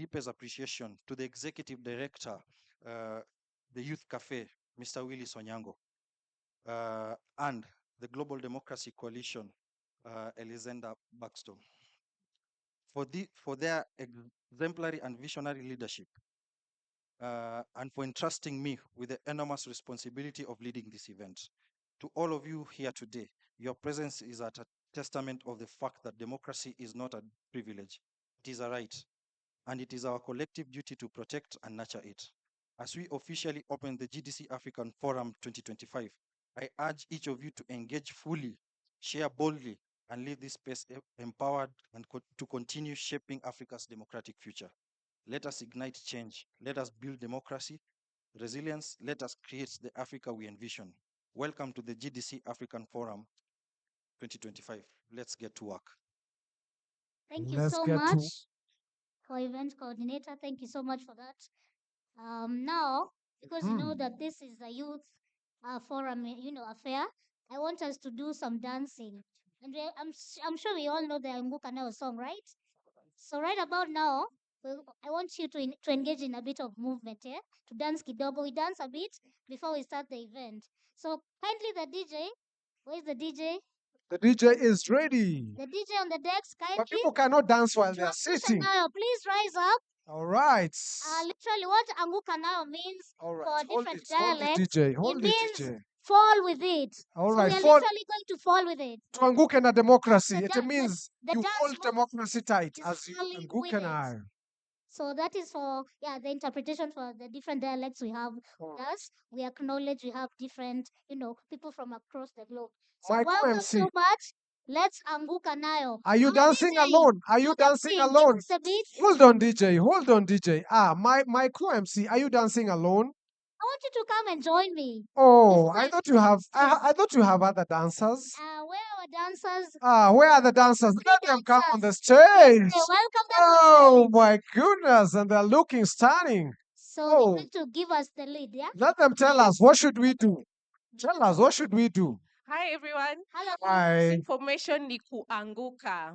deepest appreciation to the Executive Director, the Youth Cafe, Mr. Willy Sonyango, and the Global Democracy Coalition, Elisenda Baxter, for their exemplary and visionary leadership, and for entrusting me with the enormous responsibility of leading this event. To all of you here today, your presence is a testament of the fact that democracy is not a privilege, it is a right, and it is our collective duty to protect and nurture it. As we officially open the GDC African Forum 2025, I urge each of you to engage fully, share boldly, and leave this space empowered and to continue shaping Africa's democratic future. Let us ignite change. Let us build democracy, resilience. Let us create the Africa we envision. Welcome to the GDC African Forum 2025. Let's get to work. Thank you so much, co-event coordinator. Thank you so much for that. Now, because you know that this is a youth forum, affair, I want us to do some dancing. And I'm sure we all know the Anguka Now song, right? So right about now, I want you to engage in a bit of movement here, to dance kidogo. We dance a bit before we start the event. So kindly the DJ, where's the DJ? The DJ is ready. The DJ on the decks, kindly. But people cannot dance while they are sitting. Please rise up. All right. Literally, what Anguka Now means for different dialects, Hold it it, means DJ. fall with it. All So right. we are literally going to fall with it. To Anguke na democracy. The It means the you dance hold move democracy tight is as you falling with Anguke it. na. So that is for the interpretation for the different dialects we have with us. We acknowledge we have different, people from across the globe. So My welcome MC. so much. Let's Anguka Nayo. Are you dancing DJ, alone? Are you dancing give alone? us a beat. Hold on, DJ. Hold on, DJ. My co-MC, are you dancing alone? I want you to come and join me. Oh, I thought you have. I thought you have other dancers. Where are our dancers? Where are the dancers? Let them come on the stage. Welcome them. Oh my goodness, and they're looking stunning. So they're going to give us the lead, yeah? Let them tell us, what should we do? Tell us, what should we do? Hi everyone. Hello. Hi. Information ni kuanguka.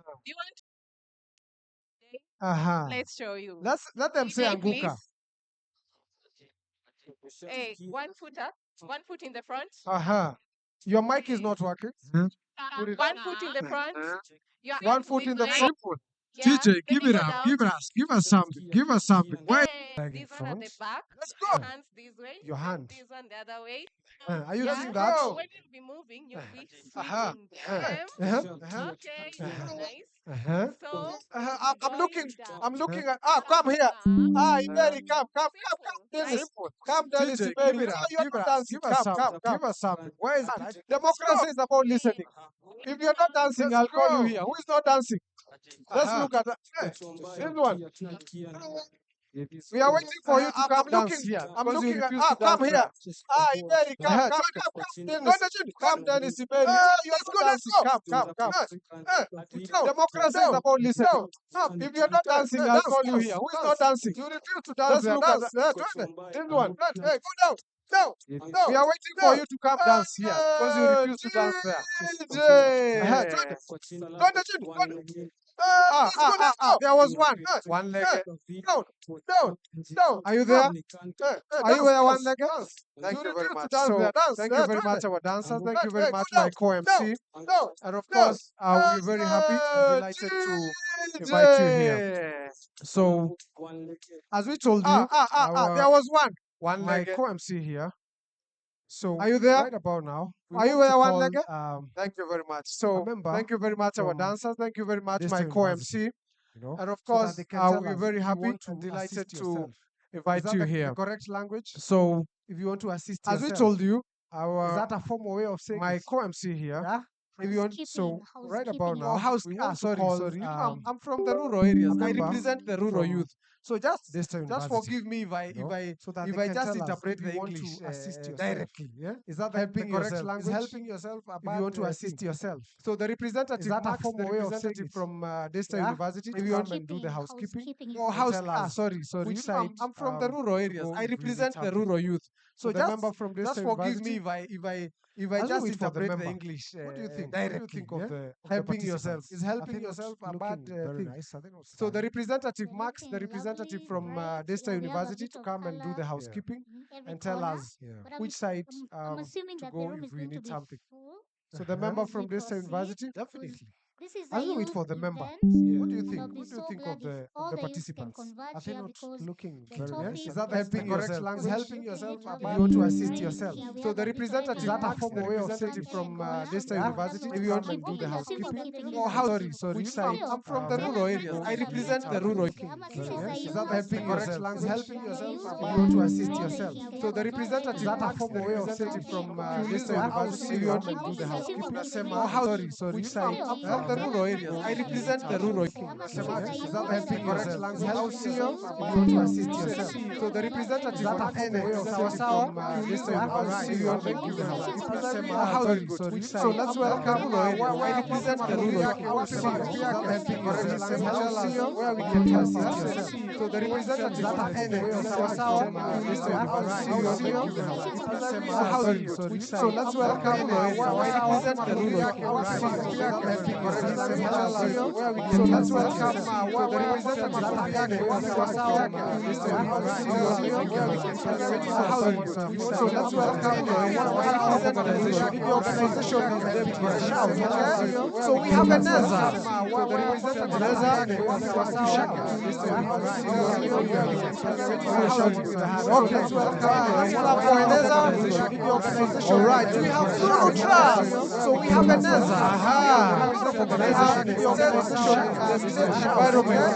Do you want? Let's show you. Let them say DJ, Anguka. Hey, one foot in the front. Your mic is not working. One foot in the front. One foot in the front. DJ, give it up. Give us something. Give us something. Why? This one at the back. Let's go. Hands this way. Your hand. This one the other way. Are you doing that? When you'll be moving, you'll be switching them. Okay, nice. So I'm looking at. Come here. Ideri, come. Come, Delisi, baby. Give us something. Where is it? Democracy is about listening. If you're not dancing, I'll call you here. Who is not dancing? Let's look at that. This one. We are waiting for you to come. I'm looking at. Come here. Iberi, come. Come, Dennis Iberi. You're not dancing. Come. Democracy is about listening. If you're not dancing, I'll call you here. Who is not dancing? You refuse to dance. Just look at that. This one. Hey, go down. No. We are waiting for you to come dance here because you refuse to dance there. There was one. One leg. Down. Are you there? Are you there, one leg? Thank you very much. So, thank you very much, our dancers. Thank you very much, my co-MC. And of course, we're very happy and delighted to invite you here. So, as we told you, there was one my co-MC here. So, are you there? Right about now. Are you there, one leg? Thank you very much. So, thank you very much, our dancers. Thank you very much, my co-MC. And of course, we're very happy and delighted to invite you here. Correct language. So, if you want to assist yourself, as we told you, is that a formal way of saying my co-MC here? Yeah? If you want, so right about now, sorry. I'm from the rural areas. I represent the rural youth. So just forgive me if I just interpret the English directly. Yeah? Is that helping correct language? Is helping yourself if you want to assist yourself. So the representative, is that a formal way of saying from Desta University, if you want to do the housekeeping. Sorry. Which side? I'm from the rural areas. I represent the rural youth. So just forgive me if I just interpret the English. What do you think? Directly, of the helping yourself? Is helping yourself a bad thing? Nice. So the representative, Max, the representative from Desta University, to come and do the housekeeping and tell us which side to go if we need something. So the member from Desta University, definitely. This is I'll wait for the member. Event. What do you think? What do you think of the participants? Are they not looking very nice? Is that helping correct language? Helping yourself if you want to assist yourself. So the representative, is that a formal way of saying from Desta University, if you want to do the housekeeping. Sorry. Which side? I'm from the rural areas. I represent the rural. Is that helping correct language? Helping yourself if you want to assist yourself. So the representative, is that a formal way of saying from Desta University, if you want to do the housekeeping. Sorry. Which side? I'm from the rural areas. I represent the rural. Is that helping correct language? Helping you want to assist yourself. So the representative, is that a formal way of saying from Desta University, if you want to do the housekeeping. So let's welcome I represent the rural. Is that helping correct language? Where we can assist yourself. So the representative, is that a formal way of saying from Desta University, if you want to do the housekeeping. So let's welcome I represent the rural. Where we can let's welcome the representative of So let's welcome the organization of them. So we have a Neza. The representative all right, we have Bruno Trust. So we have a Neza. So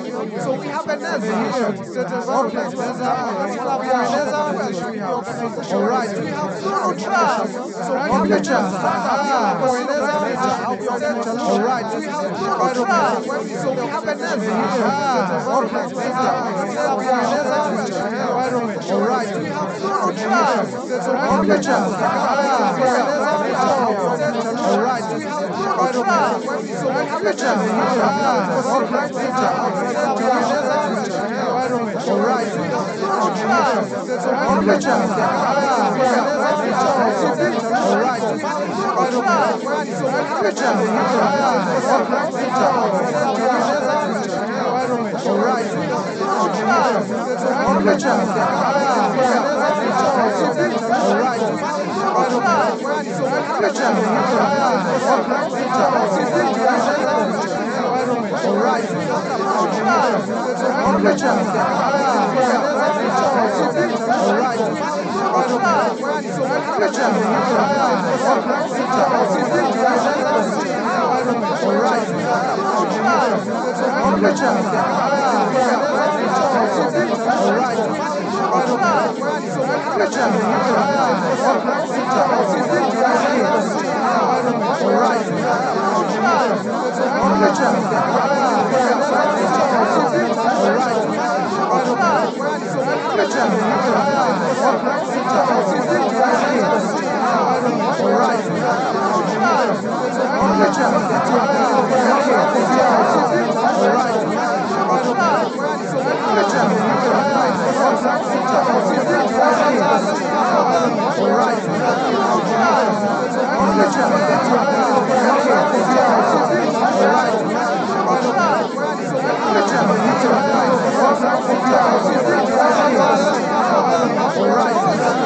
we have a Neza here. All right, we have Bruno Trust. So we have a Neza. All right, we have Bruno Trust. So we have a Neza here. All right, we have Bruno Trust. So we have a Neza. All right, we have Bruno Trust. So we have a Neza. All right, we have All right.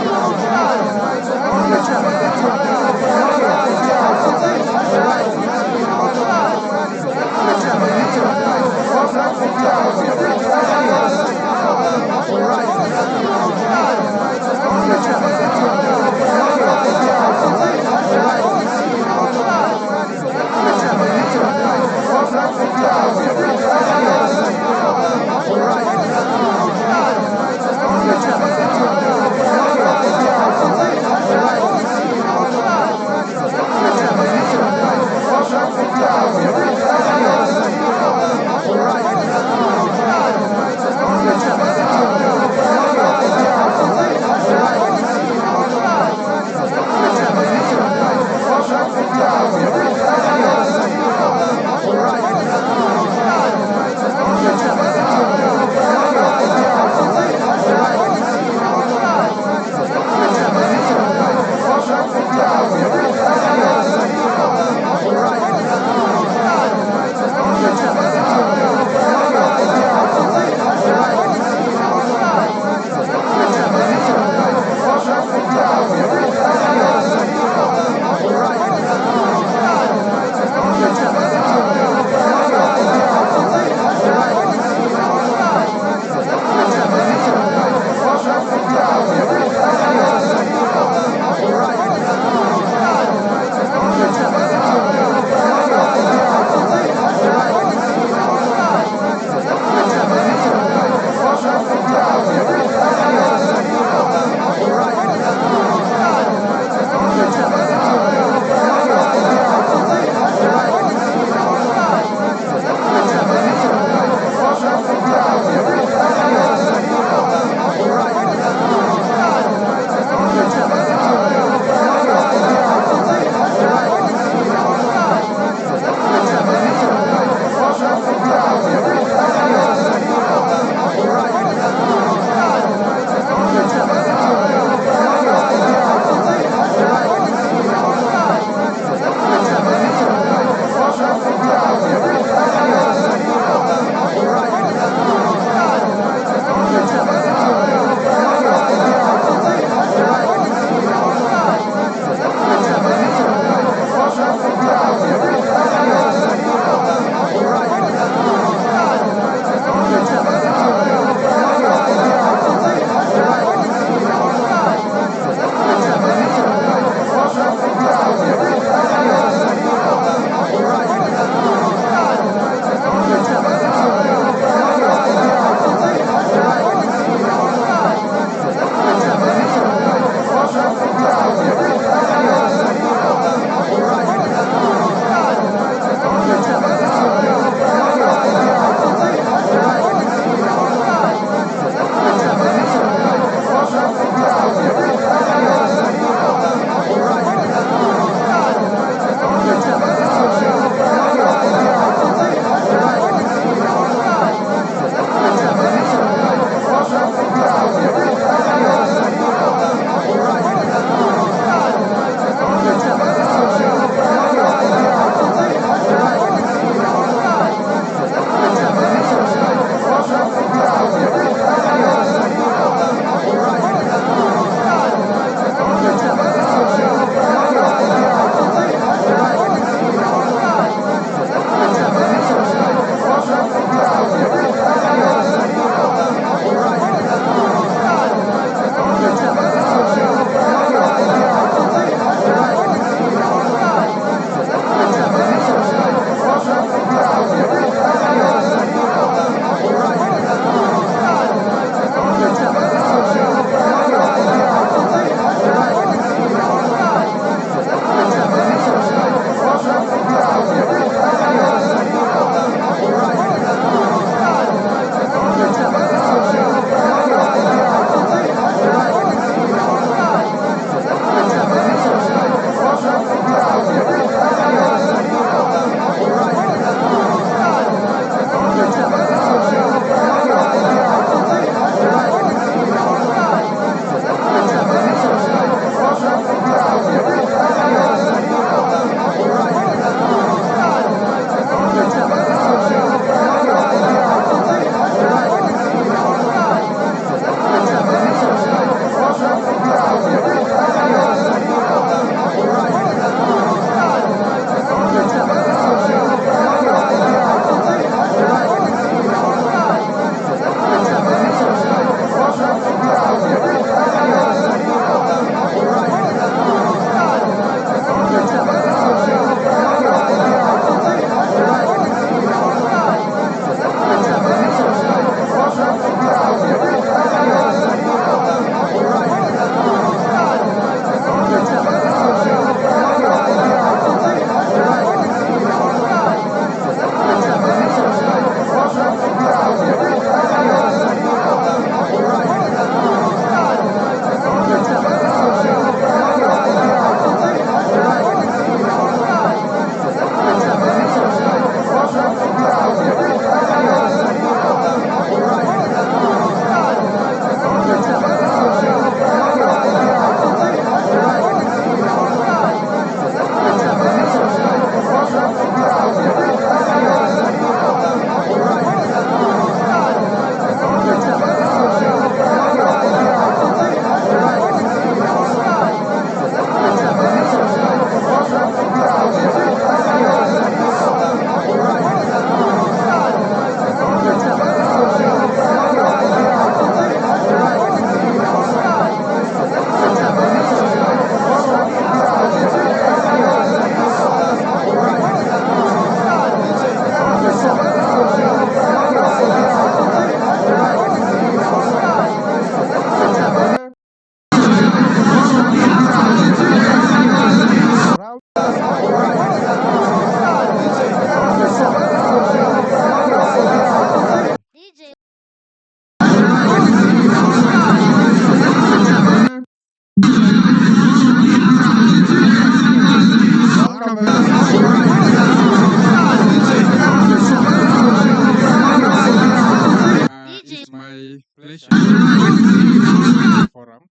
forum.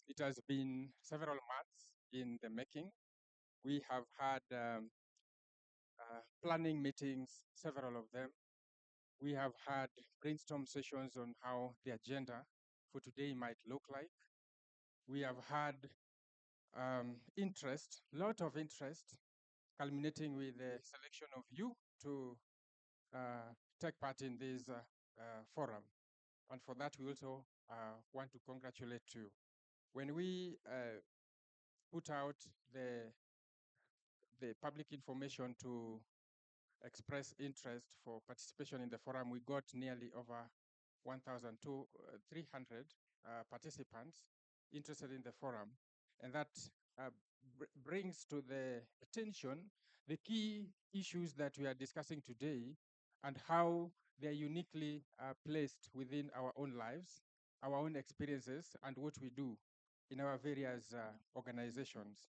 It has been several months in the making. We have had planning meetings, several of them. We have had brainstorm sessions on how the agenda for today might look like. We have had interest, lot of interest, culminating with the selection of you to take part in this forum. And for that, we also want to congratulate you. When we put out the public information to express interest for participation in the forum, we got nearly over 1,300 participants interested in the forum. And that brings to the attention the key issues that we are discussing today and how they are uniquely placed within our own lives, our own experiences, and what we do in our various organizations.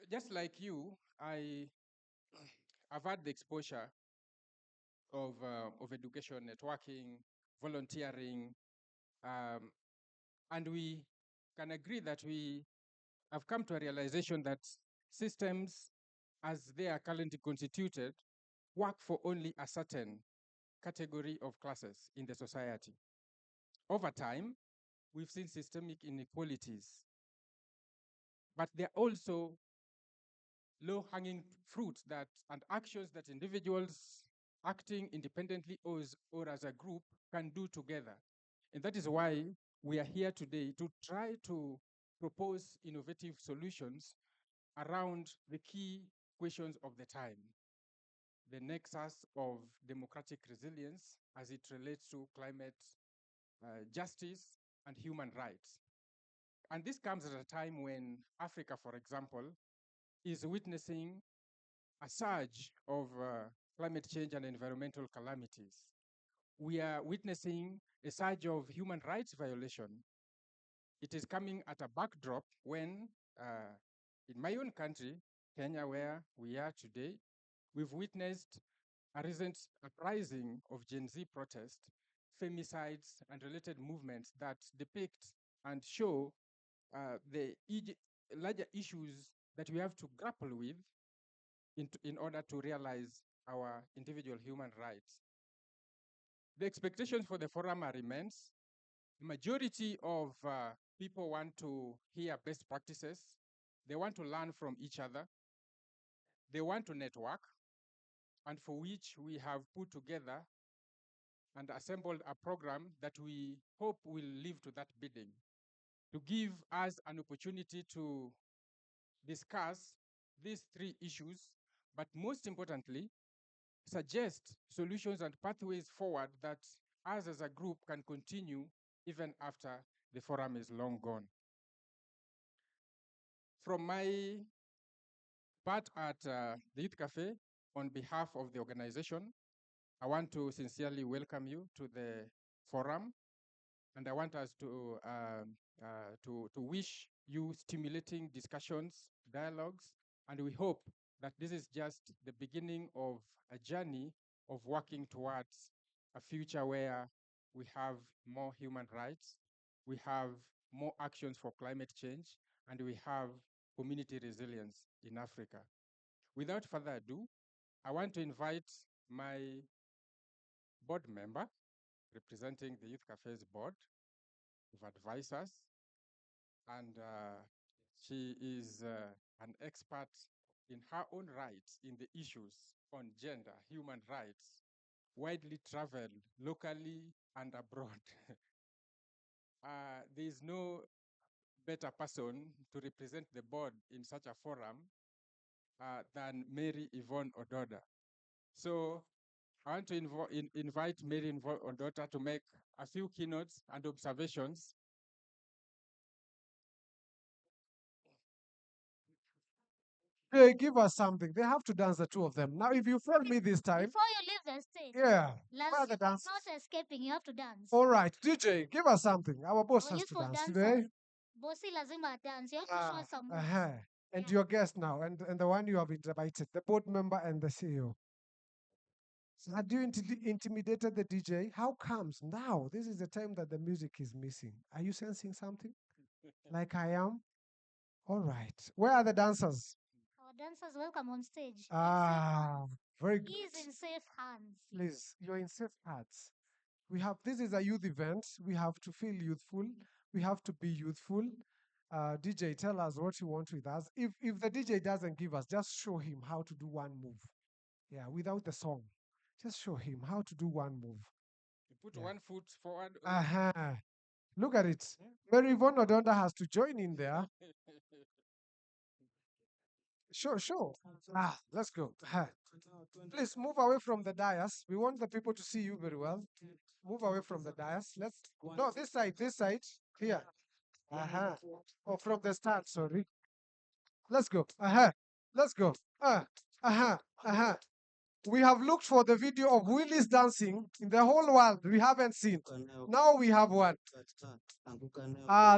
Just like you, I've had the exposure of education, networking, volunteering, and we can agree that we have come to a realization that systems, as they are currently constituted, work for only a certain category of classes in the society. Over time, we've seen systemic inequalities, but there are also low-hanging fruits and actions that individuals acting independently or as a group can do together. And that is why we are here today to try to propose innovative solutions around the key questions of the time. The nexus of democratic resilience as it relates to climate justice and human rights. And this comes at a time when Africa, for example, is witnessing a surge of climate change and environmental calamities. We are witnessing a surge of human rights violation. It is coming at a backdrop when, in my own country, Kenya, where we are today, we've witnessed a recent uprising of Gen Z protest, femicides, and related movements that depict and show the larger issues that we have to grapple with in order to realize our individual human rights. The expectations for the forum are immense. The majority of people want to hear best practices. They want to learn from each other. They want to network, and for which we have put together and assembled a program that we hope will live to that bidding, to give us an opportunity to discuss these three issues, but most importantly, suggest solutions and pathways forward that us as a group can continue even after the forum is long gone. From my part at the Youth Cafe, on behalf of the organization, I want to sincerely welcome you to the forum, and I want us to wish you stimulating discussions, dialogues, and we hope that this is just the beginning of a journey of working towards a future where we have more human rights, we have more actions for climate change, and we have community resilience in Africa. Without further ado, I want to invite my board member representing the Youth Cafe's board of advisors, and she is an expert in her own right in the issues on gender, human rights, widely traveled locally and abroad. There is no better person to represent the board in such a forum than Mary Yvonne Ododa. So I want to invite Mary Yvonne Ododa to make a few keynotes and observations. They give us something. They have to dance, the two of them. Now, if you fail me this time, Before you leave the stage, yeah, where are the last, dancers? not escaping, you have to dance. All right, DJ, give us something. Our boss Our has to youthful dance dancers. today. Bossy lazima dance. You have to show us some moves. And Yeah. your guest now, and the one you have invited, the board member and the CEO. Had you intimidated the DJ? How comes now? This is the time that the music is missing. Are you sensing something? Like I am? All right. Where are the dancers? Our dancers, welcome on stage. Ah, very good. He's in safe hands. Please, you're in safe hands. This is a youth event. We have to feel youthful. We have to be youthful. DJ, tell us what you want with us. If the DJ doesn't give us, just show him how to do one move. Yeah, without the song. Just show him how to do one move. You put Yeah. one foot forward. Uh-huh. Look at it. Mary Yvonne Odonda has to join in there. Sure. Let's go. Please move away from the dais. We want the people to see you very well. Move away from the dais. No, this side. Here. Oh, from the start, sorry. Let's go. Let's go. We have looked for the video of Willis dancing in the whole world. We haven't seen. Now we have one.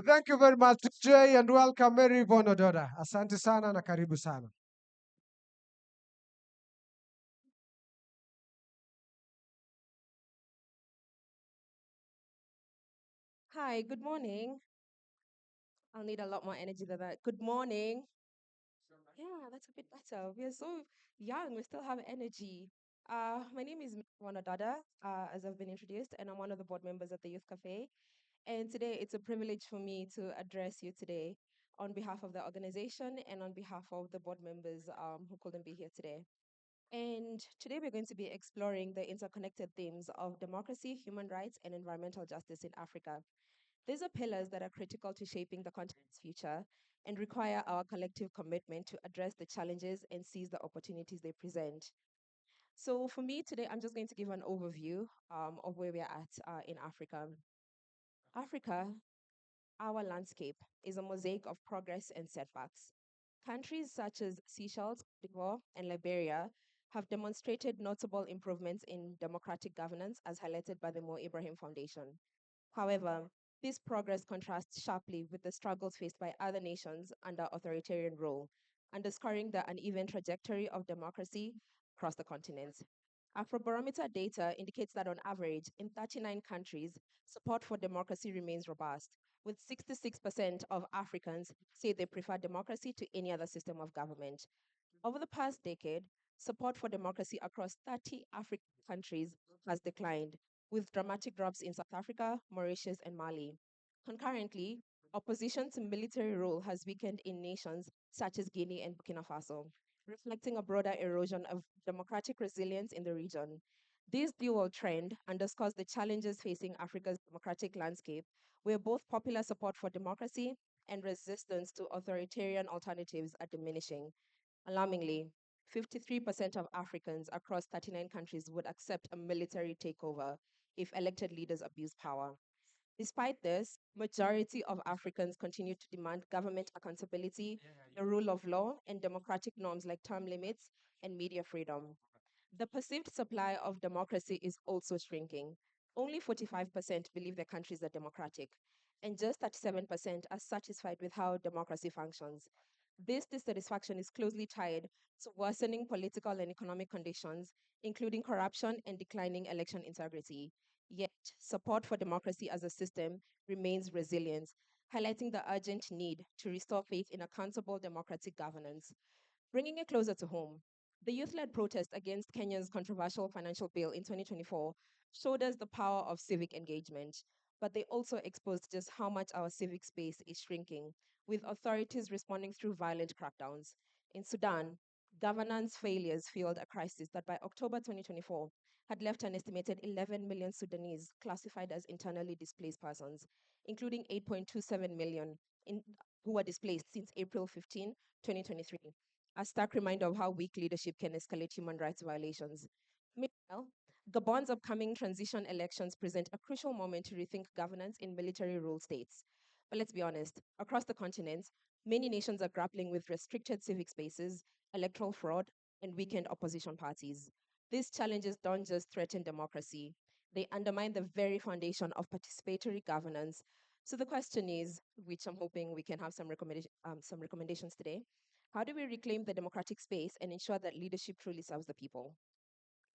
Thank you very much, Jay, and welcome Mary Bonododa. Asante sana na karibu sana. Hi, good morning. I'll need a lot more energy than that. Good morning. Yeah, that's a bit better. We are so young, we still have energy. My name is Wana Dada, as I've been introduced, and I'm one of the board members at the Youth Cafe. And today it's a privilege for me to address you today on behalf of the organization and on behalf of the board members who couldn't be here today. And today we're going to be exploring the interconnected themes of democracy, human rights, and environmental justice in Africa. These are pillars that are critical to shaping the continent's future and require our collective commitment to address the challenges and seize the opportunities they present. So, for me today, I'm just going to give an overview of where we're at in Africa. Africa, our landscape, is a mosaic of progress and setbacks. Countries such as Seychelles, Cote d'Ivoire, and Liberia have demonstrated notable improvements in democratic governance, as highlighted by the Mo Ibrahim Foundation. However, this progress contrasts sharply with the struggles faced by other nations under authoritarian rule, underscoring the uneven trajectory of democracy across the continent. Afrobarometer data indicates that on average, in 39 countries, support for democracy remains robust, with 66% of Africans say they prefer democracy to any other system of government. Over the past decade, support for democracy across 30 African countries has declined, with dramatic drops in South Africa, Mauritius, and Mali. Concurrently, opposition to military rule has weakened in nations such as Guinea and Burkina Faso, reflecting a broader erosion of democratic resilience in the region. This dual trend underscores the challenges facing Africa's democratic landscape, where both popular support for democracy and resistance to authoritarian alternatives are diminishing. Alarmingly, 53% of Africans across 39 countries would accept a military takeover if elected leaders abuse power. Despite this, majority of Africans continue to demand government accountability, the rule of law, and democratic norms like term limits and media freedom. The perceived supply of democracy is also shrinking. Only 45% believe their countries are democratic, and just 37% are satisfied with how democracy functions. This dissatisfaction is closely tied to worsening political and economic conditions, including corruption and declining election integrity. Yet, support for democracy as a system remains resilient, highlighting the urgent need to restore faith in accountable democratic governance. Bringing it closer to home, the youth led protest against Kenya's controversial financial bill in 2024 showed us the power of civic engagement, but they also exposed just how much our civic space is shrinking, with authorities responding through violent crackdowns. In Sudan, governance failures fueled a crisis that by October 2024 had left an estimated 11 million Sudanese classified as internally displaced persons, including 8.27 million who were displaced since April 15, 2023, a stark reminder of how weak leadership can escalate human rights violations. Meanwhile, Gabon's upcoming transition elections present a crucial moment to rethink governance in military rule states. But let's be honest, across the continent, many nations are grappling with restricted civic spaces, electoral fraud, and weakened opposition parties. These challenges don't just threaten democracy, they undermine the very foundation of participatory governance. So the question is, which I'm hoping we can have some recommendations today, how do we reclaim the democratic space and ensure that leadership truly serves the people?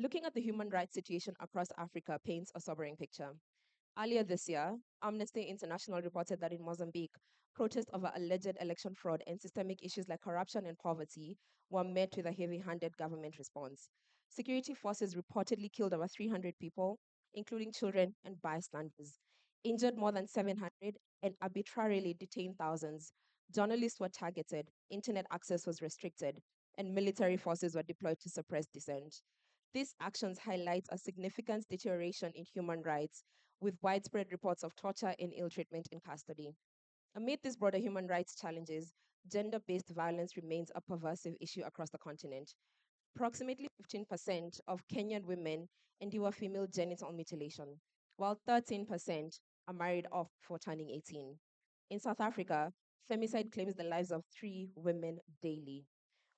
Looking at the human rights situation across Africa paints a sobering picture. Earlier this year, Amnesty International reported that in Mozambique, protests over alleged election fraud and systemic issues like corruption and poverty were met with a heavy handed government response. Security forces reportedly killed over 300 people, including children and bystanders, injured more than 700, and arbitrarily detained thousands. Journalists were targeted, internet access was restricted, and military forces were deployed to suppress dissent. These actions highlight a significant deterioration in human rights, with widespread reports of torture and ill treatment in custody. Amid these broader human rights challenges, gender based violence remains a pervasive issue across the continent. Approximately 15% of Kenyan women endure female genital mutilation, while 13% are married off before turning 18. In South Africa, femicide claims the lives of 3 women daily,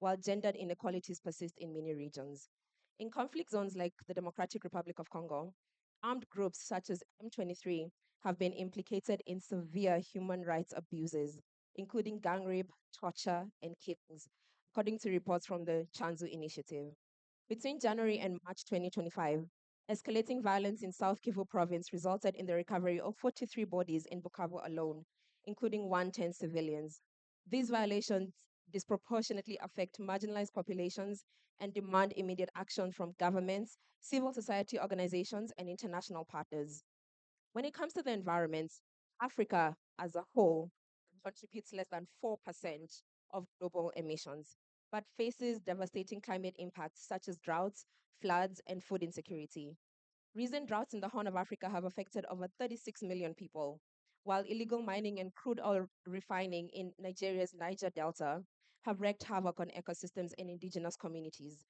while gendered inequalities persist in many regions. In conflict zones like the Democratic Republic of Congo, armed groups such as M23 have been implicated in severe human rights abuses, including gang rape, torture, and killings, according to reports from the Chanzu Initiative. Between January and March 2025, escalating violence in South Kivu province resulted in the recovery of 43 bodies in Bukavu alone, including 110 civilians. These violations disproportionately affect marginalized populations and demand immediate action from governments, civil society organizations, and international partners. When it comes to the environment, Africa as a whole contributes less than 4% of global emissions, but faces devastating climate impacts such as droughts, floods, and food insecurity. Recent droughts in the Horn of Africa have affected over 36 million people, while illegal mining and crude oil refining in Nigeria's Niger Delta have wreaked havoc on ecosystems and indigenous communities.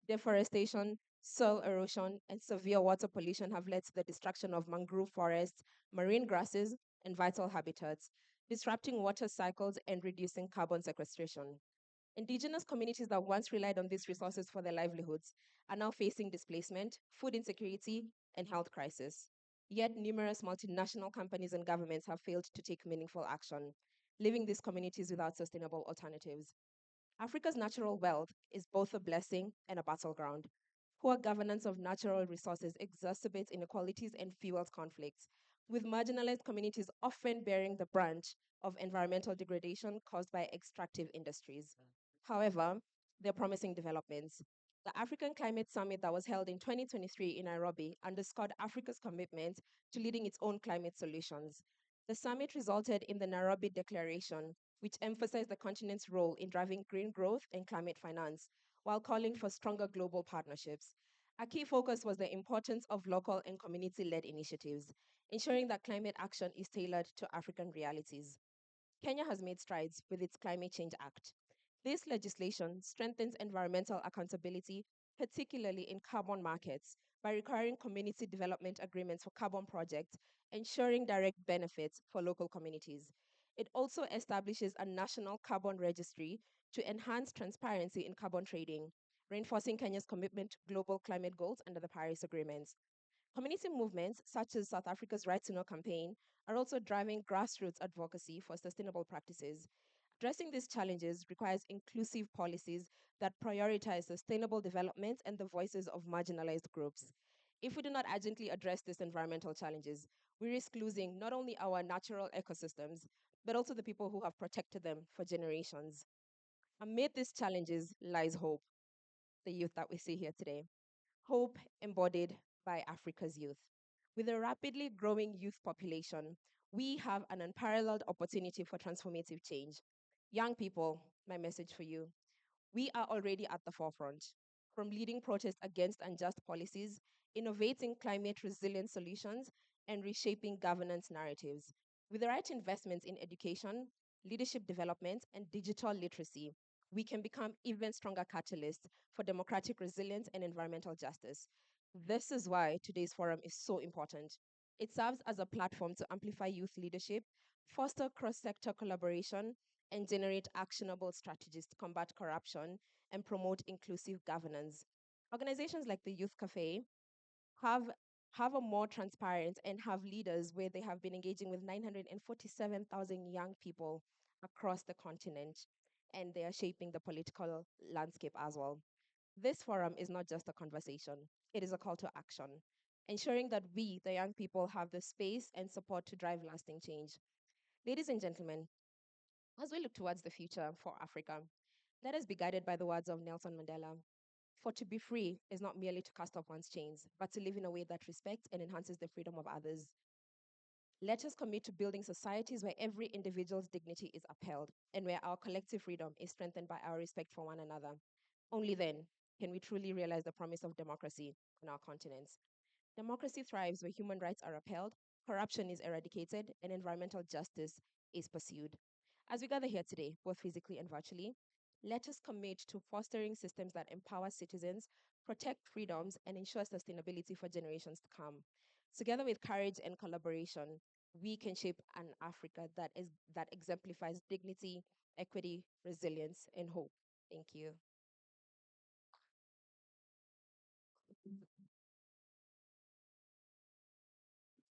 Deforestation, soil erosion, and severe water pollution have led to the destruction of mangrove forests, marine grasses, and vital habitats, disrupting water cycles and reducing carbon sequestration. Indigenous communities that once relied on these resources for their livelihoods are now facing displacement, food insecurity, and health crisis. Yet, numerous multinational companies and governments have failed to take meaningful action, leaving these communities without sustainable alternatives. Africa's natural wealth is both a blessing and a battleground. Poor governance of natural resources exacerbates inequalities and fuels conflicts, with marginalized communities often bearing the brunt of environmental degradation caused by extractive industries. However, there are promising developments. The African Climate Summit that was held in 2023 in Nairobi underscored Africa's commitment to leading its own climate solutions. The summit resulted in the Nairobi Declaration, which emphasized the continent's role in driving green growth and climate finance, while calling for stronger global partnerships. A key focus was the importance of local and community led initiatives, ensuring that climate action is tailored to African realities. Kenya has made strides with its Climate Change Act. This legislation strengthens environmental accountability, particularly in carbon markets, by requiring community development agreements for carbon projects, ensuring direct benefits for local communities. It also establishes a national carbon registry to enhance transparency in carbon trading, reinforcing Kenya's commitment to global climate goals under the Paris Agreement. Community movements, such as South Africa's Right to Know campaign, are also driving grassroots advocacy for sustainable practices. Addressing these challenges requires inclusive policies that prioritize sustainable development and the voices of marginalized groups. If we do not urgently address these environmental challenges, we risk losing not only our natural ecosystems, but also the people who have protected them for generations. Amid these challenges lies hope, the youth that we see here today. Hope embodied by Africa's youth. With a rapidly growing youth population, we have an unparalleled opportunity for transformative change. Young people, my message for you: we are already at the forefront, from leading protests against unjust policies, innovating climate resilient solutions, and reshaping governance narratives. With the right investments in education, leadership development, and digital literacy, we can become even stronger catalysts for democratic resilience and environmental justice. This is why today's forum is so important. It serves as a platform to amplify youth leadership, foster cross sector collaboration, and generate actionable strategies to combat corruption and promote inclusive governance. Organizations like the Youth Cafe have have a more transparent and have leaders where they have been engaging with 947,000 young people across the continent, and they are shaping the political landscape as well. This forum is not just a conversation, it is a call to action, ensuring that we, the young people, have the space and support to drive lasting change. Ladies and gentlemen, as we look towards the future for Africa, let us be guided by the words of Nelson Mandela. For to be free is not merely to cast off one's chains, but to live in a way that respects and enhances the freedom of others. Let us commit to building societies where every individual's dignity is upheld and where our collective freedom is strengthened by our respect for one another. Only then can we truly realize the promise of democracy on our continents. Democracy thrives where human rights are upheld, corruption is eradicated, and environmental justice is pursued. As we gather here today, both physically and virtually, let us commit to fostering systems that empower citizens, protect freedoms, and ensure sustainability for generations to come. Together with courage and collaboration, we can shape an Africa that exemplifies dignity, equity, resilience, and hope. Thank you.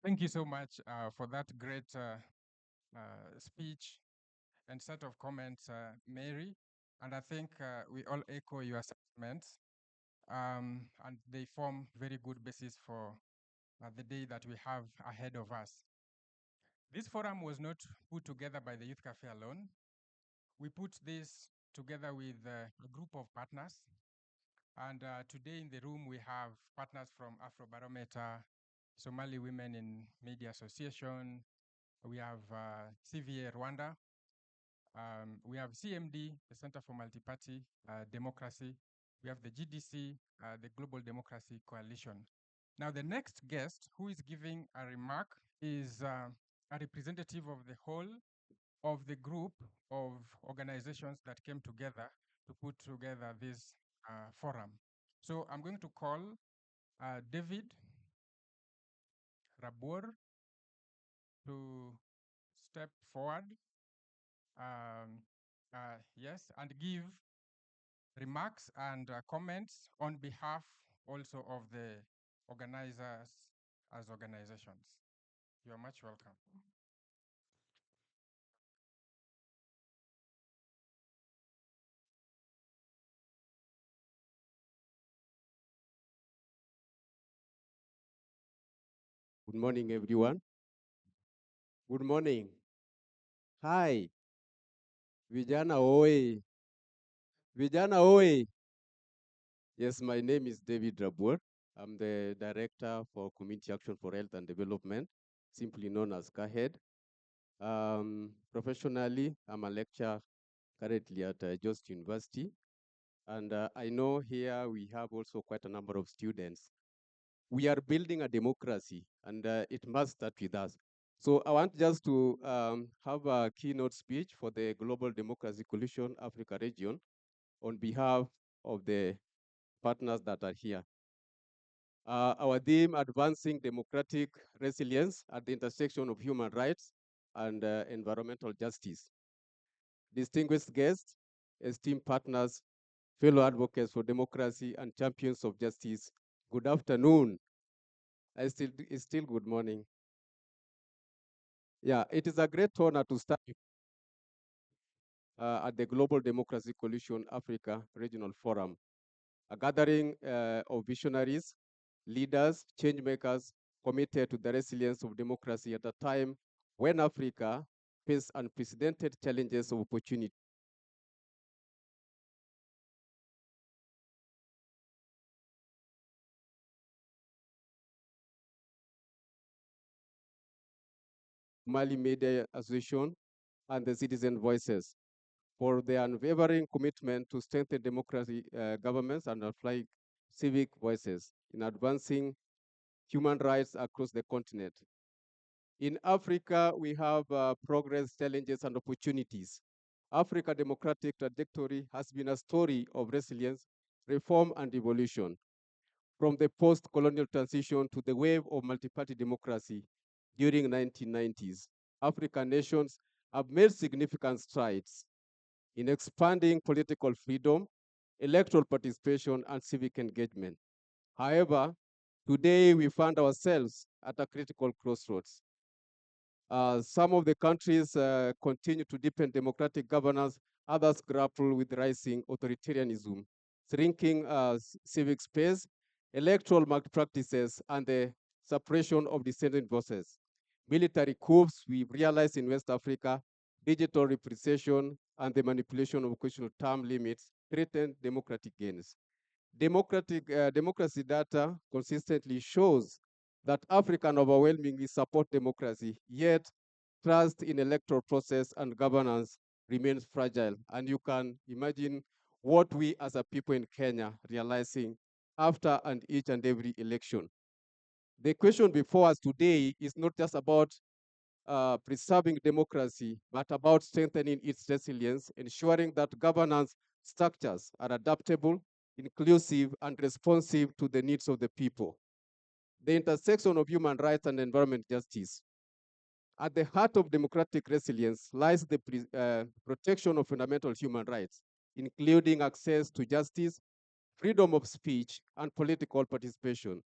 Thank you so much for that great speech and set of comments, Mary. And I think we all echo your sentiments, and they form very good basis for the day that we have ahead of us. This forum was not put together by the Youth Cafe alone. We put this together with a group of partners. And today in the room, we have partners from Afrobarometer, Somali Women in Media Association, we have CVA Rwanda, we have CMD, the Center for Multi-Party Democracy, we have the GDC, the Global Democracy Coalition. Now, the next guest who is giving a remark is a representative of the whole of the group of organizations that came together to put together this forum. So I'm going to call David Rabur to step forward, yes, and give remarks and comments on behalf also of the organizers as organizations. You are much welcome. Good morning, everyone. Good morning. Hi. Vijana oi. Vijana oi. Yes, my name is David Rabur. I'm the Director for Community Action for Health and Development, simply known as CAHED. Professionally, I'm a lecturer currently at Just University. And I know here we have also quite a number of students. We are building a democracy, and it must start with us. So I want just to have a keynote speech for the Global Democracy Coalition Africa region on behalf of the partners that are here. Our theme, advancing democratic resilience at the intersection of human rights and environmental justice. Distinguished guests, esteemed partners, fellow advocates for democracy and champions of justice, good afternoon. It's still good morning. Yeah, it is a great honor to start at the Global Democracy Coalition Africa Regional Forum, a gathering of visionaries, leaders, change makers committed to the resilience of democracy at a time when Africa faces unprecedented challenges of opportunity. Mali Media Association and the Citizen Voices for their unwavering commitment to strengthen democracy governments and apply civic voices in advancing human rights across the continent. In Africa, we have progress, challenges, and opportunities. Africa's democratic trajectory has been a story of resilience, reform, and evolution. From the post-colonial transition to the wave of multi-party democracy during the 1990s, African nations have made significant strides in expanding political freedom, electoral participation, and civic engagement. However, today we find ourselves at a critical crossroads. Some of the countries continue to deepen democratic governance, others grapple with rising authoritarianism, shrinking civic space, electoral malpractices, and the suppression of dissenting voices. Military coups we've realized in West Africa, digital repression, and the manipulation of occasional term limits threaten democratic gains. Democracy data consistently shows that African overwhelmingly support democracy, yet trust in electoral process and governance remains fragile. And you can imagine what we as a people in Kenya realizing after and each and every election. The question before us today is not just about preserving democracy, but about strengthening its resilience, ensuring that governance structures are adaptable, inclusive, and responsive to the needs of the people. The intersection of human rights and environment justice. At the heart of democratic resilience lies the protection of fundamental human rights, including access to justice, freedom of speech, and political participation.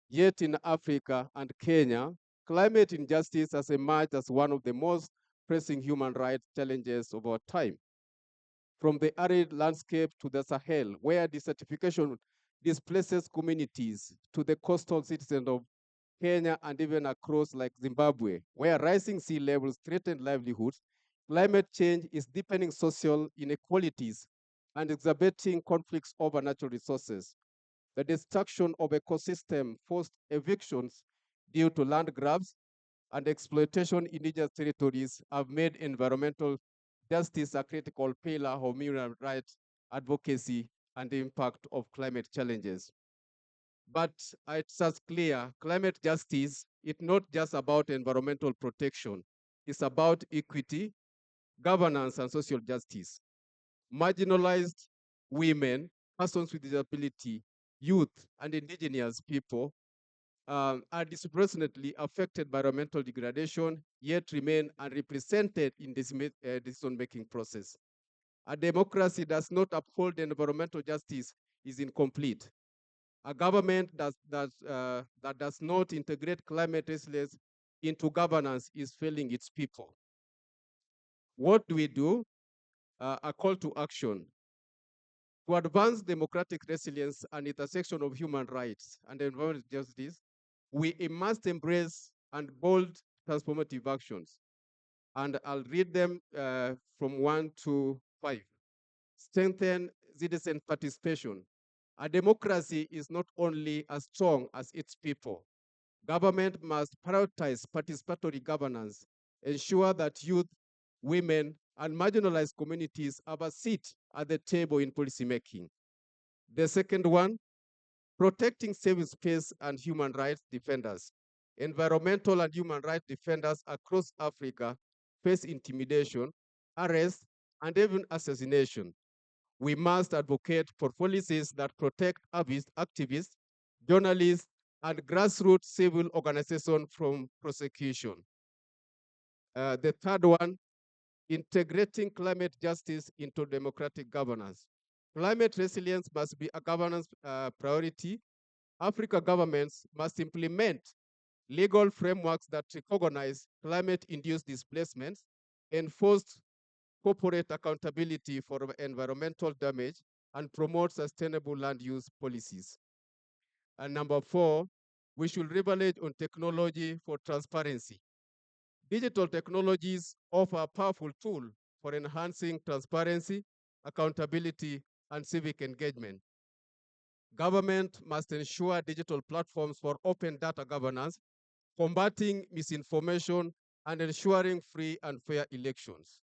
Yet in Africa and Kenya, climate injustice has emerged as one of the most pressing human rights challenges of our time. From the arid landscape to the Sahel, where desertification displaces communities, to the coastal citizens of Kenya and even across like Zimbabwe, where rising sea levels threaten livelihoods, climate change is deepening social inequalities and exacerbating conflicts over natural resources. The destruction of ecosystem, forced evictions due to land grabs, and exploitation in indigenous territories have made environmental justice a critical pillar of human rights advocacy and the impact of climate challenges. But it's as clear, climate justice is not just about environmental protection. It's about equity, governance, and social justice. Marginalized women, persons with disability, youth, and indigenous people are disproportionately affected by environmental degradation, yet remain unrepresented in this decision-making process. A democracy does not uphold environmental justice is incomplete. A government that does not integrate climate resilience into governance is failing its people. What do we do? A call to action. To advance democratic resilience and intersection of human rights and environmental justice, we must embrace and bold transformative actions. And I'll read them from 1 to 5. Strengthen citizen participation. A democracy is not only as strong as its people. Government must prioritize participatory governance, ensure that youth, women, and marginalized communities have a seat at the table in policymaking. The second one, protecting safe space and human rights defenders. Environmental and human rights defenders across Africa face intimidation, arrest, and even assassination. We must advocate for policies that protect activists, journalists, and grassroots civil organizations from prosecution. The third one, integrating climate justice into democratic governance. Climate resilience must be a governance priority. Africa governments must implement legal frameworks that recognize climate-induced displacements, enforce corporate accountability for environmental damage, and promote sustainable land use policies. And number 4, we should leverage on technology for transparency. Digital technologies offer a powerful tool for enhancing transparency, accountability, and civic engagement. Government must ensure digital platforms for open data governance, combating misinformation, and ensuring free and fair elections.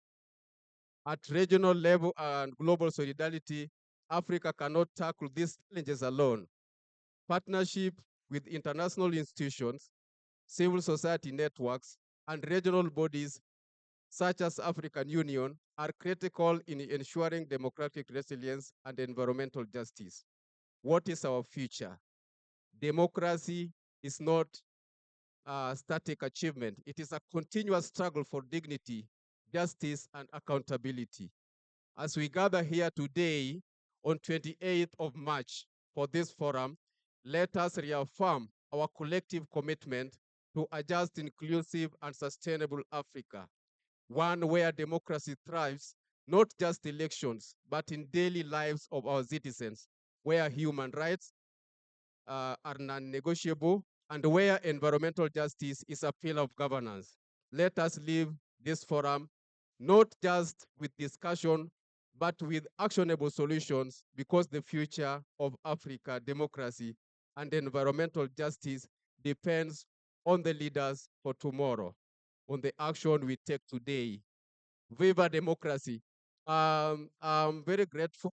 At regional level and global solidarity, Africa cannot tackle these challenges alone. Partnership with international institutions, civil society networks, and regional bodies such as African Union are critical in ensuring democratic resilience and environmental justice. What is our future? Democracy is not a static achievement. It is a continuous struggle for dignity, justice, and accountability. As we gather here today on 28th of March for this forum, let us reaffirm our collective commitment to a just, inclusive, and sustainable Africa, one where democracy thrives, not just elections, but in daily lives of our citizens, where human rights, are non-negotiable, and where environmental justice is a pillar of governance. Let us leave this forum not just with discussion, but with actionable solutions, because the future of Africa democracy and environmental justice depends on the leaders for tomorrow, on the action we take today. Viva democracy. I'm very grateful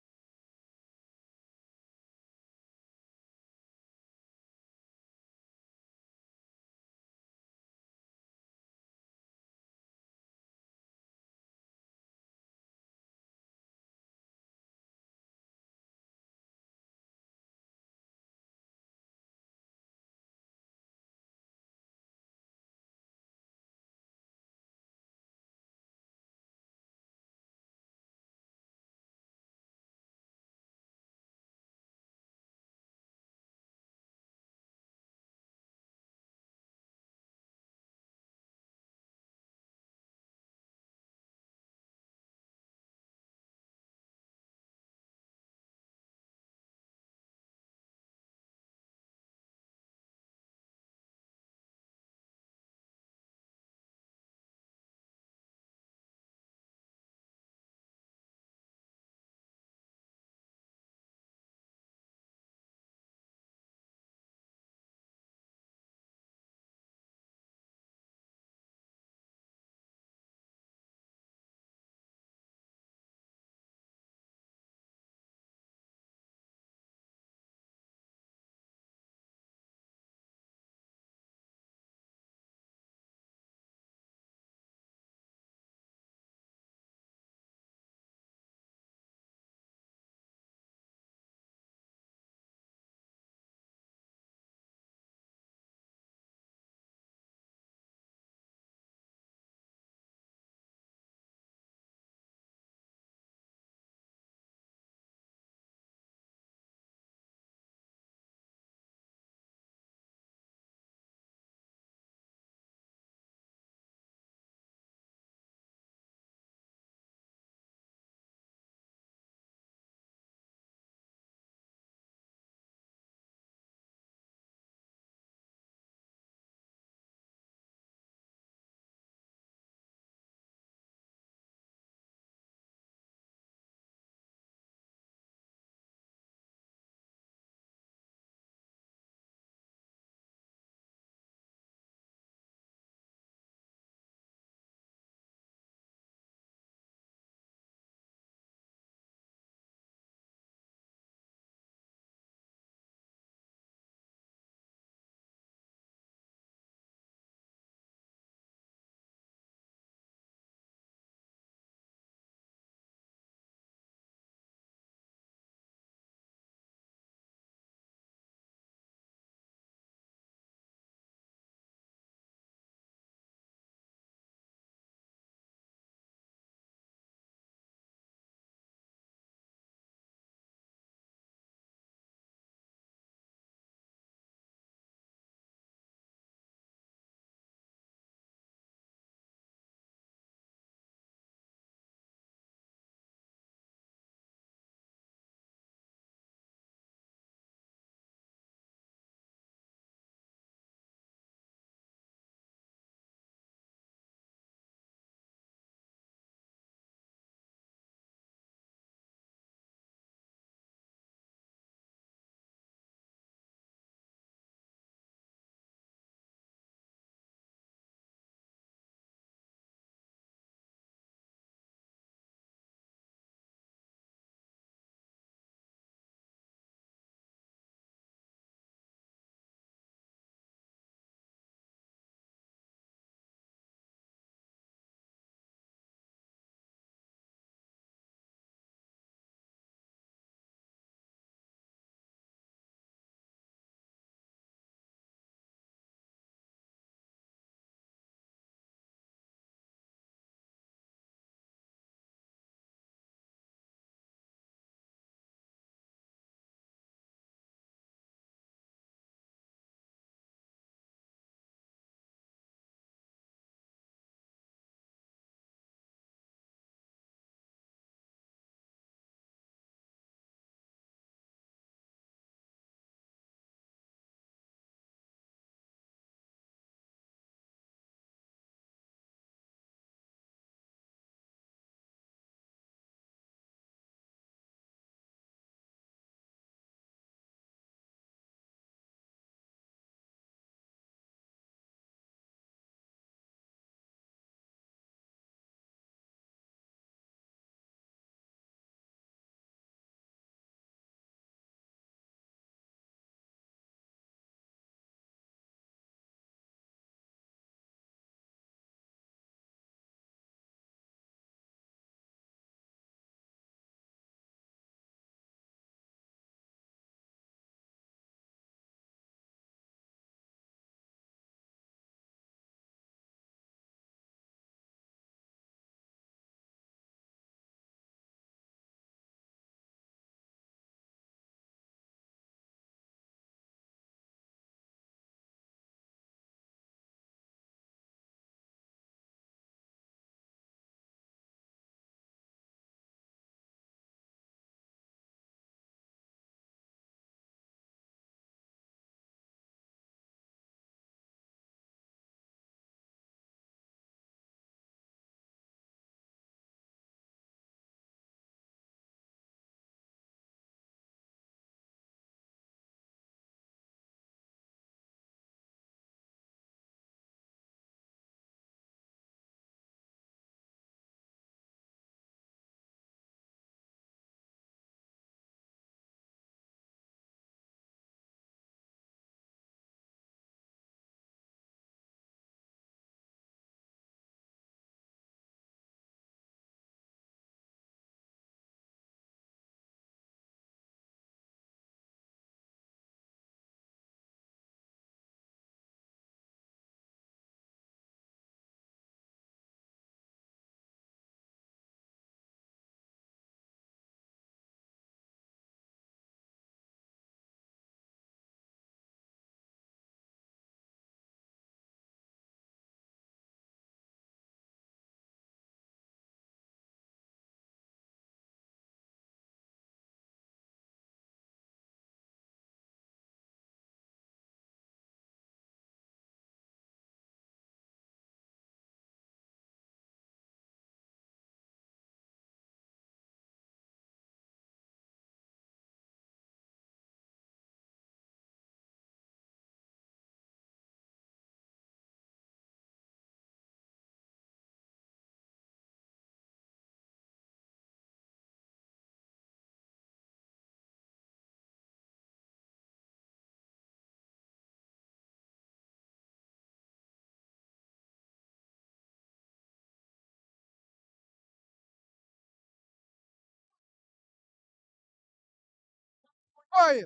Quiet.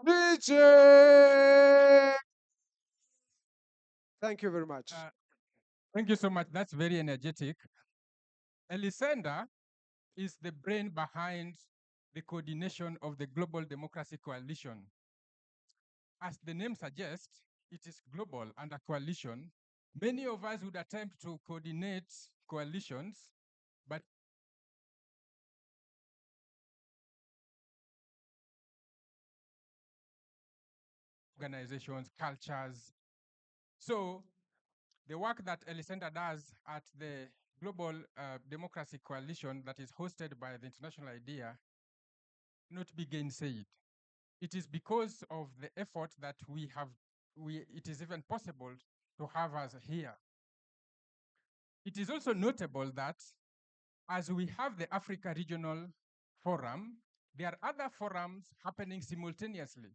DJ. Thank you very much. Thank you so much. That's very energetic. Elisenda is the brain behind the coordination of the Global Democracy Coalition. As the name suggests, it is global and a coalition. Many of us would attempt to coordinate coalitions, but organizations, cultures. So the work that Elisenda does at the Global Democracy Coalition that is hosted by the International IDEA not be gainsaid. It is because of the effort that we have, it is even possible to have us here. It is also notable that as we have the Africa Regional Forum, there are other forums happening simultaneously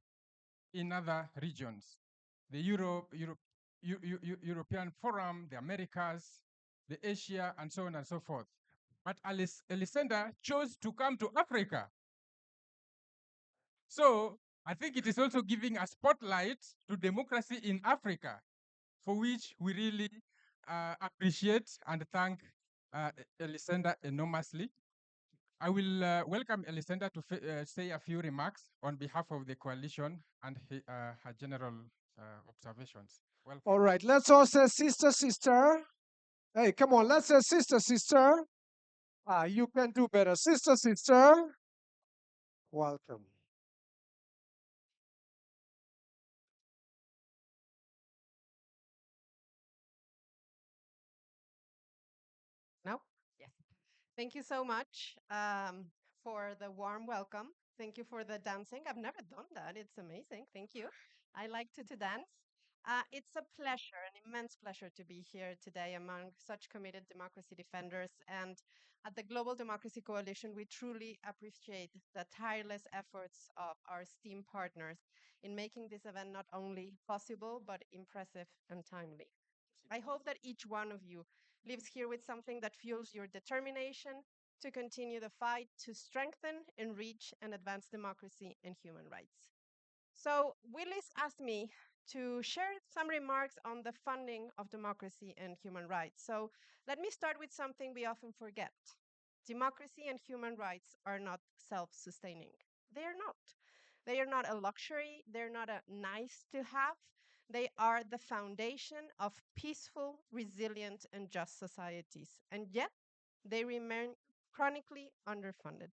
in other regions. The European Forum, the Americas, the Asia, and so on and so forth. But Elisenda chose to come to Africa. So I think it is also giving a spotlight to democracy in Africa, for which we really appreciate and thank Elisenda enormously. I will welcome Elisenda to say a few remarks on behalf of the coalition and her general observations. Welcome. All right, let's all say sister, sister. Hey, come on, let's say sister, sister. You can do better. Sister, sister. Welcome. No? Yes. Thank you so much for the warm welcome. Thank you for the dancing. I've never done that. It's amazing. Thank you. I like to dance. It's a pleasure, an immense pleasure to be here today among such committed democracy defenders. And at the Global Democracy Coalition, we truly appreciate the tireless efforts of our esteemed partners in making this event not only possible, but impressive and timely. I hope that each one of you lives here with something that fuels your determination to continue the fight to strengthen, enrich, and advance democracy and human rights. So, Willis asked me to share some remarks on the funding of democracy and human rights. So, let me start with something we often forget. Democracy and human rights are not self sustaining. They are not. They are not a luxury, they're not a nice to have. They are the foundation of peaceful, resilient, and just societies. And yet, they remain chronically underfunded.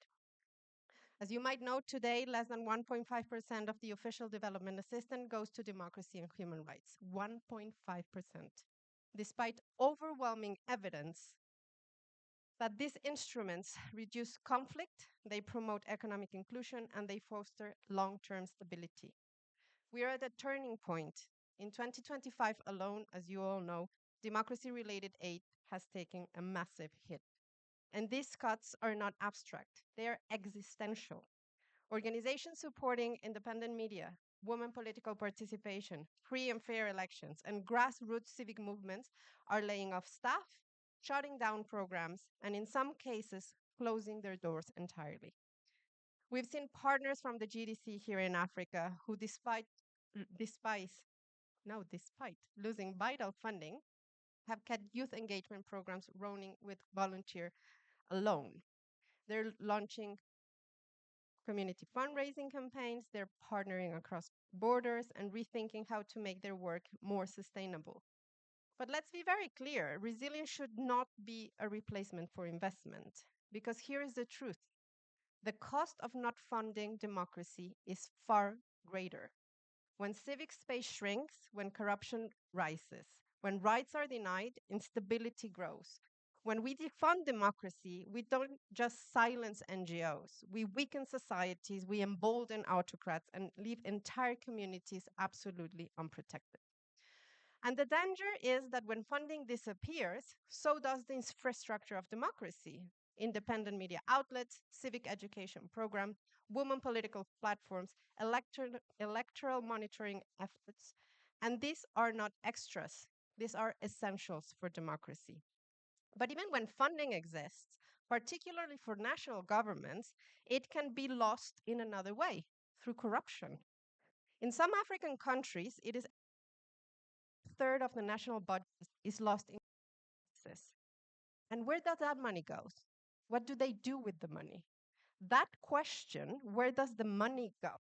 As you might know, today, less than 1.5% of the official development assistance goes to democracy and human rights. 1.5%. Despite overwhelming evidence that these instruments reduce conflict, they promote economic inclusion, and they foster long-term stability. We are at a turning point. In 2025 alone, as you all know, democracy-related aid has taken a massive hit. And these cuts are not abstract, they are existential. Organizations supporting independent media, women political participation, free and fair elections, and grassroots civic movements are laying off staff, shutting down programs, and in some cases, closing their doors entirely. We've seen partners from the GDC here in Africa who, despite losing vital funding, have kept youth engagement programs running with volunteer alone. They're launching community fundraising campaigns, they're partnering across borders and rethinking how to make their work more sustainable. But let's be very clear, resilience should not be a replacement for investment, because here is the truth. The cost of not funding democracy is far greater. When civic space shrinks, when corruption rises, when rights are denied, instability grows. When we defund democracy, we don't just silence NGOs. We weaken societies, we embolden autocrats, and leave entire communities absolutely unprotected. And the danger is that when funding disappears, so does the infrastructure of democracy. Independent media outlets, civic education programs, women political platforms, electoral monitoring efforts. And these are not extras, these are essentials for democracy. But even when funding exists, particularly for national governments, it can be lost in another way, through corruption. In some African countries, it is a third of the national budget is lost in taxes. And where does that money go? What do they do with the money? That question, where does the money go,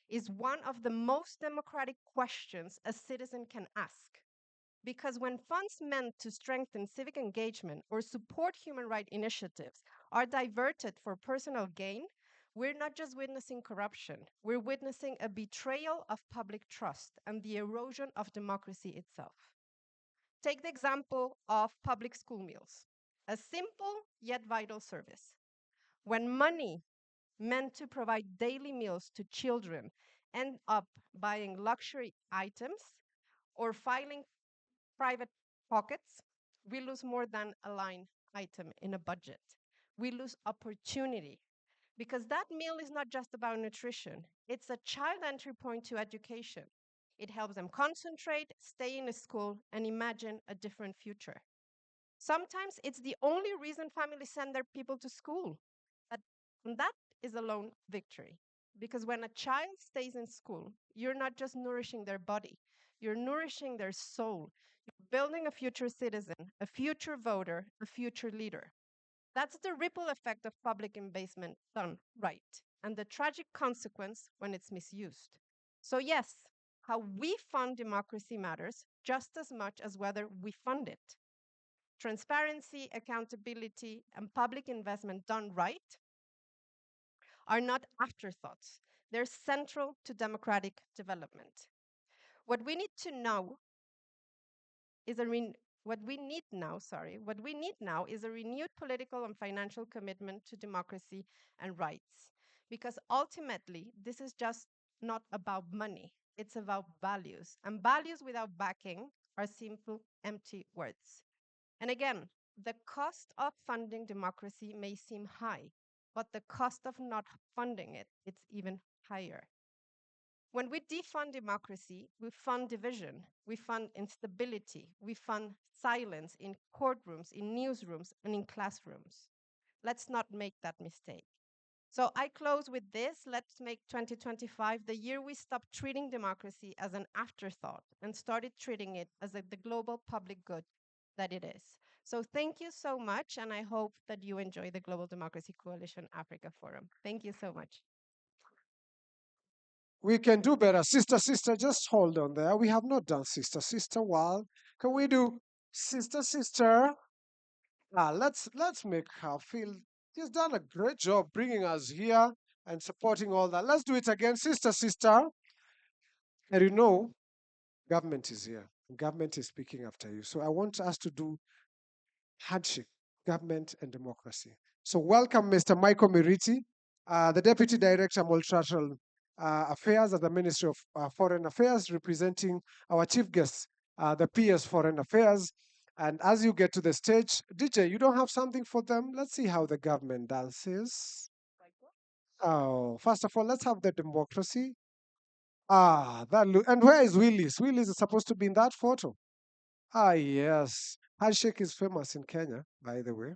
is one of the most democratic questions a citizen can ask. Because when funds meant to strengthen civic engagement or support human rights initiatives are diverted for personal gain, we're not just witnessing corruption, we're witnessing a betrayal of public trust and the erosion of democracy itself. Take the example of public school meals, a simple yet vital service. When money meant to provide daily meals to children end up buying luxury items or filing private pockets, we lose more than a line item in a budget. We lose opportunity because that meal is not just about nutrition. It's a child entry point to education. It helps them concentrate, stay in a school, and imagine a different future. Sometimes it's the only reason families send their people to school. But that is alone victory. Because when a child stays in school, you're not just nourishing their body, you're nourishing their soul. You're building a future citizen, a future voter, a future leader. That's the ripple effect of public investment done right, and the tragic consequence when it's misused. So, yes, how we fund democracy matters just as much as whether we fund it. Transparency, accountability, and public investment done right are not afterthoughts. They're central to democratic development. What we need to know is what we need now is a renewed political and financial commitment to democracy and rights. Because ultimately, this is just not about money, it's about values. And values without backing are simple, empty words. And again, the cost of funding democracy may seem high, but the cost of not funding it, it's even higher. When we defund democracy, we fund division, we fund instability, we fund silence in courtrooms, in newsrooms, and in classrooms. Let's not make that mistake. So I close with this. Let's make 2025 the year we stop treating democracy as an afterthought and started treating it as the global public good that it is. So thank you so much, and I hope that you enjoy the Global Democracy Coalition Africa Forum. Thank you so much. We can do better. Sister, just hold on there. We have not done sister. Well, can we do sister? Let's make her feel. She's done a great job bringing us here and supporting all that. Let's do it again, sister. And you know, government is here. Government is speaking after you. So I want us to do handshake, government and democracy. So welcome, Mr. Michael Miriti, the Deputy Director, Multilateral Affairs at the Ministry of Foreign Affairs, representing our chief guests, the PS Foreign Affairs. And as you get to the stage, DJ, you don't have something for them? Let's see how the government dances. Oh, first of all, let's have the democracy. And where is Willis? Willis is supposed to be in that photo. Yes. Handshake is famous in Kenya, by the way.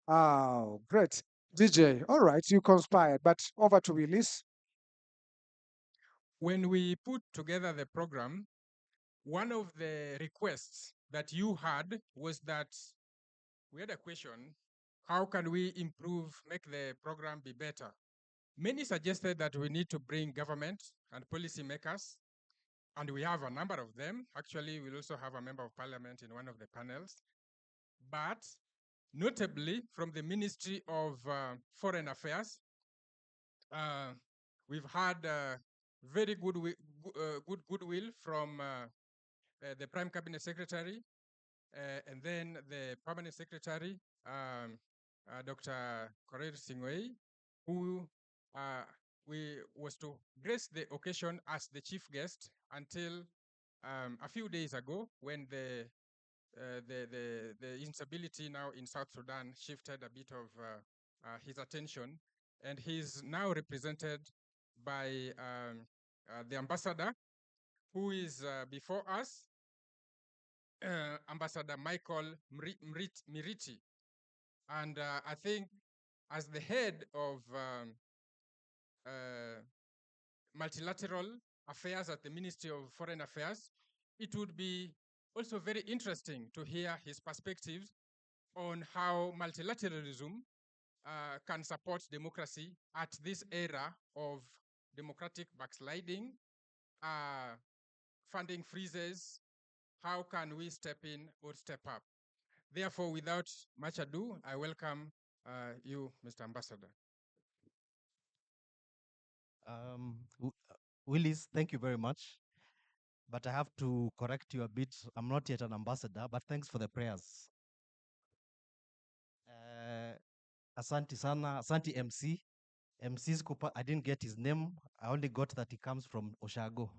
Oh, great. DJ, all right, you conspired, but over to Willis. When we put together the program, one of the requests that you had was that we had a question, how can we improve, make the program be better? Many suggested that we need to bring government and policymakers, and we have a number of them. Actually, we'll also have a member of parliament in one of the panels. But notably from the Ministry of Foreign Affairs, we've had very good goodwill from the Prime Cabinet Secretary, and then the Permanent Secretary, Dr. Korir Singwei, who was to grace the occasion as the chief guest until a few days ago, when the instability now in South Sudan shifted a bit of his attention, and he's now represented by the ambassador, who is before us, Ambassador Michael Miriti. And I think as the head of multilateral affairs at the Ministry of Foreign Affairs. It would be also very interesting to hear his perspectives on how multilateralism can support democracy at this era of democratic backsliding, funding freezes. How can we step in or step up? Therefore, without much ado, I welcome you, Mr. Ambassador. Willis, thank you very much. But I have to correct you a bit. I'm not yet an ambassador, but thanks for the prayers. Asante sana, Asante MC. MC Skupa, I didn't get his name. I only got that he comes from Oshago.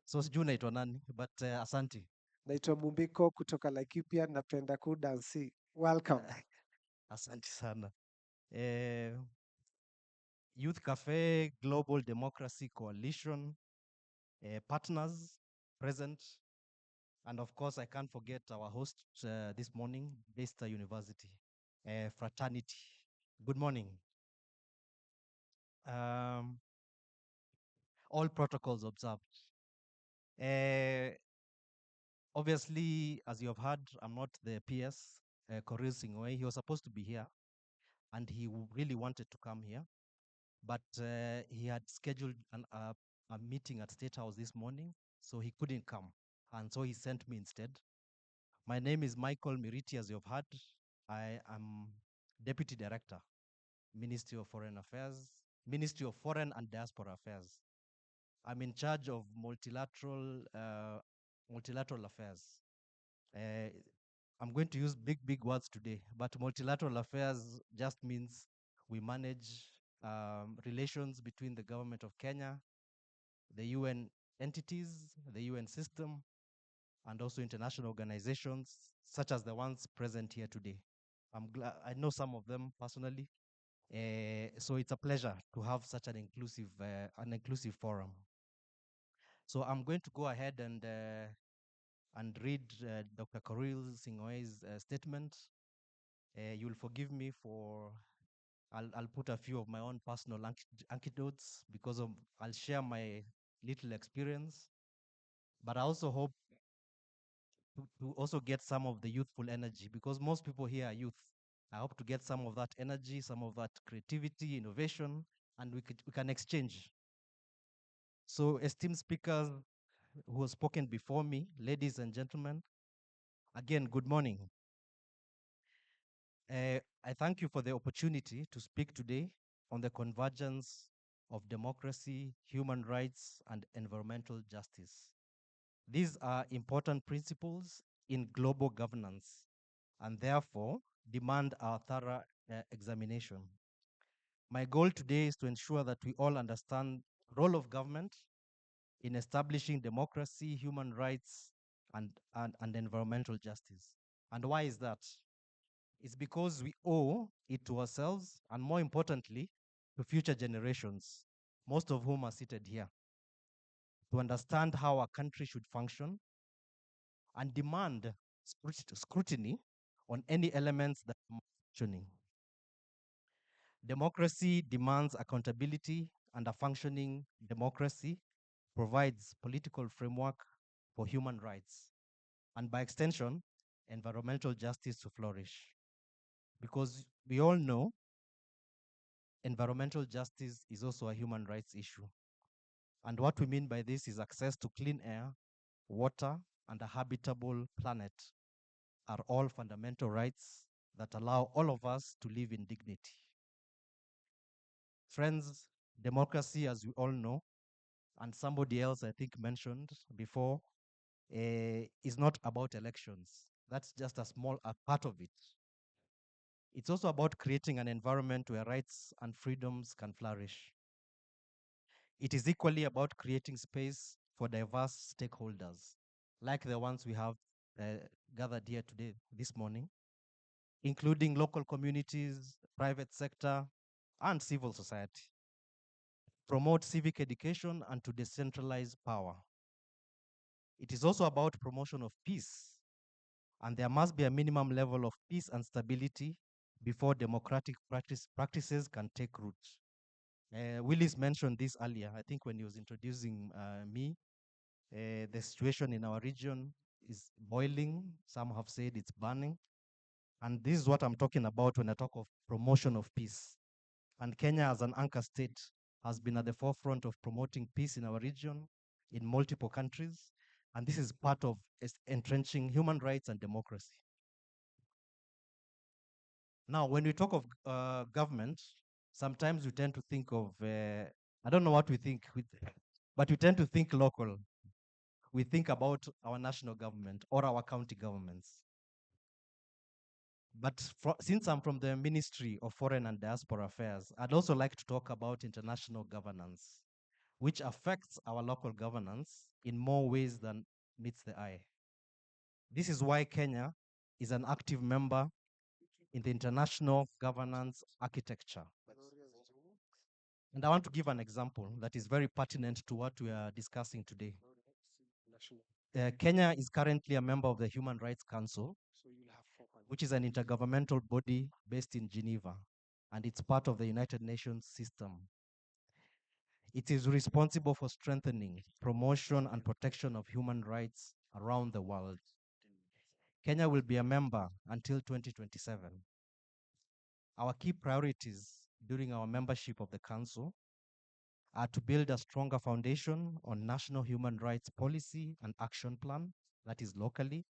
So sijui naitwa nani, but Asante. Naitwa Mumbiko kutoka Laikipia, napenda kudansi. Welcome. Asante sana. Youth Cafe, Global Democracy Coalition, partners present. And of course, I can't forget our host this morning, Daystar University, fraternity. Good morning. All protocols observed. Obviously, as you have heard, I'm not the PS, Korir Singwe. He was supposed to be here, and he really wanted to come here, but he had scheduled a meeting at State House this morning, so he couldn't come, and so he sent me instead. My name is Michael Miriti, as you've heard. I am Deputy Director, Ministry of Foreign Affairs, Ministry of Foreign and Diaspora Affairs. I'm in charge of multilateral affairs. I'm going to use big words today, but multilateral affairs just means we manage relations between the government of Kenya, the UN entities, the UN system, and also international organizations such as the ones present here today. I'm glad I know some of them personally, so it's a pleasure to have such an inclusive forum. So I'm going to go ahead and read Dr. Korir Singwe's statement. You'll forgive me for I'll put a few of my own personal anecdotes because I'll share my little experience, but I also hope to also get some of the youthful energy because most people here are youth. I hope to get some of that energy, some of that creativity, innovation, and we can exchange. So, esteemed speakers who have spoken before me, ladies and gentlemen, again, good morning. I thank you for the opportunity to speak today on the convergence of democracy, human rights, and environmental justice. These are important principles in global governance and therefore demand our thorough examination. My goal today is to ensure that we all understand the role of government in establishing democracy, human rights, and environmental justice. And why is that? It's because we owe it to ourselves and, more importantly, to future generations, most of whom are seated here, to understand how our country should function and demand scrutiny on any elements that are functioning. Democracy demands accountability, and a functioning democracy provides political framework for human rights, and by extension, environmental justice to flourish. Because we all know environmental justice is also a human rights issue. And what we mean by this is access to clean air, water, and a habitable planet are all fundamental rights that allow all of us to live in dignity. Friends, democracy, as we all know, and somebody else I think mentioned before, is not about elections. That's just a part of it. It's also about creating an environment where rights and freedoms can flourish. It is equally about creating space for diverse stakeholders, like the ones we have gathered here today, this morning, including local communities, private sector, and civil society. Promote civic education and to decentralize power. It is also about promotion of peace, and there must be a minimum level of peace and stability before democratic practices can take root. Willis mentioned this earlier, I think when he was introducing me. The situation in our region is boiling. Some have said it's burning. And this is what I'm talking about when I talk of promotion of peace. And Kenya, as an anchor state, has been at the forefront of promoting peace in our region, in multiple countries. And this is part of entrenching human rights and democracy. Now, when we talk of government, sometimes we tend to think of, I don't know what we think, but we tend to think local. We think about our national government or our county governments. But since I'm from the Ministry of Foreign and Diaspora Affairs, I'd also like to talk about international governance, which affects our local governance in more ways than meets the eye. This is why Kenya is an active member in the international governance architecture. And I want to give an example that is very pertinent to what we are discussing today. Kenya is currently a member of the Human Rights Council, which is an intergovernmental body based in Geneva, and it's part of the United Nations system. It is responsible for strengthening, promotion, and protection of human rights around the world. Kenya will be a member until 2027. Our key priorities during our membership of the Council are to build a stronger foundation on national human rights policy and action plan, that is locally,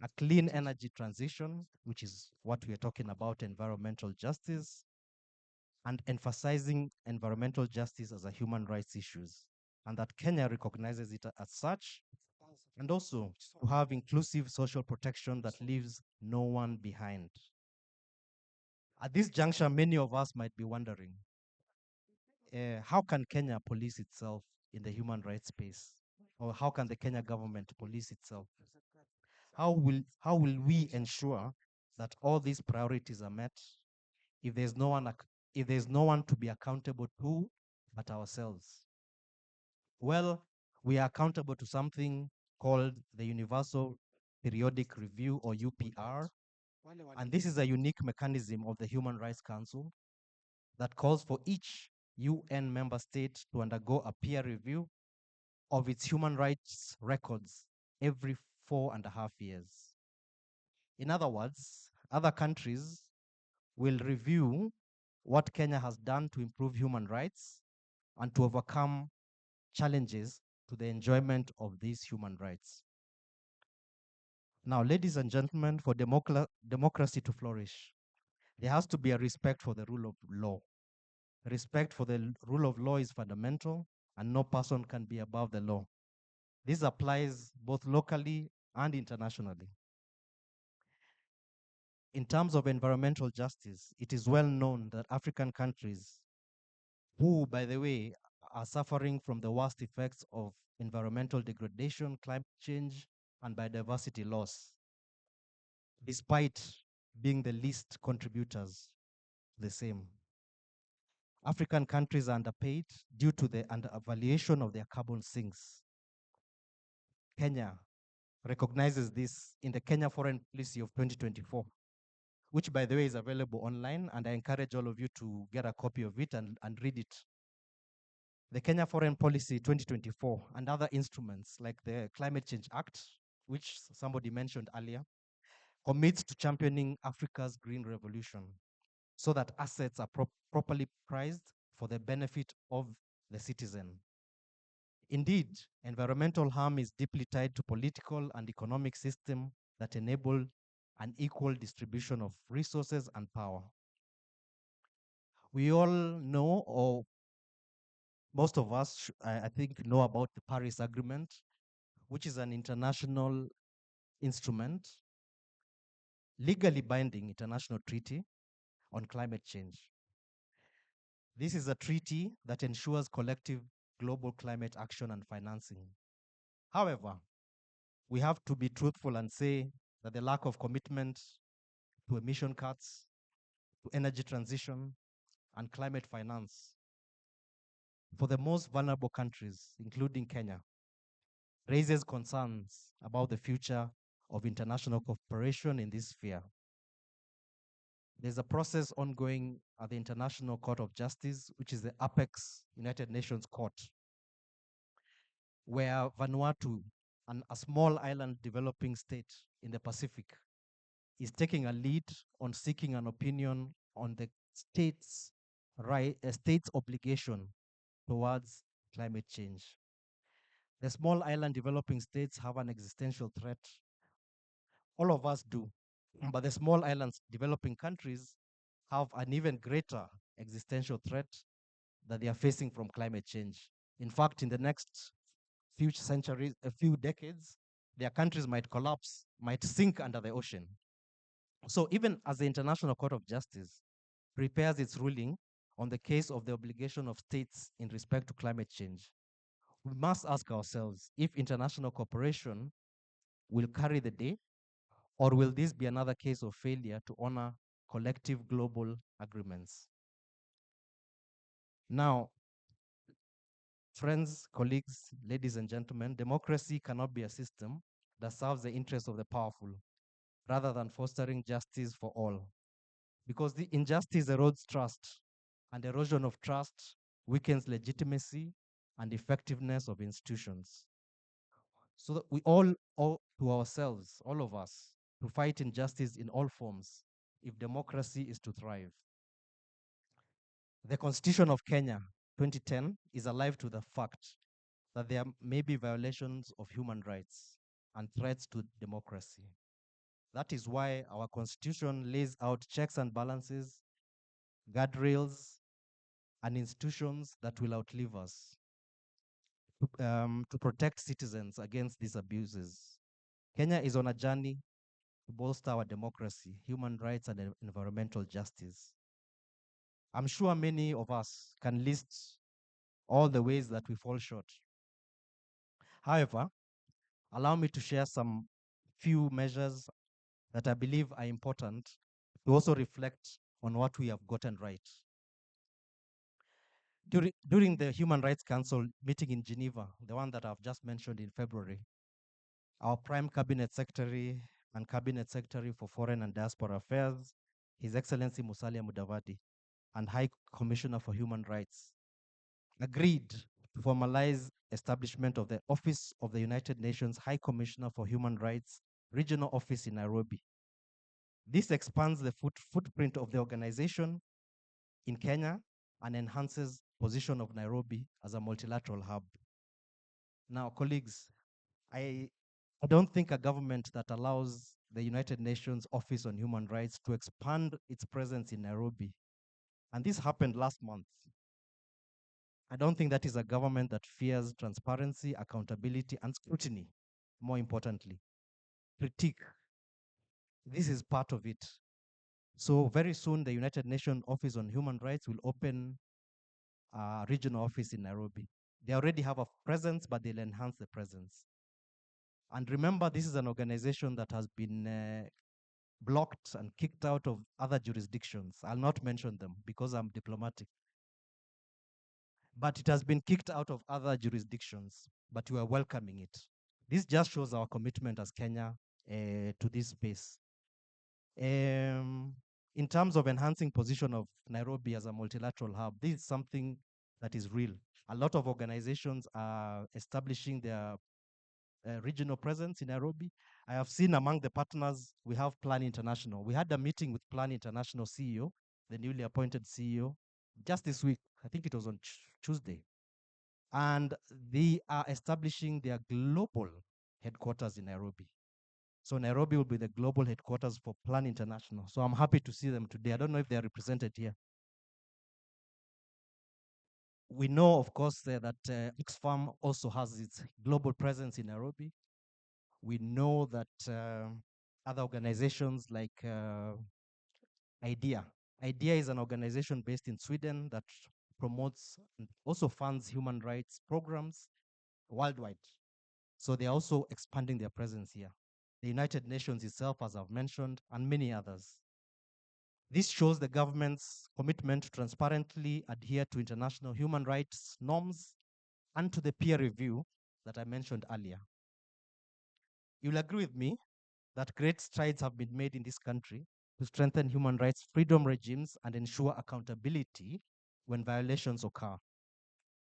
a clean energy transition, which is what we are talking about, environmental justice, and emphasizing environmental justice as a human rights issues, and that Kenya recognizes it as such, and also to have inclusive social protection that leaves no one behind. At this juncture, many of us might be wondering, how can Kenya police itself in the human rights space? Or how can the Kenya government police itself? How will we ensure that all these priorities are met if there's no one to be accountable to but ourselves? Well, we are accountable to something called the Universal Periodic Review, or UPR. And this is a unique mechanism of the Human Rights Council that calls for each UN member state to undergo a peer review of its human rights records every 4.5 years. In other words, other countries will review what Kenya has done to improve human rights and to overcome challenges to the enjoyment of these human rights. Now, ladies and gentlemen, for democracy to flourish, there has to be a respect for the rule of law. Respect for the rule of law is fundamental, and no person can be above the law. This applies both locally and internationally. In terms of environmental justice, it is well known that African countries, who, by the way, are suffering from the worst effects of environmental degradation, climate change, and biodiversity loss, despite being the least contributors to the same. African countries are underpaid due to the undervaluation of their carbon sinks. Kenya recognizes this in the Kenya Foreign Policy of 2024, which, by the way, is available online, and I encourage all of you to get a copy of it and read it. The Kenya Foreign Policy 2024 and other instruments like the Climate Change Act, which somebody mentioned earlier, commits to championing Africa's green revolution so that assets are properly priced for the benefit of the citizen. Indeed, environmental harm is deeply tied to political and economic systems that enable an equal distribution of resources and power. We all know, or most of us, I think, know about the Paris Agreement, which is an international instrument, legally binding international treaty on climate change. This is a treaty that ensures collective global climate action and financing. However, we have to be truthful and say that the lack of commitment to emission cuts, to energy transition, and climate finance for the most vulnerable countries, including Kenya, raises concerns about the future of international cooperation in this sphere. There's a process ongoing at the International Court of Justice, which is the apex United Nations court, where Vanuatu, a small island developing state in the Pacific, is taking a lead on seeking an opinion on the state's obligation towards climate change. The small island developing states have an existential threat. All of us do. But the small islands developing countries have an even greater existential threat that they are facing from climate change. In fact, in the next few centuries, a few decades, their countries might collapse, might sink under the ocean. So even as the International Court of Justice prepares its ruling on the case of the obligation of states in respect to climate change, we must ask ourselves if international cooperation will carry the day, or will this be another case of failure to honor collective global agreements? Now, friends, colleagues, ladies and gentlemen, democracy cannot be a system that serves the interests of the powerful rather than fostering justice for all. Because the injustice erodes trust, and erosion of trust weakens legitimacy and effectiveness of institutions. So that we all owe to ourselves, all of us, to fight injustice in all forms if democracy is to thrive. The Constitution of Kenya, 2010, is alive to the fact that there may be violations of human rights and threats to democracy. That is why our Constitution lays out checks and balances, guardrails, and institutions that will outlive us to protect citizens against these abuses. Kenya is on a journey to bolster our democracy, human rights, and environmental justice. I'm sure many of us can list all the ways that we fall short. However, allow me to share some few measures that I believe are important to also reflect on what we have gotten right. During the Human Rights Council meeting in Geneva, the one that I've just mentioned in February, our Prime Cabinet Secretary and Cabinet Secretary for Foreign and Diaspora Affairs, His Excellency Musalia Mudavadi, and High Commissioner for Human Rights, agreed to formalize establishment of the Office of the United Nations High Commissioner for Human Rights regional office in Nairobi. This expands the footprint of the organization in Kenya and enhances position of Nairobi as a multilateral hub. Now, colleagues, I don't think a government that allows the United Nations Office on Human Rights to expand its presence in Nairobi, and this happened last month, I don't think that is a government that fears transparency, accountability, and scrutiny. More importantly, critique. This is part of it. So very soon, the United Nations Office on Human Rights will open a regional office in Nairobi. They already have a presence, but they'll enhance the presence. And remember, this is an organization that has been blocked and kicked out of other jurisdictions. I'll not mention them because I'm diplomatic. But it has been kicked out of other jurisdictions, but we are welcoming it. This just shows our commitment as Kenya to this space. In terms of enhancing position of Nairobi as a multilateral hub, this is something that is real. A lot of organizations are establishing their regional presence in Nairobi. I have seen among the partners, we have Plan International. We had a meeting with Plan International CEO, the newly appointed CEO, just this week. I think it was on Tuesday. And they are establishing their global headquarters in Nairobi. So Nairobi will be the global headquarters for Plan International. So I'm happy to see them today. I don't know if they are represented here. We know, of course, that Oxfam also has its global presence in Nairobi. We know that other organizations like IDEA. IDEA is an organization based in Sweden that promotes and also funds human rights programs worldwide. So they're also expanding their presence here. The United Nations itself, as I've mentioned, and many others. This shows the government's commitment to transparently adhere to international human rights norms and to the peer review that I mentioned earlier. You'll agree with me that great strides have been made in this country to strengthen human rights freedom regimes and ensure accountability when violations occur.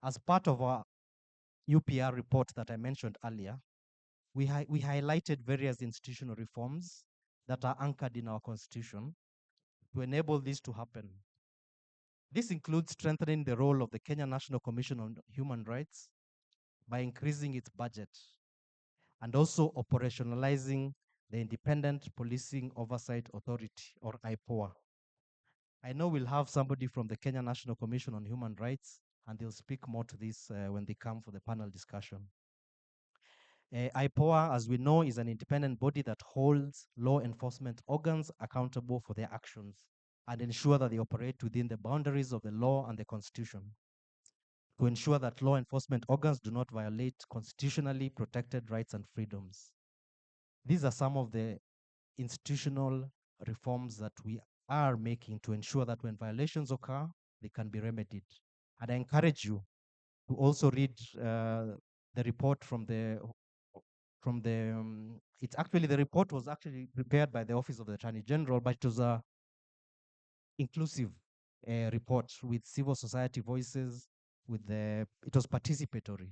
As part of our UPR report that I mentioned earlier, we highlighted various institutional reforms that are anchored in our constitution to enable this to happen. This includes strengthening the role of the Kenya National Commission on Human Rights by increasing its budget and also operationalizing the Independent Policing Oversight Authority, or IPOA. I know we'll have somebody from the Kenya National Commission on Human Rights, and they'll speak more to this when they come for the panel discussion. IPOA, as we know, is an independent body that holds law enforcement organs accountable for their actions and ensure that they operate within the boundaries of the law and the Constitution, to ensure that law enforcement organs do not violate constitutionally protected rights and freedoms. These are some of the institutional reforms that we are making to ensure that when violations occur, they can be remedied. And I encourage you to also read the report it's actually, the report was actually prepared by the Office of the Attorney General, but it was a inclusive report with civil society voices, it was participatory.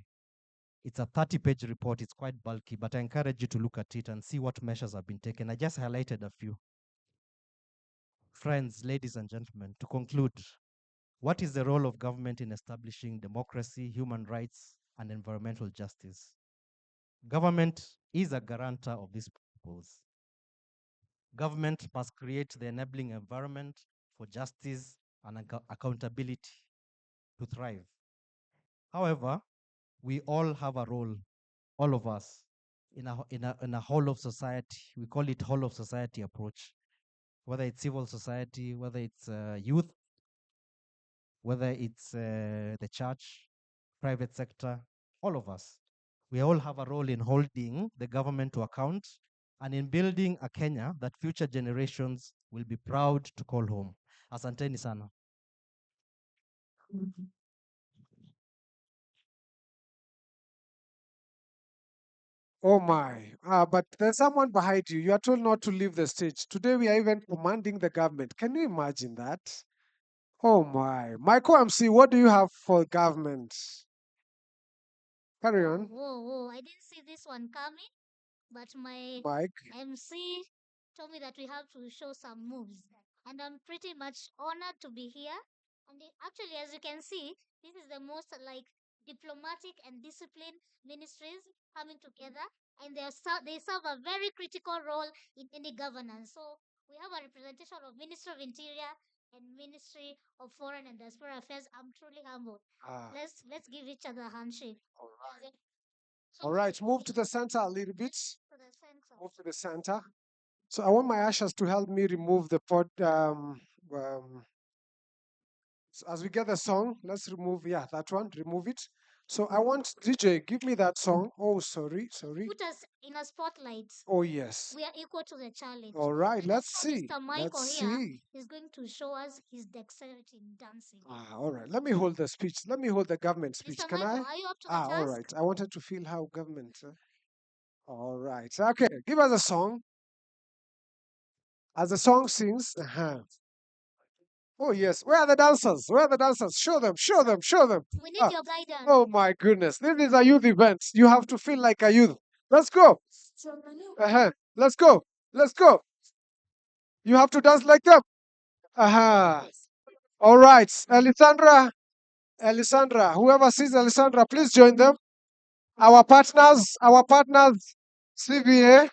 It's a 30-page report. It's quite bulky, but I encourage you to look at it and see what measures have been taken. I just highlighted a few. Friends, ladies and gentlemen, to conclude, what is the role of government in establishing democracy, human rights, and environmental justice? Government is a guarantor of these principles. Government must create the enabling environment for justice and accountability to thrive. However, we all have a role, all of us, in a whole of society. We call it whole of society approach. Whether it's civil society, whether it's youth, whether it's the church, private sector, all of us. We all have a role in holding the government to account and in building a Kenya that future generations will be proud to call home. Asanteni sana. Oh my. But there's someone behind you. You are told not to leave the stage. Today we are even commanding the government. Can you imagine that? Oh my. Michael MC, what do you have for government? Carry on. Whoa, I didn't see this one coming, but my Mike. MC told me that we have to show some moves. And I'm pretty much honored to be here. And actually, as you can see, this is the most diplomatic and disciplined ministries coming together. And they serve a very critical role in any governance. So we have a representation of Ministry of Interior and Ministry of Foreign and Diaspora Affairs. I'm truly humbled. Let's give each other a handshake. All right. All right, move to the center a little bit. Move to the center. So I want my ushers to help me remove the pod. So as we get the song, let's remove, that one, remove it. So I want DJ, give me that song. Oh, sorry. Put us in a spotlight. Oh, yes. We are equal to the challenge. All right, And let's also see. Mr. Michael Let's here see. is going to show us his dexterity in dancing. All right. Let me hold the speech. Let me hold the government speech. Mr. Can Michael, I? are you up to the task? All right. I wanted to feel how government. All right. Okay. Give us a song. As the song sings. Oh, yes. Where are the dancers? Where are the dancers? Show them. Show them. Show them. We need your guidance. Oh, my goodness. This is a youth event. You have to feel like a youth. Let's go. Let's go. Let's go. You have to dance like them. All right. Alessandra, whoever sees Alessandra, please join them. Our partners, CVA.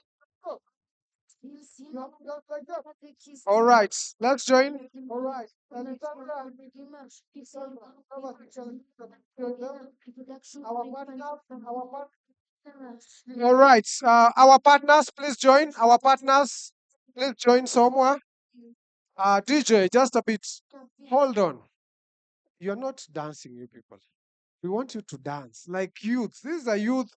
All right, let's join. All right, Alessandra. All right, our partners, please join. Our partners, please join somewhere. DJ, just a bit. Hold on. You're not dancing, you people. We want you to dance like youth. This is a youth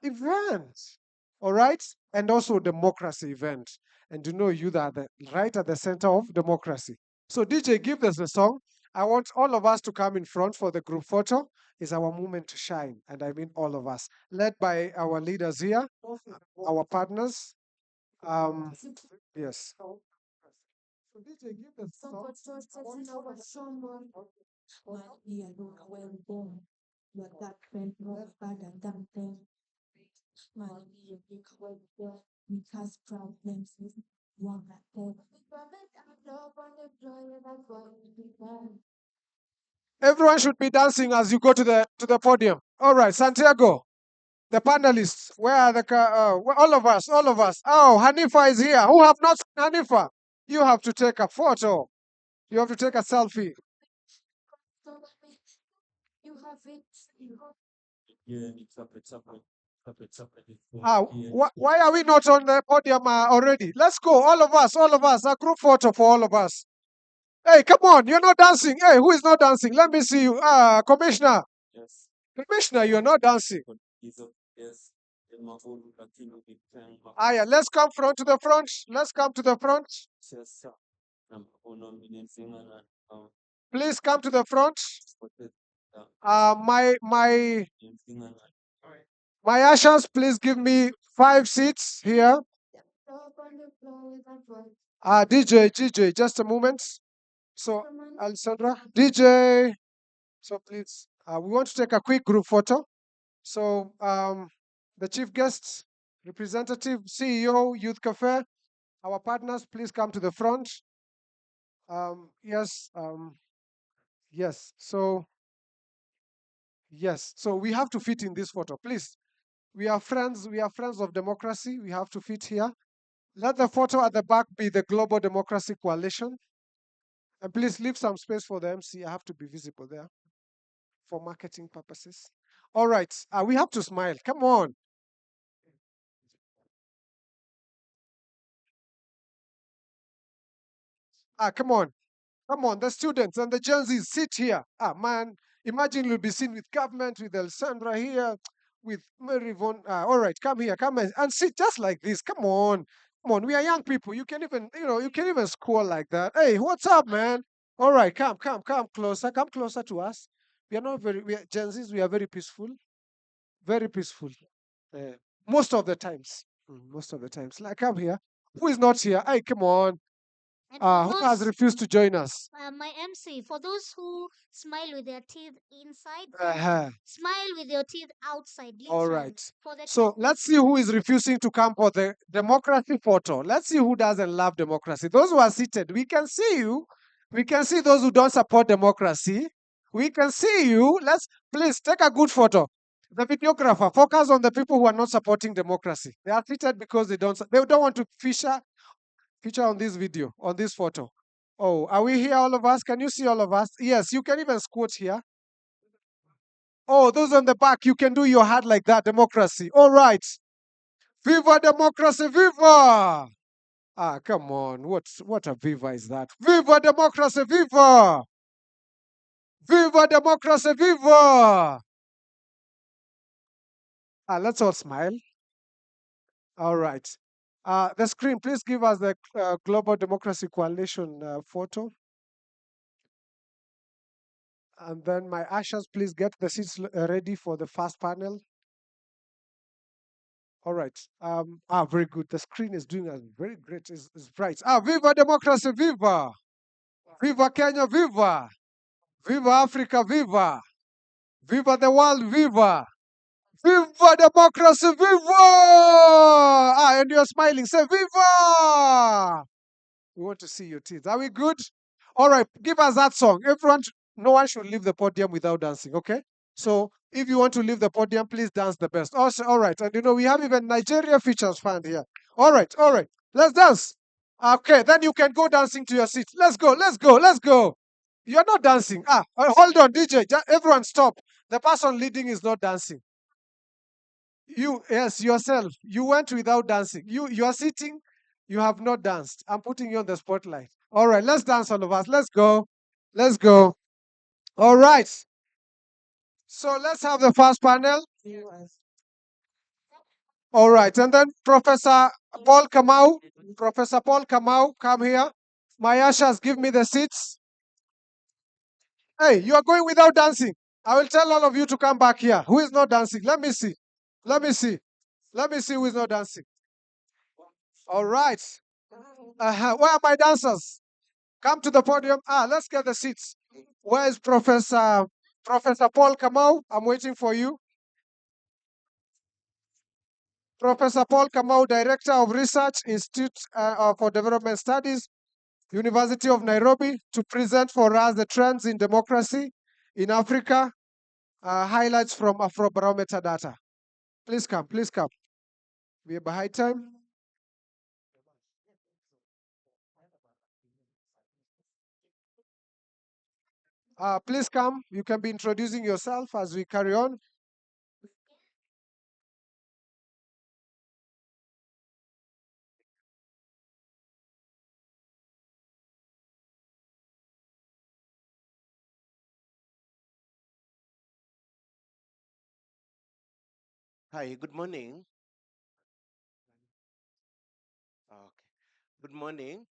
event. All right? And also democracy event. And you know you are right at the center of democracy. So DJ, give us the song. I want all of us to come in front for the group photo. It's our moment to shine. And I mean all of us. Led by our leaders here, our partners. Yes. DJ, give the song. Everyone should be dancing as you go to the podium. All right, Santiago, the panelists. Where are all of us? All of us. Oh, Hanifa is here. Who have not seen Hanifa? You have to take a photo. You have to take a selfie. Why are we not on the podium already? Let's go, all of us, a group photo for all of us. Hey, come on, you're not dancing. Hey, who is not dancing? Let me see you. Commissioner. Yes. Commissioner, you're not dancing. Yeah, let's come front to the front. Let's come to the front. Please come to the front. My ushers, please give me 5 seats here. DJ, just a moment. So, Alessandra, DJ. So please, we want to take a quick group photo. So, the chief guest, representative, CEO, Youth Cafe, our partners, please come to the front. Yes. So, yes. So we have to fit in this photo, please. We are friends. We are friends of democracy. We have to fit here. Let the photo at the back be the Global Democracy Coalition. And please leave some space for the MC. I have to be visible there for marketing purposes. All right. We have to smile. Come on. Come on. Come on. The students and the Gen Zs, sit here. Man. Imagine you'll be seen with government, with Alessandra here, with Mary Von. All right. Come here. Come and sit just like this. Come on. Come on. We are young people. You can even, you can even score like that. Hey, what's up, man? All right. Come closer. Come closer to us. We are not Gen Zs, we are very peaceful. Very peaceful. Most of the times. Most of the times. Like, come here. Who is not here? Hey, come on. Who has refused to join us? My MC, for those who smile with their teeth inside, smile with your teeth outside. All right. So let's see who is refusing to come for the democracy photo. Let's see who doesn't love democracy. Those who are seated, we can see you. We can see those who don't support democracy. We can see you. Please take a good photo. The videographer, focus on the people who are not supporting democracy. They are seated because they don't want to feature on this video, on this photo. Oh, are we here, all of us? Can you see all of us? Yes, you can even squat here. Oh, those on the back, you can do your hand like that, democracy. All right. Viva democracy, viva! Come on. What a viva is that? Viva democracy, viva! Viva democracy, viva! Let's all smile. All right. The screen, please give us the Global Democracy Coalition photo. And then my ushers, please get the seats ready for the first panel. All right. Very good. The screen is doing a very great. It's bright. Viva democracy, viva! Viva Kenya, viva! Viva Africa, viva! Viva the world, viva! Viva democracy, viva! And you're smiling. Say viva! We want to see your teeth. Are we good? All right. Give us that song. No one should leave the podium without dancing. Okay. So if you want to leave the podium, please dance the best. Also, all right. And we have even Nigeria Features Fund here. All right. Let's dance. Okay, then you can go dancing to your seat. Let's go. You're not dancing. Hold on, DJ. Everyone stop. The person leading is not dancing. Yes, yourself. You went without dancing. You are sitting. You have not danced. I'm putting you on the spotlight. All right, let's dance, all of us. Let's go. All right. So let's have the first panel. All right, and then Professor Paul Kamau. Professor Paul Kamau, come here. My ushers, give me the seats. Hey, you are going without dancing. I will tell all of you to come back here. Who is not dancing? Let me see who is not dancing. All right. Where are my dancers? Come to the podium. Let's get the seats. Where is Professor Paul Kamau? I'm waiting for you. Professor Paul Kamau, Director of Research, Institute for Development Studies, University of Nairobi, to present for us the trends in democracy in Africa, highlights from Afrobarometer data. Please come, please come. We are behind time. Please come. You can be introducing yourself as we carry on. Hi, good morning. Okay. Good morning.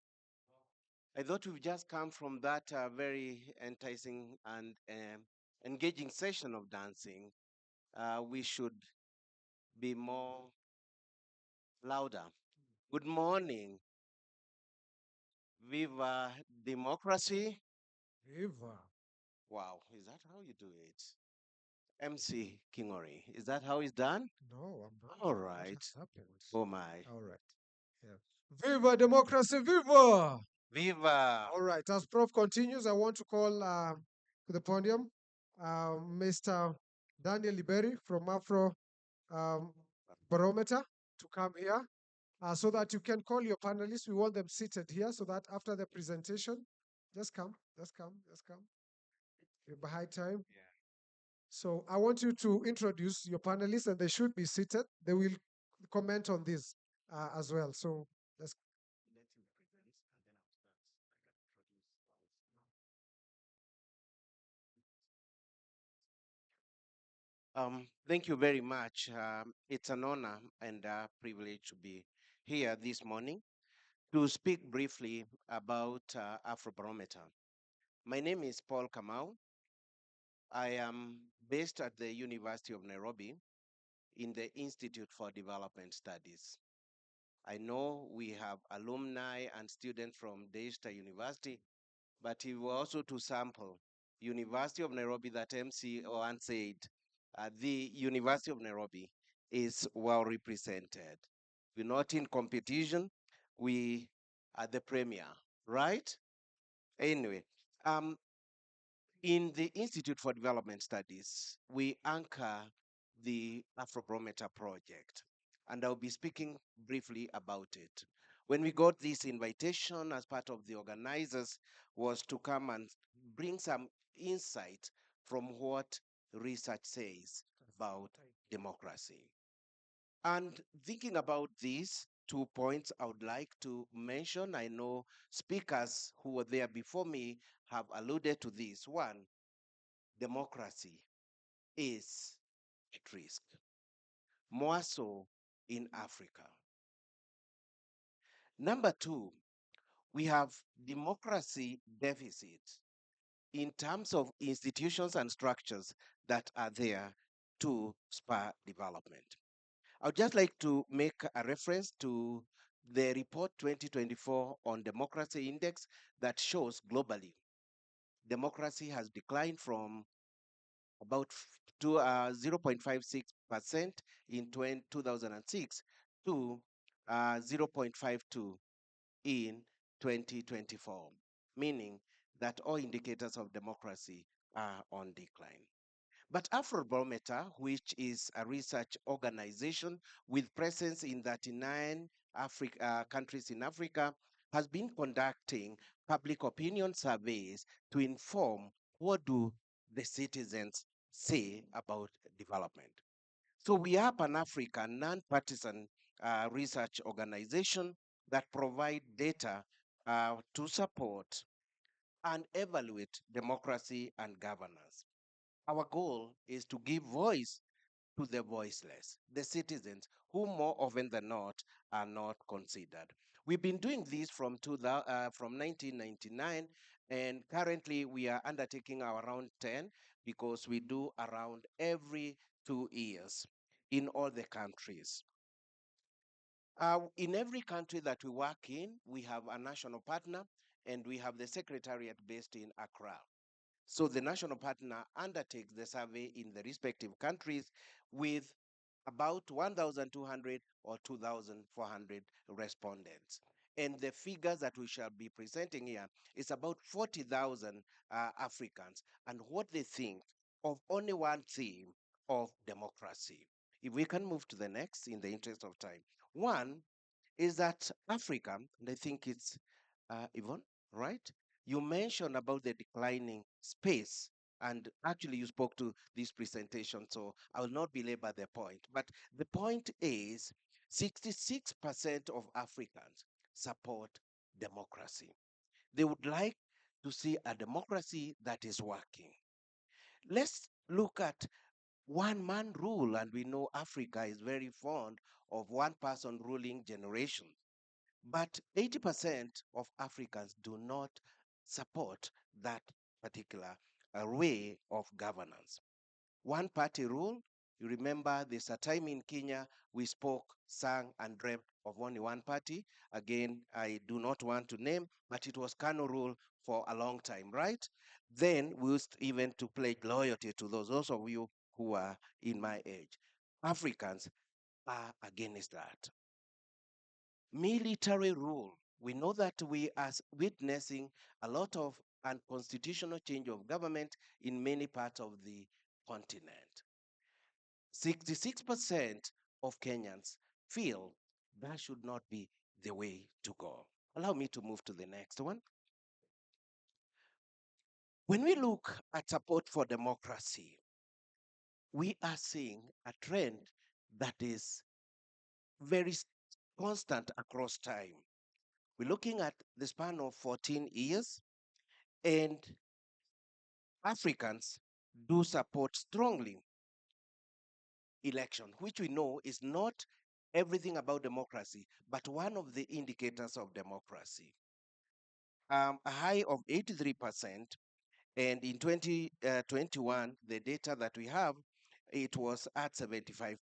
I thought we've just come from that very enticing and engaging session of dancing. We should be more louder. Good morning. Viva democracy. Viva. Wow, is that how you do it? MC Kingori, is that how it's done? No, I'm not. All What right. has happened? Oh my. All right. Yeah. Viva democracy, viva! Viva. All right. As Prof continues, I want to call to the podium Mr. Daniel Liberi from Afro Barometer to come here so that you can call your panelists. We want them seated here so that after the presentation, just come, just come, just come. We're behind time. So I want you to introduce your panelists and they should be seated. They will comment on this as well. So let's Thank you very much. It's an honor and a privilege to be here this morning to speak briefly about Afrobarometer. My name is Paul Kamau. I am based at the University of Nairobi in the Institute for Development Studies. I know we have alumni and students from Daystar University, but if we also to sample University of Nairobi that MC Owen said, the University of Nairobi is well represented. We're not in competition, we are the premier, right? Anyway, in the Institute for Development Studies, we anchor the Afrobarometer project, and I'll be speaking briefly about it. When we got this invitation as part of the organizers was to come and bring some insight from what research says about democracy. And thinking about these 2 points, I would like to mention, I know speakers who were there before me have alluded to this. One, democracy is at risk, more so in Africa. Number two, we have democracy deficit in terms of institutions and structures that are there to spur development. I would just like to make a reference to the report 2024 on democracy index that shows globally democracy has declined from about 0.56% in 2006 to 0.52 in 2024, meaning that all indicators of democracy are on decline. But Afrobarometer, which is a research organization with presence in 39 countries in Africa, has been conducting public opinion surveys to inform what do the citizens say about development. So we are Pan-African, non-partisan research organization that provide data to support and evaluate democracy and governance. Our goal is to give voice to the voiceless, the citizens who more often than not are not considered. We've been doing this from 1999, and currently we are undertaking our round 10 because we do around every 2 years in all the countries. In every country that we work in, we have a national partner and we have the secretariat based in Accra. So the national partner undertakes the survey in the respective countries with about 1,200 or 2,400 respondents. And the figures that we shall be presenting here is about 40,000 Africans and what they think of only one theme of democracy. If we can move to the next in the interest of time. One is that Africa, and I think it's Yvonne, right? You mentioned about the declining space, and actually you spoke to this presentation, so I will not belabor the point. But the point is 66% of Africans support democracy. They would like to see a democracy that is working. Let's look at one man rule, and we know Africa is very fond of one person ruling generation. But 80% of Africans do not support that particular way of governance. One party rule, you remember there's a time in Kenya we spoke, sang, and dreamt of only one party. Again, I do not want to name, but it was Kano rule for a long time, right? Then we used even to pledge loyalty to those of you who are in my age. Africans are against that. Military rule. We know that we are witnessing a lot of unconstitutional change of government in many parts of the continent. 66% of Kenyans feel that should not be the way to go. Allow me to move to the next one. When we look at support for democracy, we are seeing a trend that is very constant across time. We're looking at the span of 14 years, and Africans do support strongly election, which we know is not everything about democracy, but one of the indicators of democracy. A high of 83%, and in 2021, the data that we have, it was at 75%.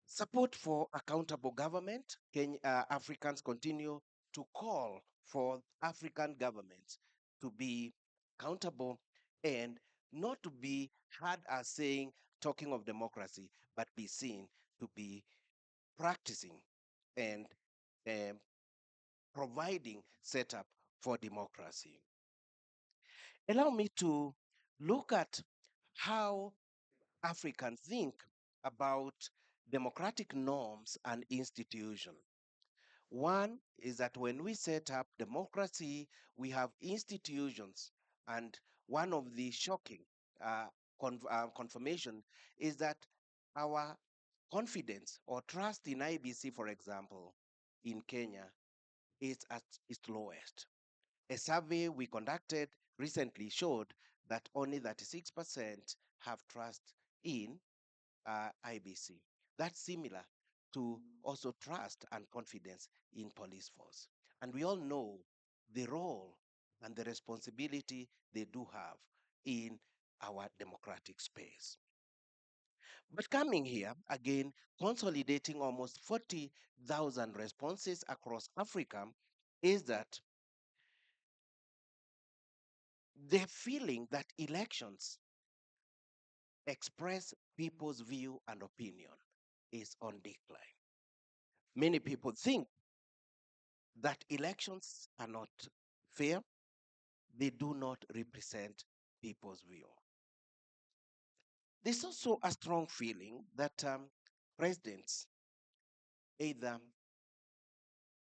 Support for accountable government. Africans continue to call for African governments to be accountable and not to be heard as saying, talking of democracy, but be seen to be practicing and um, providing setup for democracy. Allow me to look at how Africans think about democratic norms and institutions. One is that when we set up democracy, we have institutions, and one of the shocking confirmation is that our confidence or trust in IBC, for example, in Kenya, is at its lowest. A survey we conducted recently showed that only 36% have trust in IBC. That's similar to also trust and confidence in police force. And we all know the role and the responsibility they do have in our democratic space. But coming here, again, consolidating almost 40,000 responses across Africa is that the feeling that elections express people's view and opinion is on decline. Many people think that elections are not fair, they do not represent people's view. There's also a strong feeling that presidents either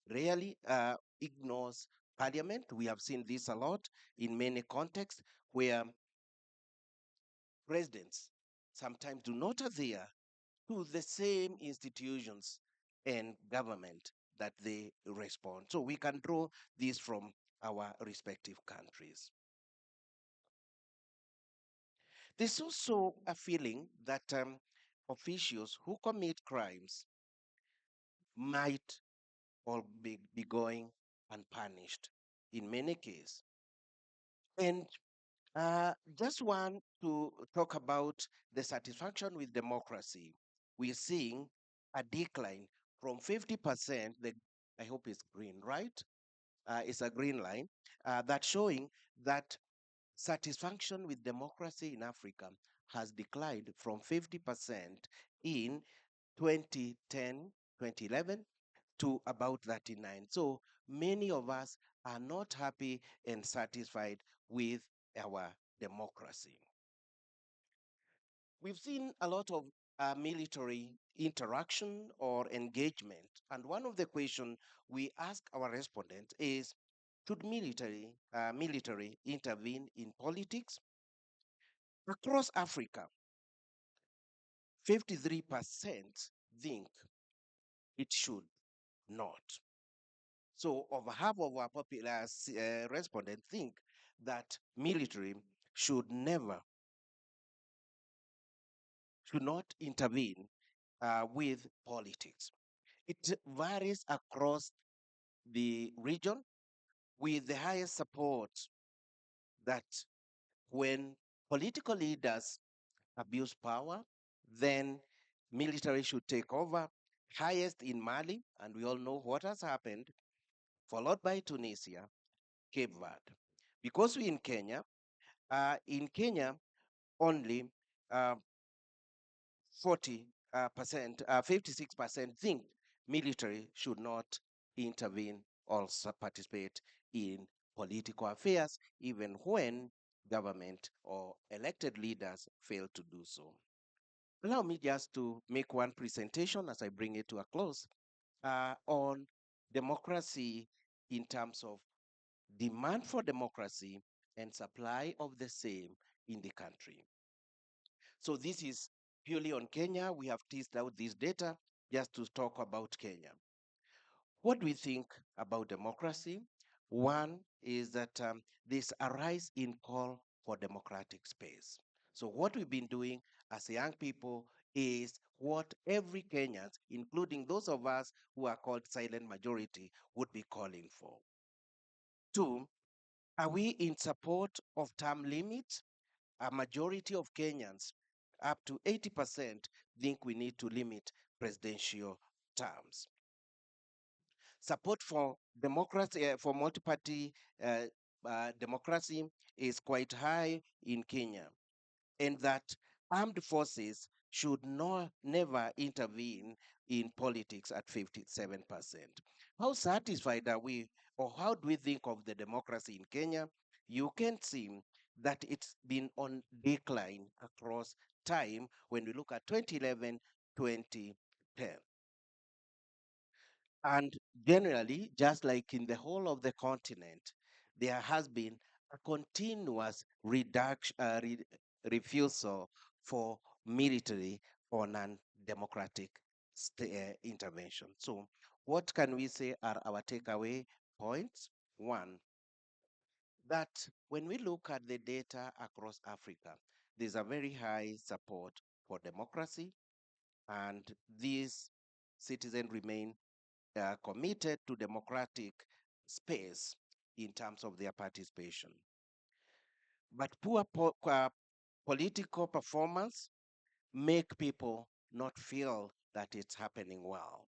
rarely ignores parliament. We have seen this a lot in many contexts where presidents sometimes do not adhere to the same institutions and government that they respond. So we can draw this from our respective countries. There's also a feeling that officials who commit crimes might all be going unpunished in many cases. And just want to talk about the satisfaction with democracy. We're seeing a decline from 50%, I hope it's green, right? It's a green line that showing that satisfaction with democracy in Africa has declined from 50% in 2010, 2011 to about 39. So many of us are not happy and satisfied with our democracy. We've seen a lot of military interaction or engagement. And one of the questions we ask our respondents is, should military intervene in politics? Across Africa, 53% think it should not. So over half of our popular respondents think that military should not intervene with politics. It varies across the region, with the highest support that when political leaders abuse power, then military should take over. Highest in Mali, and we all know what has happened, followed by Tunisia, Cape Verde. Because we in Kenya, only uh, 56% think military should not intervene or participate in political affairs, even when government or elected leaders fail to do so. Allow me just to make one presentation as I bring it to a close on democracy in terms of demand for democracy and supply of the same in the country. So this is purely on Kenya. We have teased out this data just to talk about Kenya. What do we think about democracy? One is that there's a rise in call for democratic space. So what we've been doing as young people is what every Kenyan, including those of us who are called silent majority, would be calling for. Two, are we in support of term limits? A majority of Kenyans, up to 80%, think we need to limit presidential terms. Support for democracy, for multi-party democracy is quite high in Kenya, and that armed forces should never intervene in politics at 57%. How satisfied are we, or how do we think of the democracy in Kenya? You can see that it's been on decline across time when we look at 2011, 2010. And generally, just like in the whole of the continent, there has been a continuous refusal for military or non-democratic intervention. So what can we say are our takeaway points? One, that when we look at the data across Africa, there's a very high support for democracy, and these citizens remain committed to democratic space in terms of their participation. But poor political performance make people not feel that it's happening well.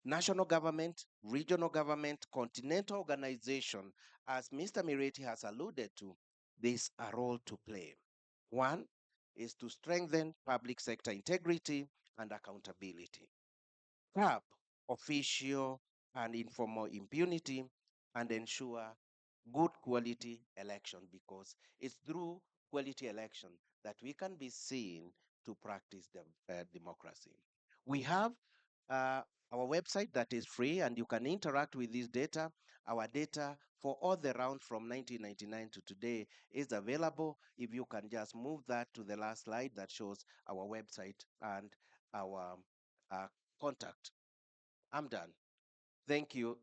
National government, regional government, continental organization, as Mr. Mireti has alluded to, there's a role to play. One is to strengthen public sector integrity and accountability, cap official and informal impunity, and ensure good quality election, because it's through quality election that we can be seen to practice democracy. We have uh, our website that is free, and you can interact with this data. Our data for all the round from 1999 to today is available. If you can just move that to the last slide that shows our website and our contact. I'm done. Thank you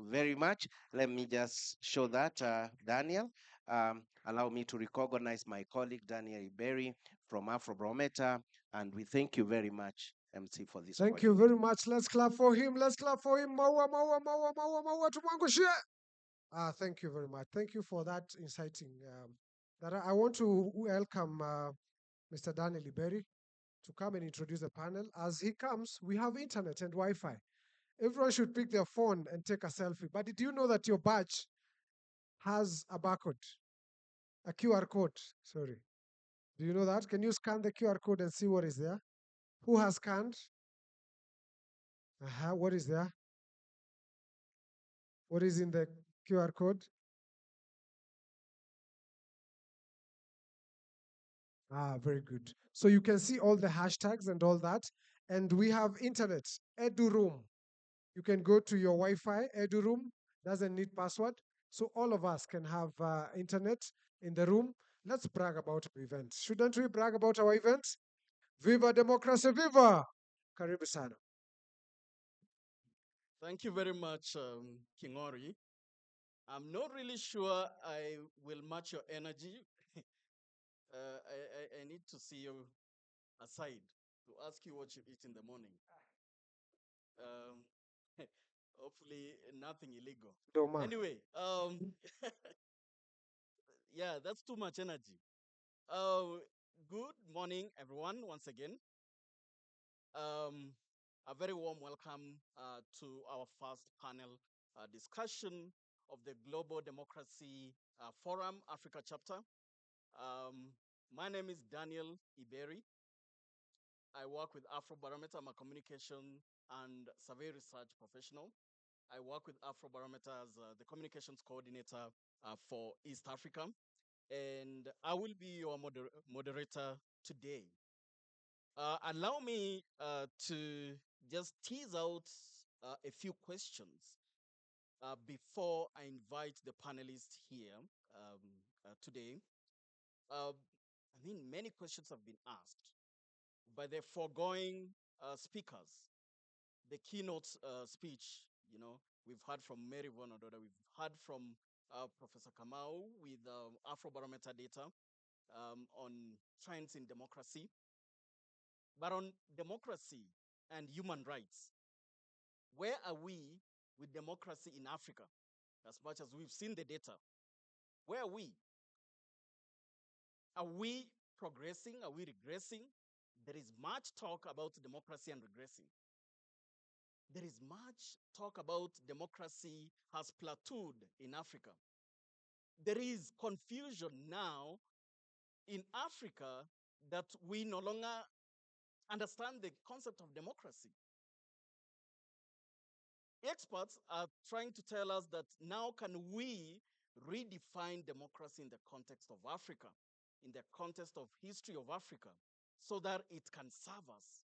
very much. Let me just show that, Daniel. Allow me to recognize my colleague, Daniel Iberi from Afrobarometer, and we thank you very much, MC, for this. Thank you very much. Let's clap for him. Let's clap for him. Maua, maua, maua, maua, maua, tumwangushie. Thank you very much. Thank you for that inciting. That I want to welcome Mr. Daniel Iberi. to come and introduce the panel. As he comes, we have internet and Wi-Fi. Everyone should pick their phone and take a selfie. But did you know that your badge has a barcode, a QR code? Sorry. Do you know that? Can you scan the QR code and see what is there? Who has scanned? What is there? What is in the QR code? Very good. So you can see all the hashtags and all that. And we have internet, Edu Room. You can go to your Wi-Fi, Edu Room, doesn't need password. So all of us can have internet in the room. Let's brag about our events. Shouldn't we brag about our events? Viva democracy, viva! Karibu sana. Thank you very much, Kingori. I'm not really sure I will match your energy. I need to see you aside to ask you what you eat in the morning. Um, hopefully, nothing illegal. Doma. Anyway, yeah, that's too much energy. Good morning, everyone, once again. A very warm welcome to our first panel discussion of the Global Democracy Forum Africa chapter. My name is Daniel Iberi. I work with Afrobarometer. I'm a communication and survey research professional. I work with Afrobarometer as the communications coordinator for East Africa. And I will be your moderator today. Allow me to just tease out a few questions before I invite the panelists here today. I mean, many questions have been asked by the foregoing speakers. The keynote speech, we've heard from Mary Von Ododa, we've heard from Professor Kamau with Afrobarometer data on trends in democracy. But on democracy and human rights, where are we with democracy in Africa? As much as we've seen the data, where are we? Are we progressing? Are we regressing? There is much talk about democracy and regressing. There is much talk about democracy has plateaued in Africa. There is confusion now in Africa that we no longer understand the concept of democracy. Experts are trying to tell us that now can we redefine democracy in the context of Africa, in the context of history of Africa, so that it can serve us.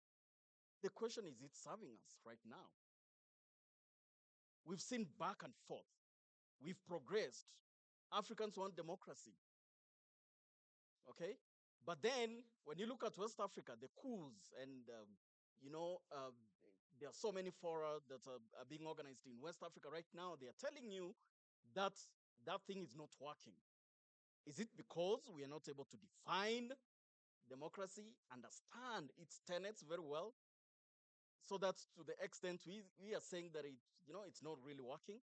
The question is it serving us right now? We've seen back and forth. We've progressed. Africans want democracy. Okay? But then, when you look at West Africa, the coups and, there are so many fora that are being organized in West Africa right now. They are telling you that that thing is not working. Is it because we are not able to define democracy, understand its tenets very well, so that to the extent we are saying that it's not really working?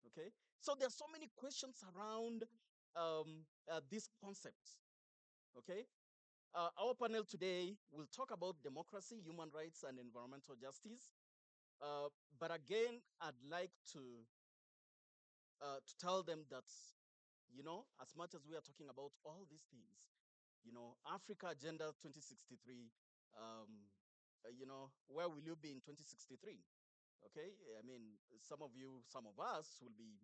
Okay, so there are so many questions around these concepts. Okay, our panel today will talk about democracy, human rights, and environmental justice. But again, I'd like to tell them that, as much as we are talking about all these things, Africa Agenda 2063, where will you be in 2063? Okay, I mean, some of us will be,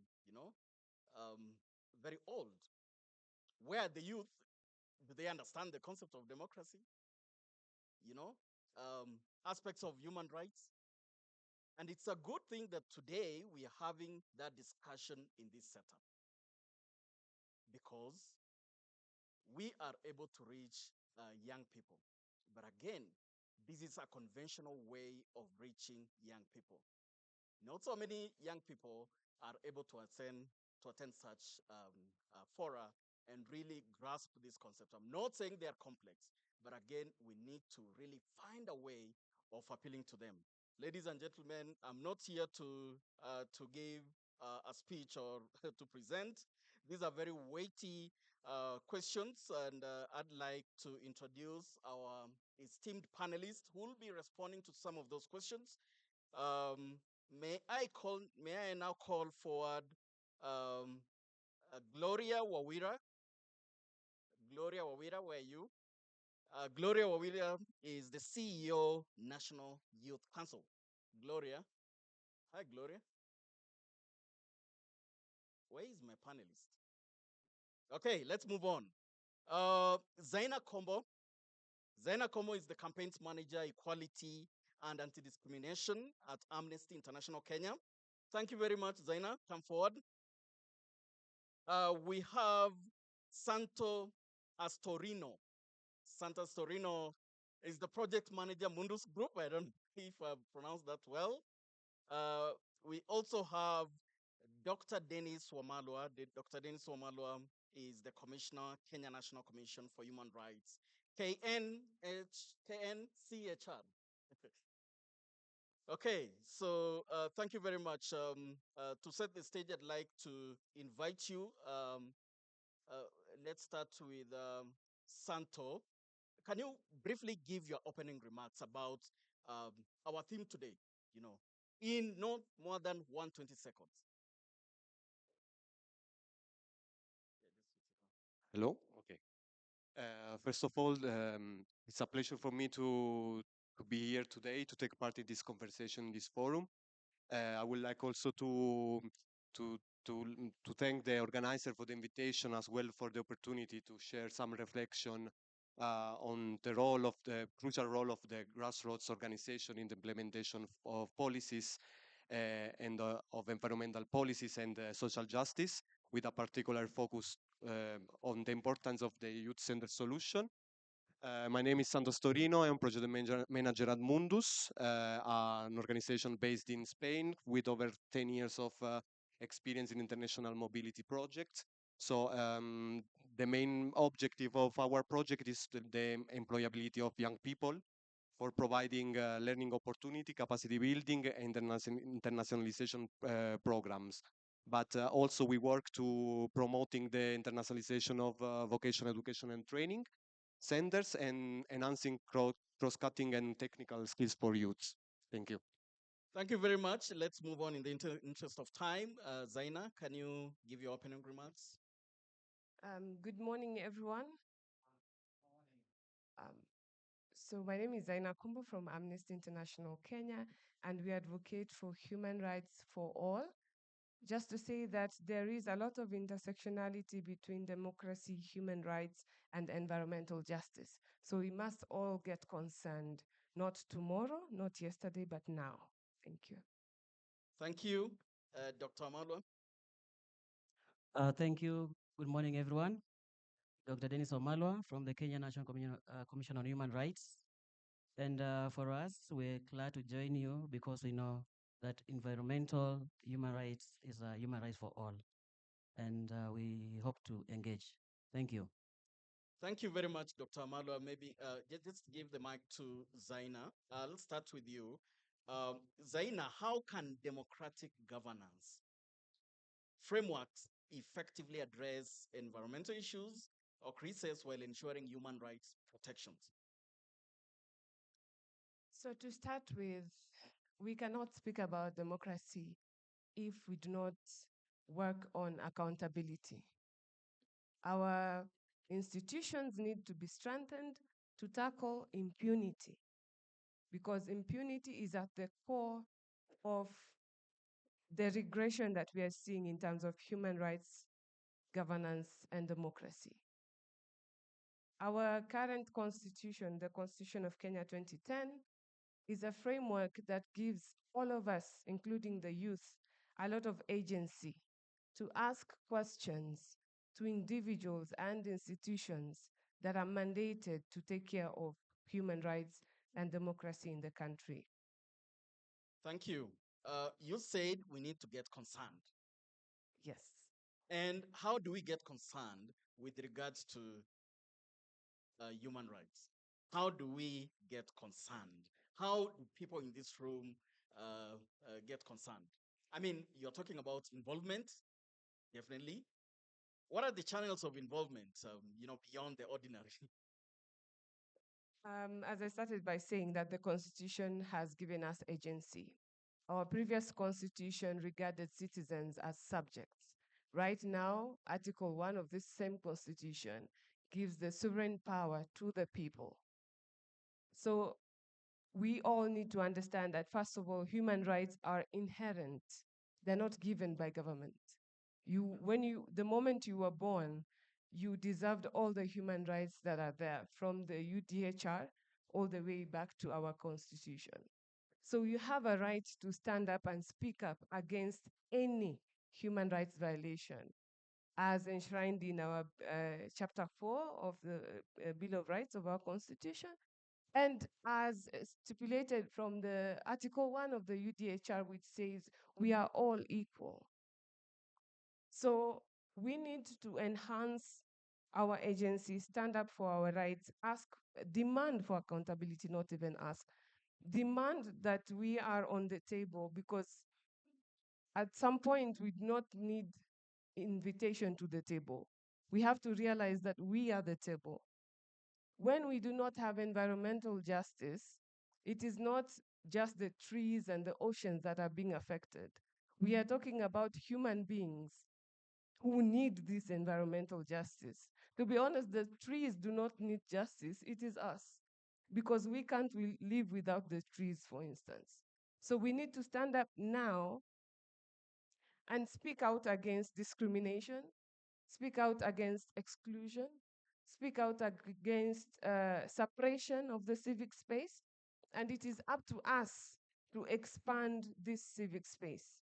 very old. Where are the youth? Do they understand the concept of democracy? Aspects of human rights? And it's a good thing that today we are having that discussion in this setup, because we are able to reach young people. But again, this is a conventional way of reaching young people. Not so many young people are able to attend such fora and really grasp this concept. I'm not saying they are complex, but again, we need to really find a way of appealing to them. Ladies and gentlemen, I'm not here to give a speech or to present These are very weighty questions, and I'd like to introduce our esteemed panelists who will be responding to some of those questions. Um, may I now call forward um, Gloria Wawira. Gloria Wawira, where are you? Gloria Wawira is the CEO, National Youth Council. Gloria. Hi, Gloria. Where is my panelist? Okay, let's move on. Zaina Kombo. Zaina Kombo is the campaigns manager, equality and anti-discrimination at Amnesty International Kenya. Thank you very much, Zaina. Come forward. We have Santo Astorino. Santo Astorino is the project manager, Mundus Group. I don't know if I pronounced that well. We also have Dr. Dennis Wamalwa. Dr. Dennis Wamalwa is the Commissioner, Kenya National Commission for Human Rights, KNCHR. Okay, so thank you very much. To set the stage, I'd like to invite you. Let's start with Santo. Can you briefly give your opening remarks about our theme today, you know, in not more than 120 seconds? Hello? Okay. First of all, it's a pleasure for me to be here today to take part in this conversation in this forum. I would like also to to thank the organizer for the invitation, as well for the opportunity to share some reflection on the role of the crucial role of the grassroots organization in the implementation of policies and of environmental policies and social justice, with a particular focus on the importance of the youth-centered solution. My name is Santos Torino. I'm project manager at Mundus, an organization based in Spain with over 10 years of experience in international mobility projects. So the main objective of our project is the employability of young people for providing learning opportunity, capacity building, and internationalization programs. But also we work to promoting the internationalization of vocational education and training centers and enhancing cross-cutting and technical skills for youths. Thank you. Thank you very much. Let's move on in the interest of time. Zaina, can you give your opening remarks? Good morning, everyone. So my name is Zaina Kumbo from Amnesty International Kenya, and we advocate for human rights for all. Just to say that there is a lot of intersectionality between democracy, human rights, and environmental justice. So we must all get concerned, not tomorrow, not yesterday, but now. Thank you. Thank you. Dr. Amalwa. Thank you. Good morning, everyone. Dr. Dennis Omalwa from the Kenya National Commission on Human Rights. And for us, we're glad to join you because we know that environmental human rights is a human rights for all. And we hope to engage. Thank you. Thank you very much, Dr. Amalwa. Maybe just give the mic to Zaina. Let's start with you. Zaina, how can democratic governance frameworks effectively address environmental issues or crises while ensuring human rights protections? So to start with, we cannot speak about democracy if we do not work on accountability. Our institutions need to be strengthened to tackle impunity, because impunity is at the core of the regression that we are seeing in terms of human rights, governance, and democracy. Our current constitution, the Constitution of Kenya 2010, is a framework that gives all of us, including the youth, a lot of agency to ask questions to individuals and institutions that are mandated to take care of human rights and democracy in the country. Thank you. You said we need to get concerned. Yes. And how do we get concerned with regards to human rights? How do we get concerned? How do people in this room get concerned? I mean, you're talking about involvement, definitely. what are the channels of involvement, beyond the ordinary? As I started by saying that the Constitution has given us agency. Our previous Constitution regarded citizens as subjects. Right now, Article 1 of this same Constitution gives the sovereign power to the people. So we all need to understand that, first of all, human rights are inherent. They're not given by government. The moment you were born, you deserved all the human rights that are there, from the UDHR all the way back to our Constitution. So you have a right to stand up and speak up against any human rights violation, as enshrined in our Chapter 4 of the Bill of Rights of our Constitution, and as stipulated from the Article 1 of the UDHR, which says we are all equal. So we need to enhance our agency, stand up for our rights, demand for accountability, not even ask. Demand that we are on the table, because at some point we do not need invitation to the table. We have to realize that we are the table. When we do not have environmental justice, it is not just the trees and the oceans that are being affected. We are talking about human beings who need this environmental justice. To be honest, the trees do not need justice, it is us. Because we can't live without the trees, for instance. So we need to stand up now and speak out against discrimination, speak out against exclusion, speak out against suppression of the civic space. And it is up to us to expand this civic space.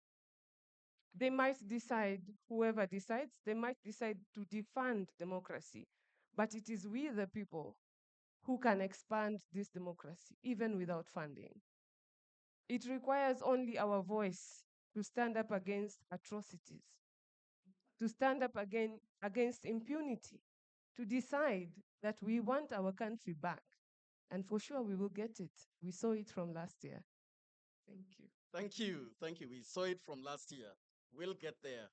They might decide, whoever decides, they might decide to defund democracy. But it is we, the people, who can expand this democracy, even without funding. It requires only our voice to stand up against atrocities, to stand up against impunity, to decide that we want our country back. And for sure, we will get it. We saw it from last year. Thank you. Thank you. Thank you. We saw it from last year. We'll get there.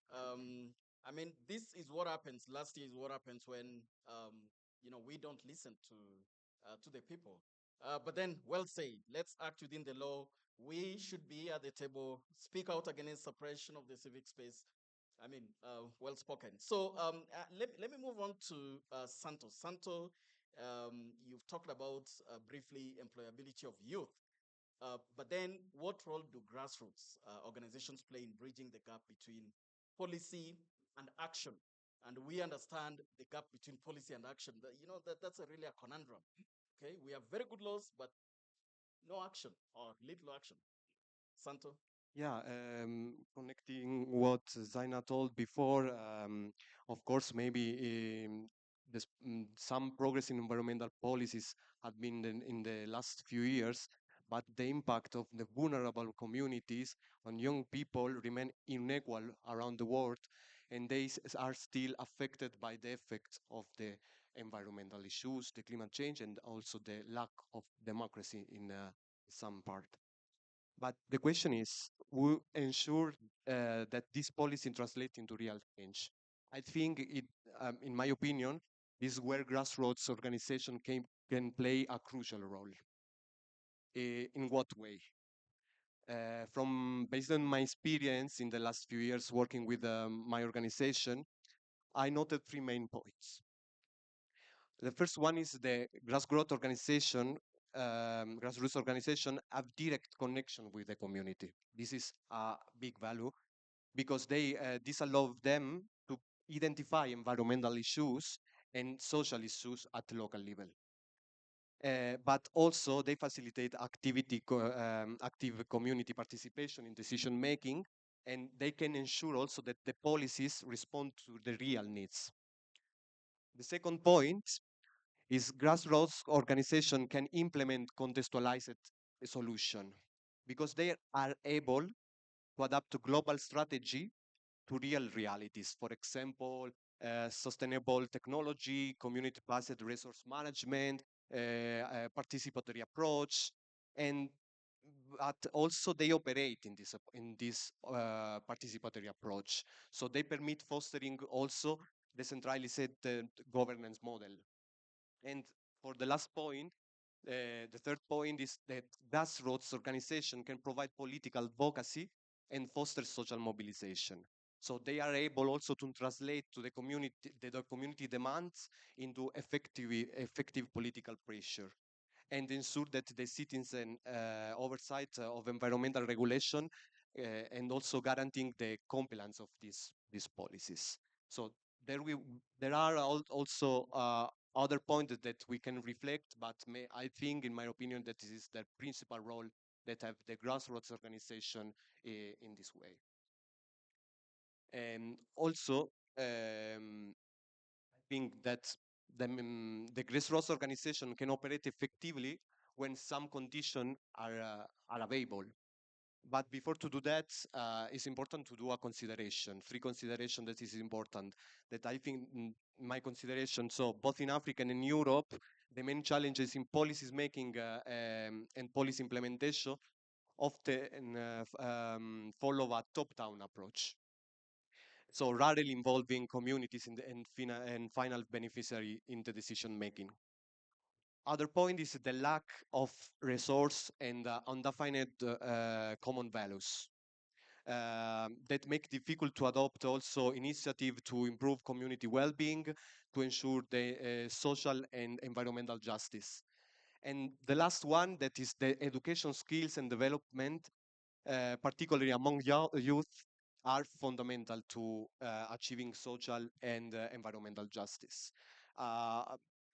This is what happens. Last year is what happens when, we don't listen to the people. But then, well said. Let's act within the law. We should be at the table, speak out against suppression of the civic space. Well spoken. So let me move on to Santo. Santo, you've talked about briefly employability of youth. But then, what role do grassroots organizations play in bridging the gap between policy and action? And we understand the gap between policy and action. That's really a conundrum. Okay, we have very good laws, but no action or little action. Santo? Yeah, connecting what Zaina told before, of course, maybe some progress in environmental policies had been in the last few years, but the impact of the vulnerable communities on young people remain unequal around the world, and they are still affected by the effects of the environmental issues, the climate change, and also the lack of democracy in some part. But the question is, who ensure that this policy translates into real change? I think in my opinion, is where grassroots organization can play a crucial role. In what way? Based on my experience in the last few years working with my organization, I noted three main points. The first one is the grassroots organization have direct connection with the community. This is a big value because this allows them to identify environmental issues and social issues at the local level. But also they facilitate active community participation in decision making, and they can ensure also that the policies respond to the real needs. The second point is grassroots organization can implement contextualized solution because they are able to adapt to global strategy to real realities. For example, sustainable technology, community-based resource management, participatory approach, and but also they operate in this participatory approach. So they permit fostering also decentralized governance model. And for the last point, the third point is that grassroots organization can provide political advocacy and foster social mobilization. So they are able also to translate to the community demands into effective political pressure and ensure that the citizen oversight of environmental regulation and also guaranteeing the compliance of these policies. So there are also other points that we can reflect, but I think, in my opinion, that this is the principal role that have the grassroots organization in this way. And also, I think that the grassroots organization can operate effectively when some conditions are available. But before to do that, it's important to do a consideration, three consideration that is important, that I think my consideration, so both in Africa and in Europe, the main challenges in policies making and policy implementation often follow a top-down approach. So rarely involving communities and final beneficiary in the decision making. Other point is the lack of resource and undefined common values that make difficult to adopt also initiative to improve community well-being, to ensure the social and environmental justice. And the last one, that is the education skills and development, particularly among youth, are fundamental to achieving social and environmental justice. Uh,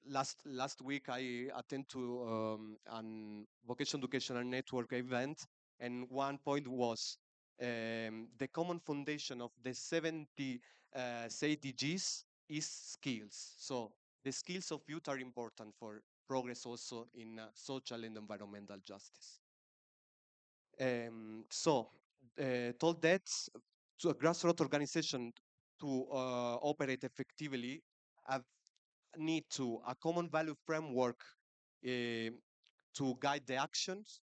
last week, I attended to an vocation educational network event, and one point was the common foundation of the 70 CDGs is skills. So the skills of youth are important for progress also in social and environmental justice. Told that to a grassroots organization to operate effectively have need to a common value framework to guide the actions,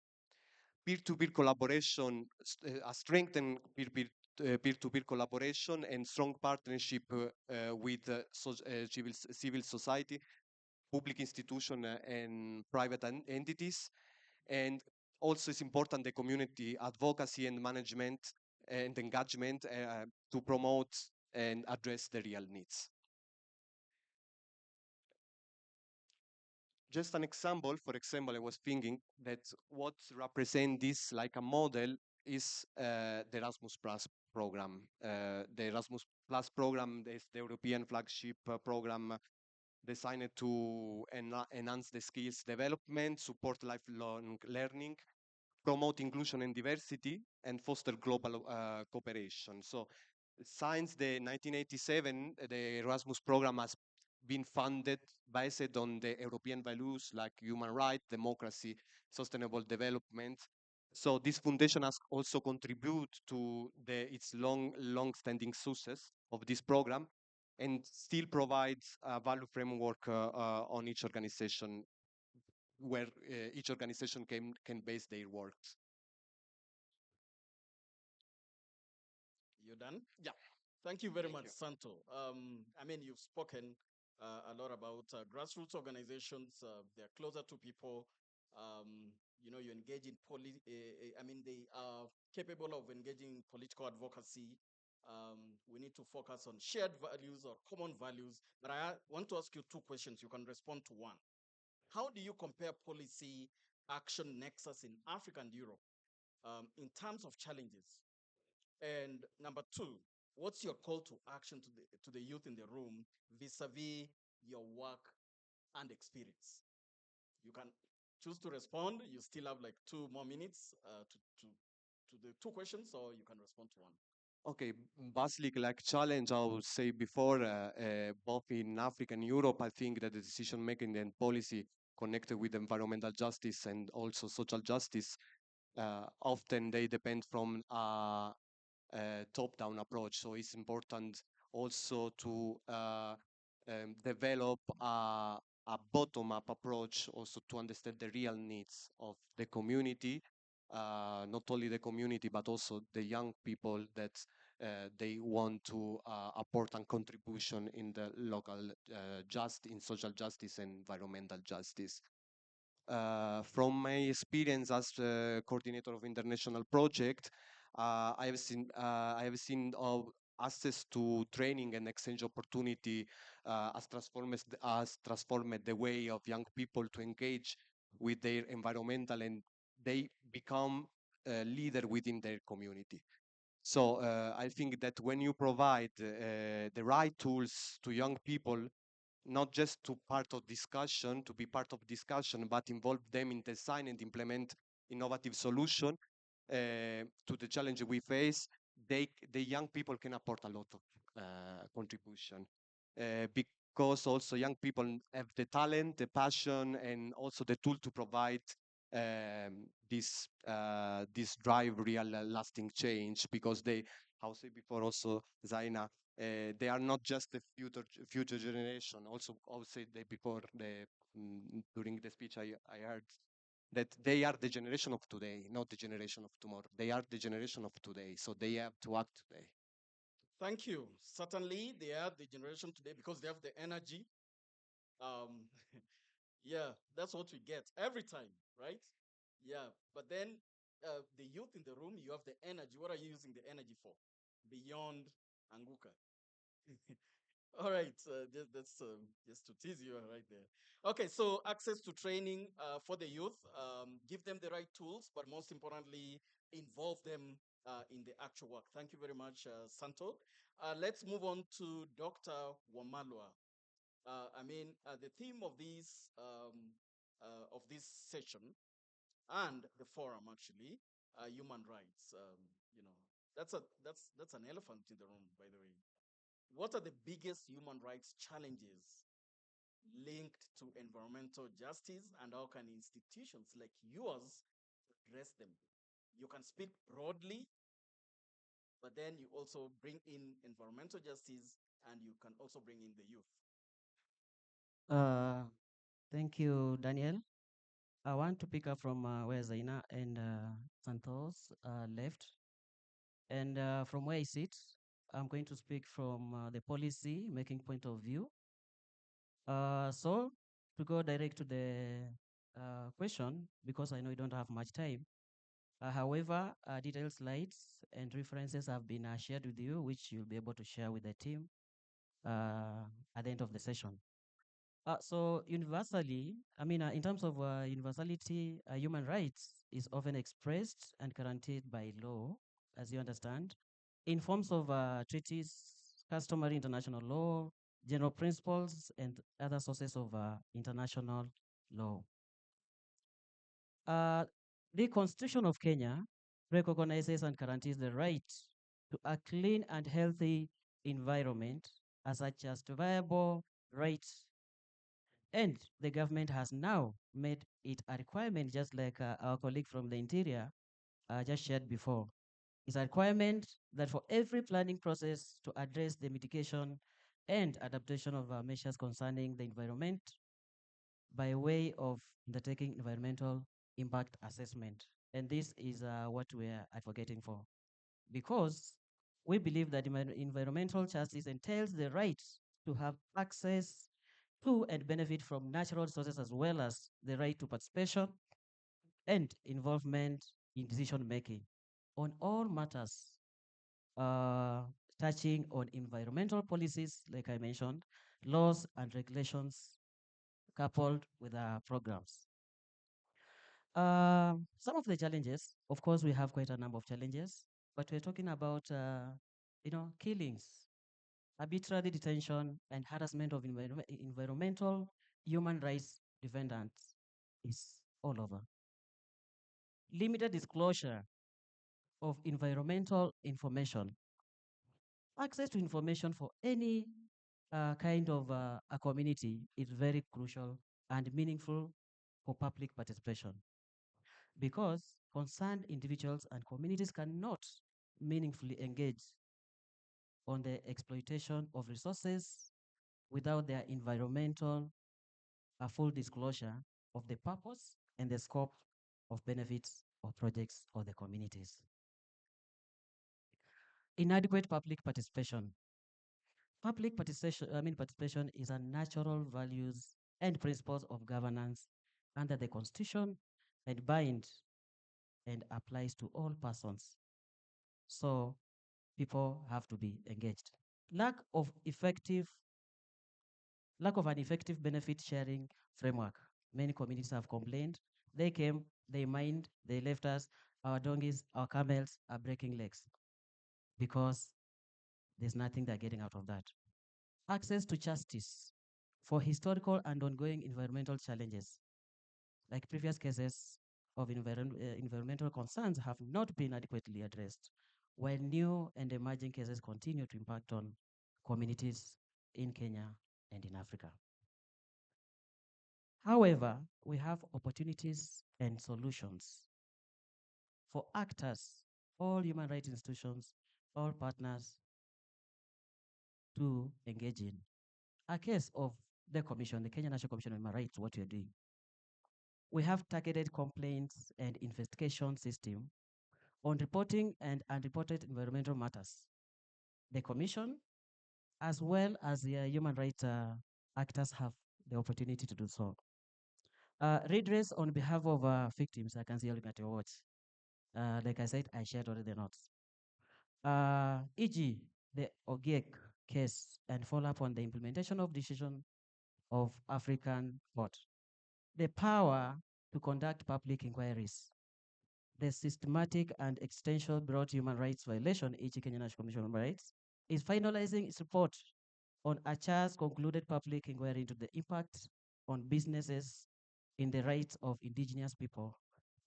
peer-to-peer collaboration, a strengthened peer-to-peer collaboration and strong partnership with civil society, public institution and private entities. And also it's important the community advocacy and management and engagement to promote and address the real needs. Just an example, for example, I was thinking that what represents this like a model is the Erasmus Plus program. The Erasmus Plus program is the European flagship program designed to enhance the skills development, support lifelong learning, promote inclusion and diversity, and foster global cooperation. So since the 1987, the Erasmus program has been funded based on the European values like human rights, democracy, sustainable development. So this foundation has also contributed to its long-standing success of this program, and still provides a value framework on each organization, where each organization can base their work. You done? Yeah. Thank you very much, Santo. I mean, you've spoken a lot about grassroots organizations. They're closer to people. You engage in I mean, they are capable of engaging in political advocacy. We need to focus on shared values or common values. But I want to ask you two questions. You can respond to one. How do you compare policy action nexus in Africa and Europe in terms of challenges? And number two, what's your call to action to the youth in the room vis-a-vis your work and experience? You can choose to respond. You still have like 2 more minutes to the two questions, or you can respond to one. Okay, basically, like challenge, I would say before, both in Africa and Europe, I think that the decision making and policy connected with environmental justice and also social justice, often they depend from top-down approach. So it's important also to develop a bottom-up approach, also to understand the real needs of the community, not only the community, but also the young people that they want to apport a contribution in the local in social justice and environmental justice. From my experience as coordinator of international project, I have seen access to training and exchange opportunity as transformed the way of young people to engage with their environmental, and they become a leader within their community. So I think that when you provide the right tools to young people, not just to be part of discussion, but involve them in design and implement innovative solution to the challenge we face, the young people can apport a lot of contribution. Because also young people have the talent, the passion, and also the tool to provide this drive real lasting change, because they, how say before also Zaina, they are not just the future generation. Also, I would say that before during the speech I heard that they are the generation of today, not the generation of tomorrow. They are the generation of today, so they have to act today. Thank you. Certainly, they are the generation today because they have the energy. Um, yeah, that's what we get every time, right? Yeah, but then the youth in the room, you have the energy. What are you using the energy for? Beyond Anguka. All right, that's just to tease you right there. Okay, so access to training for the youth, give them the right tools, but most importantly, involve them in the actual work. Thank you very much, Santo. Let's move on to Dr. Wamalwa. The theme of this session and the forum actually, human rights. That's an elephant in the room, by the way. What are the biggest human rights challenges linked to environmental justice, and how can institutions like yours address them? You can speak broadly, but then you also bring in environmental justice and you can also bring in the youth. Thank you, Daniel. I want to pick up from where Zaina and Santos left. And from where I sit, I'm going to speak from the policy making point of view. So to go direct to the question, because I know you don't have much time. However, detailed slides and references have been shared with you, which you'll be able to share with the team at the end of the session. So universally, in terms of universality, human rights is often expressed and guaranteed by law, as you understand, in forms of treaties, customary international law, general principles, and other sources of international law. The Constitution of Kenya recognizes and guarantees the right to a clean and healthy environment as such as to viable rights. And the government has now made it a requirement, just like our colleague from the interior just shared before. It's a requirement that for every planning process to address the mitigation and adaptation of measures concerning the environment by way of undertaking environmental impact assessment. And this is what we are advocating for. Because we believe that environmental justice entails the right to have access to and benefit from natural resources, as well as the right to participation and involvement in decision making on all matters uh, touching on environmental policies, like I mentioned, laws and regulations coupled with our programs. Some of the challenges, of course, we have quite a number of challenges, but we're talking about, killings, arbitrary detention, and harassment of environmental human rights defendants is all over. Limited disclosure of environmental information. Access to information for any kind of a community is very crucial and meaningful for public participation, because concerned individuals and communities cannot meaningfully engage on the exploitation of resources without their environmental full disclosure of the purpose and the scope of benefits of projects or the communities. Inadequate public participation. Public participation is a natural values and principles of governance under the Constitution and bind and applies to all persons. So people have to be engaged. Lack of an effective benefit sharing framework. Many communities have complained. They came, they mined, they left us. Our donkeys, our camels are breaking legs because there's nothing they're getting out of that. Access to justice for historical and ongoing environmental challenges, like previous cases of environmental concerns have not been adequately addressed, while new and emerging cases continue to impact on communities in Kenya and in Africa. However, we have opportunities and solutions for actors, all human rights institutions, all partners to engage in. A case of the Commission, the Kenya National Commission on Human Rights, what we are doing. We have targeted complaints and investigation system on reporting and unreported environmental matters. The Commission, as well as the human rights actors, have the opportunity to do so. Redress on behalf of victims, I can see you looking at your watch. Like I said, I shared already the notes. E.g., the OGEC case and follow-up on the implementation of decision of African Court. The power to conduct public inquiries. The systematic and extensive broad human rights violation, e.g. Kenya National Commission on Human Rights, is finalizing its report on ACHA's concluded public inquiry into the impact on businesses in the rights of indigenous people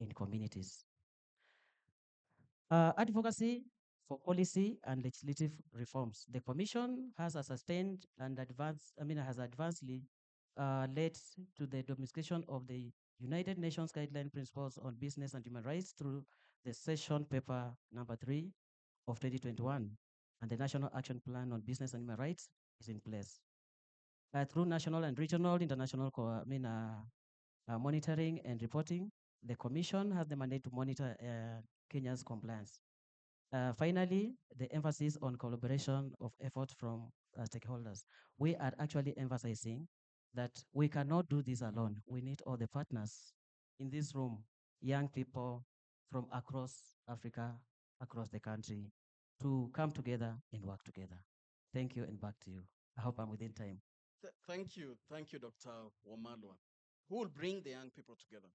in communities. Advocacy for policy and legislative reforms. The Commission has a sustained and has advancedly led to the domestication of the United Nations Guideline Principles on Business and Human Rights through the session paper number 3 of 2021, and the National Action Plan on Business and Human Rights is in place. Through national and regional international monitoring and reporting, the Commission has the mandate to monitor Kenya's compliance. Finally, the emphasis on collaboration of effort from stakeholders. We are actually emphasizing that we cannot do this alone. We need all the partners in this room, young people from across Africa, across the country, to come together and work together. Thank you, and back to you. I hope I'm within time. Thank you, Dr. Wamalwa. Who will bring the young people together?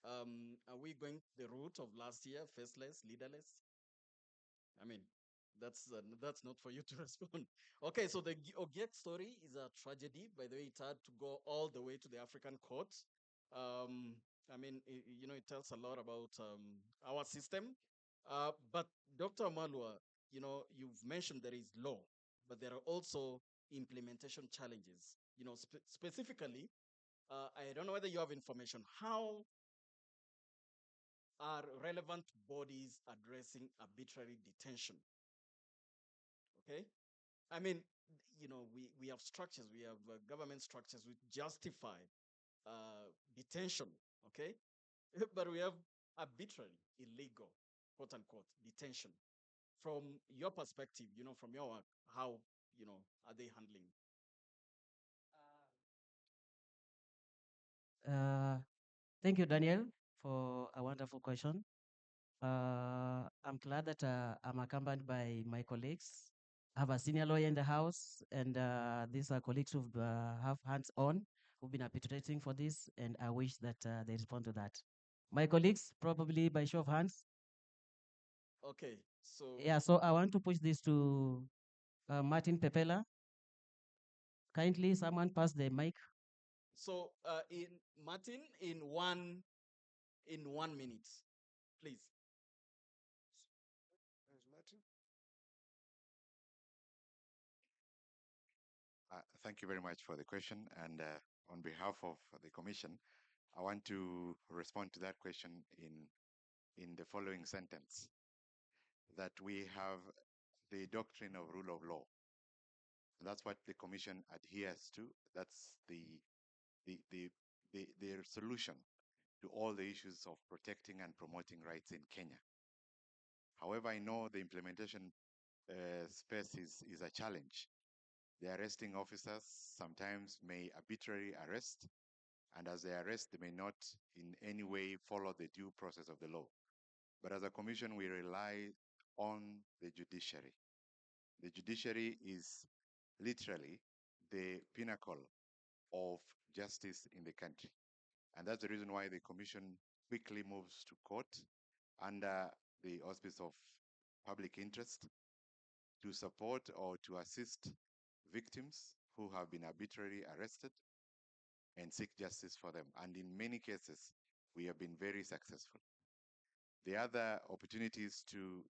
Are we going the route of last year, faceless, leaderless? I mean, that's not for you to respond. Okay, so the Ogiek story is a tragedy. By the way, it had to go all the way to the African court. I mean, it tells a lot about our system. But Dr. Malwa, you've mentioned there is law, but there are also implementation challenges. Specifically, I don't know whether you have information. How are relevant bodies addressing arbitrary detention? Okay, I mean, we have structures, we have government structures which justify detention, okay? But we have arbitrary, illegal, quote unquote, detention. From your perspective, from your work, how, are they handling? Thank you, Daniel, for a wonderful question. I'm glad that I'm accompanied by my colleagues. I have a senior lawyer in the house, and these are colleagues who have hands-on, who've been arbitrating for this, and I wish that they respond to that. My colleagues, probably by show of hands. Okay, so... Yeah, so I want to push this to Martin Pepela. Kindly, someone pass the mic. So, Martin, in one minute, please. Thank you very much for the question. And on behalf of the Commission, I want to respond to that question in the following sentence, that we have the doctrine of rule of law. That's what the Commission adheres to. That's their solution to all the issues of protecting and promoting rights in Kenya. However, I know the implementation space is a challenge. The arresting officers sometimes may arbitrarily arrest, and as they arrest, they may not in any way follow the due process of the law. But as a commission, we rely on the judiciary. The judiciary is literally the pinnacle of justice in the country. And that's the reason why the commission quickly moves to court under the auspice of public interest to support or to assist victims who have been arbitrarily arrested and seek justice for them. And in many cases, we have been very successful. The other opportunities to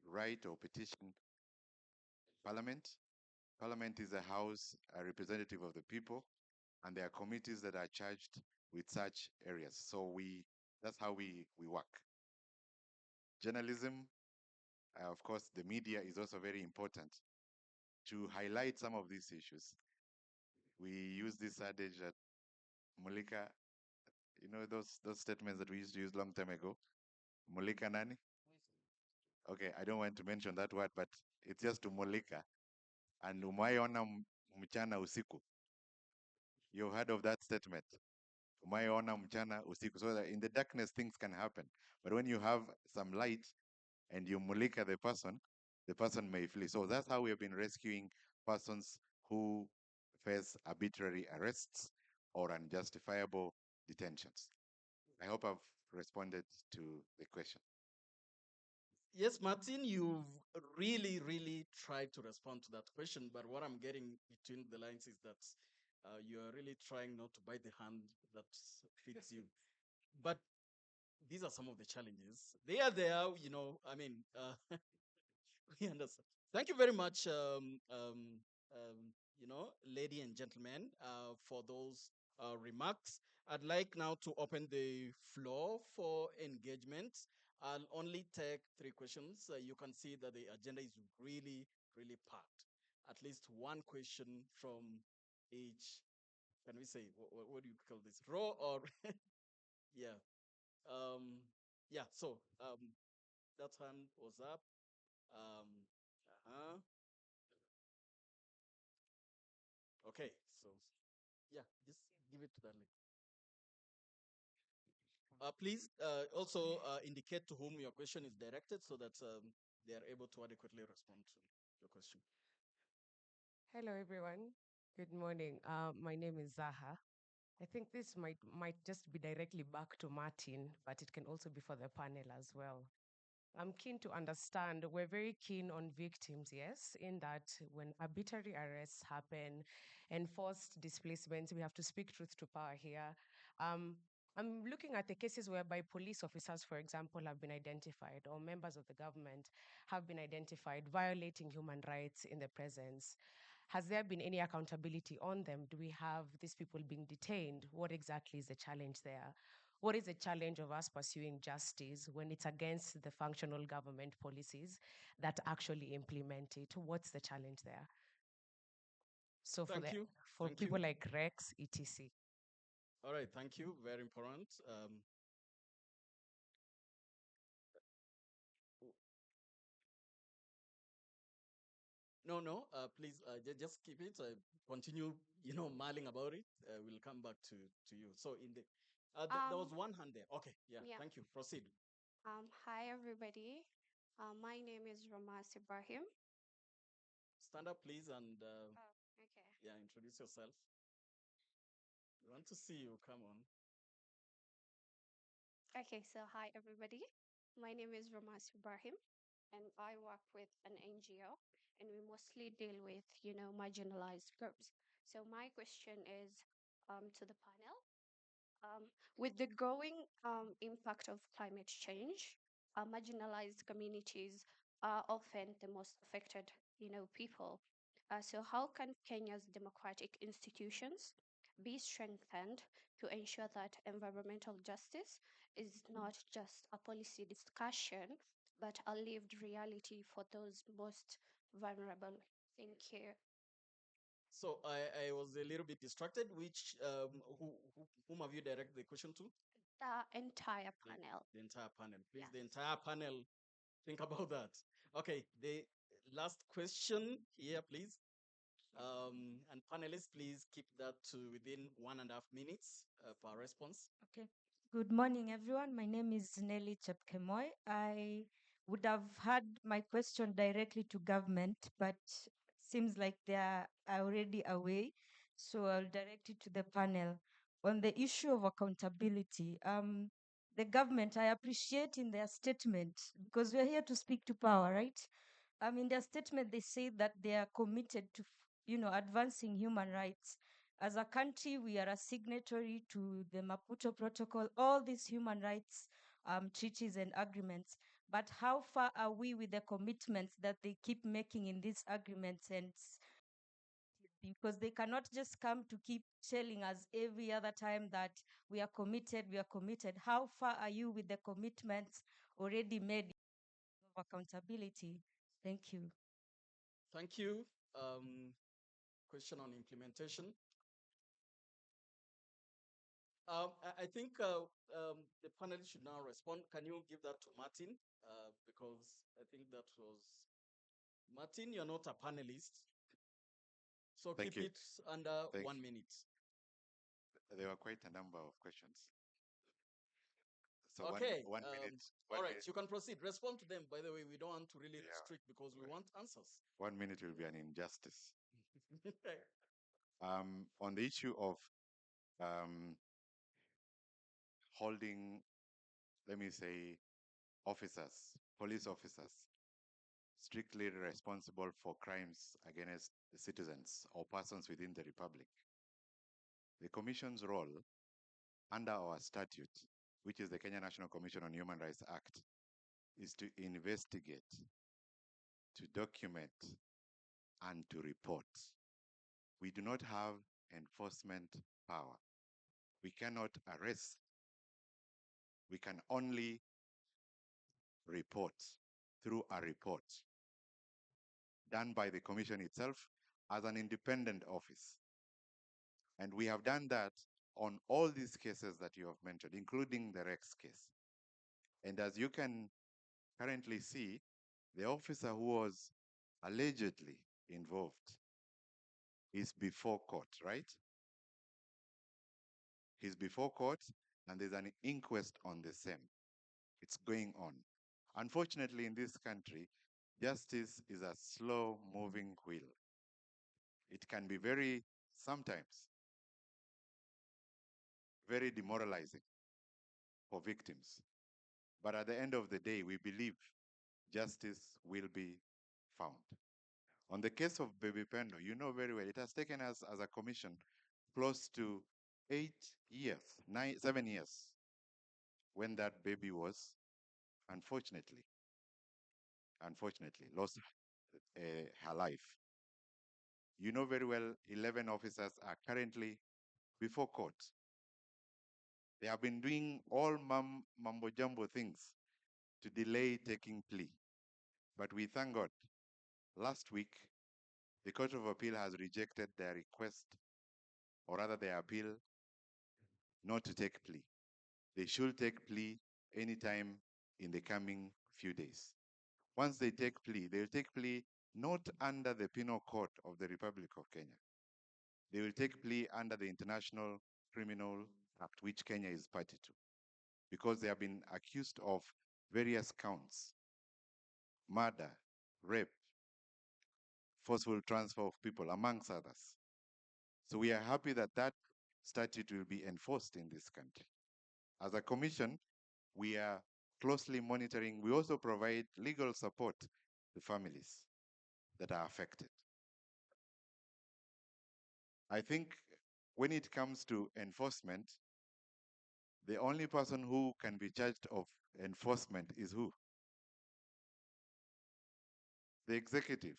write or petition Parliament. Parliament is a house, a representative of the people, and there are committees that are charged with such areas. So that's how we work. Journalism, of course, the media is also very important to highlight some of these issues. We use this adage that Mulika, you know those statements that we used to use long time ago. Mulika nani? Okay, I don't want to mention that word, but it's just to mulika. And umayona mchana usiku. You've heard of that statement. Umayona mchana usiku. So that in the darkness, things can happen. But when you have some light and you mulika the person may flee. So that's how we have been rescuing persons who face arbitrary arrests or unjustifiable detentions. I hope I've responded to the question. Yes, Martin, you've really, really tried to respond to that question. But what I'm getting between the lines is that you are really trying not to bite the hand that feeds you. But these are some of the challenges. They are there, I mean, we understand. Thank you very much, lady and gentlemen, for those remarks. I'd like now to open the floor for engagement. I'll only take 3 questions. You can see that the agenda is really, really packed. At least one question from each, can we say, what do you call this, row or, yeah. Yeah, so that hand was up. Uh-huh. Okay, so yeah, just give it to that lady. Please also indicate to whom your question is directed so that they are able to adequately respond to your question. Hello, everyone. Good morning. My name is Zaha. I think this might just be directly back to Martin, but it can also be for the panel as well. I'm keen to understand, we're very keen on victims, yes, in that when arbitrary arrests happen, enforced displacements, we have to speak truth to power here. I'm looking at the cases whereby police officers, for example, have been identified, or members of the government have been identified violating human rights in the presence. Has there been any accountability on them? Do we have these people being detained? What exactly is the challenge there? What is the challenge of us pursuing justice when it's against the functional government policies that actually implement it? What's the challenge there? So Thank you. For Thank people you. like Rex, etc. All right, thank you. Very important. No, please just keep it. Continue, mulling about it. We'll come back to you. So there was one hand there. Okay, yeah. Thank you. Proceed. Hi, everybody. My name is Ramas Ibrahim. Stand up, please, and Okay. yeah, introduce yourself. We want to see you. Come on. Okay, so hi, everybody. My name is Ramas Ibrahim, and I work with an NGO, and we mostly deal with, marginalized groups. So my question is to the panel. With the growing impact of climate change, marginalized communities are often the most affected, people. So how can Kenya's democratic institutions be strengthened to ensure that environmental justice is not just a policy discussion, but a lived reality for those most vulnerable? Thank you. So I was a little bit distracted. Which whom have you directed the question to? The entire panel. The entire panel. Please, Yes. the entire panel, think about that. Okay, last question here, please. And panelists, please keep that to within 1.5 minutes per response. Okay. Good morning, everyone. My name is Nelly Chepkemoy. I would have had my question directly to government, but seems like they are already away. So I'll direct it to the panel. On the issue of accountability, the government, I appreciate in their statement, because we're here to speak to power, right? In their statement, they say that they are committed to, advancing human rights. As a country, we are a signatory to the Maputo Protocol, all these human rights treaties and agreements. But how far are we with the commitments that they keep making in these agreements? And because they cannot just come to keep telling us every other time that we are committed, we are committed. How far are you with the commitments already made of accountability? Thank you. Thank you. Question on implementation. I think the panelists should now respond. Can you give that to Martin? Because I think that was Martin. You're not a panelist, so Thank keep you. it under 1 minute. There were quite a number of questions. So okay. one minute. All right, you can proceed. Respond to them. By the way, we don't want to really restrict because we want answers. 1 minute will be an injustice. On the issue of holding, let me say, officers, police officers, strictly responsible for crimes against the citizens or persons within the Republic. The Commission's role under our statute, which is the Kenya National Commission on Human Rights Act, is to investigate, to document, and to report. We do not have enforcement power. We cannot arrest. We can only report through a report done by the Commission itself as an independent office. And we have done that on all these cases that you have mentioned, including the Rex case. And as you can currently see, the officer who was allegedly involved is before court, right? He's before court, and there's an inquest on the same. It's going on. Unfortunately, in this country, justice is a slow-moving wheel. It can be sometimes, very demoralizing for victims. But at the end of the day, we believe justice will be found. On the case of Baby Pendo, you know very well, it has taken us as a commission close to 8 years, 7 years, when that baby was, unfortunately, lost her life. You know very well, 11 officers are currently before court. They have been doing all mambo jumbo things to delay taking plea. But we thank God, last week, the Court of Appeal has rejected their request, or rather their appeal, not to take plea. They should take plea anytime in the coming few days. Once they take plea, they'll take plea not under the Penal Court of the Republic of Kenya. They will take plea under the International Criminal Act, which Kenya is party to, because they have been accused of various counts: murder, rape, forceful transfer of people, amongst others. So we are happy that that statute will be enforced in this country. As a commission, we are closely monitoring. We also provide legal support to families that are affected. I think when it comes to enforcement, the only person who can be charged of enforcement is who? The executive.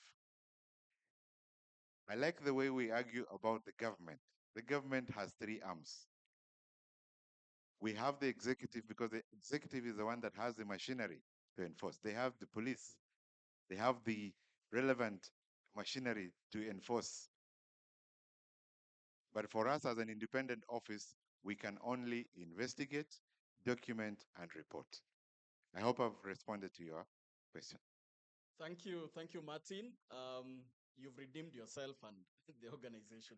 I like the way we argue about the government. The government has 3 arms. We have the executive because the executive is the one that has the machinery to enforce. They have the police. They have the relevant machinery to enforce. But for us as an independent office, we can only investigate, document, and report. I hope I've responded to your question. Thank you, Martin. You've redeemed yourself and the organization.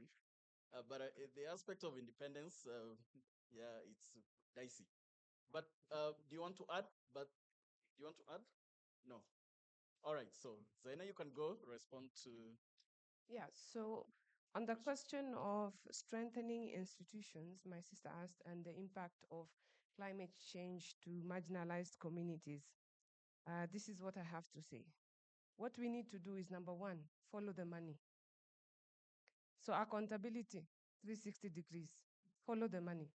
But the aspect of independence, yeah, it's dicey. But do you want to add? But do you want to add? No. All right. So Zaina, you can go respond to. Yeah, so on the question of strengthening institutions, my sister asked, and the impact of climate change to marginalized communities, this is what I have to say. What we need to do is number one, follow the money. So accountability, 360 degrees, follow the money.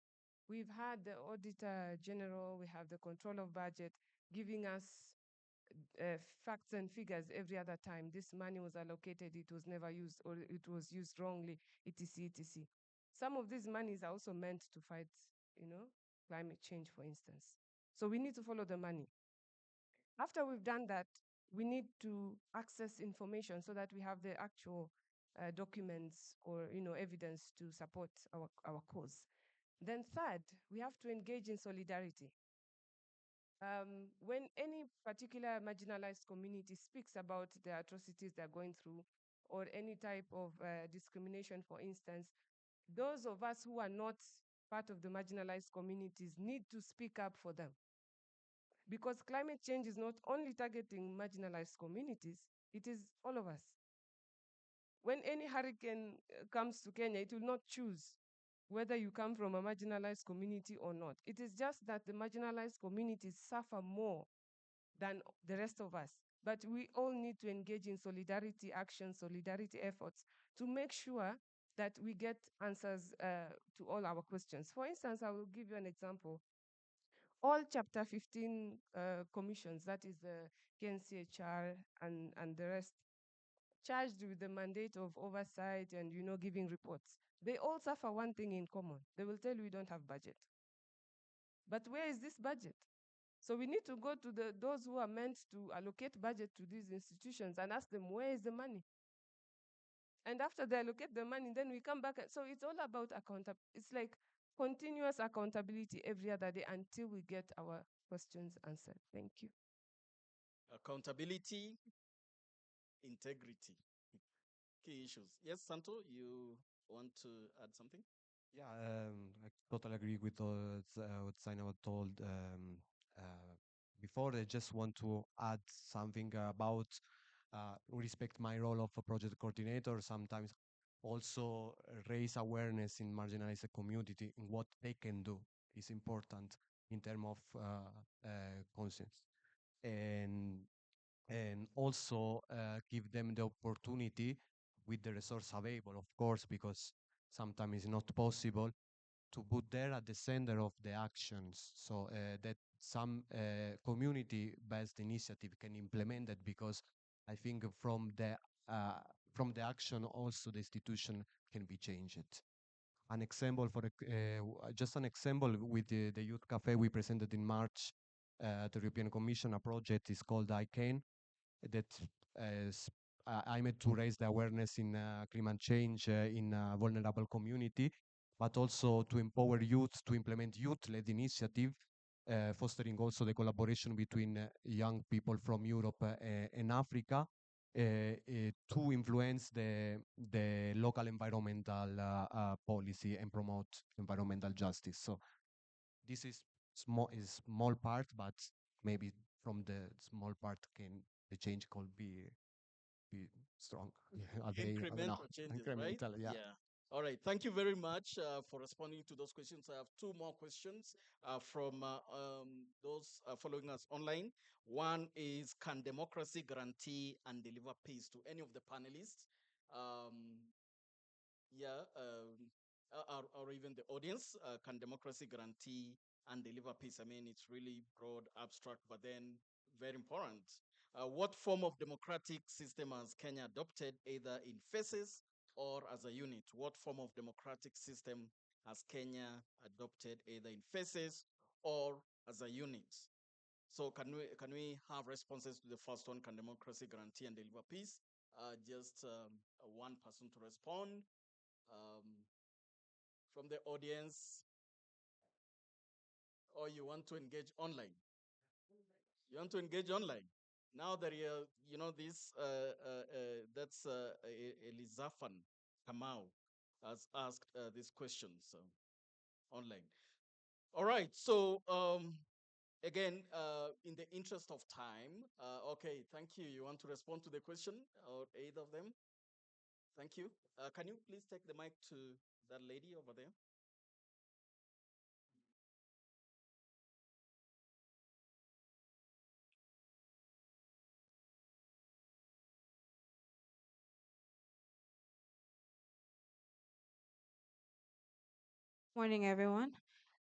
We've had the Auditor General, we have the Control of Budget giving us facts and figures every other time. This money was allocated, it was never used, or it was used wrongly, etc., etc. Some of these monies are also meant to fight, climate change, for instance. So we need to follow the money. After we've done that, we need to access information so that we have the actual documents or evidence to support our cause. Then third, we have to engage in solidarity. When any particular marginalized community speaks about the atrocities they're going through or any type of discrimination, for instance, those of us who are not part of the marginalized communities need to speak up for them. Because climate change is not only targeting marginalized communities, it is all of us. When any hurricane comes to Kenya, it will not choose whether you come from a marginalized community or not. It is just that the marginalized communities suffer more than the rest of us. But we all need to engage in solidarity action, solidarity efforts to make sure that we get answers to all our questions. For instance, I will give you an example. All Chapter 15 commissions, that is the KNCHR and the rest, charged with the mandate of oversight and giving reports, they all suffer one thing in common. They will tell you we don't have budget. But where is this budget? So we need to go to those who are meant to allocate budget to these institutions and ask them, where is the money? And after they allocate the money, then we come back. So it's all about accountability. It's like continuous accountability every other day until we get our questions answered. Thank you. Accountability, integrity, key issues. Yes, Santo, you want to add something? Yeah, I totally agree with what Zainab told before. I just want to add something about respect my role of a project coordinator. Sometimes also raise awareness in marginalized community in what they can do is important in terms of conscience, and also give them the opportunity with the resource available, of course, because sometimes it's not possible to put there at the center of the actions, so that some community-based initiative can implement it, because I think from the action also the institution can be changed. An example just an example with the Youth Cafe we presented in March to the European Commission, a project is called I Can, that is I made to raise the awareness in climate change in a vulnerable community, but also to empower youth to implement youth-led initiative, fostering also the collaboration between young people from Europe and Africa to influence the local environmental policy and promote environmental justice. So this is small part, but maybe from the small part can the change could be strong. A day, I don't know. Incremental changes, right? Incremental, yeah. Yeah. All right. Thank you very much for responding to those questions. I have two more questions from those following us online. One is, can democracy guarantee and deliver peace to any of the panelists? Yeah, or even the audience. Can democracy guarantee and deliver peace? I mean, it's really broad, abstract, but then very important. What form of democratic system has Kenya adopted, either in phases or as a unit? What form of democratic system has Kenya adopted, either in phases or as a unit? So can we have responses to the first one? Can democracy guarantee and deliver peace? Just one person to respond. From the audience, or you want to engage online? You want to engage online? Now that this that's Elizafan Kamau has asked these questions online. All right, so again, in the interest of time, okay, thank you. You want to respond to the question or either of them? Thank you. Can you please take the mic to that lady over there? Morning, everyone.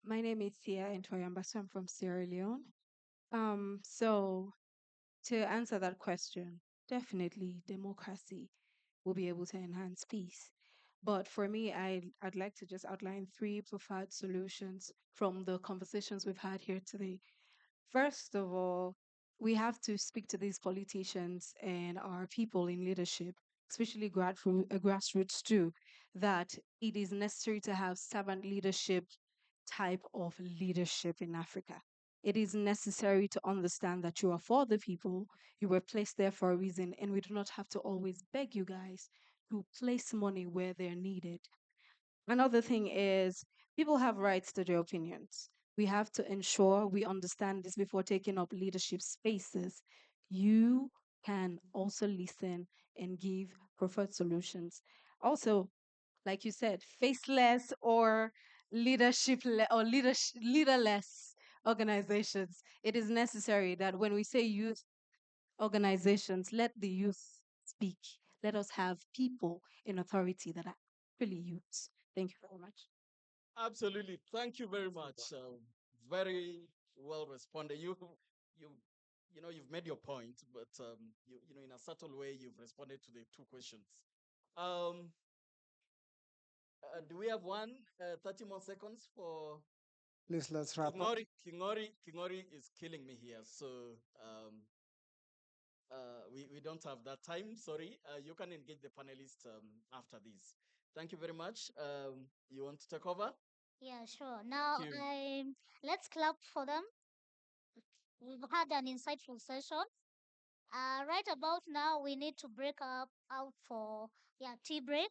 My name is Sia Ntoyambaso. I'm from Sierra Leone. So to answer that question, definitely democracy will be able to enhance peace. But for me, I'd like to just outline three preferred solutions from the conversations we've had here today. First of all, we have to speak to these politicians and our people in leadership, especially grassroots too, that it is necessary to have servant leadership type of leadership in Africa. It is necessary to understand that you are for the people, you were placed there for a reason, and we do not have to always beg you guys to place money where they're needed. Another thing is people have rights to their opinions. We have to ensure we understand this before taking up leadership spaces. You can also listen and give preferred solutions. Also, like you said, faceless or leaderless organizations. It is necessary that when we say youth organizations, let the youth speak. Let us have people in authority that are really youths. Thank you very much. Absolutely. Thank you very much. Very well responded. You, you've made your point, but in a subtle way, you've responded to the two questions. Um, do we have 30 more seconds for? Please, let's wrap up. Kingori is killing me here, so we don't have that time. Sorry. You can engage the panelists after this. Thank you very much. You want to take over? Yeah, sure. Now, Thank you. let's clap for them. We've had an insightful session. Right about now, we need to break up out for tea break.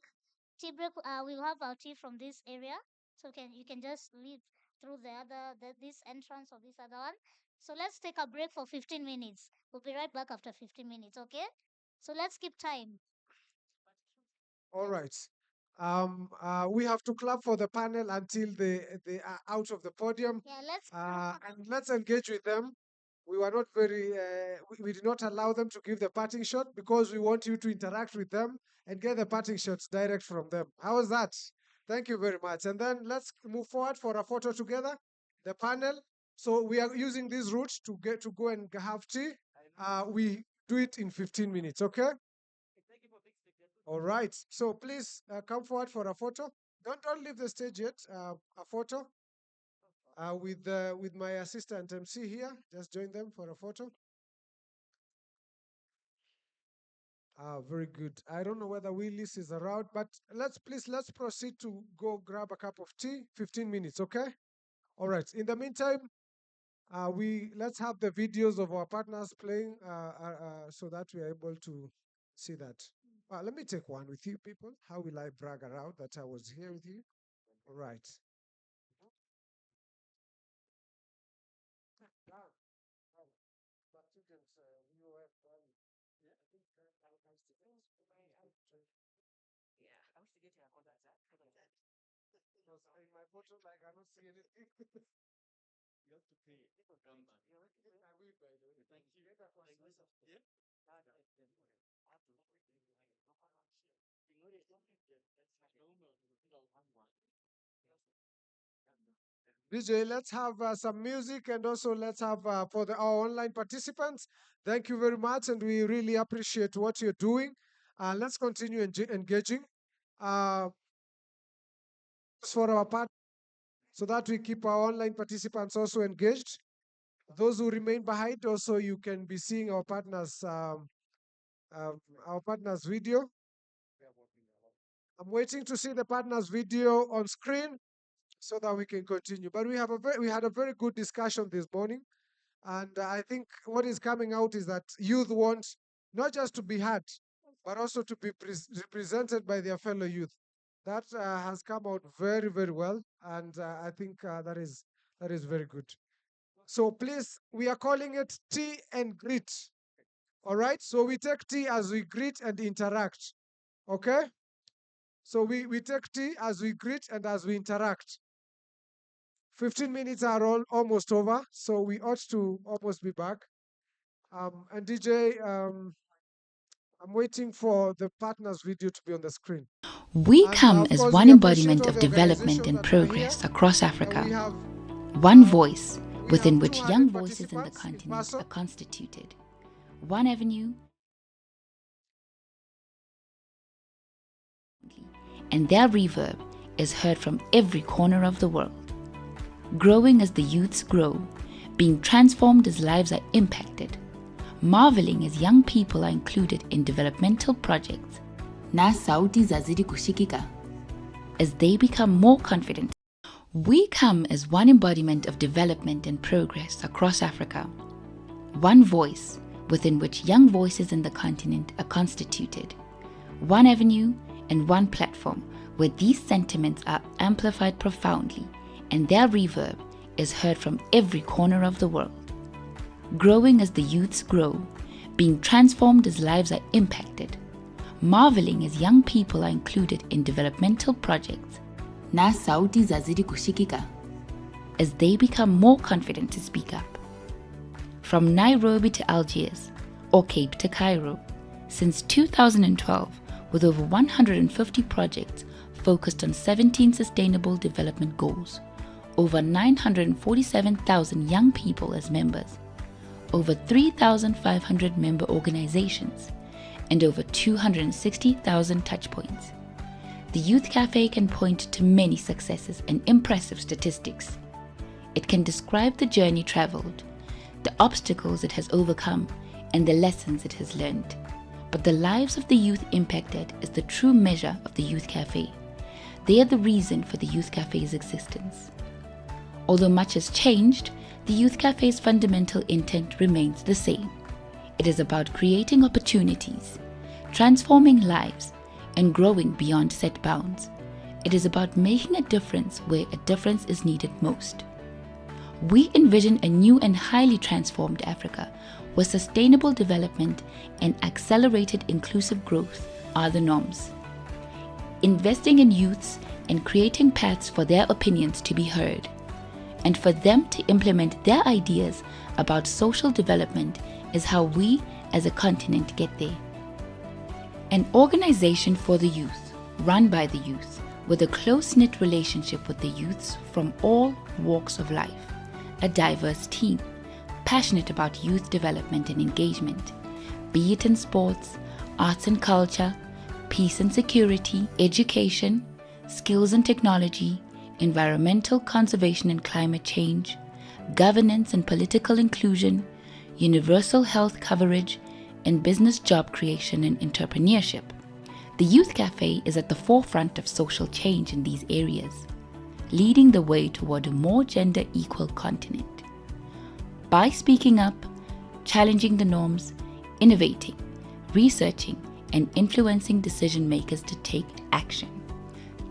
Tea break. We'll have our tea from this area, so you can just leave through this entrance of this other one. So let's take a break for 15 minutes. We'll be right back after 15 minutes. Okay? So let's keep time. All right. We have to clap for the panel until they are out of the podium. Yeah, let's. And let's engage with them. We were not we did not allow them to give the parting shot because we want you to interact with them and get the parting shots direct from them. How was that? Thank you very much. And then let's move forward for a photo together, the panel. So we are using this route to go and have tea. We do it in 15 minutes, okay? All right. So please come forward for a photo. Don't leave the stage yet. A photo with my assistant MC here. Just join them for a photo. Very good. I don't know whether Willis is around, but let's proceed to go grab a cup of tea. 15 minutes, okay? All right. In the meantime, let's have the videos of our partners playing so that we are able to see that. Let me take one with you, people. How will I brag around that I was here with you? All right. In my photo, like I don't see anything. You have to pay. Come back. I will, by the way. Thank you. Yeah. DJ, let's have some music and also let's have for our online participants. Thank you very much, and we really appreciate what you're doing. Let's continue engaging. For our part, so that we keep our online participants also engaged. Those who remain behind, also you can be seeing our partners video. I'm waiting to see the partners video on screen so that we can continue. But we had a very good discussion this morning. And I think what is coming out is that youth want not just to be heard, but also to be represented by their fellow youth. That has come out very, very well, and I think that is very good. So please, we are calling it tea and greet. All right. So we take tea as we greet and interact. Okay. So we take tea as we greet and as we interact. 15 minutes are almost over, so we ought to almost be back. And DJ, I'm waiting for the partners video to be on the screen. We come as one embodiment of development and progress across Africa, one voice within which young voices in the continent are constituted, one avenue, and their reverb is heard from every corner of the world. Growing as the youths grow, being transformed as lives are impacted, marveling as young people are included in developmental projects, na sauti zazidi kushikika, as they become more confident. We come as one embodiment of development and progress across Africa, one voice within which young voices in the continent are constituted, one avenue and one platform where these sentiments are amplified profoundly and their reverb is heard from every corner of the world. Growing as the youths grow, being transformed as lives are impacted, marveling as young people are included in developmental projects, na sauti zazidi kushikika, as they become more confident to speak up. From Nairobi to Algiers, or Cape to Cairo, since 2012, with over 150 projects focused on 17 sustainable development goals, over 947,000 young people as members, over 3,500 member organizations, and over 260,000 touchpoints. The Youth Cafe can point to many successes and impressive statistics. It can describe the journey traveled, the obstacles it has overcome, and the lessons it has learned. But the lives of the youth impacted is the true measure of the Youth Cafe. They are the reason for the Youth Cafe's existence. Although much has changed, the Youth Cafe's fundamental intent remains the same. It is about creating opportunities, transforming lives, and growing beyond set bounds. It is about making a difference where a difference is needed most. We envision a new and highly transformed Africa where sustainable development and accelerated inclusive growth are the norms. Investing in youths and creating paths for their opinions to be heard, and for them to implement their ideas about social development is how we as a continent get there. An organization for the youth, run by the youth, with a close-knit relationship with the youths from all walks of life. A diverse team, passionate about youth development and engagement, be it in sports, arts and culture, peace and security, education, skills and technology, environmental conservation and climate change, governance and political inclusion, universal health coverage, and business job creation and entrepreneurship. The Youth Cafe is at the forefront of social change in these areas, leading the way toward a more gender-equal continent. By speaking up, challenging the norms, innovating, researching, and influencing decision makers to take action.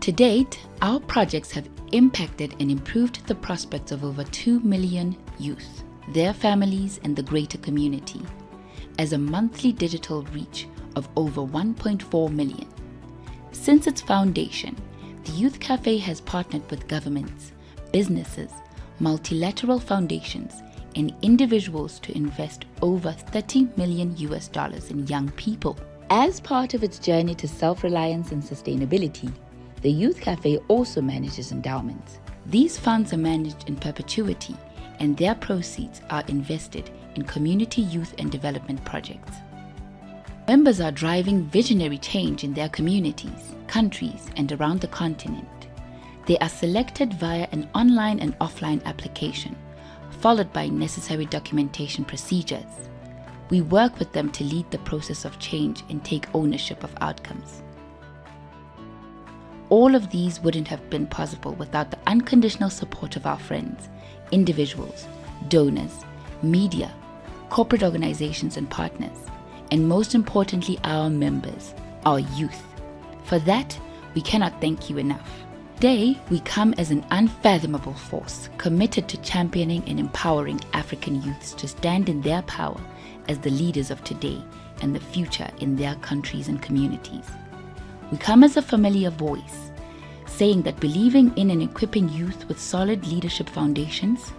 To date, our projects have impacted and improved the prospects of over 2 million youth, their families, and the greater community, as a monthly digital reach of over 1.4 million. Since its foundation, the Youth Cafe has partnered with governments, businesses, multilateral foundations, and individuals to invest over $30 million in young people. As part of its journey to self-reliance and sustainability, the Youth Cafe also manages endowments. These funds are managed in perpetuity, and their proceeds are invested in community youth and development projects. Members are driving visionary change in their communities, countries, and around the continent. They are selected via an online and offline application, followed by necessary documentation procedures. We work with them to lead the process of change and take ownership of outcomes. All of these wouldn't have been possible without the unconditional support of our friends, individuals, donors, media, corporate organizations and partners, and most importantly, our members, our youth. For that, we cannot thank you enough. Today, we come as an unfathomable force, committed to championing and empowering African youths to stand in their power as the leaders of today and the future in their countries and communities. We come as a familiar voice, saying that believing in and equipping youth with solid leadership foundations,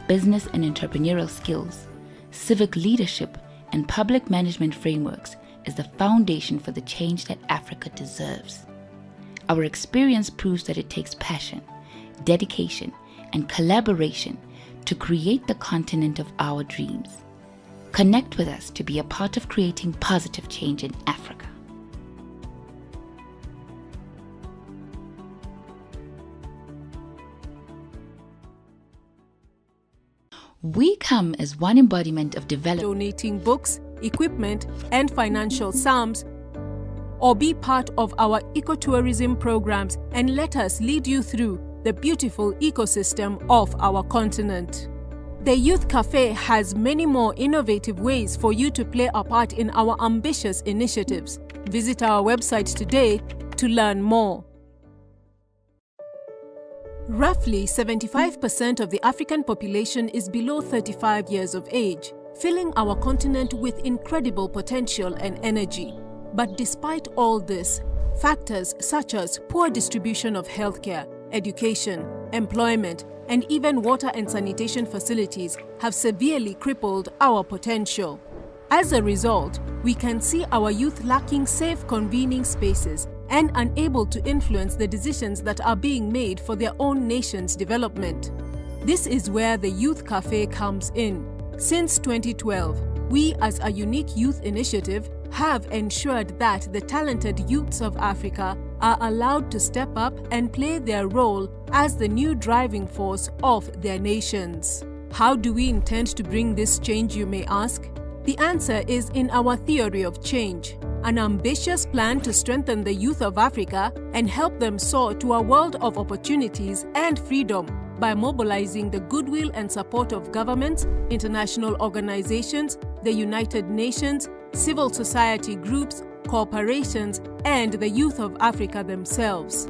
business and entrepreneurial skills, civic leadership, and public management frameworks is the foundation for the change that Africa deserves. Our experience proves that it takes passion, dedication, and collaboration to create the continent of our dreams. Connect with us to be a part of creating positive change in Africa. We come as one embodiment of development. Donating books, equipment, and financial sums, or be part of our ecotourism programs and let us lead you through the beautiful ecosystem of our continent. The Youth Cafe has many more innovative ways for you to play a part in our ambitious initiatives. Visit our website today to learn more. Roughly 75% of the African population is below 35 years of age, filling our continent with incredible potential and energy. But despite all this, factors such as poor distribution of healthcare, education, employment, and even water and sanitation facilities have severely crippled our potential. As a result, we can see our youth lacking safe convening spaces and unable to influence the decisions that are being made for their own nation's development. This is where the Youth Cafe comes in. Since 2012, we as a unique youth initiative have ensured that the talented youths of Africa are allowed to step up and play their role as the new driving force of their nations. How do we intend to bring this change, you may ask? The answer is in our theory of change, an ambitious plan to strengthen the youth of Africa and help them soar to a world of opportunities and freedom by mobilizing the goodwill and support of governments, international organizations, the United Nations, civil society groups, corporations, and the youth of Africa themselves.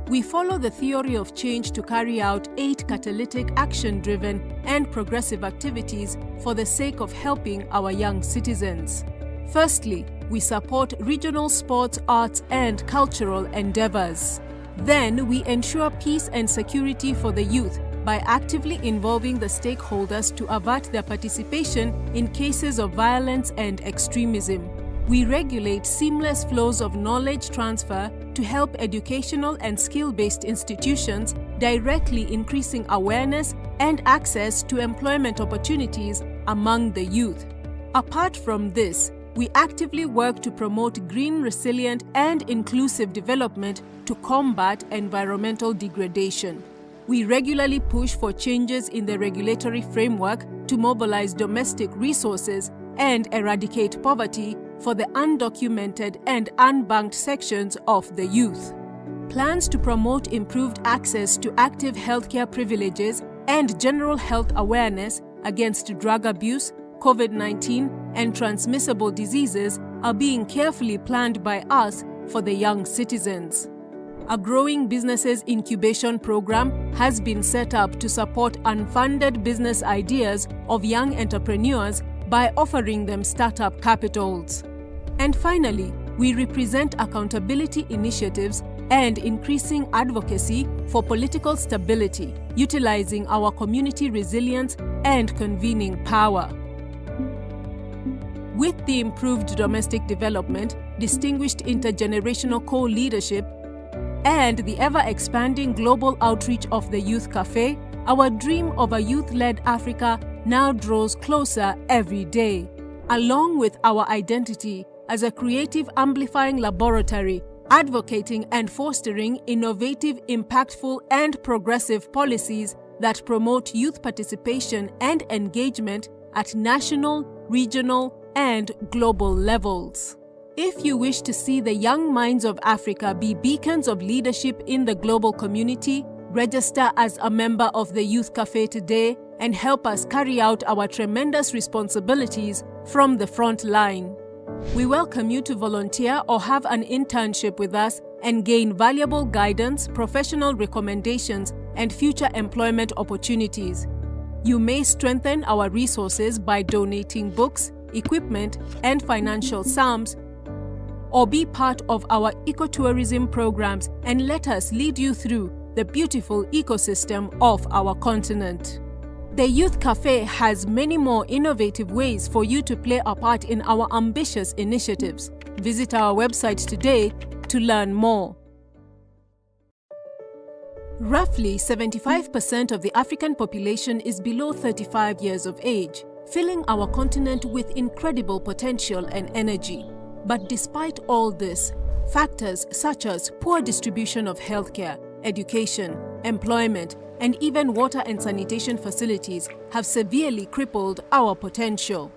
We follow the theory of change to carry out 8 catalytic, action-driven, and progressive activities for the sake of helping our young citizens. Firstly, we support regional sports, arts, and cultural endeavors. Then, we ensure peace and security for the youth by actively involving the stakeholders to avert their participation in cases of violence and extremism. We regulate seamless flows of knowledge transfer to help educational and skill-based institutions, directly increasing awareness and access to employment opportunities among the youth. Apart from this, we actively work to promote green, resilient, and inclusive development to combat environmental degradation. We regularly push for changes in the regulatory framework to mobilize domestic resources and eradicate poverty for the undocumented and unbanked sections of the youth. Plans to promote improved access to active healthcare privileges and general health awareness against drug abuse, COVID-19, and transmissible diseases are being carefully planned by us for the young citizens. A growing businesses incubation program has been set up to support unfunded business ideas of young entrepreneurs by offering them startup capitals. And finally, we represent accountability initiatives and increasing advocacy for political stability, utilizing our community resilience and convening power. With the improved domestic development, distinguished intergenerational co-leadership, and the ever-expanding global outreach of the Youth Cafe, our dream of a youth-led Africa now draws closer every day. Along with our identity as a creative amplifying laboratory, advocating and fostering innovative, impactful, and progressive policies that promote youth participation and engagement at national, regional, and global levels. If you wish to see the young minds of Africa be beacons of leadership in the global community, register as a member of the Youth Cafe today and help us carry out our tremendous responsibilities from the front line. We welcome you to volunteer or have an internship with us and gain valuable guidance, professional recommendations, and future employment opportunities. You may strengthen our resources by donating books, equipment, and financial sums, or be part of our ecotourism programs and let us lead you through the beautiful ecosystem of our continent. The Youth Cafe has many more innovative ways for you to play a part in our ambitious initiatives. Visit our website today to learn more. Roughly 75% of the African population is below 35 years of age, filling our continent with incredible potential and energy. But despite all this, factors such as poor distribution of healthcare, education, employment, and even water and sanitation facilities have severely crippled our potential.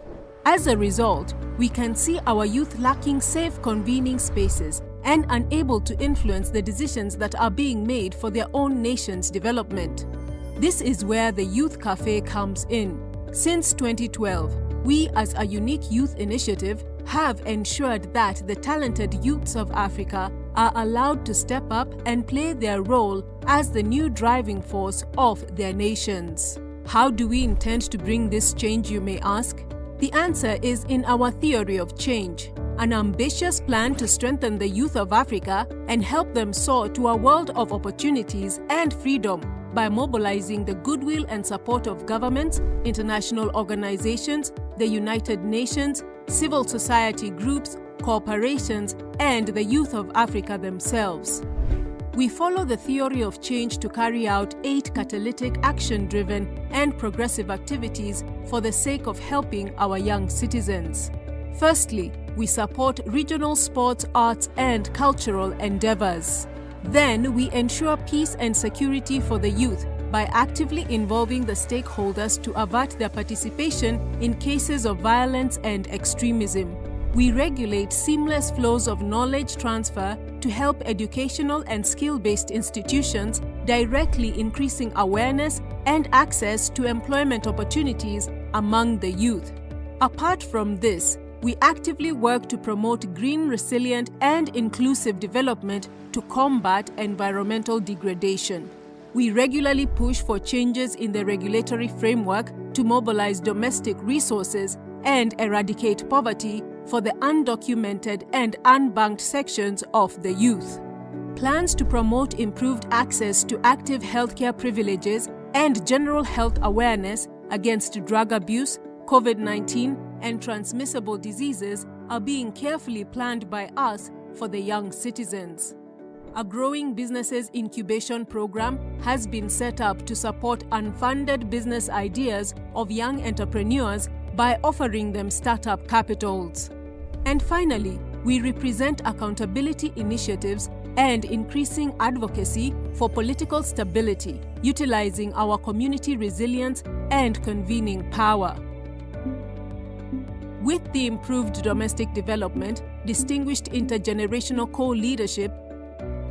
As a result, we can see our youth lacking safe convening spaces and unable to influence the decisions that are being made for their own nation's development. This is where the Youth Cafe comes in. Since 2012, we as a unique youth initiative have ensured that the talented youths of Africa are allowed to step up and play their role as the new driving force of their nations. How do we intend to bring this change, you may ask? The answer is in our theory of change, an ambitious plan to strengthen the youth of Africa and help them soar to a world of opportunities and freedom by mobilizing the goodwill and support of governments, international organizations, the United Nations, civil society groups, corporations, and the youth of Africa themselves. We follow the theory of change to carry out 8 catalytic, action-driven, and progressive activities for the sake of helping our young citizens. Firstly, we support regional sports, arts, and cultural endeavors. Then, we ensure peace and security for the youth by actively involving the stakeholders to avert their participation in cases of violence and extremism. We regulate seamless flows of knowledge transfer to help educational and skill-based institutions, directly increasing awareness and access to employment opportunities among the youth. Apart from this, we actively work to promote green, resilient, and inclusive development to combat environmental degradation. We regularly push for changes in the regulatory framework to mobilize domestic resources and eradicate poverty for the undocumented and unbanked sections of the youth. Plans to promote improved access to active healthcare privileges and general health awareness against drug abuse, COVID-19, and transmissible diseases are being carefully planned by us for the young citizens. A growing businesses incubation program has been set up to support unfunded business ideas of young entrepreneurs by offering them startup capitals. And finally, we represent accountability initiatives and increasing advocacy for political stability, utilizing our community resilience and convening power. With the improved domestic development, distinguished intergenerational co-leadership,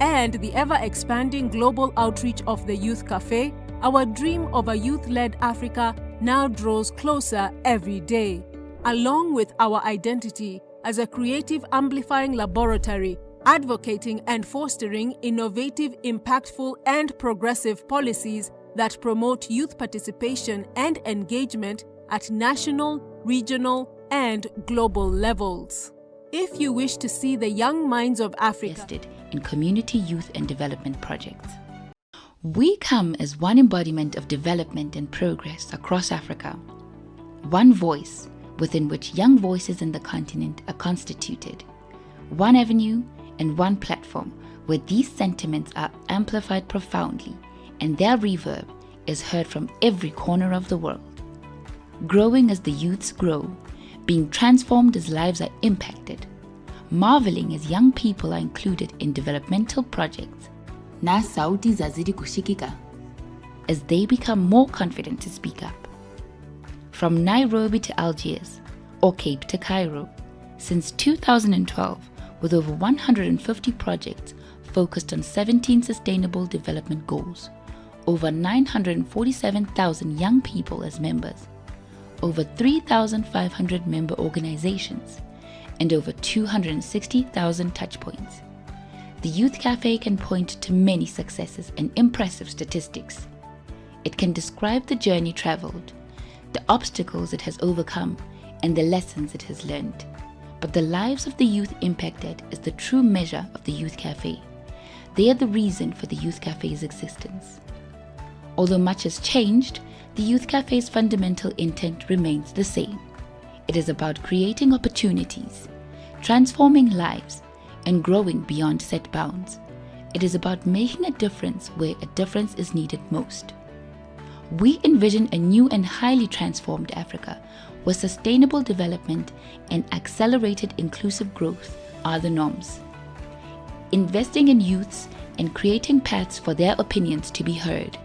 and the ever-expanding global outreach of the Youth Cafe, our dream of a youth-led Africa now draws closer every day. Along with our identity as a creative amplifying laboratory, advocating and fostering innovative, impactful, and progressive policies that promote youth participation and engagement at national, regional, and global levels. If you wish to see the young minds of Africa in community youth and development projects, we come as one embodiment of development and progress across Africa, one voice within which young voices in the continent are constituted, one avenue and one platform where these sentiments are amplified profoundly and their reverb is heard from every corner of the world. Growing as the youths grow, being transformed as lives are impacted, marveling as young people are included in developmental projects, na sauti zazidi kushikika, as they become more confident to speak up. From Nairobi to Algiers, or Cape to Cairo, since 2012, with over 150 projects focused on 17 sustainable development goals, over 947,000 young people as members, over 3,500 member organizations, and over 260,000 touchpoints. The Youth Cafe can point to many successes and impressive statistics. It can describe the journey traveled, the obstacles it has overcome, and the lessons it has learned. But the lives of the youth impacted is the true measure of the Youth Cafe. They are the reason for the Youth Cafe's existence. Although much has changed, the Youth Cafe's fundamental intent remains the same. It is about creating opportunities, transforming lives, and growing beyond set bounds. It is about making a difference where a difference is needed most. We envision a new and highly transformed Africa where sustainable development and accelerated inclusive growth are the norms. Investing in youths and creating paths for their opinions to be heard,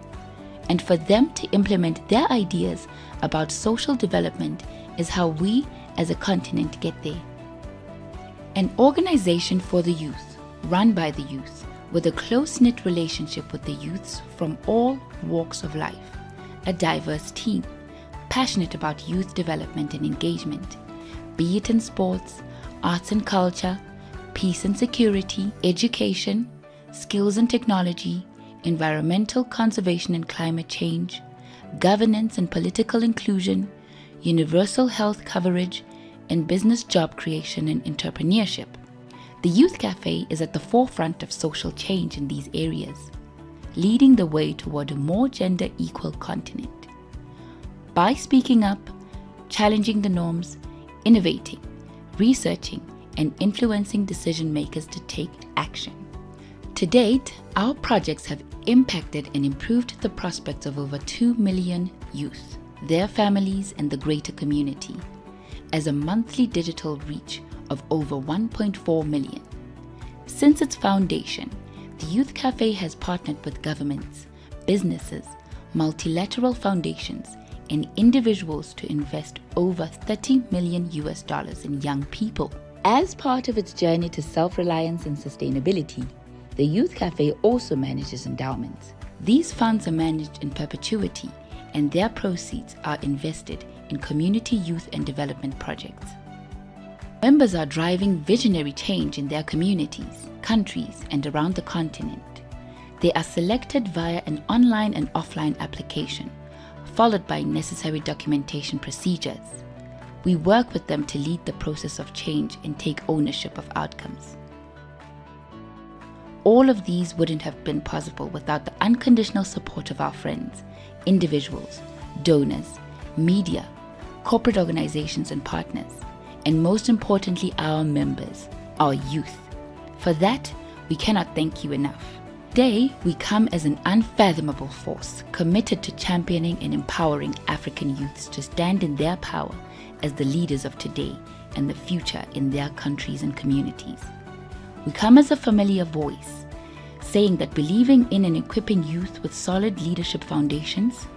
and for them to implement their ideas about social development is how we as a continent get there. An organization for the youth, run by the youth, with a close-knit relationship with the youths from all walks of life. A diverse team, passionate about youth development and engagement, be it in sports, arts and culture, peace and security, education, skills and technology, environmental conservation and climate change, governance and political inclusion, universal health coverage, and business job creation and entrepreneurship. The Youth Cafe is at the forefront of social change in these areas, leading the way toward a more gender equal continent. By speaking up, challenging the norms, innovating, researching, and influencing decision makers to take action. To date, our projects have impacted and improved the prospects of over 2 million youth, their families, and the greater community, as a monthly digital reach of over 1.4 million. Since its foundation, the Youth Cafe has partnered with governments, businesses, multilateral foundations, and individuals to invest over $30 million in young people. As part of its journey to self-reliance and sustainability, the Youth Cafe also manages endowments. These funds are managed in perpetuity, and their proceeds are invested in community youth and development projects. Members are driving visionary change in their communities, countries, and around the continent. They are selected via an online and offline application, followed by necessary documentation procedures. We work with them to lead the process of change and take ownership of outcomes. All of these wouldn't have been possible without the unconditional support of our friends, individuals, donors, media, corporate organizations and partners, and most importantly, our members, our youth. For that, we cannot thank you enough. Today, we come as an unfathomable force, committed to championing and empowering African youths to stand in their power as the leaders of today and the future in their countries and communities. We come as a familiar voice, saying that believing in and equipping youth with solid leadership foundations,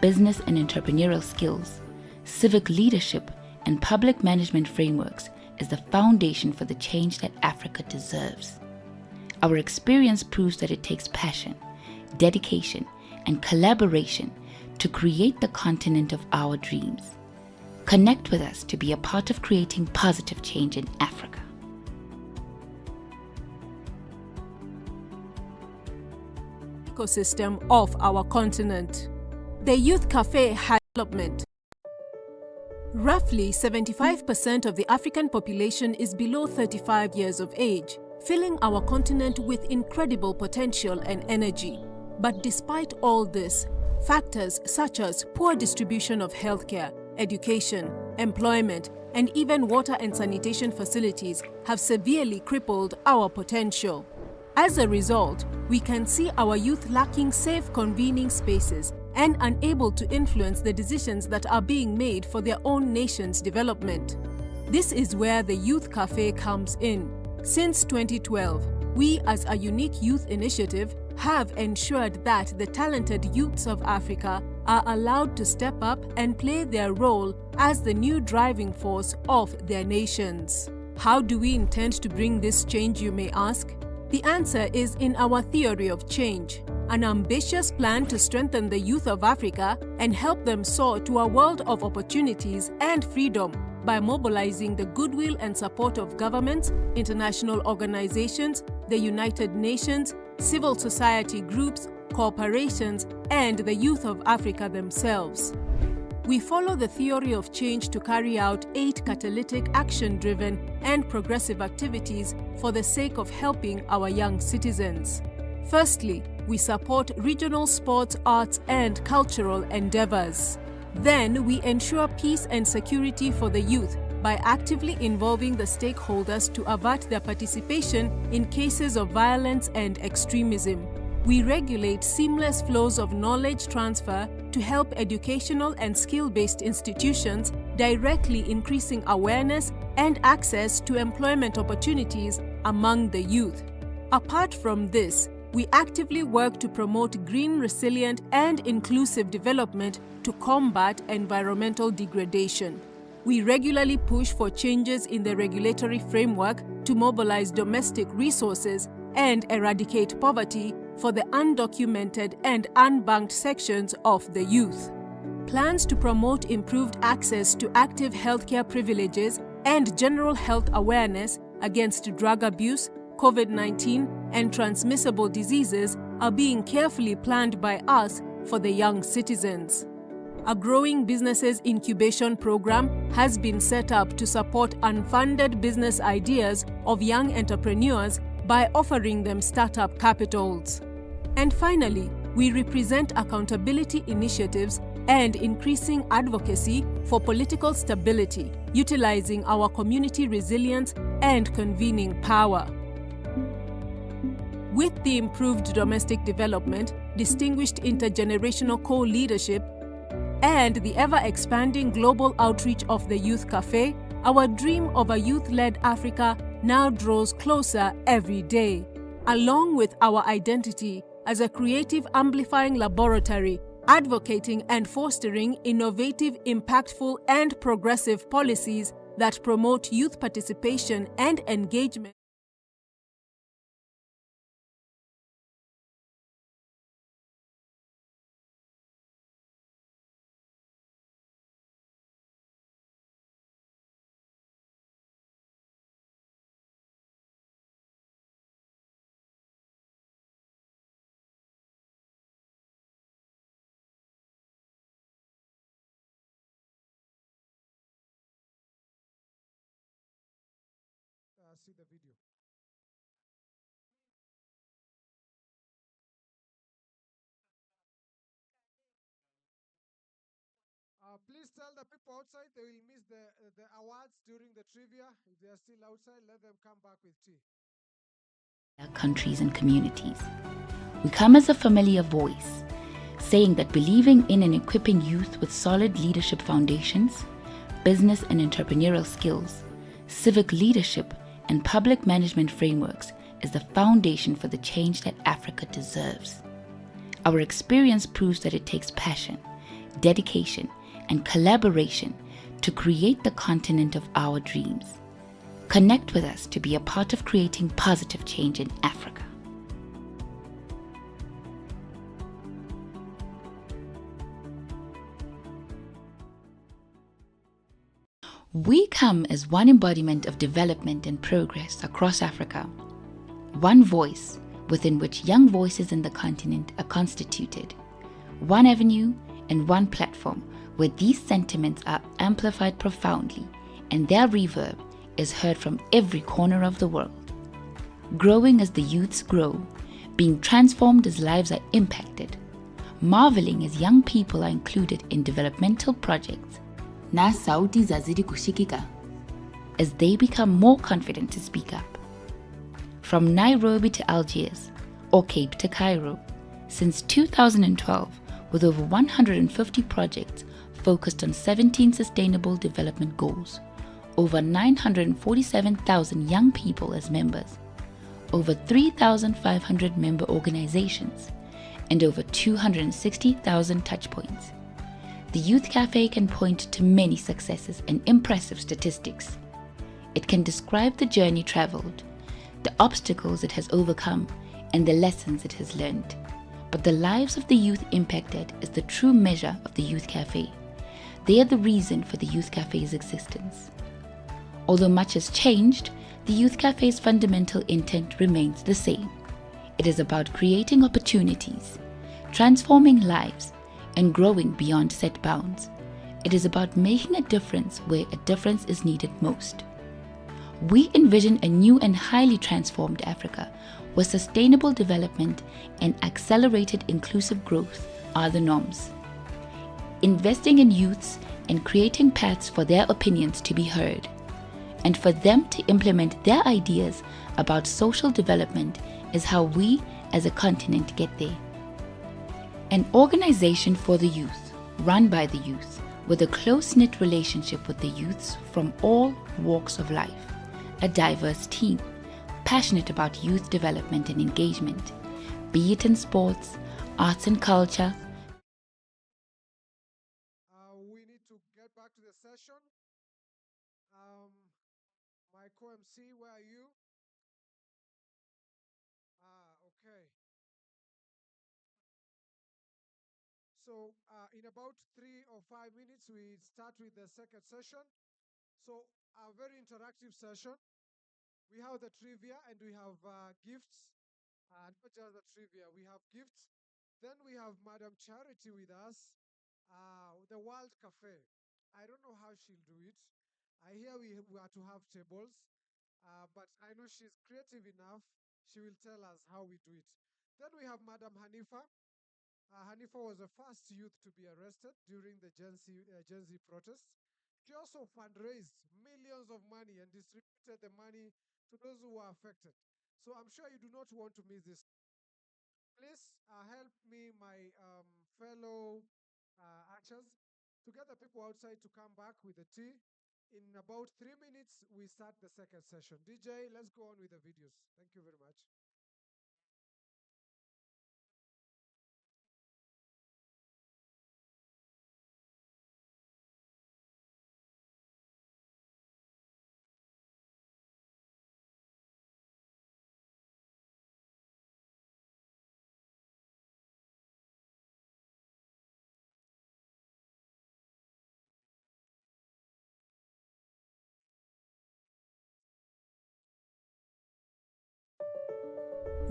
business and entrepreneurial skills, civic leadership, and public management frameworks is the foundation for the change that Africa deserves. Our experience proves that it takes passion, dedication, and collaboration to create the continent of our dreams. Connect with us to be a part of creating positive change in Africa. Ecosystem of our continent. The Youth Cafe has development. Roughly 75% of the African population is below 35 years of age, filling our continent with incredible potential and energy. But despite all this, factors such as poor distribution of healthcare, education, employment, and even water and sanitation facilities have severely crippled our potential. As a result, we can see our youth lacking safe convening spaces and unable to influence the decisions that are being made for their own nation's development. This is where the Youth Cafe comes in. Since 2012, we as a unique youth initiative have ensured that the talented youths of Africa are allowed to step up and play their role as the new driving force of their nations. How do we intend to bring this change, you may ask? The answer is in our theory of change, an ambitious plan to strengthen the youth of Africa and help them soar to a world of opportunities and freedom by mobilizing the goodwill and support of governments, international organizations, the United Nations, civil society groups, corporations, and the youth of Africa themselves. We follow the theory of change to carry out 8 catalytic, action-driven, and progressive activities for the sake of helping our young citizens. Firstly, we support regional sports, arts, and cultural endeavors. Then, we ensure peace and security for the youth by actively involving the stakeholders to avert their participation in cases of violence and extremism. We regulate seamless flows of knowledge transfer to help educational and skill-based institutions, directly increasing awareness and access to employment opportunities among the youth. Apart from this, we actively work to promote green, resilient, and inclusive development to combat environmental degradation. We regularly push for changes in the regulatory framework to mobilize domestic resources and eradicate poverty for the undocumented and unbanked sections of the youth. Plans to promote improved access to active healthcare privileges and general health awareness against drug abuse, COVID-19, and transmissible diseases are being carefully planned by us for the young citizens. A growing businesses incubation program has been set up to support unfunded business ideas of young entrepreneurs by offering them startup capitals. And finally, we represent accountability initiatives and increasing advocacy for political stability, utilizing our community resilience and convening power. With the improved domestic development, distinguished intergenerational co-leadership, and the ever-expanding global outreach of the Youth Café, our dream of a youth-led Africa now draws closer every day. Along with our identity as a creative amplifying laboratory, advocating and fostering innovative, impactful, and progressive policies that promote youth participation and engagement. See the video. Please tell the people outside they will miss the awards during the trivia. If they are still outside, let them come back with tea. Countries and communities. We come as a familiar voice, saying that believing in and equipping youth with solid leadership foundations, business and entrepreneurial skills, civic leadership, and public management frameworks is the foundation for the change that Africa deserves. Our experience proves that it takes passion, dedication, and collaboration to create the continent of our dreams. Connect with us to be a part of creating positive change in Africa. We come as one embodiment of development and progress across Africa, one voice within which young voices in the continent are constituted, one avenue and one platform where these sentiments are amplified profoundly and their reverb is heard from every corner of the world. Growing as the youths grow, being transformed as lives are impacted, marveling as young people are included in developmental projects, na sauti zazidi kushikika, as they become more confident to speak up. From Nairobi to Algiers, or Cape to Cairo, since 2012, with over 150 projects focused on 17 sustainable development goals, over 947,000 young people as members, over 3,500 member organizations, and over 260,000 touchpoints. The Youth Cafe can point to many successes and impressive statistics. It can describe the journey traveled, the obstacles it has overcome, and the lessons it has learned. But the lives of the youth impacted is the true measure of the Youth Cafe. They are the reason for the Youth Cafe's existence. Although much has changed, the Youth Cafe's fundamental intent remains the same. It is about creating opportunities, transforming lives, and growing beyond set bounds. It is about making a difference where a difference is needed most. We envision a new and highly transformed Africa, where sustainable development and accelerated inclusive growth are the norms. Investing in youths and creating paths for their opinions to be heard, and for them to implement their ideas about social development is how we as a continent get there. An organization for the youth, run by the youth, with a close-knit relationship with the youths from all walks of life. A diverse team, passionate about youth development and engagement, be it in sports, arts and culture. We need to get back to the session. My co-MC, where are you? Okay. So in about 3 or 5 minutes, we start with the second session. So a very interactive session. We have the trivia and we have gifts. Not just the trivia, we have gifts. Then we have Madam Charity with us, the World Cafe. I don't know how she'll do it. I hear we are to have tables, but I know she's creative enough. She will tell us how we do it. Then we have Madam Hanifa. Hanifa was the first youth to be arrested during the Gen Z protests. She also fundraised millions of money and distributed the money to those who were affected. So I'm sure you do not want to miss this. Please help me, my fellow archers, to get the people outside to come back with the tea. In about 3 minutes, we start the second session. DJ, let's go on with the videos. Thank you very much.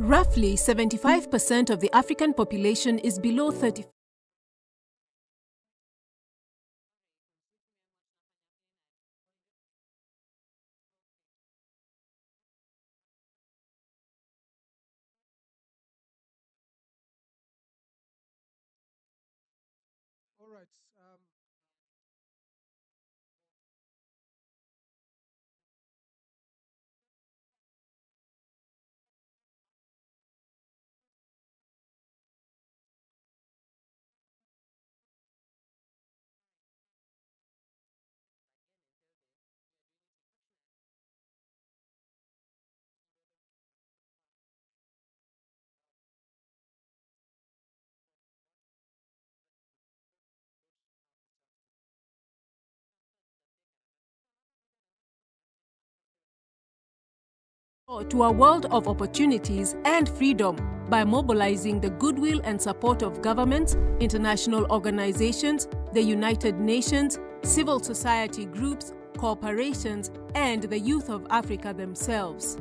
Roughly 75% of the African population is below 30. All right. To a world of opportunities and freedom by mobilizing the goodwill and support of governments, international organizations, the United Nations, civil society groups, corporations, and the youth of Africa themselves.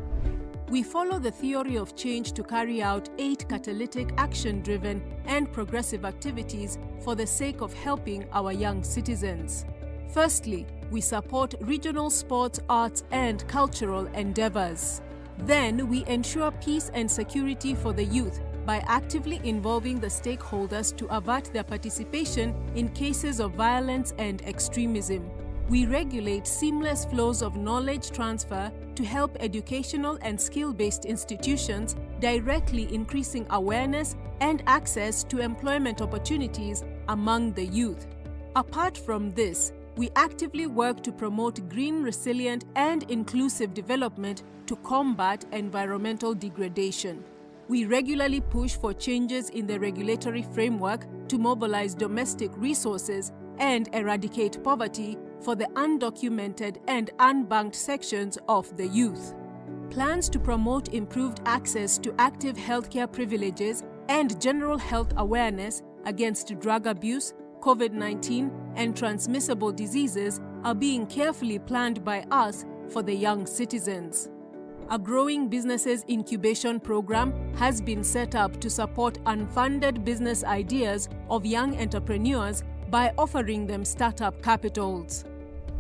We follow the theory of change to carry out 8 catalytic, action-driven, and progressive activities for the sake of helping our young citizens. Firstly, we support regional sports, arts, and cultural endeavors. Then, we ensure peace and security for the youth by actively involving the stakeholders to avert their participation in cases of violence and extremism. We regulate seamless flows of knowledge transfer to help educational and skill-based institutions, directly increasing awareness and access to employment opportunities among the youth. Apart from this, we actively work to promote green, resilient, and inclusive development to combat environmental degradation. We regularly push for changes in the regulatory framework to mobilize domestic resources and eradicate poverty for the undocumented and unbanked sections of the youth. Plans to promote improved access to active healthcare privileges and general health awareness against drug abuse, COVID-19, and transmissible diseases are being carefully planned by us for the young citizens. A growing businesses incubation program has been set up to support unfunded business ideas of young entrepreneurs by offering them startup capitals.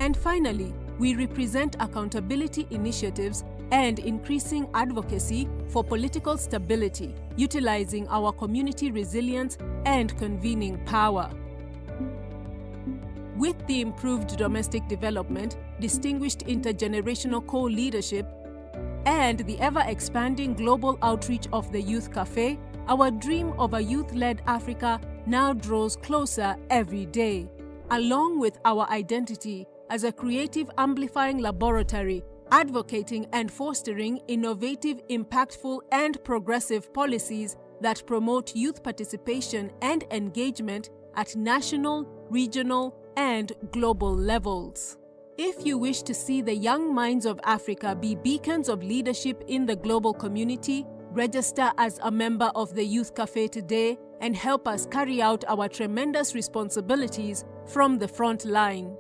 And finally, we represent accountability initiatives and increasing advocacy for political stability, utilizing our community resilience and convening power. With the improved domestic development, distinguished intergenerational co-leadership, and the ever-expanding global outreach of the Youth Café, our dream of a youth-led Africa now draws closer every day. Along with our identity as a creative amplifying laboratory, advocating and fostering innovative, impactful, and progressive policies that promote youth participation and engagement at national, regional, and global levels. If you wish to see the young minds of Africa be beacons of leadership in the global community, register as a member of the Youth Café today and help us carry out our tremendous responsibilities from the front line.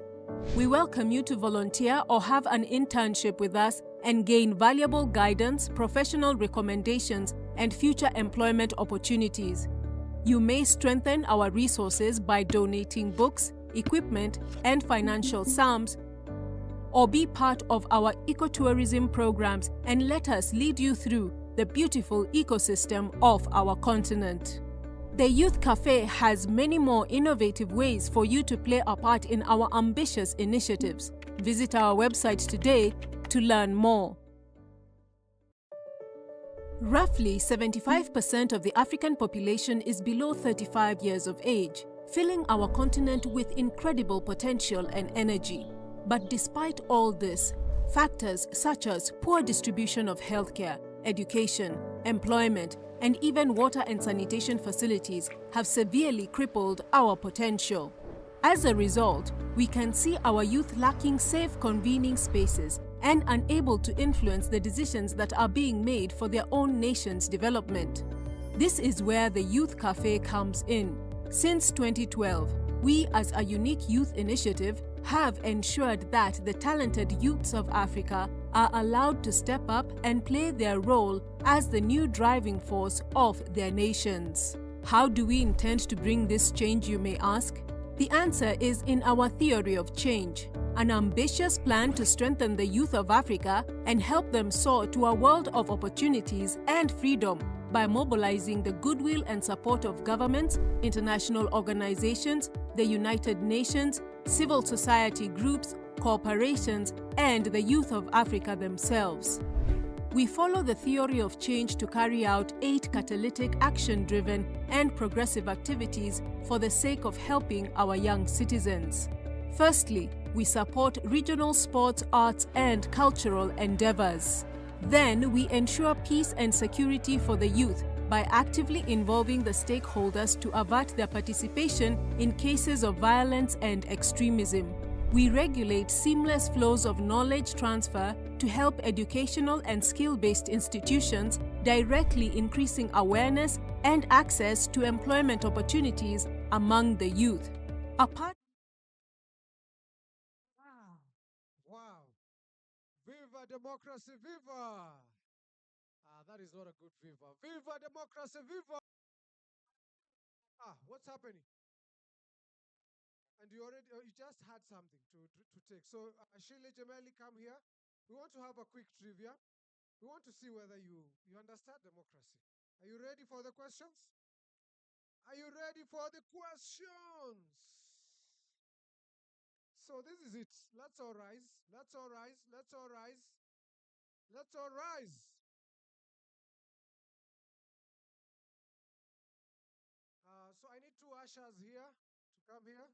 We welcome you to volunteer or have an internship with us and gain valuable guidance, professional recommendations, and future employment opportunities. You may strengthen our resources by donating books, equipment, and financial sums, or be part of our ecotourism programs and let us lead you through the beautiful ecosystem of our continent. The Youth Café has many more innovative ways for you to play a part in our ambitious initiatives. Visit our website today to learn more. Roughly 75% of the African population is below 35 years of age, filling our continent with incredible potential and energy. But despite all this, factors such as poor distribution of healthcare, education, employment, and even water and sanitation facilities have severely crippled our potential. As a result, we can see our youth lacking safe convening spaces and unable to influence the decisions that are being made for their own nation's development. This is where the Youth Café comes in. Since 2012, we as a unique youth initiative have ensured that the talented youths of Africa are allowed to step up and play their role as the new driving force of their nations. How do we intend to bring this change, you may ask? The answer is in our theory of change, an ambitious plan to strengthen the youth of Africa and help them soar to a world of opportunities and freedom by mobilizing the goodwill and support of governments, international organizations, the United Nations, civil society groups, corporations, and the youth of Africa themselves. We follow the theory of change to carry out 8 catalytic, action-driven, and progressive activities for the sake of helping our young citizens. Firstly, we support regional sports, arts, and cultural endeavors. Then, we ensure peace and security for the youth by actively involving the stakeholders to avert their participation in cases of violence and extremism. We regulate seamless flows of knowledge transfer to help educational and skill-based institutions, directly increasing awareness and access to employment opportunities among the youth. Apart Wow. Viva democracy, viva! That is not a good viva. Viva democracy, viva! What's happening? And you just had something to take. So, Shirley Jameli, come here. We want to have a quick trivia. We want to see whether you understand democracy. Are you ready for the questions? Are you ready for the questions? So this is it. Let's all rise. Let's all rise. Let's all rise. Let's all rise. So I need 2 ushers here to come here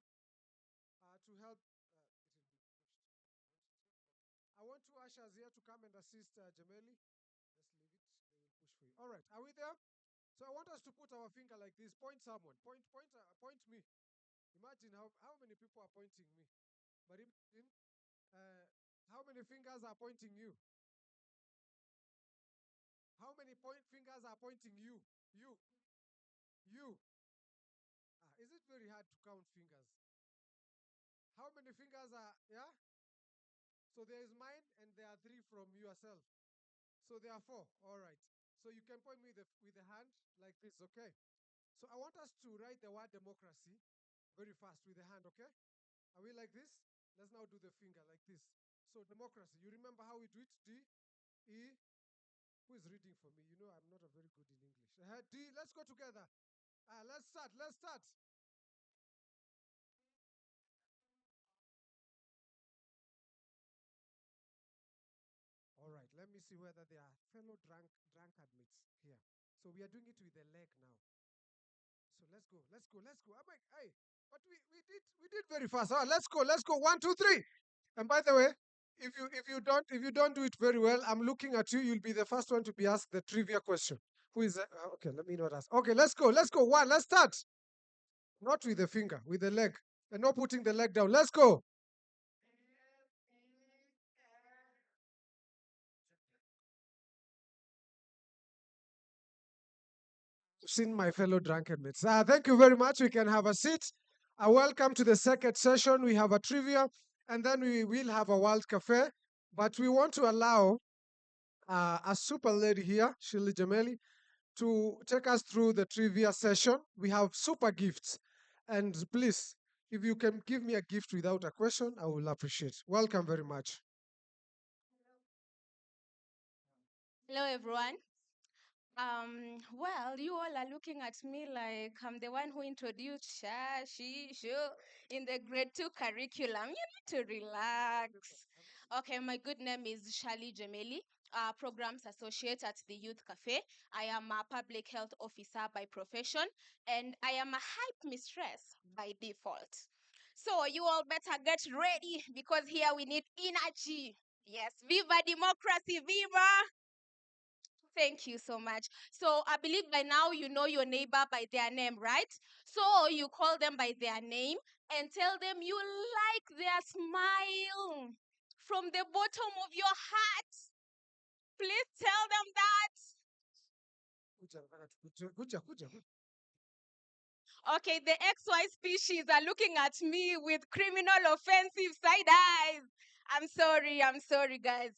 to help. I want 2 ushers here to come and assist Jameli. Just leave it. They will push for you. All right. Are we there? So I want us to put our finger like this. Point someone. Point me. Imagine how many people are pointing me. But imagine how many fingers are pointing you. How many fingers are pointing you? You. You. Is it very hard to count fingers? How many fingers are, yeah? So there is mine and there are 3 from yourself. So there are 4. All right. So you can point me with the hand like this, okay? So I want us to write the word democracy very fast with the hand, okay? Are we like this? Let's now do the finger like this. So democracy, you remember how we do it? D, E. Who is reading for me? You know I'm not a very good in English. D, let's go together. Let's start. All right, let me see whether there are fellow drunkard mates here. So we are doing it with the leg now. So let's go. I'm like, hey, but we did very fast. All right, let's go. 1, 2, 3. And by the way, if you don't do it very well, I'm looking at you. You'll be the first one to be asked the trivia question. Who is that? Okay, let me not ask. Okay, let's go. 1, let's start. Not with the finger, with the leg. And not putting the leg down. Let's go. Seen my fellow drunken mates. Thank you very much. We can have a seat. Welcome to the second session. We have a trivia, and then we will have a World Cafe. But we want to allow a super lady here, Shirley Jameli, to take us through the trivia session. We have super gifts. And please, if you can give me a gift without a question, I will appreciate. Welcome very much. Hello, everyone. Well, you all are looking at me like I'm the one who introduced Sha, She, Shu in the grade 2 curriculum. You need to relax. Okay, my good name is Shali Gemeli, Programs Associate at the Youth Cafe. I am a public health officer by profession, and I am a hype mistress by default. So you all better get ready because here we need energy. Yes, viva democracy, viva! Thank you so much. So I believe by now you know your neighbor by their name, right? So you call them by their name and tell them you like their smile from the bottom of your heart. Please tell them that. Okay, the XY species are looking at me with criminal offensive side eyes. I'm sorry, guys.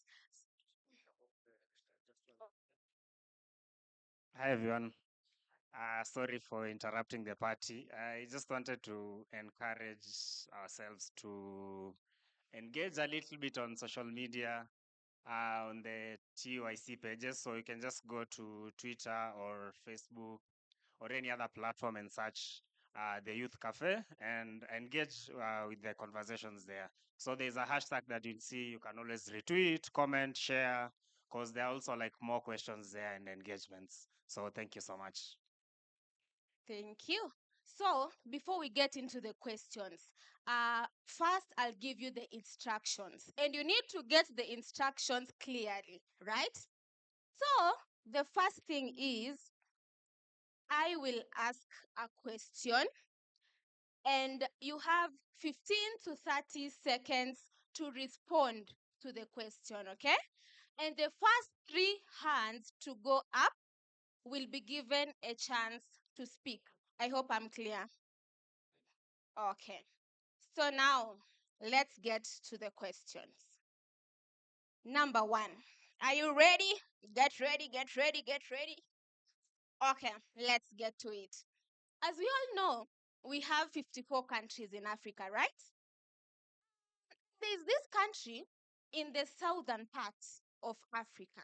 Hi everyone. Sorry for interrupting the party. I just wanted to encourage ourselves to engage a little bit on social media, on the TYC pages. So you can just go to Twitter or Facebook or any other platform and search the Youth Cafe and engage with the conversations there. So there's a hashtag that you'll see. You can always retweet, comment, share, because there are also like more questions there and engagements. So thank you so much. Thank you. So, before we get into the questions, first I'll give you the instructions. And you need to get the instructions clearly, right? So, the first thing is I will ask a question, and you have 15 to 30 seconds to respond to the question, okay? And the first 3 hands to go up will be given a chance to speak. I hope I'm clear. Okay. So now, let's get to the questions. Number 1. Are you ready? Get ready. Okay, let's get to it. As we all know, we have 54 countries in Africa, right? There's this country in the southern part of Africa,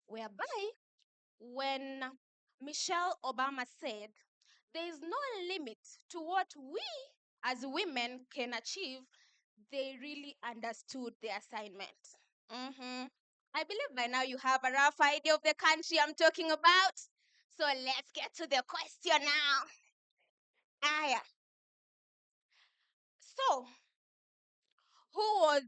whereby when Michelle Obama said there is no limit to what we as women can achieve, they really understood the assignment. I believe by now you have a rough idea of the country I'm talking about. So let's get to the question now. Yeah. So, who was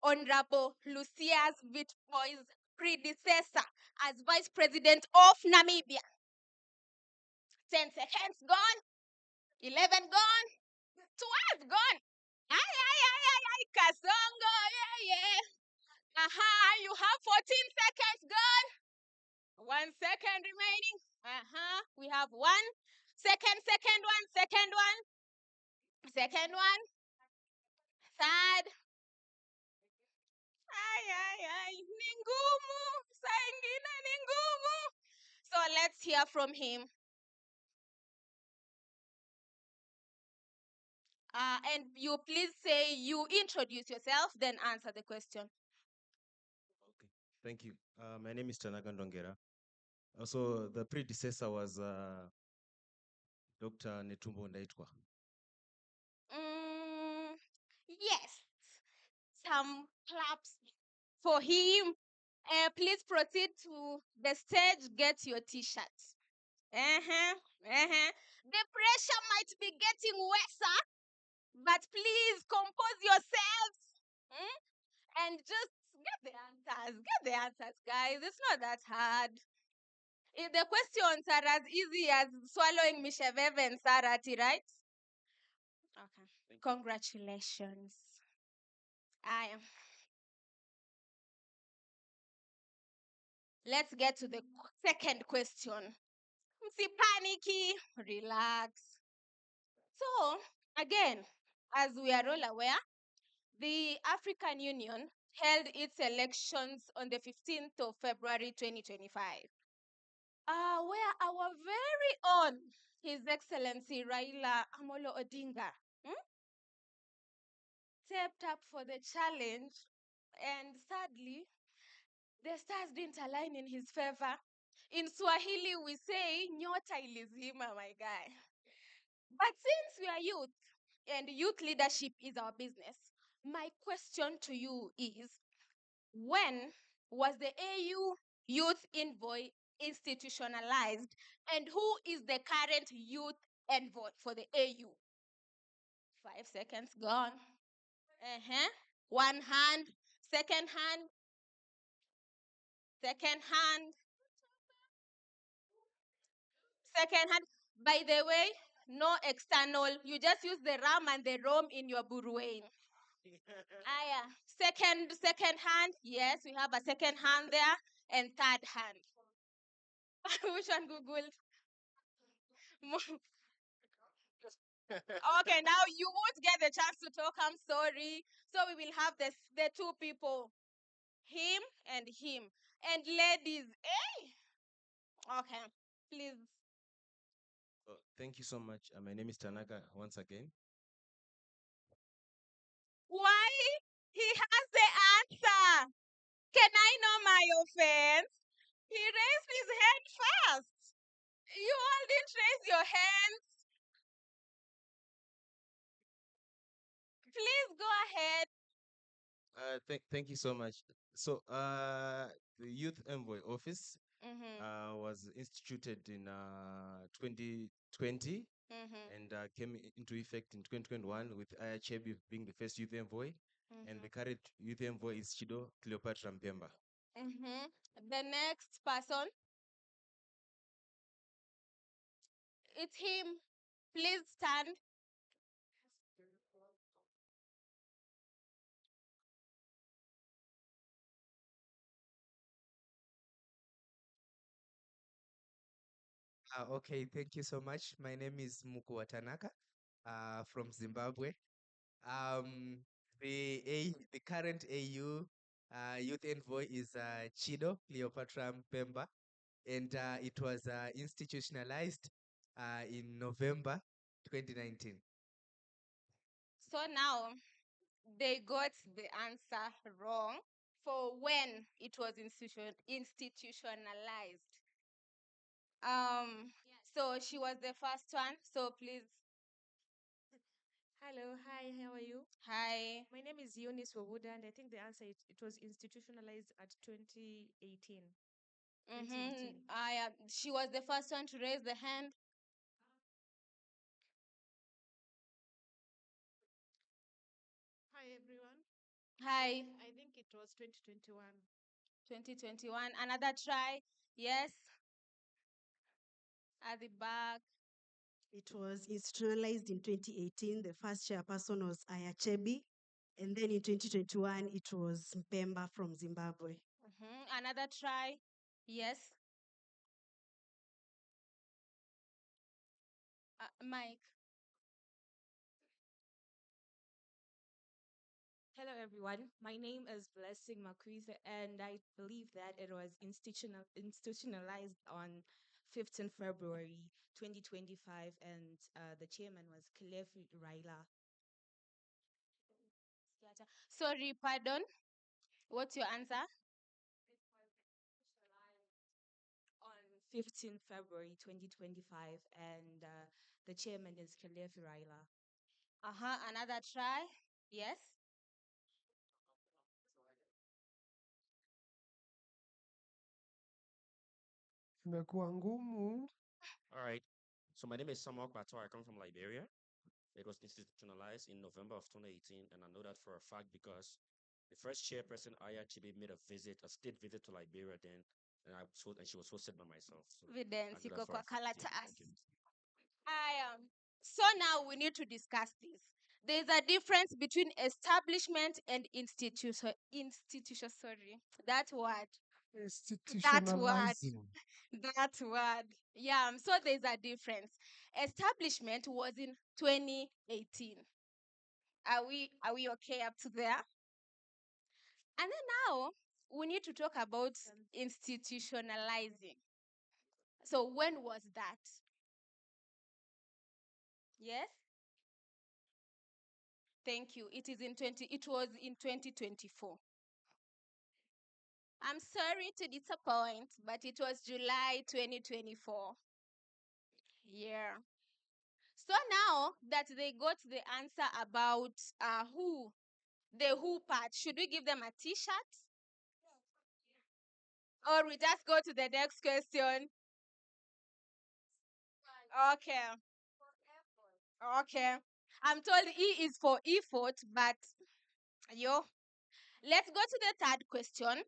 Honorable Lucius Witboy's predecessor as Vice President of Namibia? 10 seconds gone. 11 gone. 12 gone. Ay, Kasongo, yeah. You have 14 seconds gone. 1 second remaining. We have 1, Second one, second one. Second one. Third. Ay, ningumu. Saingine ningumu. So let's hear from him. And you please say you introduce yourself, then answer the question. Okay, thank you. My name is Tanaga Ndongera. Also, the predecessor was Dr. Netumbo Ndaitwa. Yes. Some claps for him. Please proceed to the stage. Get your t-shirt. The pressure might be getting worse, but please compose yourselves. And just get the answers. Get the answers, guys. It's not that hard. If the questions are as easy as swallowing Misheveve and Sarati, right? Okay. Congratulations. Let's get to the second question. See, panicky, relax. So, again, as we are all aware, the African Union held its elections on the 15th of February 2025, where our very own His Excellency Raila Amolo Odinga stepped up for the challenge, and sadly, the stars didn't align in his favor. In Swahili, we say, nyota ilizima, my guy. But since we are youth, and youth leadership is our business, my question to you is, when was the AU Youth Envoy institutionalized, and who is the current youth envoy for the AU? 5 seconds gone. One hand, second hand, second hand, second hand. By the way, no external. You just use the RAM and the ROM in your Buruane. Second hand. Yes, we have a second hand there, and third hand. Which one Googled? Okay, now you won't get the chance to talk. I'm sorry. So we will have the two people, him and him. And ladies, okay, please. Oh, thank you so much. My name is Tanaga once again. Why? He has the answer. Can I know my offense? He raised his hand first. You all didn't raise your hands. Please go ahead. Thank you so much. So, the Youth Envoy Office was instituted in 2020 and came into effect in 2021 with Aya Chebi being the first Youth Envoy, and the current Youth Envoy is Chido Cleopatra Mpemba. The next person. It's him. Please stand. Okay, thank you so much. My name is Muku Watanaka from Zimbabwe. The current AU Youth Envoy is Chido Cleopatra Mpemba, and it was institutionalized in November 2019. So now they got the answer wrong for when it was institutionalized. So she was the first one. So please. Hello, hi, how are you? Hi. My name is Eunice Wawuda, and I think the answer it was institutionalized at 2018. 2018. She was the first one to raise the hand. Hi, everyone. Hi. I think it was 2021. 2021. Another try. Yes. At the back. It was institutionalized in 2018. The first chairperson was Ayachebi. And then in 2021, it was Mpemba from Zimbabwe. Another try. Yes. Mike. Hello, everyone. My name is Blessing Makwitha, and I believe that it was institutionalized on 15 February 2025, and the chairman was Kelefi Raila. Sorry, pardon. What's your answer? On 15 February 2025, and the chairman is Kelefi Raila. Another try. Yes. Imekuwa ngumu. All right. So my name is Samuel Bato. I come from Liberia. It was institutionalized in November of 2018, and I know that for a fact because the first chairperson, Aya Chibi, made a state visit to Liberia then, and she was hosted by myself. So Evidence, I know that for a fact. Yeah, thank you. I am. So now we need to discuss this. There's a difference between establishment and institution. Sorry, that word. That word. Institutionalizing. That word. Yeah. So there's a difference. Establishment was in 2018. Are we okay up to there? And then now we need to talk about institutionalizing. So when was that? Yes? Thank you. It was in 2024. I'm sorry to disappoint, but it was July 2024. Yeah. So now that they got the answer about the who part, should we give them a t-shirt? Or we just go to the next question? Okay. Okay. I'm told E is for effort, but let's go to the third question.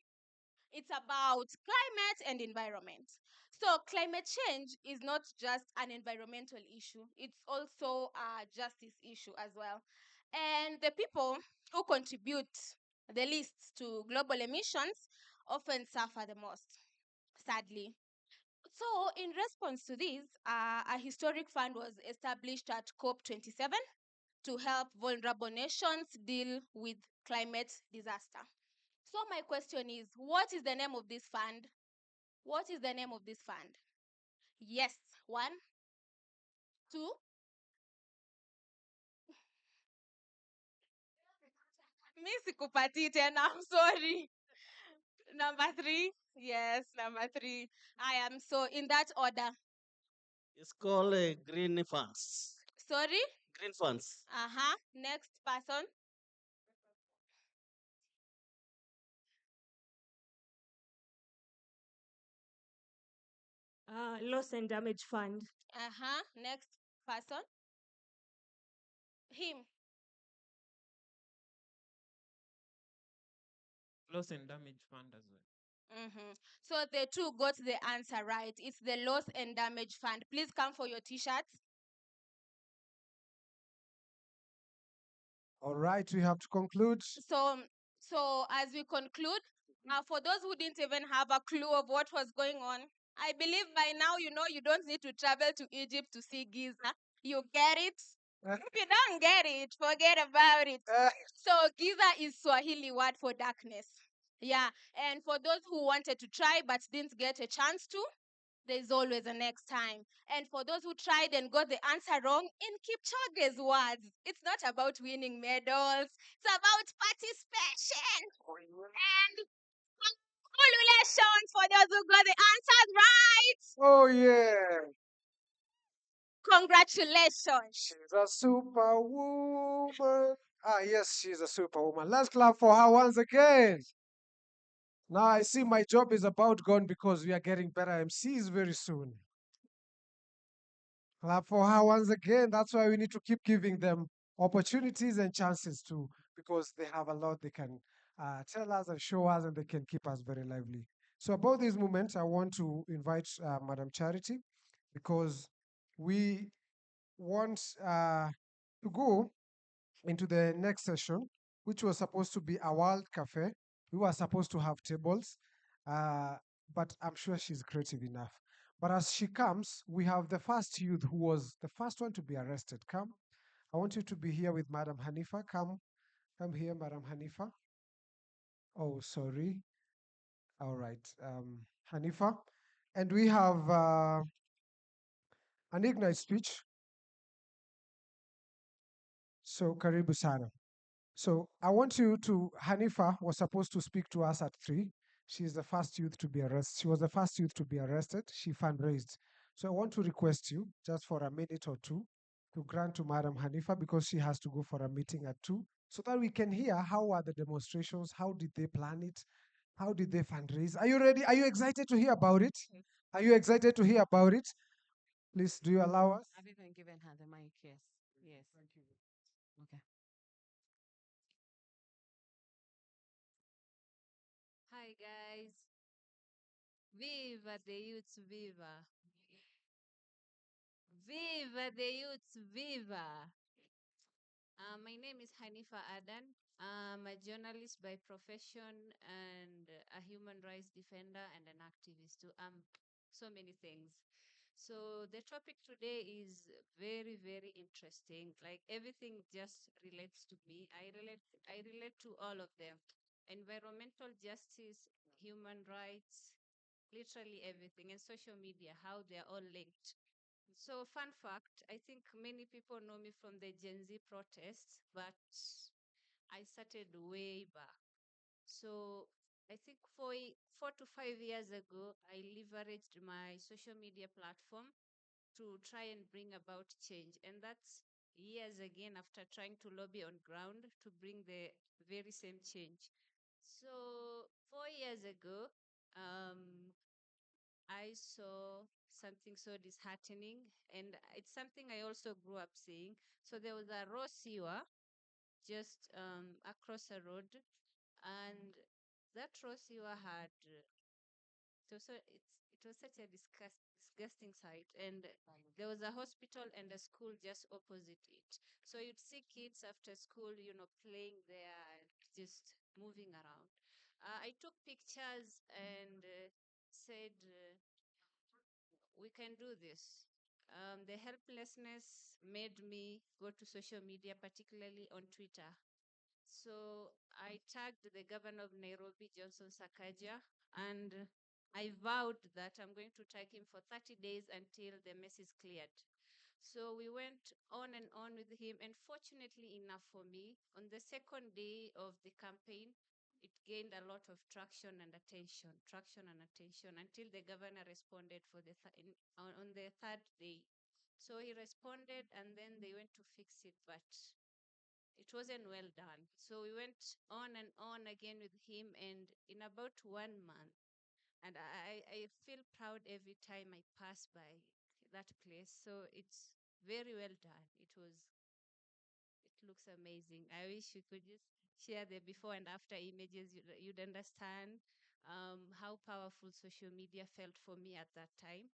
It's about climate and environment. So climate change is not just an environmental issue, it's also a justice issue as well. And the people who contribute the least to global emissions often suffer the most, sadly. So, in response to this, a historic fund was established at COP27 to help vulnerable nations deal with climate disaster. So my question is, what is the name of this fund? What is the name of this fund? Yes, 1, 2. Mi sikupati tena, I'm sorry. Number 3. Yes, number 3. I am so in that order. It's called green funds. Sorry? Green funds. Next person. Loss and damage fund. Next person. Him. Loss and damage fund as well. So the two got the answer right. It's the loss and damage fund. Please come for your t-shirts. All right, we have to conclude. So as we conclude, for those who didn't even have a clue of what was going on, I believe by now you know you don't need to travel to Egypt to see Giza. You get it? If you don't get it, forget about it. So Giza is Swahili word for darkness. Yeah, and for those who wanted to try but didn't get a chance to, there's always a next time. And for those who tried and got the answer wrong, in Kipchoge's words, it's not about winning medals, it's about participation. And congratulations for those who got the answers right. Oh, yeah. Congratulations. She's a superwoman. Yes, she's a superwoman. Let's clap for her once again. Now I see my job is about gone because we are getting better MCs very soon. Clap for her once again. That's why we need to keep giving them opportunities and chances too, because they have a lot they can tell us and show us, and they can keep us very lively. So about this moment, I want to invite Madam Charity, because we want to go into the next session, which was supposed to be a world cafe. We were supposed to have tables, uh, but I'm sure she's creative enough. But as she comes, we have the first youth who was the first one to be arrested. Come. I want you to be here with Madam Hanifa. Come here, Madam Hanifa. Oh, sorry. All right, Hanifa. And we have an Ignite speech. So, Karibu Sana. So, I want you to, Hanifa was supposed to speak to us at 3. She's the first youth to be arrested. She was the first youth to be arrested. She fundraised. So, I want to request you just for a minute or two to grant to Madam Hanifa because she has to go for a meeting at 2 so that we can hear how are the demonstrations, how did they plan it, how did they fundraise. Are you ready? Are you excited to hear about it? Are you excited to hear about it? Please, do you allow us? I've even given her the mic, yes. Yes. Thank you. Okay. Hi, guys. Viva the youths, viva. Viva the youths, viva. My name is Hanifa Adan. I'm a journalist by profession and a human rights defender and an activist too. So many things. So the topic today is very, very interesting. Like everything just relates to me. I relate to all of them. Environmental justice, human rights, literally everything, and social media, how they're all linked. So, fun fact, I think many people know me from the Gen Z protests, but I started way back. So, I think 4 to 5 years ago, I leveraged my social media platform to try and bring about change. And that's years again after trying to lobby on ground to bring the very same change. So, 4 years ago, I saw something so disheartening, and it's something I also grew up seeing. So there was a raw sewer just across a road, and that raw sewer had it was such a disgusting sight, and there was a hospital and a school just opposite it. So you'd see kids after school, playing there, just moving around. I took pictures and said, we can do this. The helplessness made me go to social media, particularly on Twitter. So I tagged the governor of Nairobi, Johnson Sakaja, and I vowed that I'm going to tag him for 30 days until the mess is cleared. So we went on and on with him, and fortunately enough for me, on the second day of the campaign, it gained a lot of traction and attention, until the governor responded on the third day. So he responded, and then they went to fix it, but it wasn't well done. So we went on and on again with him, and in about 1 month, and I feel proud every time I pass by that place. So it's very well done. It looks amazing. I wish you could just share the before and after images. You'd understand how powerful social media felt for me at that time.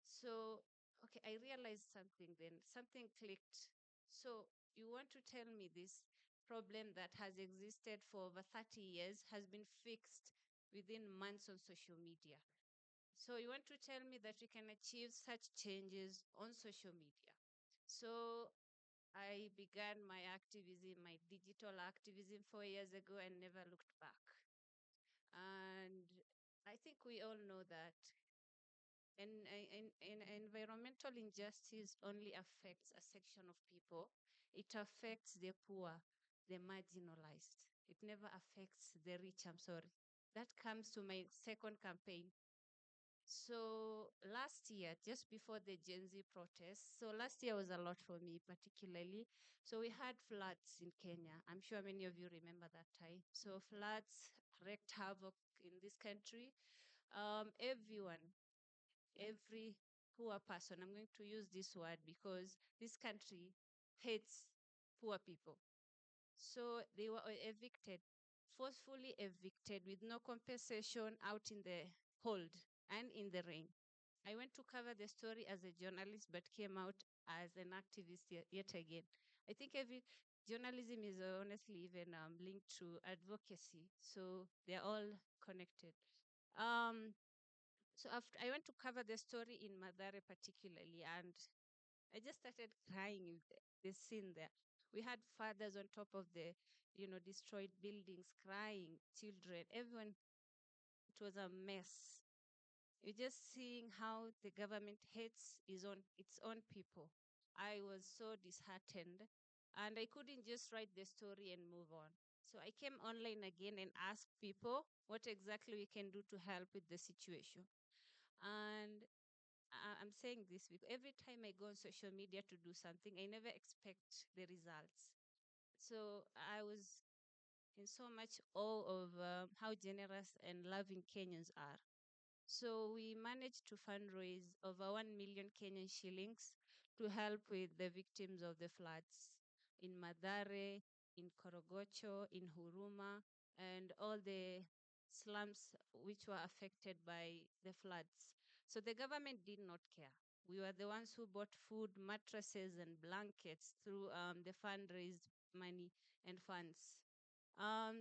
So, okay, I realized something then. Something clicked. So, you want to tell me this problem that has existed for over 30 years has been fixed within months on social media. So, you want to tell me that we can achieve such changes on social media. So, I began my activism, my digital activism 4 years ago and never looked back. And I think we all know that environmental injustice only affects a section of people. It affects the poor, the marginalized. It never affects the rich, I'm sorry. That comes to my second campaign. So last year, just before the Gen Z protests, so last year was a lot for me particularly. So we had floods in Kenya. I'm sure many of you remember that time. So floods wreaked havoc in this country. Everyone, every poor person, I'm going to use this word because this country hates poor people. So they were evicted, forcefully evicted with no compensation out in the cold and in the rain. I went to cover the story as a journalist, but came out as an activist yet again. I think every journalism is honestly even linked to advocacy, so they're all connected. Um, So after I went to cover the story in Madare particularly, and I just started crying in the scene there. We had fathers on top of the, destroyed buildings crying, children, everyone. It was a mess. You're just seeing how the government hates its own people. I was so disheartened, and I couldn't just write the story and move on. So I came online again and asked people what exactly we can do to help with the situation. And I'm saying this because every time I go on social media to do something, I never expect the results. So I was in so much awe of how generous and loving Kenyans are. So we managed to fundraise over 1 million Kenyan shillings to help with the victims of the floods in Madare, in Korogocho, in Huruma, and all the slums which were affected by the floods. So the government did not care. We were the ones who bought food, mattresses, and blankets through the fundraised money and funds.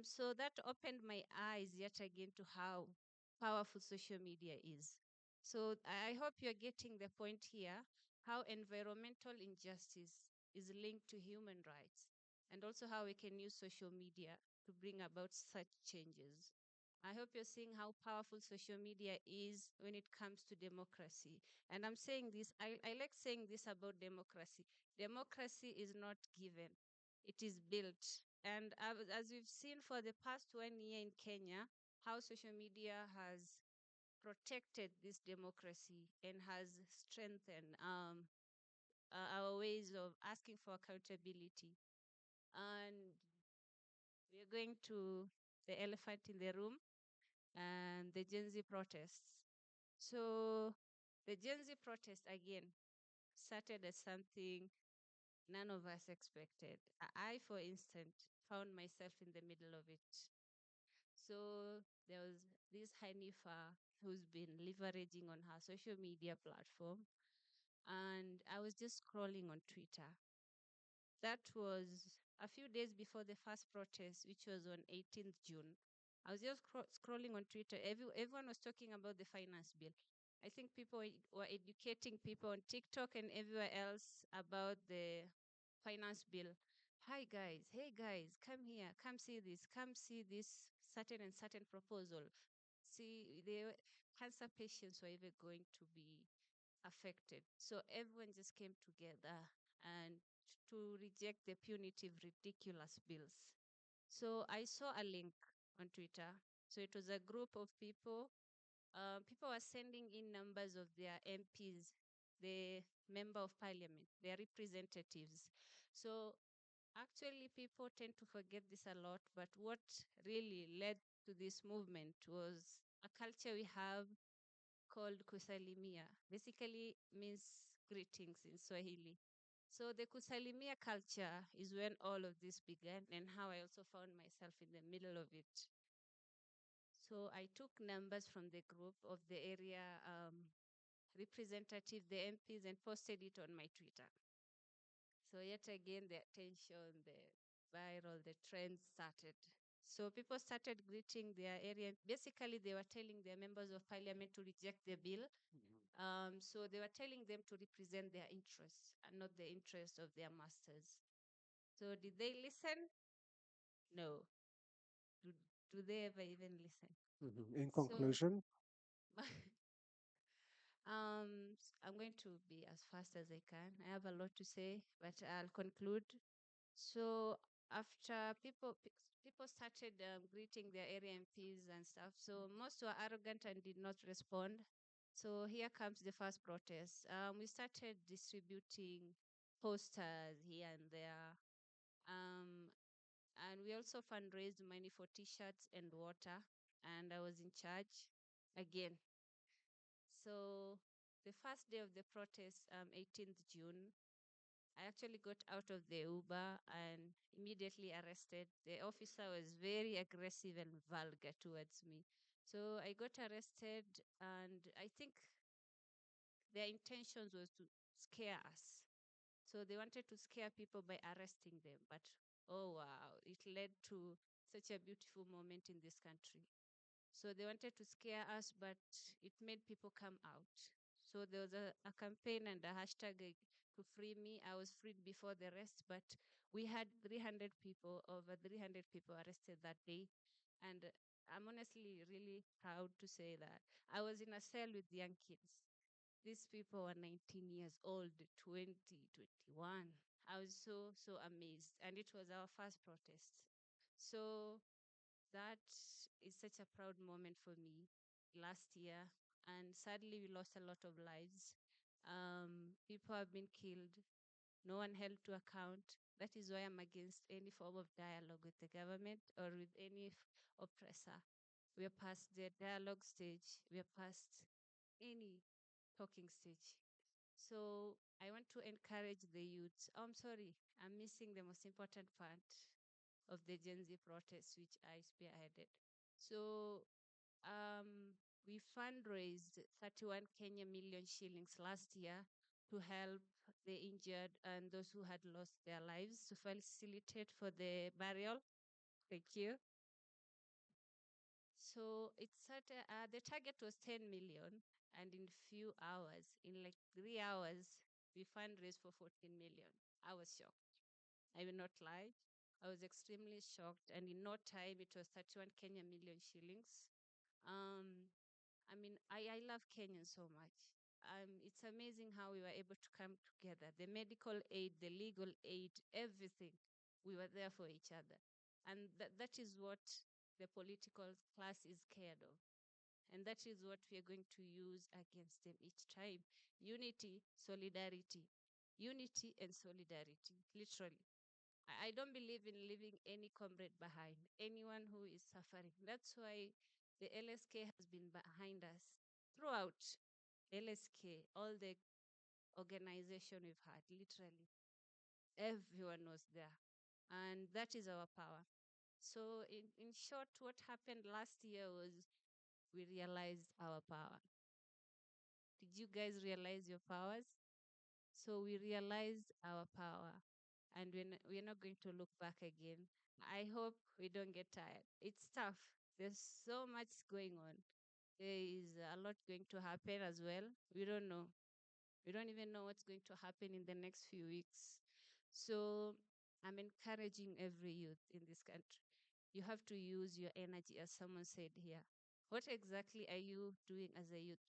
So that opened my eyes yet again to how powerful social media is. So I hope you're getting the point here, how environmental injustice is linked to human rights, and also how we can use social media to bring about such changes. I hope you're seeing how powerful social media is when it comes to democracy. And I'm saying this, I like saying this about democracy. Democracy is not given, it is built. And as we've seen for the past 1 year in Kenya, how social media has protected this democracy and has strengthened our ways of asking for accountability. And we're going to the elephant in the room and the Gen Z protests. So the Gen Z protest, again, started as something none of us expected. I, for instance, found myself in the middle of it. So there was this Hanifa who's been leveraging on her social media platform. And I was just scrolling on Twitter. That was a few days before the first protest, which was on 18th June. I was just scrolling on Twitter. Everyone was talking about the finance bill. I think people were educating people on TikTok and everywhere else about the finance bill. Hi guys, hey guys, come here, come see this certain and certain proposal. See, the cancer patients were even going to be affected. So everyone just came together and to reject the punitive, ridiculous bills. So I saw a link on Twitter. So it was a group of people. People were sending in numbers of their MPs, the member of parliament, their representatives. So actually, people tend to forget this a lot, but what really led to this movement was a culture we have called kusalimia. Basically means greetings in Swahili. So the kusalimia culture is when all of this began and how I also found myself in the middle of it. So I took numbers from the group of the area representative, the MPs, and posted it on my Twitter. So yet again, the attention, the viral, the trend started. So people started greeting their area. Basically, they were telling their members of parliament to reject the bill. So they were telling them to represent their interests and not the interests of their masters. So did they listen? No. Do they ever even listen? In So conclusion, I'm going to be as fast as I can. I have a lot to say, but I'll conclude. So after people started greeting their area MPs and stuff, so most were arrogant and did not respond. So here comes the first protest. We started distributing posters here and there. And we also fundraised money for t-shirts and water, and I was in charge again. So the first day of the protest, 18th June, I actually got out of the Uber and immediately arrested. The officer was very aggressive and vulgar towards me. So I got arrested, and I think their intentions was to scare us. So they wanted to scare people by arresting them. But oh wow, it led to such a beautiful moment in this country. So they wanted to scare us, but it made people come out. So there was a campaign and a hashtag to free me. I was freed before the rest, but we had 300 people, over 300 people arrested that day. And I'm honestly really proud to say that I was in a cell with young kids. These people were 19 years old, 20, 21. I was so amazed. And it was our first protest. So that is such a proud moment for me last year. And sadly, we lost a lot of lives. People have been killed. No one held to account. That is why I'm against any form of dialogue with the government or with any oppressor. We are past the dialogue stage. We are past any talking stage. So I want to encourage the youth. Oh, I'm sorry, I'm missing the most important part of the Gen Z protests, which I spearheaded. So we fundraised 31 Kenya million shillings last year to help the injured and those who had lost their lives, to facilitate for the burial. Thank you. So the target was 10 million, and in few hours, in like 3 hours, we fundraised for 14 million. I was shocked. I will not lie. I was extremely shocked, and in no time, it was 31 Kenya million shillings. I mean, I love Kenyans so much. It's amazing how we were able to come together. The medical aid, the legal aid, everything. We were there for each other. And that is what the political class is scared of. And that is what we are going to use against them each time. Unity, solidarity. Unity and solidarity, literally. I don't believe in leaving any comrade behind, anyone who is suffering. That's why the LSK has been behind us throughout. LSK, all the organization we've had, literally. Everyone was there. And that is our power. So in short, what happened last year was we realized our power. Did you guys realize your powers? So we realized our power, and we're not going to look back again. I hope we don't get tired. It's tough. There's so much going on. There is a lot going to happen as well. We don't know. We don't even know what's going to happen in the next few weeks. So I'm encouraging every youth in this country. You have to use your energy, as someone said here. What exactly are you doing as a youth?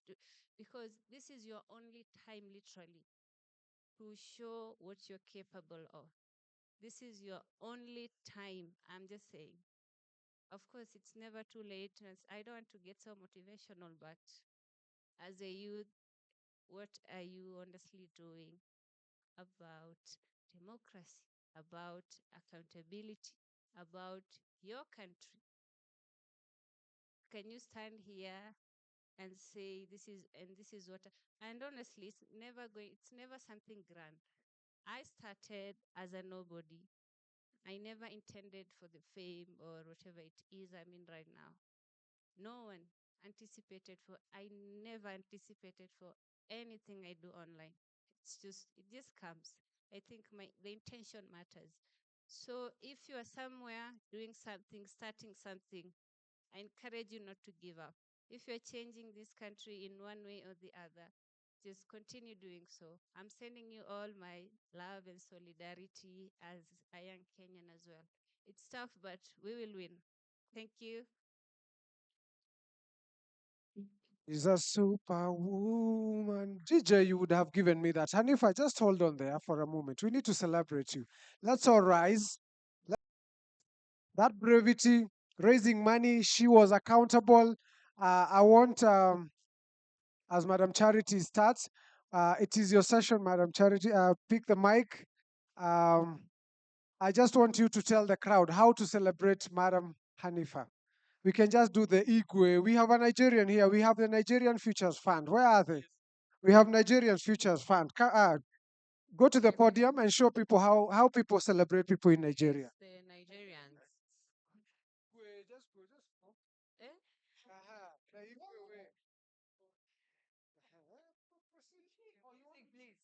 Because this is your only time, literally, to show what you're capable of. This is your only time, I'm just saying. Of course, it's never too late. I don't want to get so motivational, but as a youth, what are you honestly doing about democracy, about accountability, about your country? Can you stand here and say this is what and honestly it's never something grand. I started as a nobody. I never intended for the fame or whatever it is I'm in right now. No one I never anticipated for anything I do online. It just comes. I think the intention matters. So if you are somewhere doing something, starting something, I encourage you not to give up. If you're changing this country in one way or the other, just continue doing so. I'm sending you all my love and solidarity as a young Kenyan as well. It's tough, but we will win. Thank you. Is a superwoman. DJ, you would have given me that. And if I just hold on there for a moment, we need to celebrate you. Let's all rise. That brevity, raising money, she was accountable. I want, as Madam Charity starts, it is your session, Madam Charity. Pick the mic. Um, I just want you to tell the crowd how to celebrate Madam Hanifa. We can just do the Igwe. We have a Nigerian here. We have the Nigerian Futures Fund. Where are they? We have Nigerian Futures Fund. Go to the podium and show people how people celebrate people in Nigeria. The Nigerians. Eh? Please.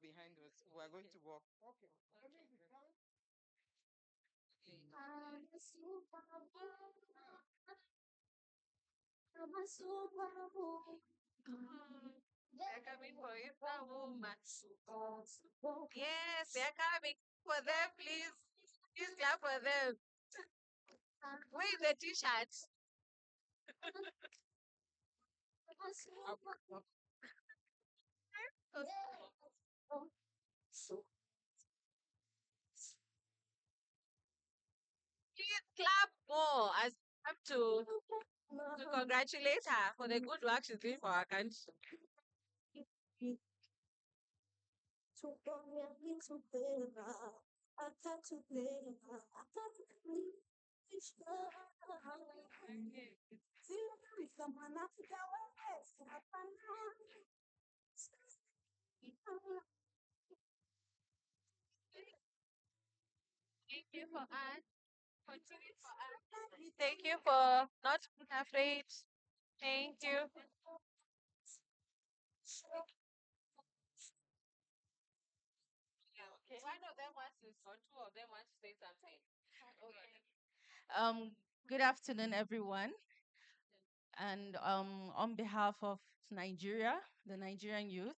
Behind us, we are going to walk. Okay. They're coming for you, woman. Yes, they're coming for them, please. Please clap for them. With the t-shirts. Please clap more as we have to congratulate her for the good work she's doing for our country. Thank you for us. Continue for us. Thank you for not being afraid. Thank you. Okay. One of them wants to, or two of them want to say something. Okay. Good afternoon, everyone. And on behalf of Nigeria, the Nigerian youth,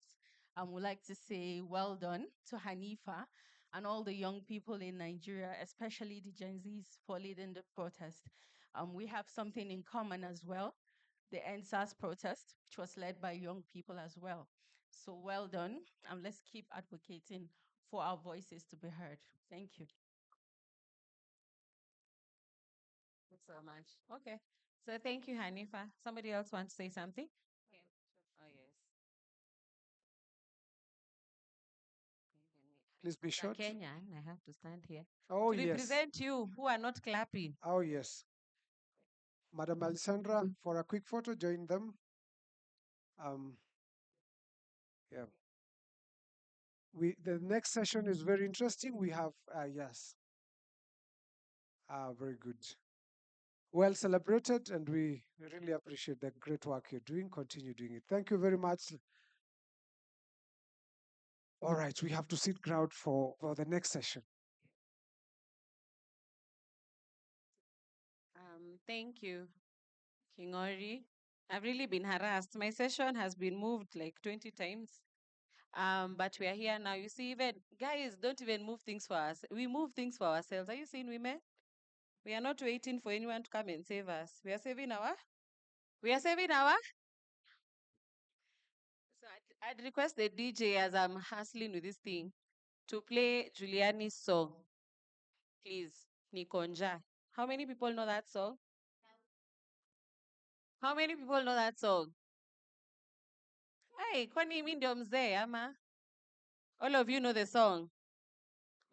I would like to say well done to Hanifa and all the young people in Nigeria, especially the Gen Zs, for leading the protest. We have something in common as well, the NSAS protest, which was led by young people as well. So well done, and let's keep advocating for our voices to be heard. Thank you. Thanks so much. Okay. So thank you, Hanifa. Somebody else wants to say something? Okay. Oh, yes. Please be short. Kenyan, I have to stand here. Oh, to yes. represent you who are not clapping. Oh, yes. Madam Alessandra, for a quick photo, join them. Yeah. The next session is very interesting. We have yes. Very good. Well celebrated, and we really appreciate the great work you're doing. Continue doing it. Thank you very much. All right, we have to sit ground for the next session. Thank you, Kingori. I've really been harassed. My session has been moved like 20 times. But we are here now. You see, even guys don't even move things for us. We move things for ourselves. Are you seeing women? We are not waiting for anyone to come and save us. We are saving our. So I'd request the DJ, as I'm hustling with this thing, to play Giuliani's song. Please, Nikonja. How many people know that song? How many people know that song? Hey, kwani mimi ndio mzee ama? All of you know the song.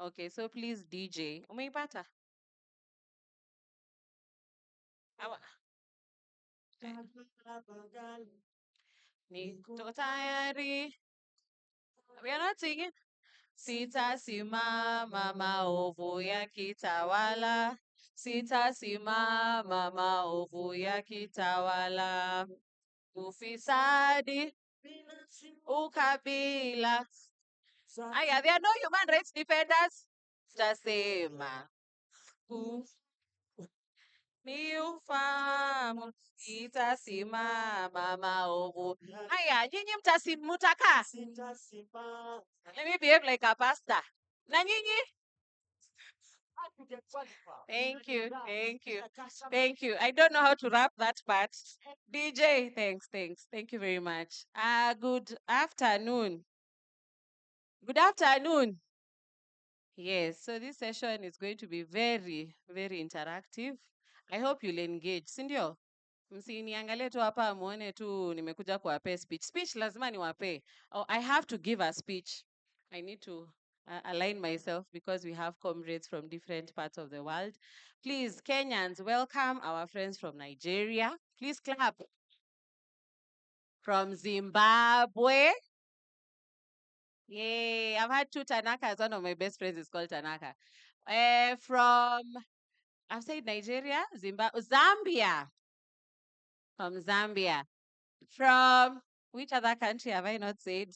Okay, so please DJ. Umeipata? Niko tayari. We are not singing. Sitasimama maovu yakitawala. Sitasimama maovu yakitawala. Ufisadi, ukabila. Aya, there are no human rights defenders. Tasema. Ni ufahamu, sitasimama maovu. Aya, nyinyi mutaka. Let me behave like a pastor. Na nyinyi? Thank you, thank you, thank you. I don't know how to rap that part. DJ, thanks. Thank you very much. Good afternoon. Good afternoon. Yes, so this session is going to be very, very interactive. I hope you'll engage. Sindio? Msiniangalie tu hapa muone tu nimekuja kuwapea speech. Speech lazima niwapee. Oh, I have to give a speech. I need to align myself because we have comrades from different parts of the world. Please, Kenyans, welcome our friends from Nigeria. Please clap. From Zimbabwe. Yay, I've had two Tanakas. One of my best friends is called Tanaka. From, I've said Nigeria, Zimbabwe, Zambia. From Zambia. From Which other country have I not said?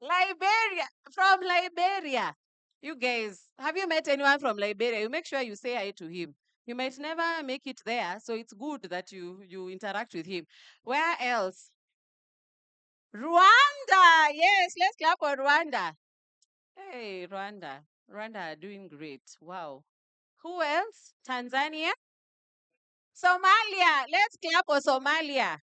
Liberia. From Liberia. You guys, have you met anyone from Liberia? You make sure you say hi to him. You might never make it there, so it's good that you interact with him. Where else? Rwanda. Yes, let's clap for Rwanda. Hey, Rwanda. Rwanda are doing great. Wow. Who else? Tanzania? Somalia. Let's clap for Somalia.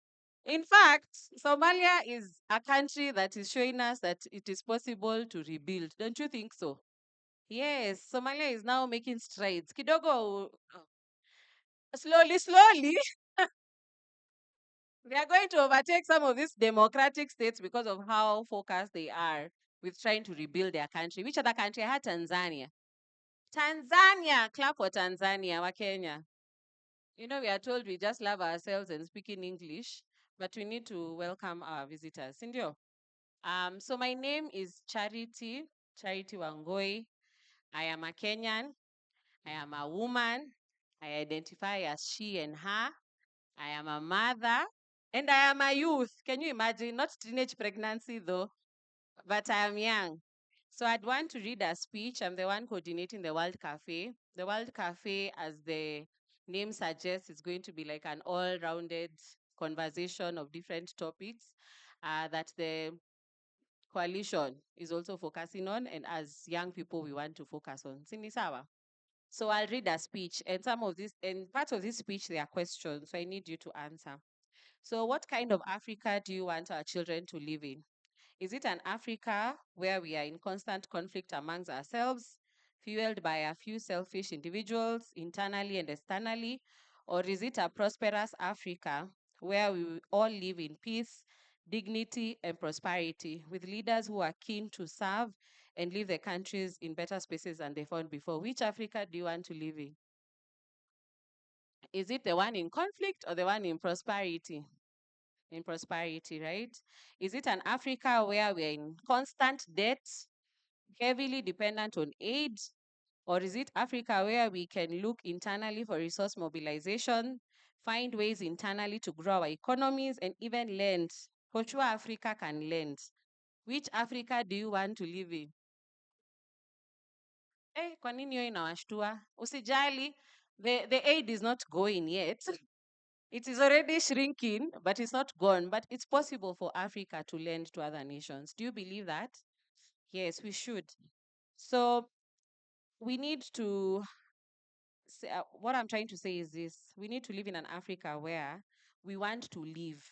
In fact, Somalia is a country that is showing us that it is possible to rebuild. Don't you think so? Yes, Somalia is now making strides. Kidogo, slowly, slowly, they are going to overtake some of these democratic states because of how focused they are with trying to rebuild their country. Which other country? I had Tanzania. Tanzania, clap for Tanzania, wa Kenya. You know, we are told we just love ourselves and speak in English, but we need to welcome our visitors. Indio. So my name is Charity Wangoi. I am a Kenyan. I am a woman. I identify as she and her. I am a mother. And I am a youth. Can you imagine? Not teenage pregnancy though, but I am young. So I'd want to read a speech. I'm the one coordinating the World Cafe. The World Cafe, as the name suggests, is going to be like an all-rounded conversation of different topics that the coalition is also focusing on, and as young people, we want to focus on. Sinisawa. So I'll read a speech, and part of this speech, there are questions, so I need you to answer. So what kind of Africa do you want our children to live in? Is it an Africa where we are in constant conflict amongst ourselves, fueled by a few selfish individuals, internally and externally? Or is it a prosperous Africa where we all live in peace, dignity, and prosperity, with leaders who are keen to serve and leave the countries in better spaces than they found before? Which Africa do you want to live in? Is it the one in conflict or the one in prosperity? In prosperity, right? Is it an Africa where we're in constant debt, heavily dependent on aid? Or is it Africa where we can look internally for resource mobilization, find ways internally to grow our economies, and even lend? For sure, Africa can lend. Which Africa do you want to live in? Kwa nini hiyo inawashtua? Usijali, the aid is not going yet. It is already shrinking, but it's not gone. But it's possible for Africa to lend to other nations. Do you believe that? Yes, we should. So we need to, what I'm trying to say is this. We need to live in an Africa where we want to live.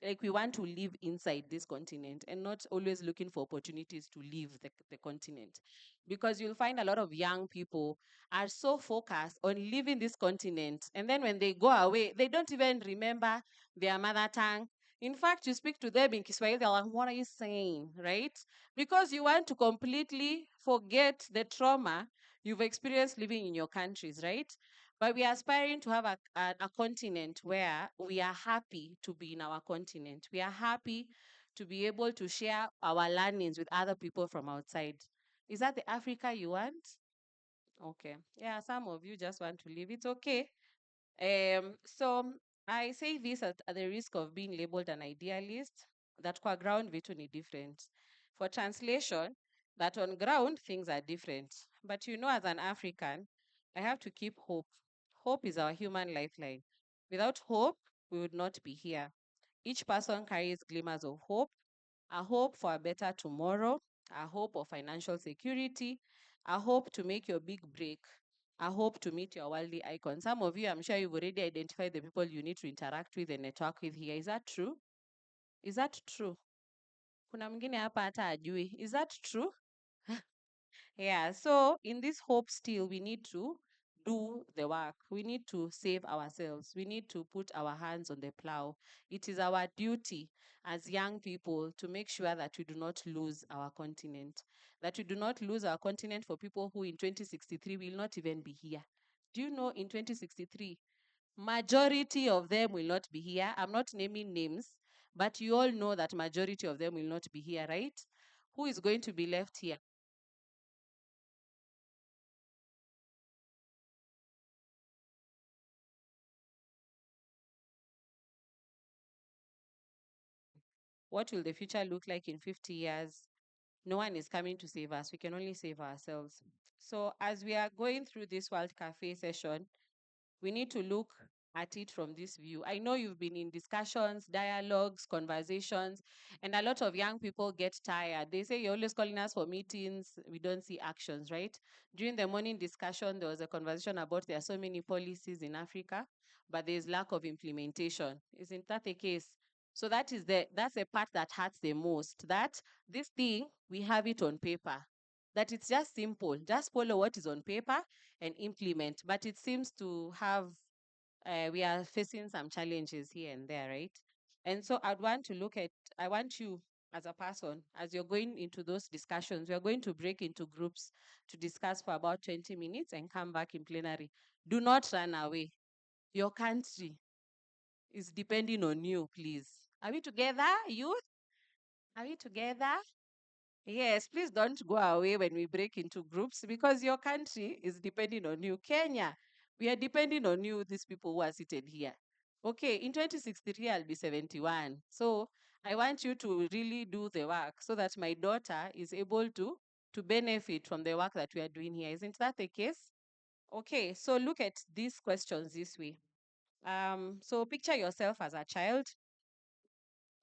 Like we want to live inside this continent and not always looking for opportunities to leave the continent. Because you'll find a lot of young people are so focused on leaving this continent. And then when they go away, they don't even remember their mother tongue. In fact, you speak to them in Kiswahili, they're like, what are you saying, right? Because you want to completely forget the trauma you've experienced living in your countries, right? But we are aspiring to have a continent where we are happy to be in our continent. We are happy to be able to share our learnings with other people from outside. Is that the Africa you want? Okay. Yeah, some of you just want to leave. It's okay. So I say this at the risk of being labeled an idealist, that kwa ground vitu ni different. For translation, that on ground things are different. But you know, as an African, I have to keep hope. Hope is our human lifeline. Without hope, we would not be here. Each person carries glimmers of hope, a hope for a better tomorrow, a hope of financial security, a hope to make your big break, a hope to meet your worldly icon. Some of you, I'm sure you've already identified the people you need to interact with and network with here. Is that true? Is that true? Kuna mwingine hapa hata ajui. Is that true? Yeah, so in this hope still, we need to do the work. We need to save ourselves. We need to put our hands on the plow. It is our duty as young people to make sure that we do not lose our continent, that we do not lose our continent for people who in 2063 will not even be here. Do you know in 2063, majority of them will not be here? I'm not naming names, but you all know that majority of them will not be here, right? Who is going to be left here? What will the future look like in 50 years? No one is coming to save us. We can only save ourselves. So as we are going through this World Cafe session, we need to look at it from this view. I know you've been in discussions, dialogues, conversations, and a lot of young people get tired. They say, you're always calling us for meetings. We don't see actions, right? During the morning discussion, there was a conversation about there are so many policies in Africa, but there's lack of implementation. Isn't that the case? So that's the part that hurts the most, that this thing, we have it on paper, that it's just simple. Just follow what is on paper and implement. But it seems to have, we are facing some challenges here and there, right? And so I want you as a person, as you're going into those discussions, we are going to break into groups to discuss for about 20 minutes and come back in plenary. Do not run away. Your country is depending on you, please. Are we together, youth? Are we together? Yes, please don't go away when we break into groups because your country is depending on you. Kenya, we are depending on you, these people who are seated here. Okay, in 2063, I'll be 71. So I want you to really do the work so that my daughter is able to benefit from the work that we are doing here. Isn't that the case? Okay, so look at these questions this way. So picture yourself as a child.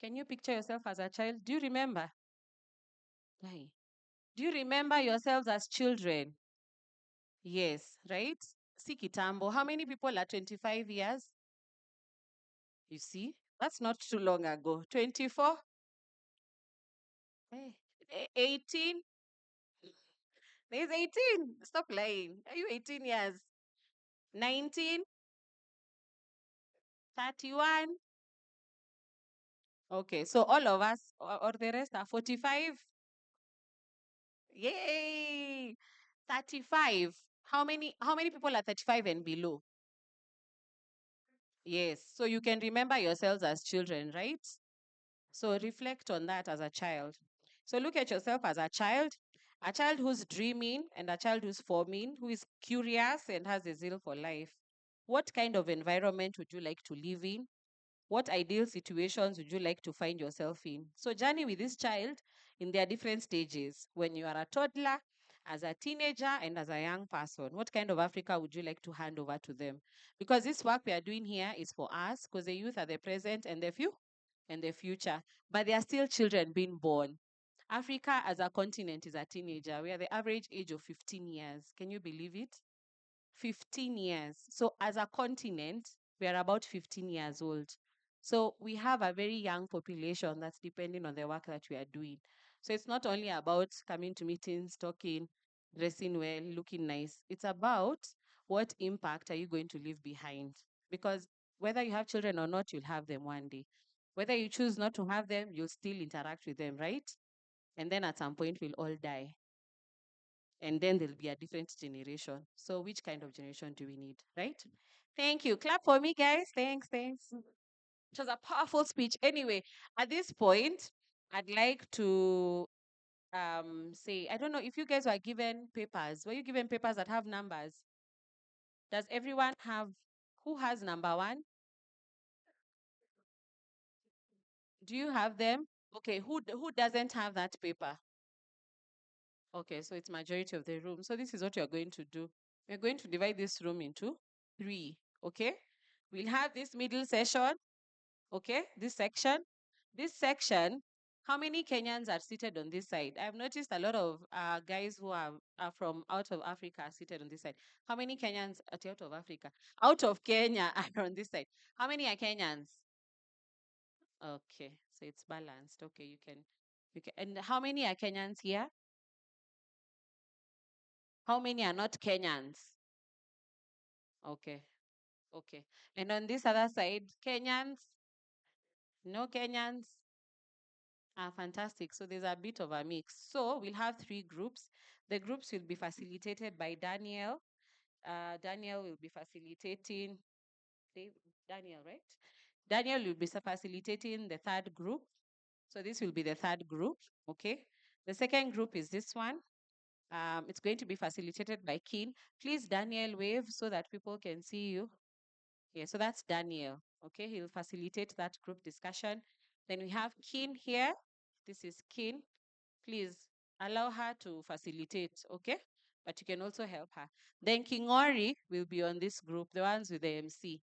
Can you picture yourself as a child? Do you remember? Why? Do you remember yourselves as children? Yes, right? Si kitambo. How many people are 25 years? You see, that's not too long ago. 24? 18? There's 18. Stop lying. Are you 18 years? 19? 31? Okay, so all of us or the rest are 45? Yay! 35. How many people are 35 and below? Yes, so you can remember yourselves as children, right? So reflect on that as a child. So look at yourself as a child who's dreaming and a child who's forming, who is curious and has a zeal for life. What kind of environment would you like to live in? What ideal situations would you like to find yourself in? So journey with this child in their different stages. When you are a toddler, as a teenager, and as a young person, what kind of Africa would you like to hand over to them? Because this work we are doing here is for us, because the youth are the present and the future, but they are still children being born. Africa as a continent is a teenager. We are the average age of 15 years. Can you believe it? 15 years. So as a continent, we are about 15 years old. So we have a very young population that's depending on the work that we are doing. So it's not only about coming to meetings, talking, dressing well, looking nice. It's about what impact are you going to leave behind? Because whether you have children or not, you'll have them one day. Whether you choose not to have them, you'll still interact with them, right? And then at some point, we'll all die. And then there'll be a different generation. So which kind of generation do we need, right? Thank you. Clap for me, guys. Thanks. It was a powerful speech. Anyway, at this point, I'd like to say, I don't know if you guys were given papers. Were you given papers that have numbers? Does everyone have, who has number one? Do you have them? Okay, who doesn't have that paper? Okay, so it's majority of the room. So this is what you're going to do. We're going to divide this room into 3, okay? We'll have this middle session, okay? This section, how many Kenyans are seated on this side? I've noticed a lot of guys who are from out of Africa are seated on this side. How many Kenyans are out of Africa? Out of Kenya are on this side. How many are Kenyans? Okay, so it's balanced. Okay, you can. And how many are Kenyans here? How many are not Kenyans? Okay. Okay. And on this other side, Kenyans? No Kenyans? Ah, fantastic. So there's a bit of a mix. So we'll have 3 groups. The groups will be facilitated by Daniel. Daniel will be facilitating, Daniel, right? Daniel will be facilitating the 3rd group. So this will be the 3rd group, okay? The 2nd group is this one. It's going to be facilitated by Keen. Please, Daniel, wave so that people can see you. Yeah, so that's Daniel. Okay, he'll facilitate that group discussion. Then we have Kin here. This is Kin. Please allow her to facilitate, okay? But you can also help her. Then Kingori will be on this group, the ones with the MC.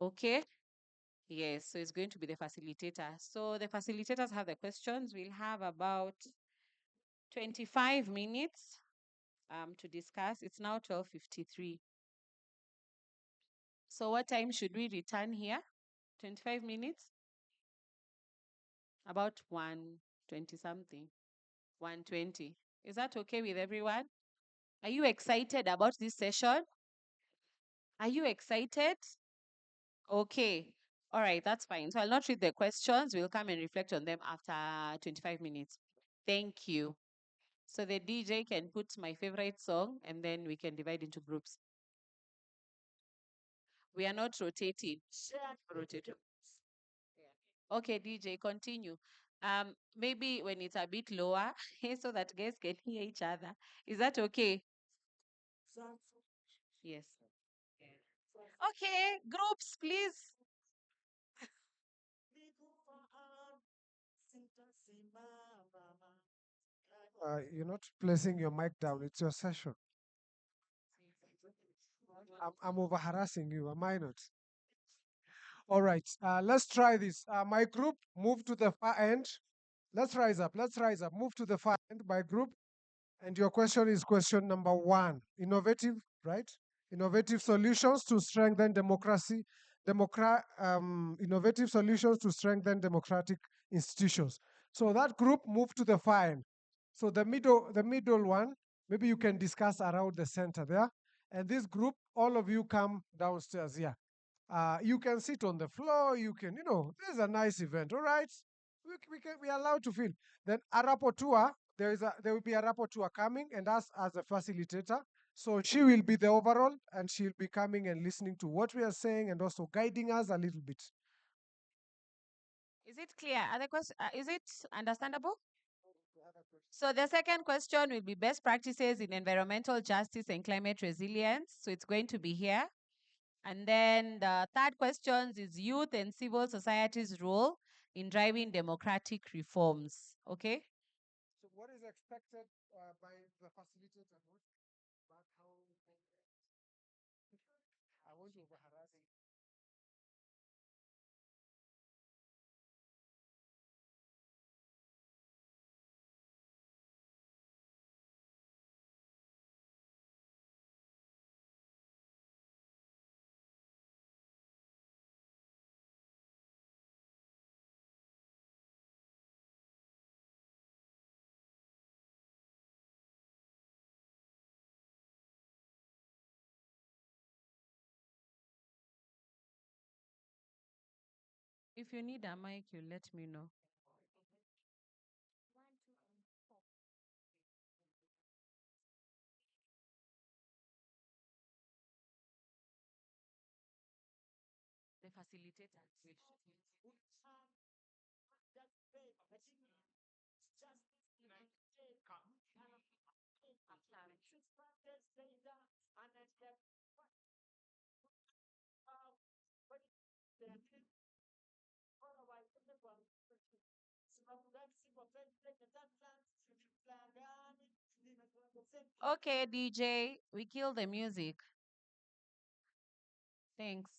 Okay? Yes, so it's going to be the facilitator. So the facilitators have the questions. We'll have about 25 minutes to discuss. It's now 12:53. So what time should we return here? 25 minutes? About 1:20 something. 1:20. Is that okay with everyone? Are you excited about this session? Are you excited? Okay. All right, that's fine. So I'll not read the questions. We'll come and reflect on them after 25 minutes. Thank you. So the DJ can put my favorite song and then we can divide into groups. We are not rotating. Rotating. Okay, DJ, continue. Maybe when it's a bit lower, so that guys can hear each other. Is that okay? Yes. Okay, groups, please. You're not placing your mic down. It's your session. I'm over harassing you. Am I not? All right. Let's try this. My group, move to the far end. Let's rise up. Let's rise up. Move to the far end, my group. And your question is question number 1. Innovative, right? Innovative solutions to strengthen democracy. Innovative solutions to strengthen democratic institutions. So that group move to the far end. So the middle one, maybe you can discuss around the center there. And this group, all of you come downstairs here. You can sit on the floor. You can, this is a nice event. All right. We are allowed to feel. Then a rapporteur, there will be a rapporteur coming and us as a facilitator. So she will be the overall and she'll be coming and listening to what we are saying and also guiding us a little bit. Is it clear? Is it understandable? So the second question will be best practices in environmental justice and climate resilience. So it's going to be here. And then the third question is youth and civil society's role in driving democratic reforms. Okay? So what is expected by the facilitator? I want to over-harass you. If you need a mic, you let me know. The facilitator. Okay, DJ, we kill the music. Thanks.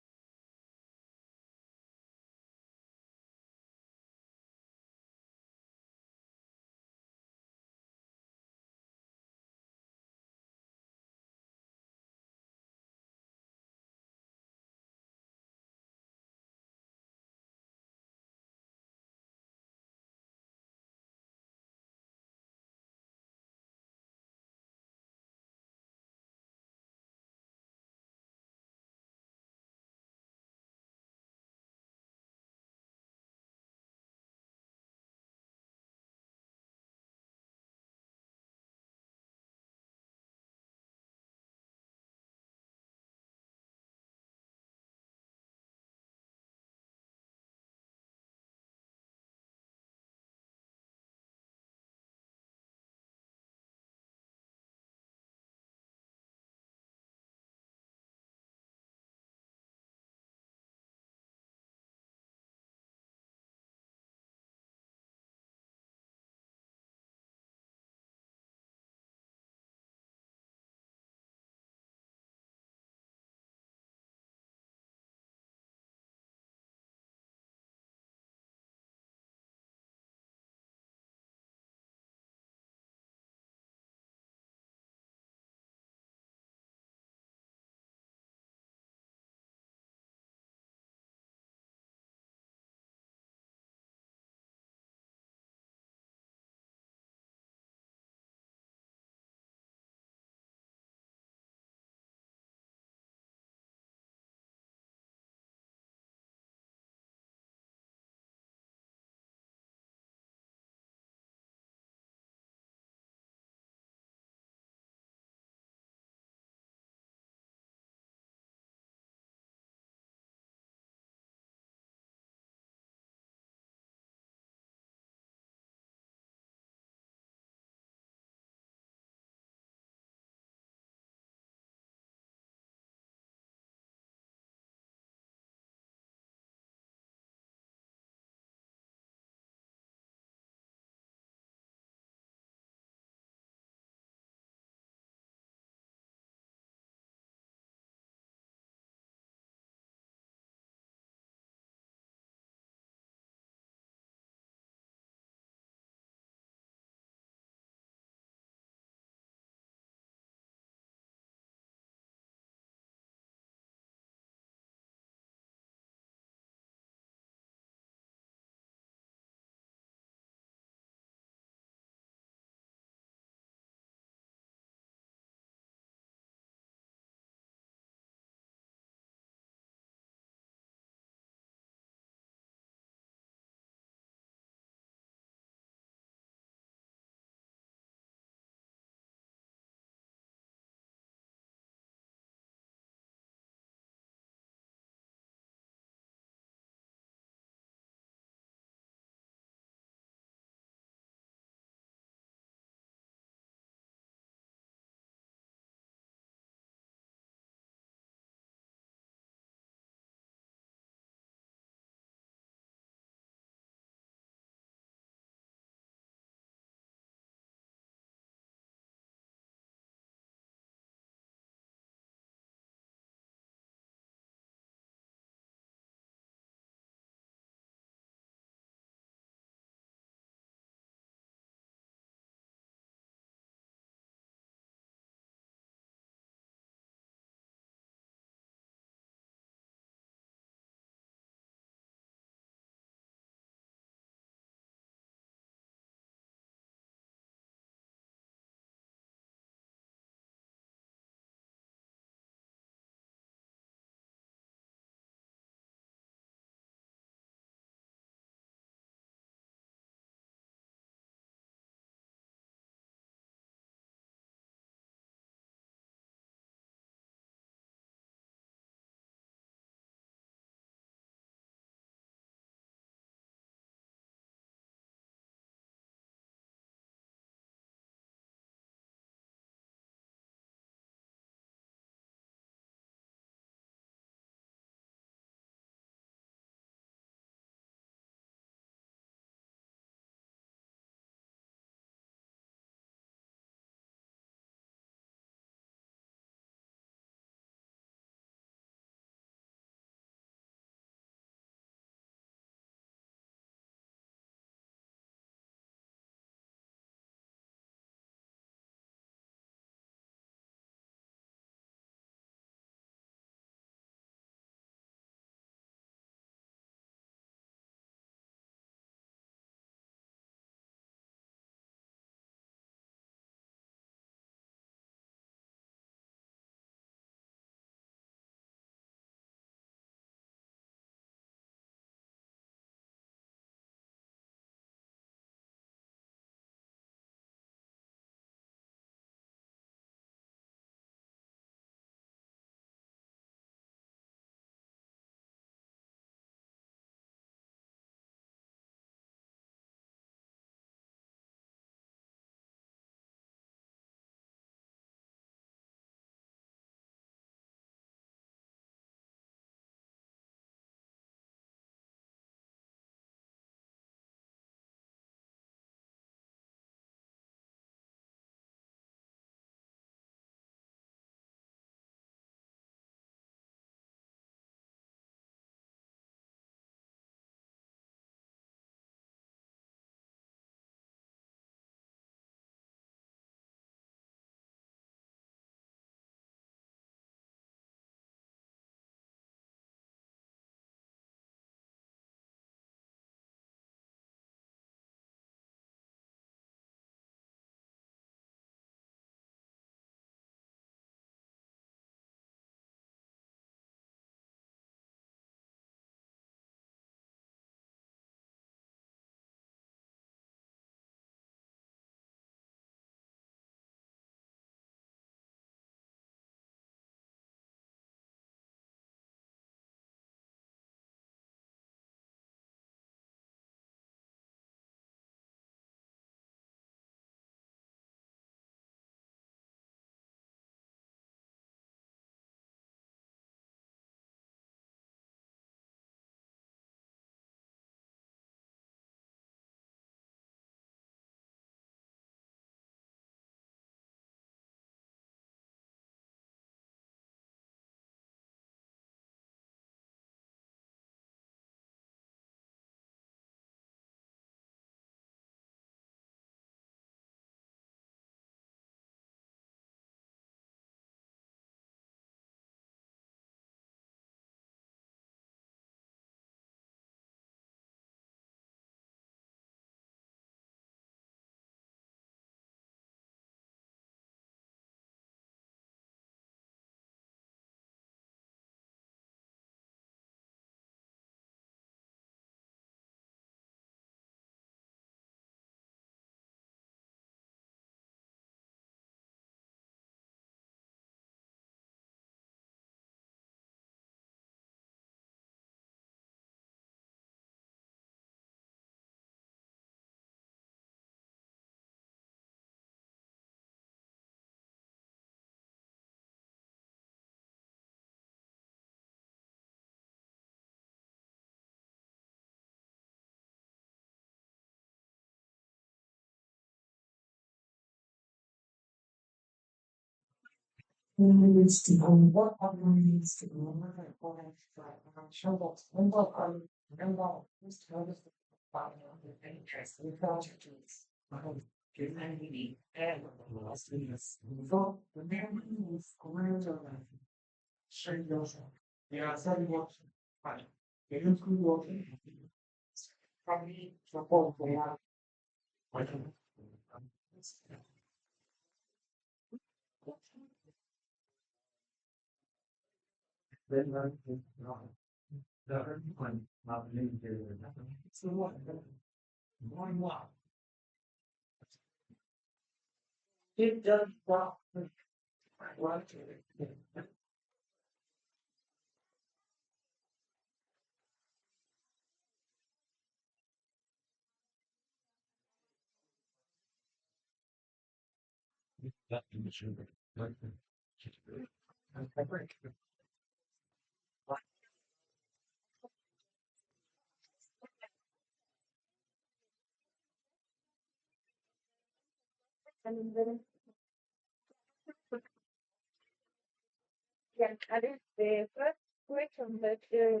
Yeah, I think the first question that they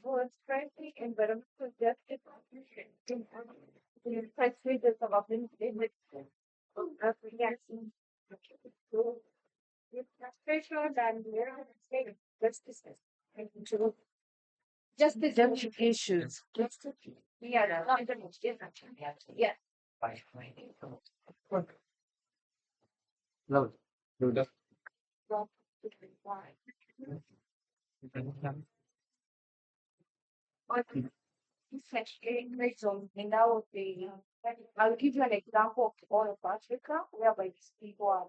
was currently environmental justice in five regions of Afghanistan. So, with frustration and justice and to just the judicial issues. Yeah, not the most different. Yeah. No, no, that's okay. And that would be, I'll give you an example of all of Africa, whereby these people are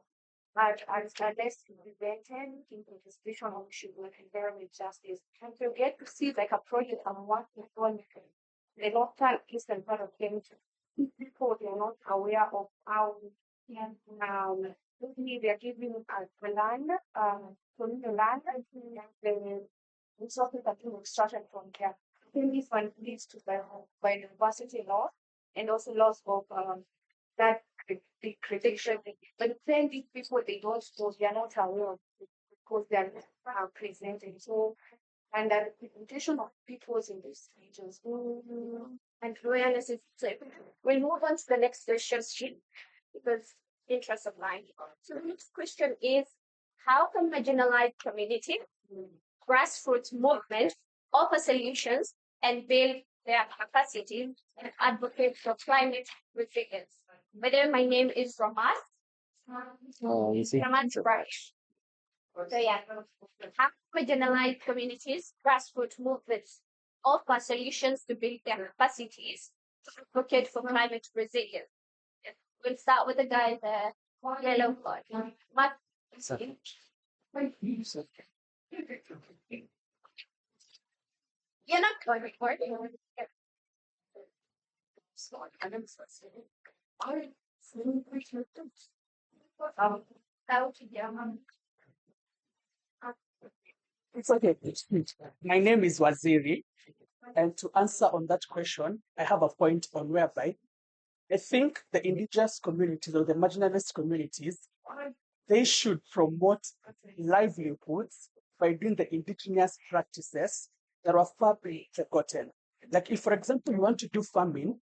less represented in the discussion on issue with environment justice. And to get to see like a project I'm working on, the northern eastern part of Kenya, people they are not aware of how maybe they are giving a land, communal land, and the resources that being extracted from there. I think this one leads to biodiversity loss and also loss of that the creation. But then these people they don't know, they are not aware of it because they are presenting. So and the representation of peoples in these regions. And awareness is so we'll move on to the next question because interest of mine. So the next question is how can marginalized community, grassroots movements offer solutions and build their capacity and advocate for climate resilience? Whether my name is Ramat. Oh, you see. Ramat Brush. So yeah, how marginalized communities, grassroots movements offer solutions to build their capacities to advocate for climate resilience. We'll start with the guy in the yellow card. Matt, you're not going to record. It's okay. My name is Waziri, and to answer on that question, I have a point on whereby I think the indigenous communities or the marginalized communities, they should promote livelihoods by doing the indigenous practices that are far being forgotten. Like if, for example, you want to do farming,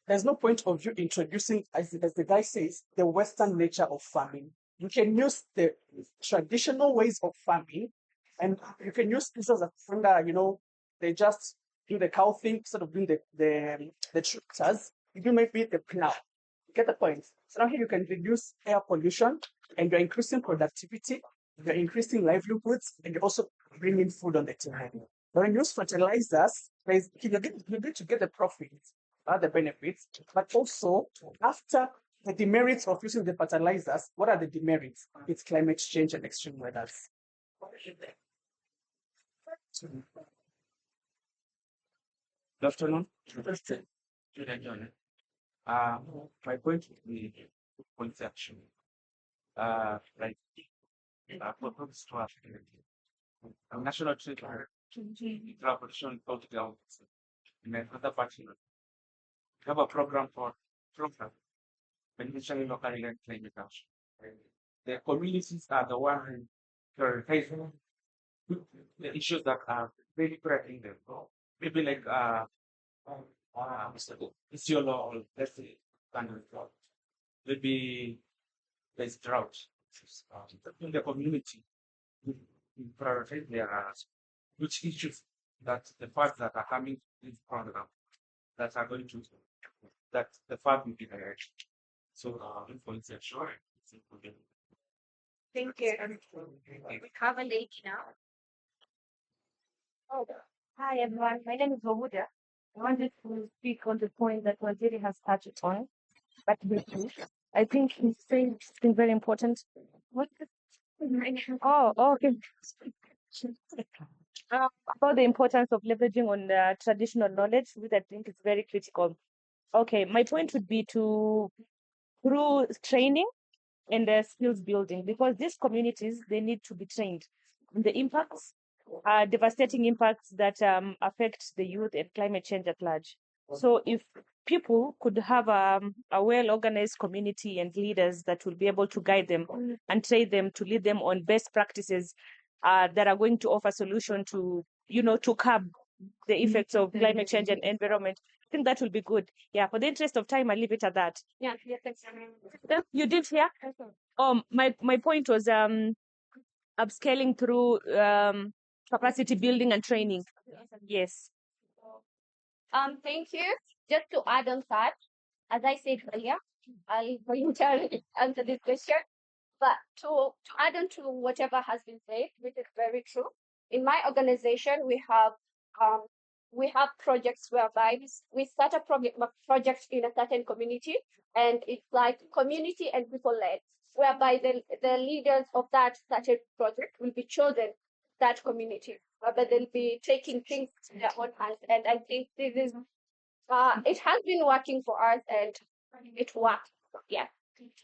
there's no point of you introducing, as the guy says, the Western nature of farming. You can use the traditional ways of farming, and you can use pieces of that, they just do the cow thing instead of doing the tractors. You do maybe the plow. You get the point? So now here you can reduce air pollution, and you're increasing productivity, you're increasing livelihoods, and you're also bringing food on the table. When you use fertilizers, you're going to get the profits, the benefits, but also after the demerits of using the fertilizers, what are the demerits? It's climate change and extreme weathers. Good afternoon. My point would be points actually. Like proposed to Africa. National trade collaboration with governments. In another party, we have a program beneficially local and climate action. the communities are the one prioritizing the issues that are really threatening them. Maybe like it's your law, let's say, kind of drought. Maybe there's drought in the community. We prioritize their which issues that the funds that are coming in program that are going to that the fund will be directed. So for instance, sure. Thank you. We have a lady now. Oh, hi everyone. My name is Wahuda. I wanted to speak on the point that Waziri has touched on, but briefly. I think he's saying something very important. What? Oh, okay. About the importance of leveraging on the traditional knowledge, which I think is very critical. Okay, my point would be to through training and skills building, because these communities, they need to be trained on the impacts, devastating impacts that affect the youth and climate change at large. So if people could have a well-organized community and leaders that will be able to guide them and train them to lead them on best practices that are going to offer solution to, to curb the effects of climate change and environment, I think that will be good. Yeah, for the interest of time, I'll leave it at that. Yeah, thanks. You did hear? My point was upscaling through capacity building and training. Yes. Thank you. Just to add on that, as I said earlier, I'll voluntarily answer this question. But to add on to whatever has been said, which is very true, in my organization we have projects whereby we start a project in a certain community, and it's like community and people led, whereby the leaders of that certain project will be chosen that community, whereby they'll be taking things in their own hands. And I think this is it has been working for us, and it works. Yeah.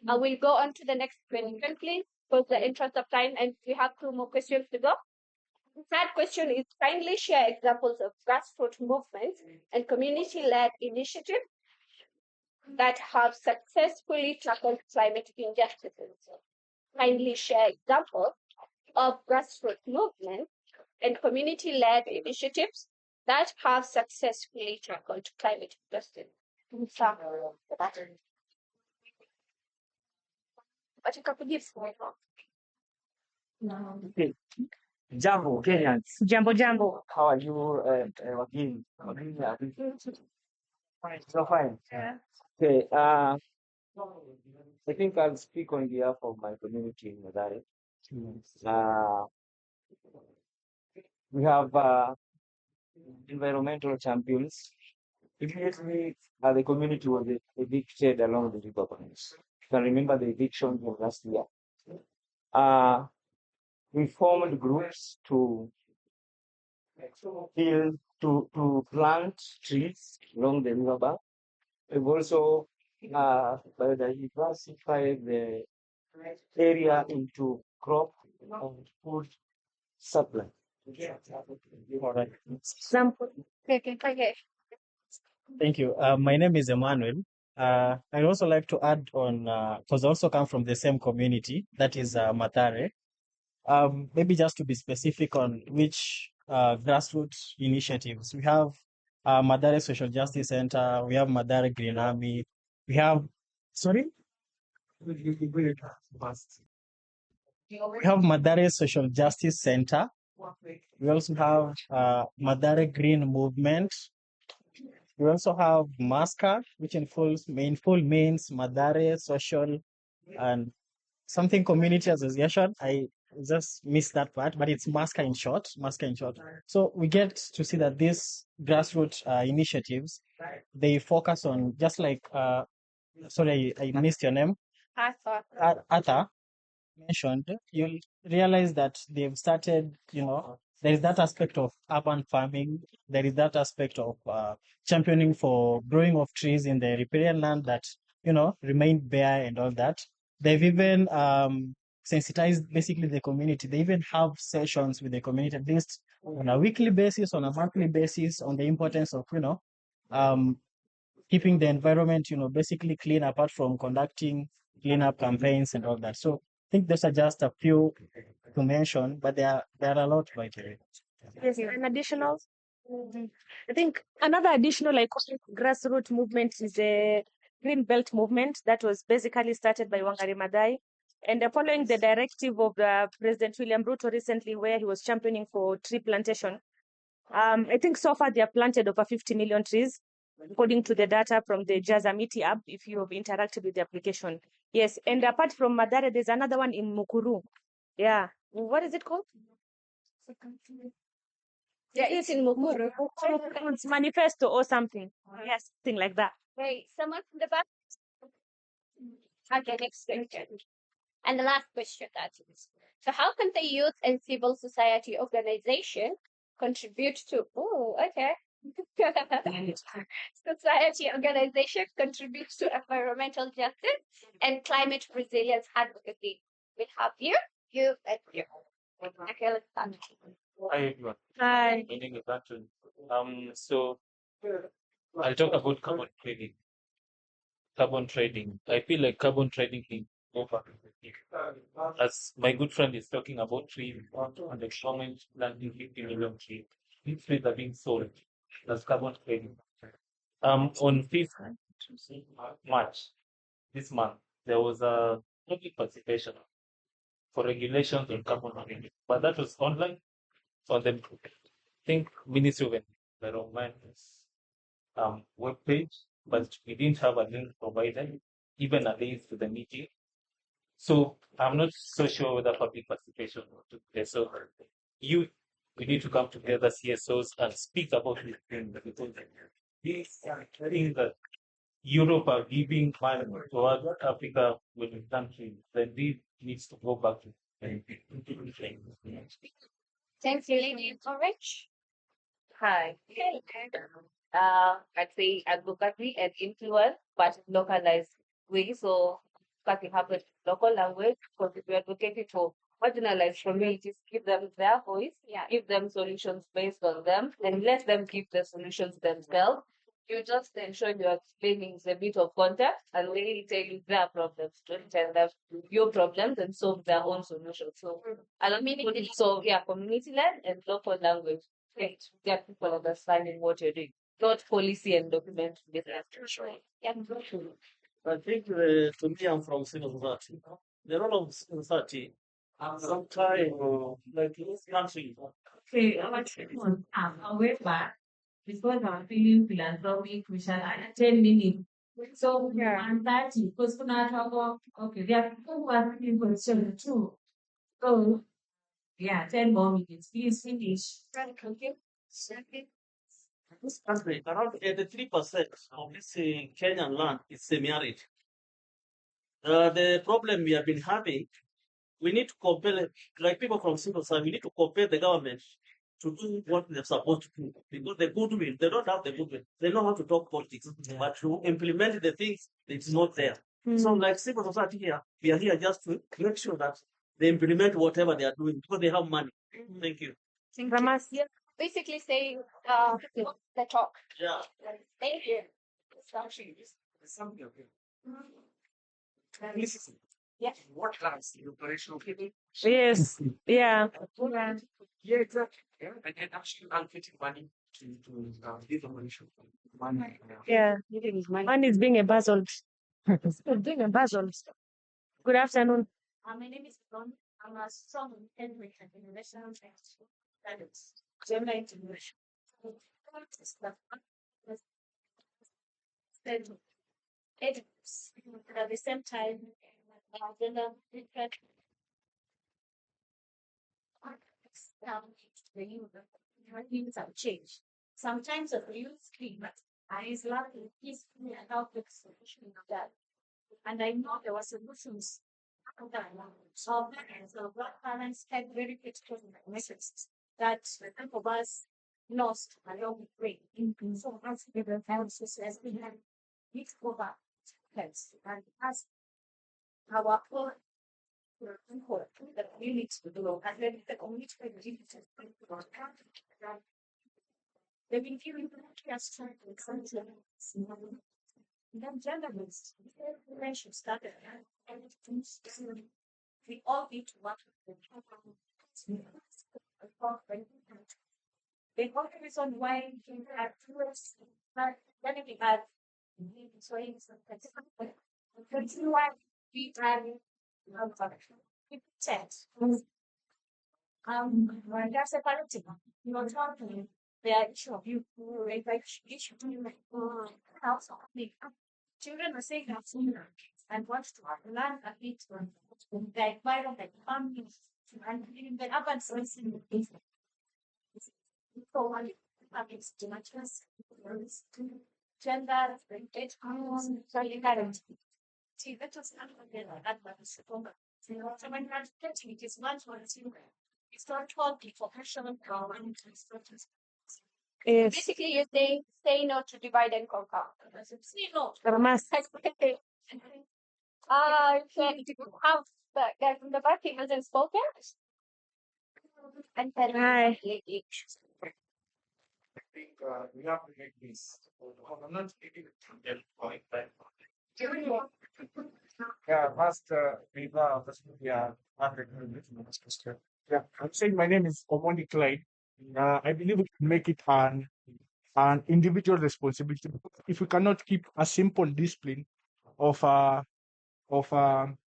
I will go on to the next question, please, for the interest of time, and we have 2 more questions to go. The third question is kindly share examples of grassroots movements and community-led initiatives that have successfully tackled climate injustices. Kindly share examples of grassroots movements and community-led initiatives that have successfully tackled climate injustice. Okay. Jambo, Kenyans. Jambo, jambo. How are you, Wagin? So fine. Yeah. Okay. I think I'll speak on behalf of my community in Mathare. We have environmental champions. Immediately, the community was evicted along the river banks. You can remember the eviction from last year. We formed groups to plant trees along the riverbank. We've also biodiversified the area into crop and food supply. All right. Okay. Thank you. My name is Emmanuel. I'd also like to add on, because I also come from the same community, that is Mathare. Maybe just to be specific on which grassroots initiatives. We have Mathare Social Justice Center, we have Mathare Green Army, we have, sorry? We have Mathare Social Justice Center. We also have Mathare Green Movement. We also have MASCA, which in full means Mathare Social and something Community Association. I just missed that part, but it's MASCA in short. MASCA in short. So we get to see that these grassroots initiatives, they focus on just like sorry, I missed your name. Arthur mentioned, you'll realize that they've started, there is that aspect of urban farming, there is that aspect of championing for growing of trees in the riparian land that, remain bare and all that. They've even sensitized basically the community. They even have sessions with the community, at least on a weekly basis, on a monthly basis, on the importance of, keeping the environment, basically clean apart from conducting cleanup campaigns and all that. So think those are just a few to mention, but there are a lot by the way. Yes, an additional. I think another additional like grassroots movement is the Green Belt movement that was basically started by Wangari Maathai. And following the directive of President William Ruto recently, where he was championing for tree plantation, I think so far they have planted over 50 million trees, according to the data from the Jazamiti app, if you have interacted with the application. Yes, and apart from Madare, there's another one in Mukuru. Yeah, what is it called? Yeah, it's in Mukuru. It's manifesto or something. Yes, something like that. Wait, someone from the back? Okay, next question. And the last question that is. So how can the youth and civil society organization contribute to society organization contribute to environmental justice and climate resilience advocacy? We have you, and you. Okay, let's start. Hi everyone. Hi. My name is Anton. So I'll talk about carbon trading. Carbon trading. I feel like carbon trading is over. As my good friend is talking about trees and the government planting 50 million trees. These trees are being sold as carbon trading. On 5th March this month, there was a public participation for regulations on carbon trading, but that was online. So the think Ministry of Environment's webpage, but we didn't have a link provided, even a link to the meeting. So I'm not so sure whether public participation took place. So you, we need to come together, CSOs, and speak about this thing because these things that Europe are giving money towards Africa with the country, then this needs to go back to Thanks, Lady Orange. Hi. I'd say advocacy and influence, but in localized way. So advocacy happens in local language because if you're advocating for marginalized communities, give them their voice, give them solutions based on them, and let them give the solutions themselves. You just ensure you're explaining a bit of context and really tell you their problems, don't tell them your problems and solve their own solutions. So I don't mean so community led and local language. Great. Get people understanding what you're doing, not policy and document business. I think to me, I'm from civil society. The role of civil society, sometimes, like in this country. Okay, our treatment, however, because I'm feeling philanthropic, we shall add 10 minutes. So, 1:30, because we're not talking, okay, there are people who are looking for the too. So, 10 more minutes. Please finish. This country, around 83% of this Kenyan land is semi-arid. The problem we have been having, we need to compare, like people from civil society, we need to compare the government to do what they're supposed to do. Because the goodwill, they don't have the goodwill. They know how to talk politics, but to implement the things, it's not there. So, like civil society here, we are here just to make sure that they implement whatever they are doing because they have money. Thank you. Basically saying the talk. Yeah. Thank you. Yeah. What has the operational people? Yes. Yeah. Yeah, exactly. Yeah. And then actually allocating money to give operation. Money. Yeah. Money is being embezzled. It's being embezzled. Good afternoon. My name is Ron. I'm a strong Henry and international that is gender integration. At the same time, gender different the youth things have changed. Sometimes the youth scream, and it's lucky peacefully and out with solution of that. And I know there were solutions. So black parents had very critical messages that some of us lost along the way. So as the houses as we had it over heads and as our own the community to do and then the community they've been feeling as strong then gender based relations started we all need to work with the the only reason why we have tourists not getting at so it's the reason why we are protect when they're separating, you're talking the issue of you like issue house the children are saying that and wants to learn a bit from the environment and in the urban space in the business. So one happens to much less gender, age, solidarity. See, that was not that was so when you're getting it is much more it's not talking for professional power and Basically, you say no to divide and conquer. say no. Okay. Have the guy from the back, he hasn't spoken. And then Hi. lady. think we have to make this. I'm not taking the point, but yeah, Master Viva, yeah, yeah. I'm saying my name is Omoni Clyde. I believe we can make it an individual responsibility. If we cannot keep a simple discipline of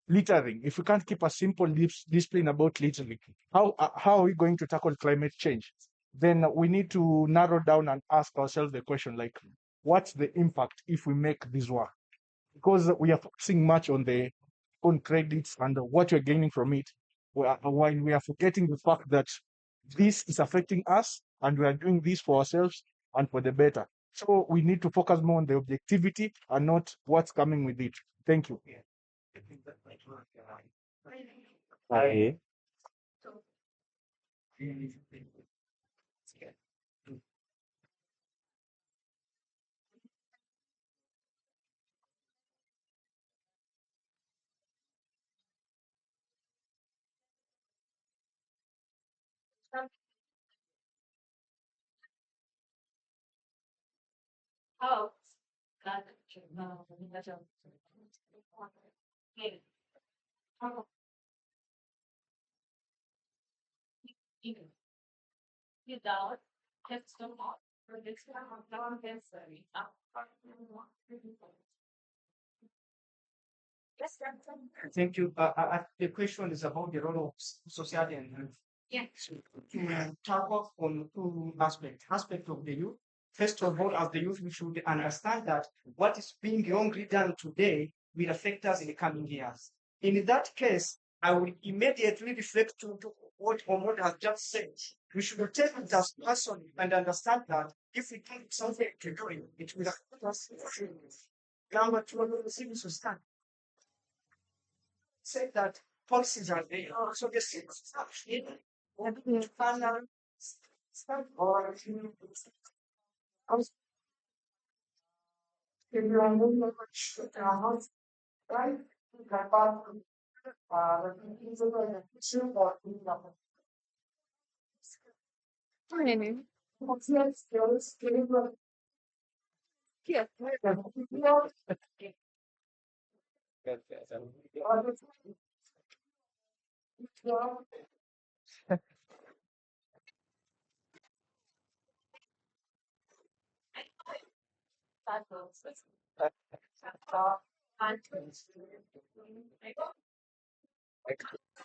littering, if we can't keep a simple discipline about littering, how are we going to tackle climate change? Then we need to narrow down and ask ourselves the question like, what's the impact if we make this work? Because we are focusing much on the own credits and what we're gaining from it, while we are forgetting the fact that this is affecting us and we are doing this for ourselves and for the better. So we need to focus more on the objectivity and not what's coming with it. Thank you. Okay. Oh, you down. That's so hot. For this one, sorry. Yes, Thank you. The question is about the role of society and youth. yeah. To tackle on two aspects. Aspect of the youth. First of all, as the youth, we should understand that what is being wrongly done today will affect us in the coming years. In that case, I will immediately reflect to what Omod has just said. We should take it as person and understand that if we do something to do it, it will affect us. Number two, civil society said that policies are there. So the civil society to panel start or right?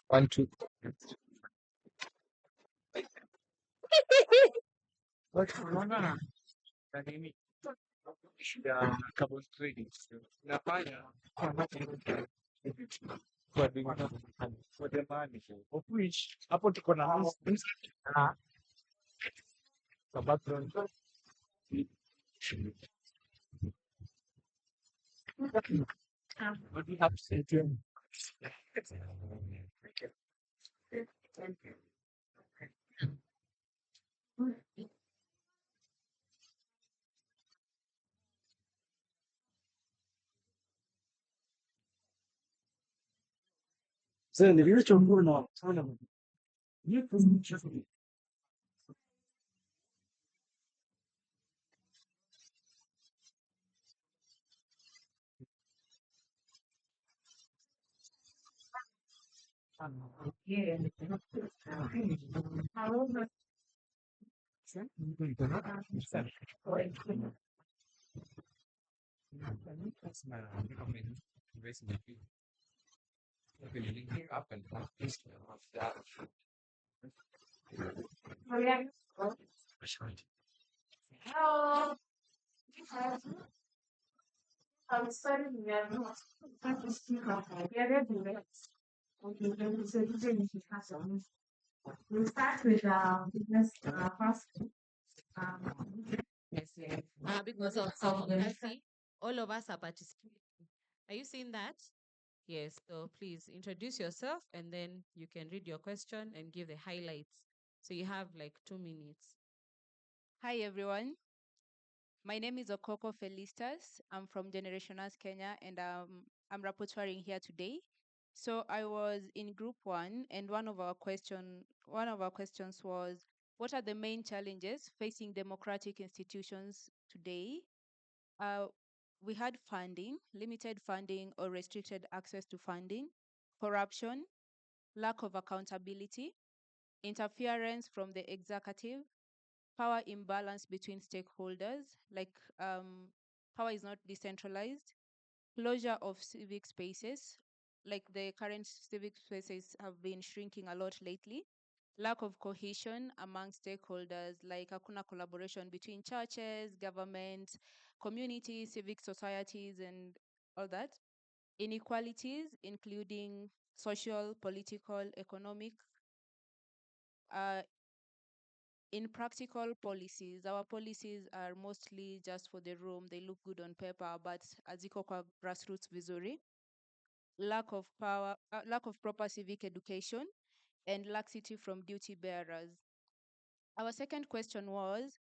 One, two. Unaona na nini ya carbon trading nafanya kwa demani of which hapo tuko na kwa background. What do you have to say to him? So the virtual journal tournament, you can just Hello. I'm studying here. That is still not here. Okay, then we say discussion. We'll start with business first. Yes, yes. Because of I see all of us are participating. Are you seeing that? Yes. So please introduce yourself and then you can read your question and give the highlights. So you have like 2 minutes. Hi everyone, my name is Okoko Felistas. I'm from Generationals Kenya and I'm rapporteuring here today. So I was in group 1 and one of our questions was, what are the main challenges facing democratic institutions today? Uh, we had funding, limited funding or restricted access to funding, corruption, lack of accountability, interference from the executive, power imbalance between stakeholders, like power is not decentralized, closure of civic spaces, like the current civic spaces have been shrinking a lot lately, lack of cohesion among stakeholders, like hakuna collaboration between churches, government, communities, civic societies, and all that, inequalities, including social, political, economic, uh, in practical policies, our policies are mostly just for the room. They look good on paper, but aziko kwa grassroots vizuri. Lack of proper civic education, and laxity from duty bearers. Our second question was,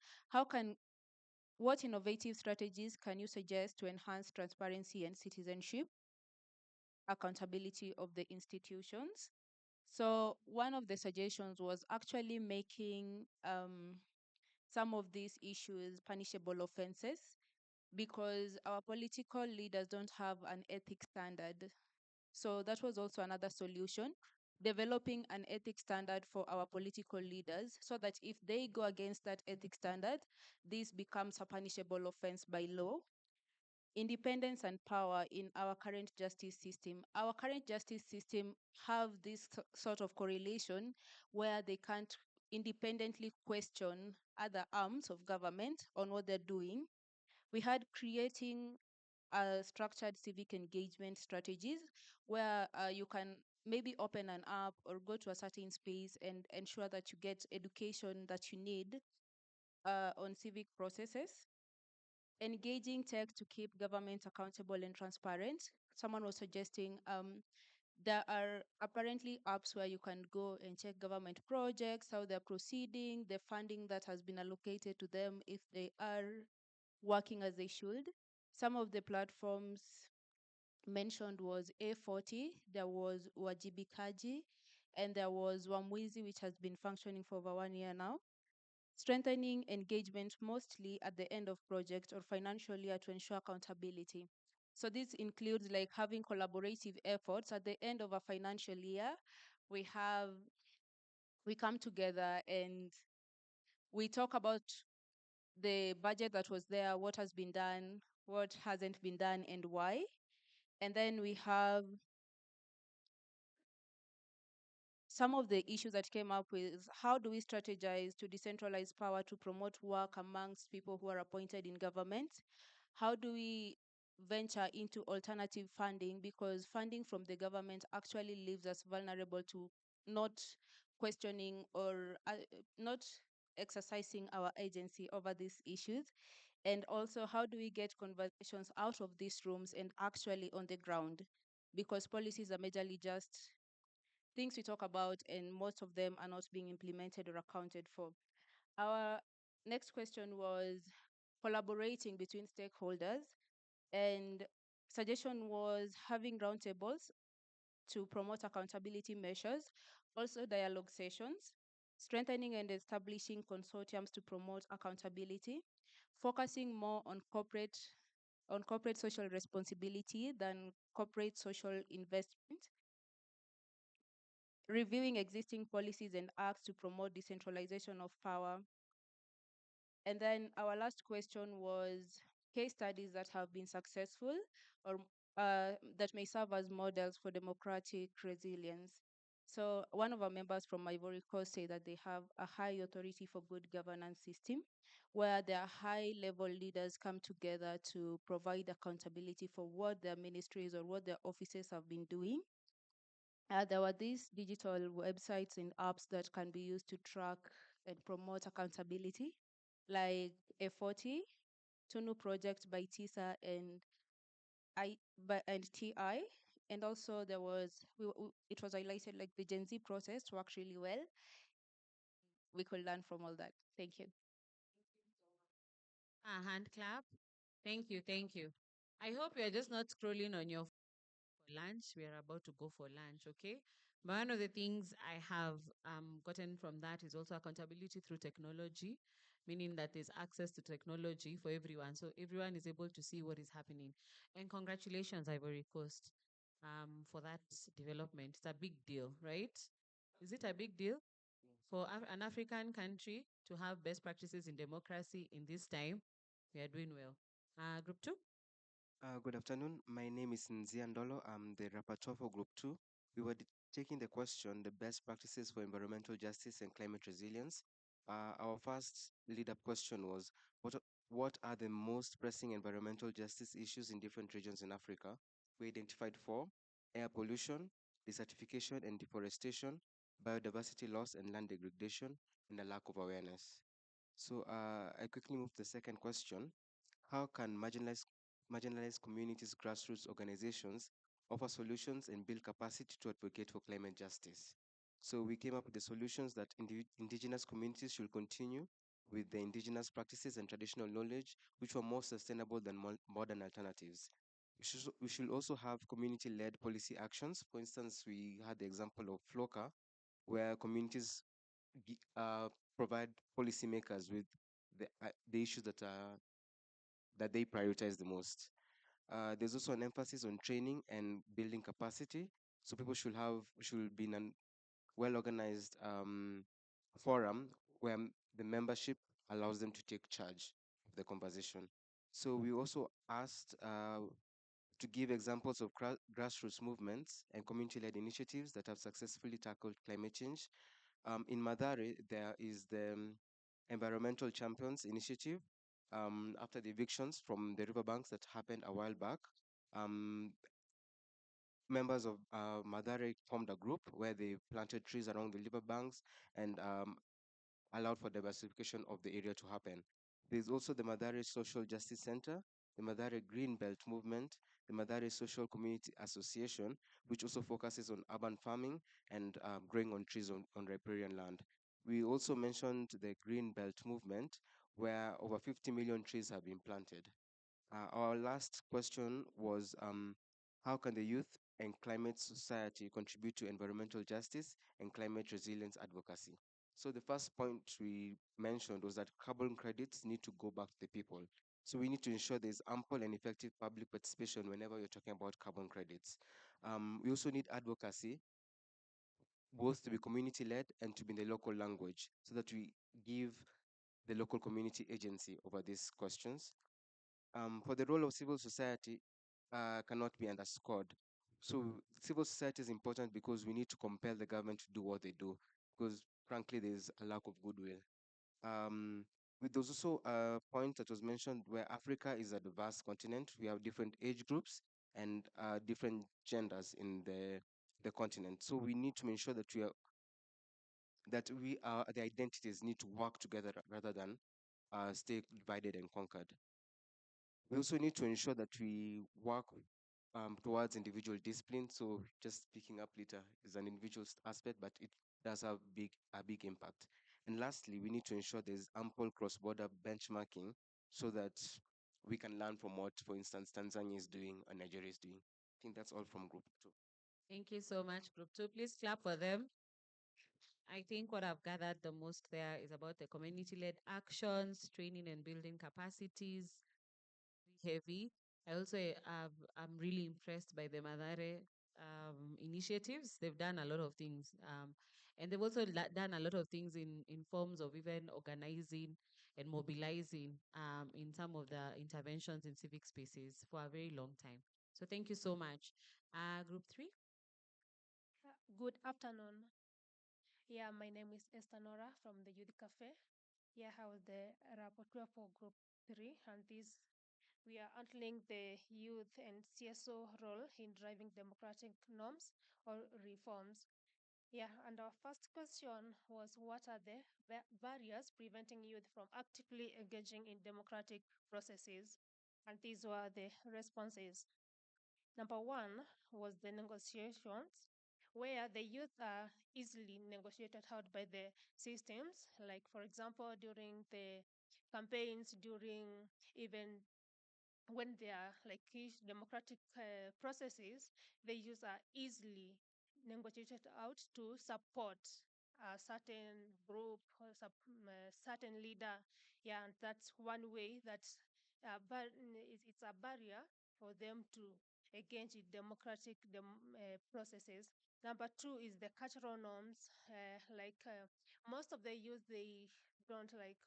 what innovative strategies can you suggest to enhance transparency and citizenship, accountability of the institutions? So one of the suggestions was actually making some of these issues punishable offenses, because our political leaders don't have an ethics standard. So that was also another solution, developing an ethics standard for our political leaders so that if they go against that ethics standard, this becomes a punishable offense by law. Independence and power in our current justice system. Our current justice system have this sort of correlation where they can't independently question other arms of government on what they're doing. We had creating structured civic engagement strategies where you can maybe open an app or go to a certain space and ensure that you get education that you need on civic processes. Engaging tech to keep government accountable and transparent. Someone was suggesting there are apparently apps where you can go and check government projects, how they're proceeding, the funding that has been allocated to them, if they are working as they should. Some of the platforms mentioned was A40, there was Wajibikaji, and there was Wamwizi, which has been functioning for over 1 year now. Strengthening engagement mostly at the end of project or financial year to ensure accountability. So this includes like having collaborative efforts at the end of a financial year. We come together and we talk about the budget that was there, what has been done, what hasn't been done, and why. And then we have some of the issues that came up with how do we strategize to decentralize power to promote work amongst people who are appointed in government? How do we venture into alternative funding, because funding from the government actually leaves us vulnerable to not questioning or not exercising our agency over these issues? And also, how do we get conversations out of these rooms and actually on the ground? Because policies are majorly just things we talk about, and most of them are not being implemented or accounted for. Our next question was collaborating between stakeholders, and suggestion was having roundtables to promote accountability measures, also dialogue sessions, strengthening and establishing consortiums to promote accountability, focusing more on corporate social responsibility than corporate social investment, reviewing existing policies and acts to promote decentralization of power. And then our last question was case studies that have been successful or that may serve as models for democratic resilience. So one of our members from Ivory Coast say that they have a high authority for good governance system where their high level leaders come together to provide accountability for what their ministries or what their offices have been doing. There were these digital websites and apps that can be used to track and promote accountability, like A40, Tunu Project by TISA and TI. And also there was, it was highlighted like the Gen Z process worked really well. We could learn from all that. Thank you. A hand clap. Thank you, thank you. I hope you're just not scrolling on your for lunch. We are about to go for lunch, okay? But one of the things I have gotten from that is also accountability through technology, meaning that there's access to technology for everyone. So everyone is able to see what is happening. And congratulations, Ivory Coast, for that development. It's a big deal, right? Is it a big deal for an African country to have best practices in democracy in this time? We are doing well. Group two? Good afternoon. My name is Nziandolo. I'm the rapporteur for Group 2. We were taking the question, the best practices for environmental justice and climate resilience. Our first lead-up question was, what are the most pressing environmental justice issues in different regions in Africa? We identified 4: air pollution, desertification and deforestation, biodiversity loss and land degradation, and a lack of awareness. So I quickly move to the second question. How can marginalized communities, grassroots organizations offer solutions and build capacity to advocate for climate justice? So we came up with the solutions that indigenous communities should continue with the indigenous practices and traditional knowledge, which were more sustainable than modern alternatives. We should also have community-led policy actions. For instance, we had the example of FLOCA, where communities provide policymakers with the issues that they prioritize the most. There's also an emphasis on training and building capacity. So people should be in a well-organized forum where the membership allows them to take charge of the conversation. So we also asked to give examples of grassroots movements and community-led initiatives that have successfully tackled climate change. In Madare, there is the Environmental Champions Initiative. After the evictions from the riverbanks that happened a while back, um, members of Madare formed a group where they planted trees around the riverbanks and allowed for diversification of the area to happen. There's also the Madare Social Justice Center, the Madare Green Belt Movement, the Madare Social Community Association, which also focuses on urban farming and growing on trees on riparian land. We also mentioned the Green Belt Movement, where over 50 million trees have been planted. Our last question was how can the youth and climate society contribute to environmental justice and climate resilience advocacy? So the first point we mentioned was that carbon credits need to go back to the people. So we need to ensure there's ample and effective public participation whenever you're talking about carbon credits. We also need advocacy, both to be community-led and to be in the local language, so that we give the local community agency over these questions. For the role of civil society cannot be underscored. So civil society is important because we need to compel the government to do what they do, because frankly, there's a lack of goodwill. There's also a point that was mentioned where Africa is a diverse continent. We have different age groups and different genders in the continent. So we need to ensure that the identities need to work together rather than stay divided and conquered. We also need to ensure that we work towards individual discipline. So just picking up litter is an individual aspect, but it does have a big impact. And lastly, we need to ensure there's ample cross-border benchmarking so that we can learn from what, for instance, Tanzania is doing or Nigeria is doing. I think that's all from Group 2. Thank you so much, Group 2. Please clap for them. I think what I've gathered the most there is about the community-led actions, training and building capacities, heavy. I also I'm really impressed by the Madare initiatives. They've done a lot of things. And they've also done a lot of things in forms of even organizing and mobilizing in some of the interventions in civic spaces for a very long time. So thank you so much. Group 3. Good afternoon. Yeah, my name is Esther Nora from the Youth Cafe. Yeah, I was the rapporteur for Group 3, and this we are handling the youth and CSO role in driving democratic norms or reforms. Yeah, and our first question was what are the barriers preventing youth from actively engaging in democratic processes? And these were the responses. Number one was the negotiations, where the youth are easily negotiated out by the systems, like, for example, during the campaigns, during even when they are like democratic processes, the youth are easily negotiated out to support a certain group or certain leader. Yeah, and that's one way that but it's a barrier for them to engage in democratic processes. Number two is the cultural norms. Most of the youth, they don't like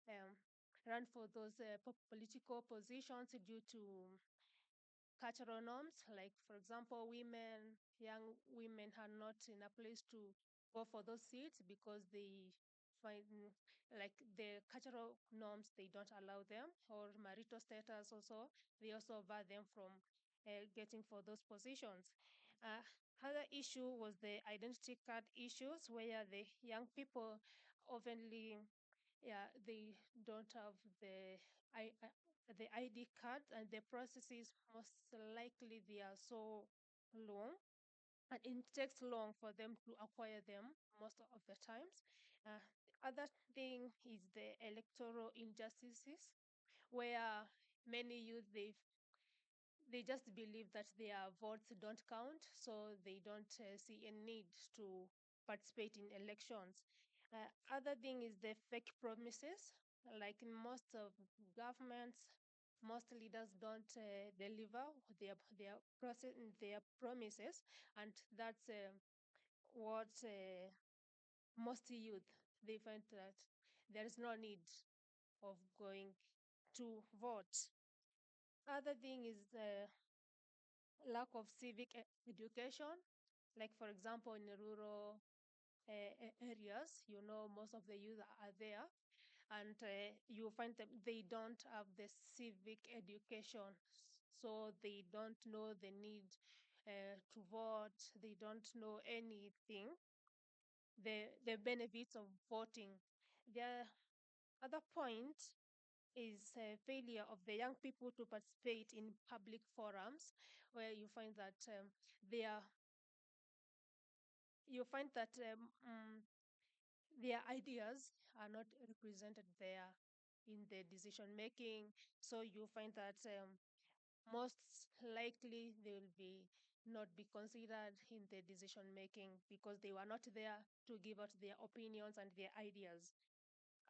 um, run for those political positions due to cultural norms. Like, for example, young women are not in a place to go for those seats because they find like the cultural norms, they don't allow them, or marital status also, they also bar them from getting for those positions. Uh, Other issue was the identity card issues, where the young people oftenly, yeah, they don't have I, I- the ID card, and the processes most likely they are so long, and it takes long for them to acquire them most of the times. The other thing is the electoral injustices, where many youth they just believe that their votes don't count, so they don't see a need to participate in elections. Other thing is the fake promises. Like in most of governments, most leaders don't deliver their promises, and that's what most youth they find that there is no need of going to vote. Other thing is the lack of civic education. Like, for example, in the rural areas, most of the youth are there, and you find them, they don't have the civic education. So they don't know the need to vote, they don't know anything, the benefits of voting. The other point is failure of the young people to participate in public forums, where you find that they are you find that their ideas are not represented there in the decision making. So you find that most likely they will be not be considered in the decision making because they were not there to give out their opinions and their ideas.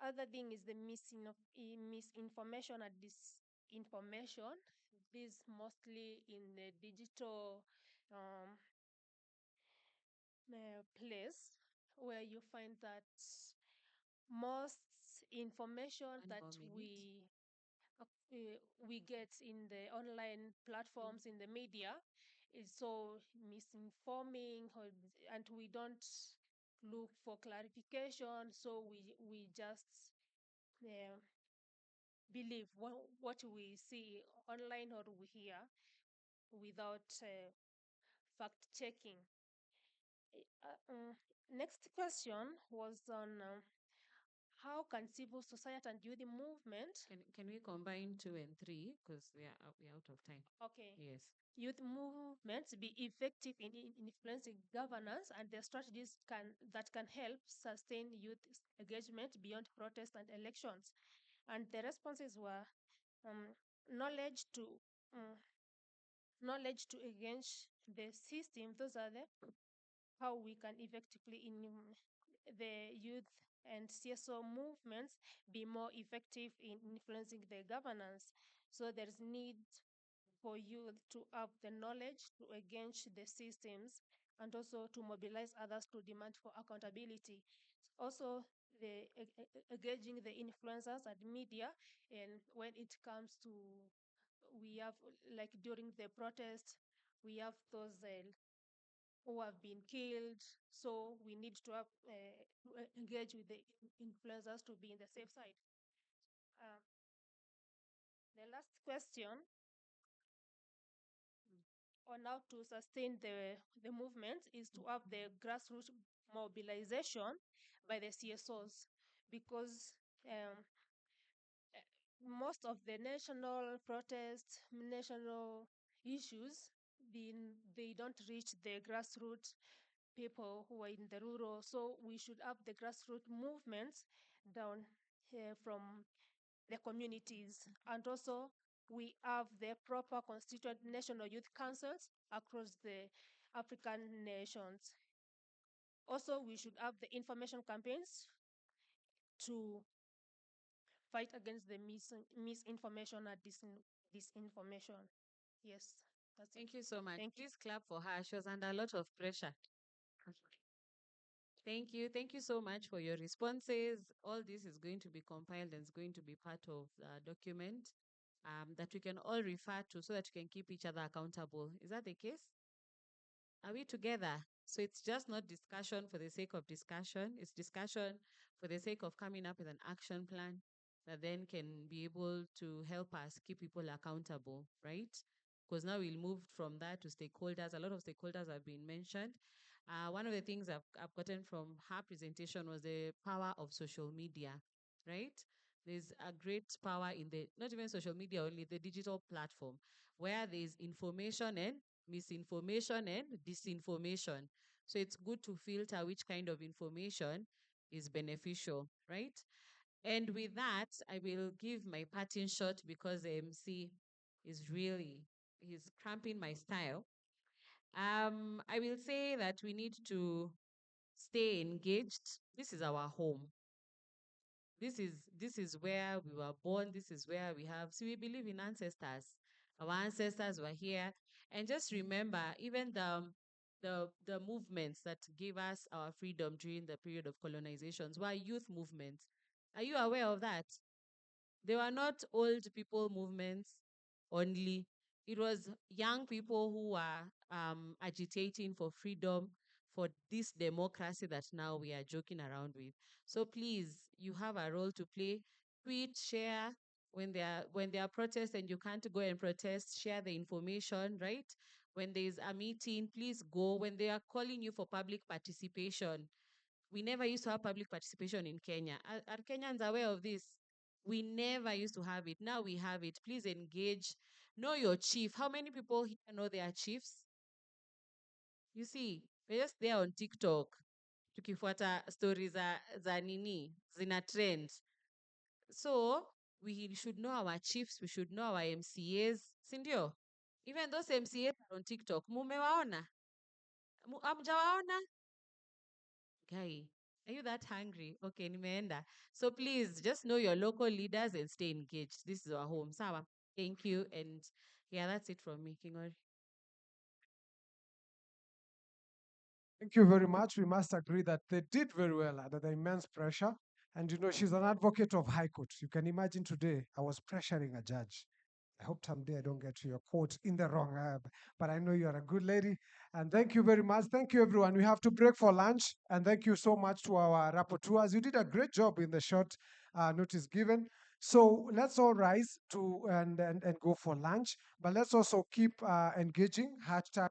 Other thing is the misinformation and disinformation. This mostly in the digital um, place, where you find that most information And that for a minute. we get in the online platforms in the media is so misinforming, and we don't look for clarification, so we just uh, believe what we see online or we hear without fact checking. Next question was on how can civil society and youth movement. Can we combine 2 and 3 because we're out of time? Okay. Yes. Youth movements be effective in influencing governance, and the strategies that can help sustain youth engagement beyond protest and elections. And the responses were um, knowledge to um, knowledge to engage the system. Those are the how we can effectively in the youth and CSO movements be more effective in influencing the governance. So there's need for youth to have the knowledge to engage the systems and also to mobilize others to demand for accountability. Also, the engaging the influencers and media, and when it comes to, we have like during the protest, we have those who have been killed. So we need to have to engage with the influencers to be in the safe side. Uh, the last question on how to sustain the movement is to have the grassroots mobilization by the CSOs, because um, most of the national protests, national issues, they don't reach the grassroots people who are in the rural. So we should have the grassroots movements down here from the communities. And also we have the proper constituent national youth councils across the African nations. Also, we should have the information campaigns to fight against the misinformation and disinformation. Yes, that's Thank it. you so much. Thank you. Please clap for her. She was under a lot of pressure. Thank you. Thank you so much for your responses. All this is going to be compiled and is going to be part of the document that we can all refer to so that we can keep each other accountable. Is that the case? Are we together? So it's just not discussion for the sake of discussion. It's discussion for the sake of coming up with an action plan that then can be able to help us keep people accountable, right? Because now we'll move from that to stakeholders. A lot of stakeholders have been mentioned. One of the things I've gotten from her presentation was the power of social media, right? There's a great power in the, not even social media only, the digital platform, where there's information and misinformation and disinformation. So it's good to filter which kind of information is beneficial, right? And with that, I will give my parting shot because the MC is really, he's cramping my style. I will say that we need to stay engaged. This is our home. This is where we were born. This is where we have. So we believe in ancestors. Our ancestors were here, and just remember, even the movements that gave us our freedom during the period of colonizations were youth movements. Are you aware of that? They were not old people movements only. It was young people who were agitating for freedom, for this democracy that now we are joking around with. So please, you have a role to play. Tweet, share when there are protests and you can't go and protest, share the information, right? When there's a meeting, please go. When they are calling you for public participation, we never used to have public participation in Kenya. Are Kenyans aware of this? We never used to have it. Now we have it. Please engage. Know your chief. How many people here know their chiefs? You see, we're just there on TikTok. Tukifuata stories za nini, zina trend. So we should know our chiefs. We should know our MCAs. Sindio? Even those MCAs are on TikTok. Mumewaona? Amjawaona? Guy, are you that hungry? Okay, nimeenda. So please just know your local leaders and stay engaged. This is our home. Sawa. Thank you. And yeah, that's it from me, Kingori. Thank you very much. We must agree that they did very well under the immense pressure. And you know, she's an advocate of High Court. You can imagine today, I was pressuring a judge. I hope someday I don't get to your quote in the wrong, but I know you are a good lady. And thank you very much. Thank you, everyone. We have to break for lunch. And thank you so much to our rapporteurs. You did a great job in the short notice given. So let's all rise to and go for lunch. But let's also keep engaging. Hashtag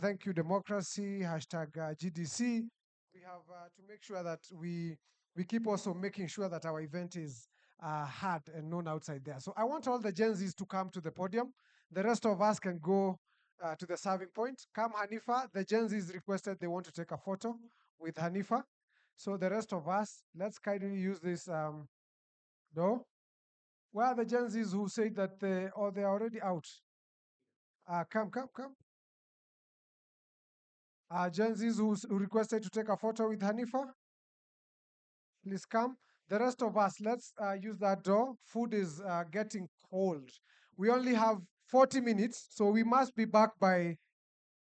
thank you democracy. Hashtag GDC. We have to make sure that we keep also making sure that our event is heard and known outside there. So I want all the Gen Zs to come to the podium. The rest of us can go to the serving point. Come, Hanifa. The Gen Zs requested they want to take a photo with Hanifa. So the rest of us, let's kindly use this door. Where are the Gen Zs who said that they're already out? Come, come, come. Gen Zs who requested to take a photo with Hanifa, please come. The rest of us, let's use that door. Food is getting cold. We only have 40 minutes, so we must be back by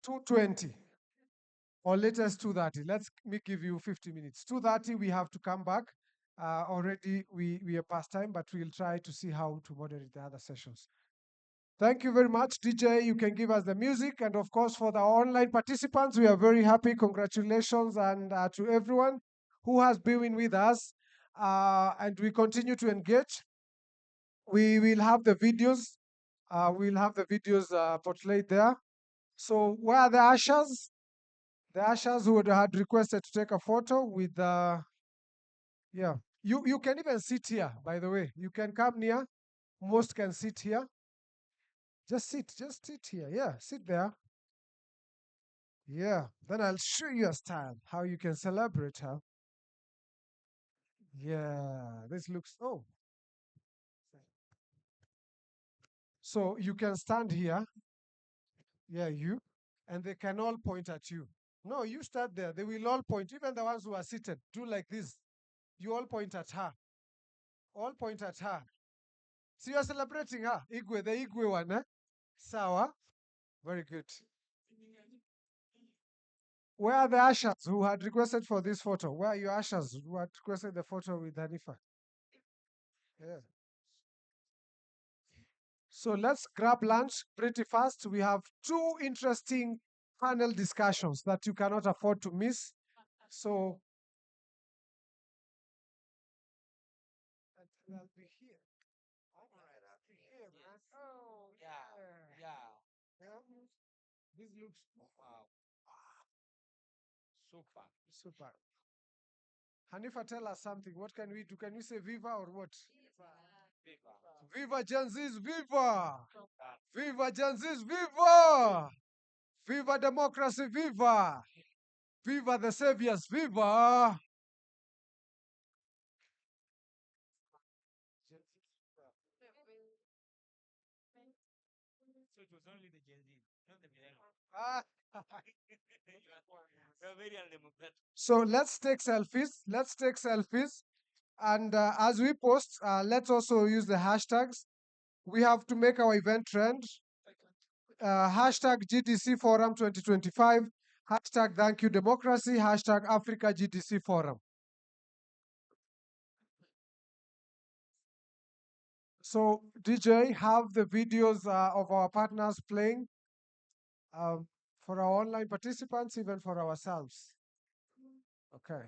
2:20 or latest 2:30. Let me give you 50 minutes. 2:30, we have to come back. Already, we are past time, but we'll try to see how to moderate the other sessions. Thank you very much, DJ. You can give us the music. And of course, for the online participants, we are very happy. Congratulations and to everyone who has been with us. And we continue to engage. We will have the videos. We'll have the videos portrayed there. So where are the ushers? The ushers who had requested to take a photo with the, yeah. You can even sit here, by the way. You can come near. Most can sit here. Just sit here. Yeah, sit there. Yeah, then I'll show you a style, how you can celebrate her. Yeah, this looks, oh. So you can stand here. Yeah, you. And they can all point at you. No, you start there. They will all point, even the ones who are seated. Do like this. You all point at her. All point at her. See, you're celebrating her. Igwe, the Igwe one, eh? Sawa. Very good. Where are the ushers who had requested for this photo? Where are your ushers who had requested the photo with Hanifa? Yeah. So let's grab lunch pretty fast. We have two interesting panel discussions that you cannot afford to miss. So I'll be here. All right, I'll be here, man. Oh, yeah. Yeah. This looks, wow. Super. Super. Hanifa, tell us something. What can we do? Can we say viva or what? Viva Gen Z's, viva! Viva Gen Z's, viva! Viva democracy, viva! Viva the saviors, viva! So it was only the Gen Z, not the millennials. Ah. We are very undemocratic. So let's take selfies. Let's take selfies. And as we post, let's also use the hashtags. We have to make our event trend. Hashtag GDC Forum 2025. Hashtag Thank You Democracy. Hashtag Africa GDC Forum. So DJ, have the videos of our partners playing for our online participants, even for ourselves. Okay.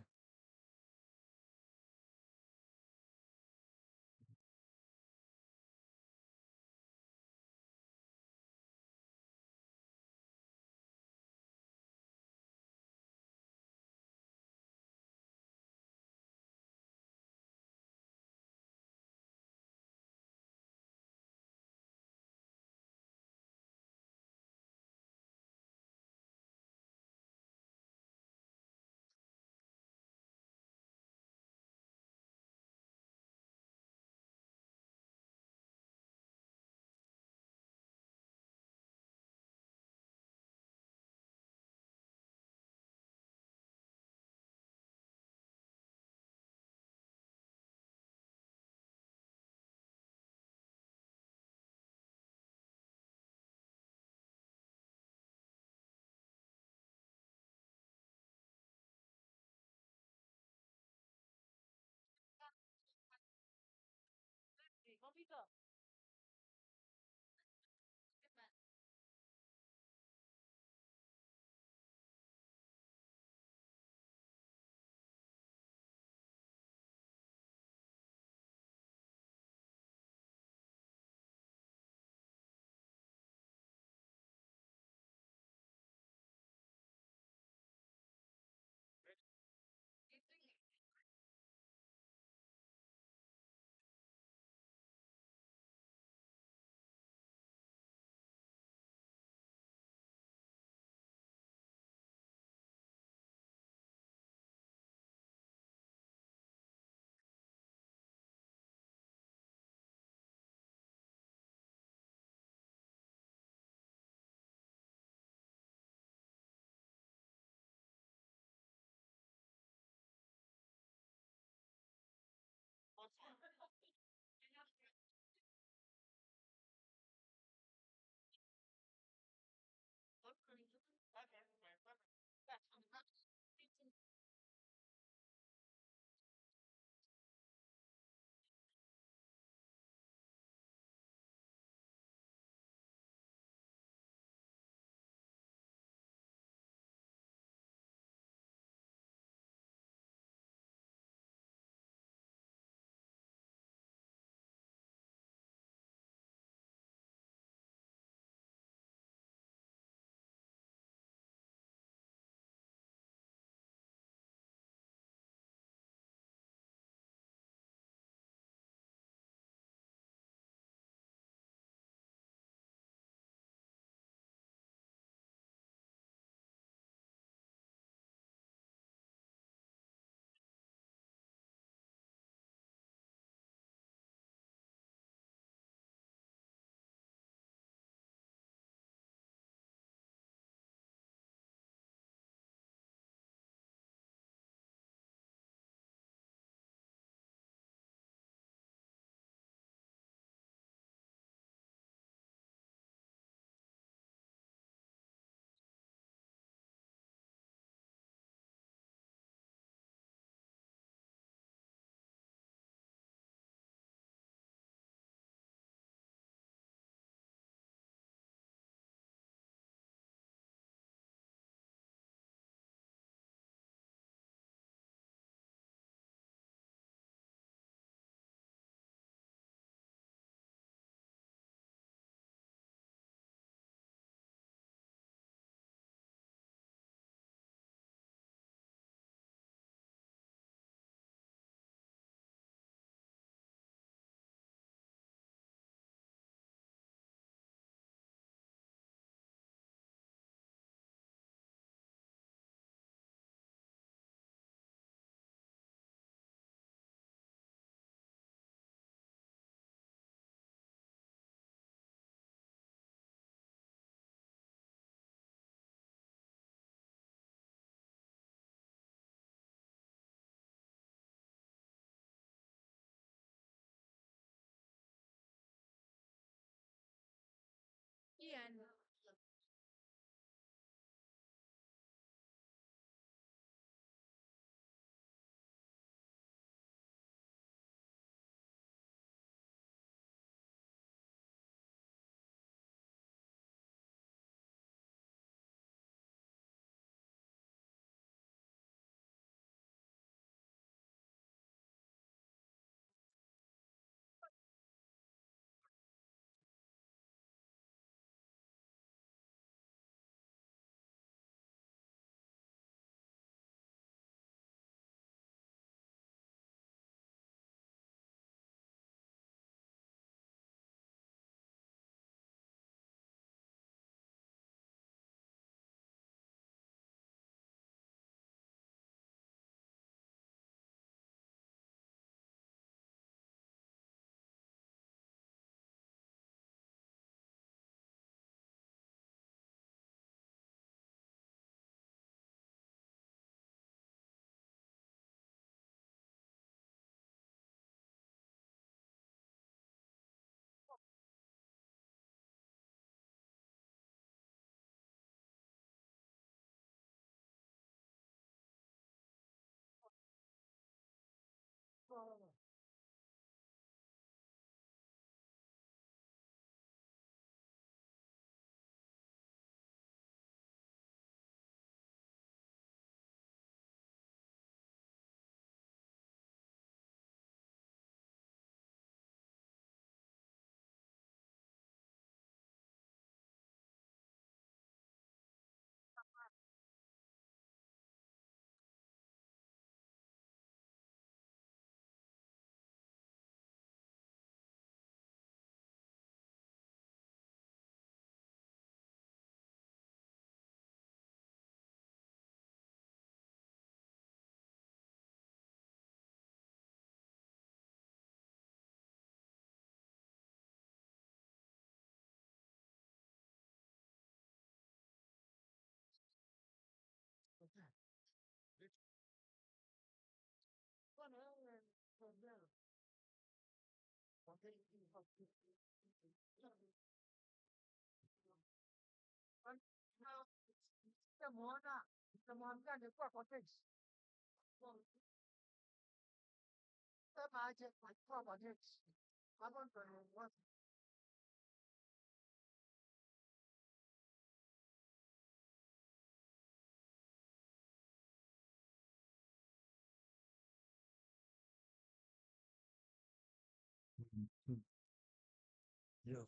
Yeah.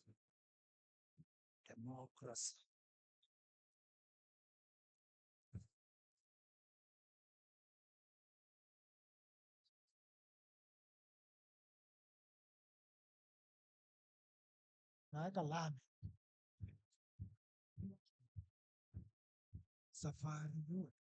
Democracy. Naweka lami safari nzuri.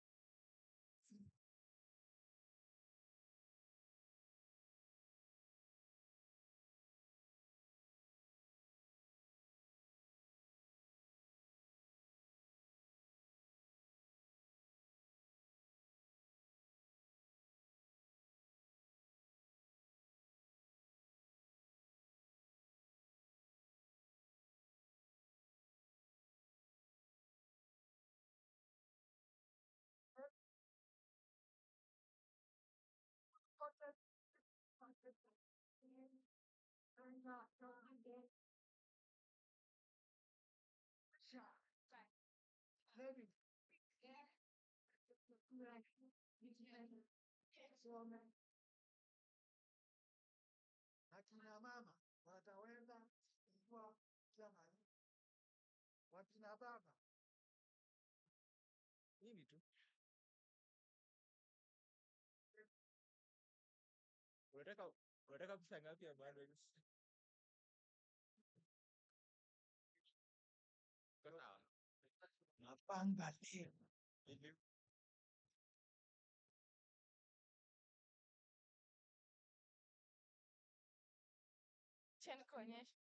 Akina mama wataweza kufungua chama, wakina baba hivi tu. Unataka pesa ngapi ya bado? Sawa. Napanga leo. Chen kuonyesha.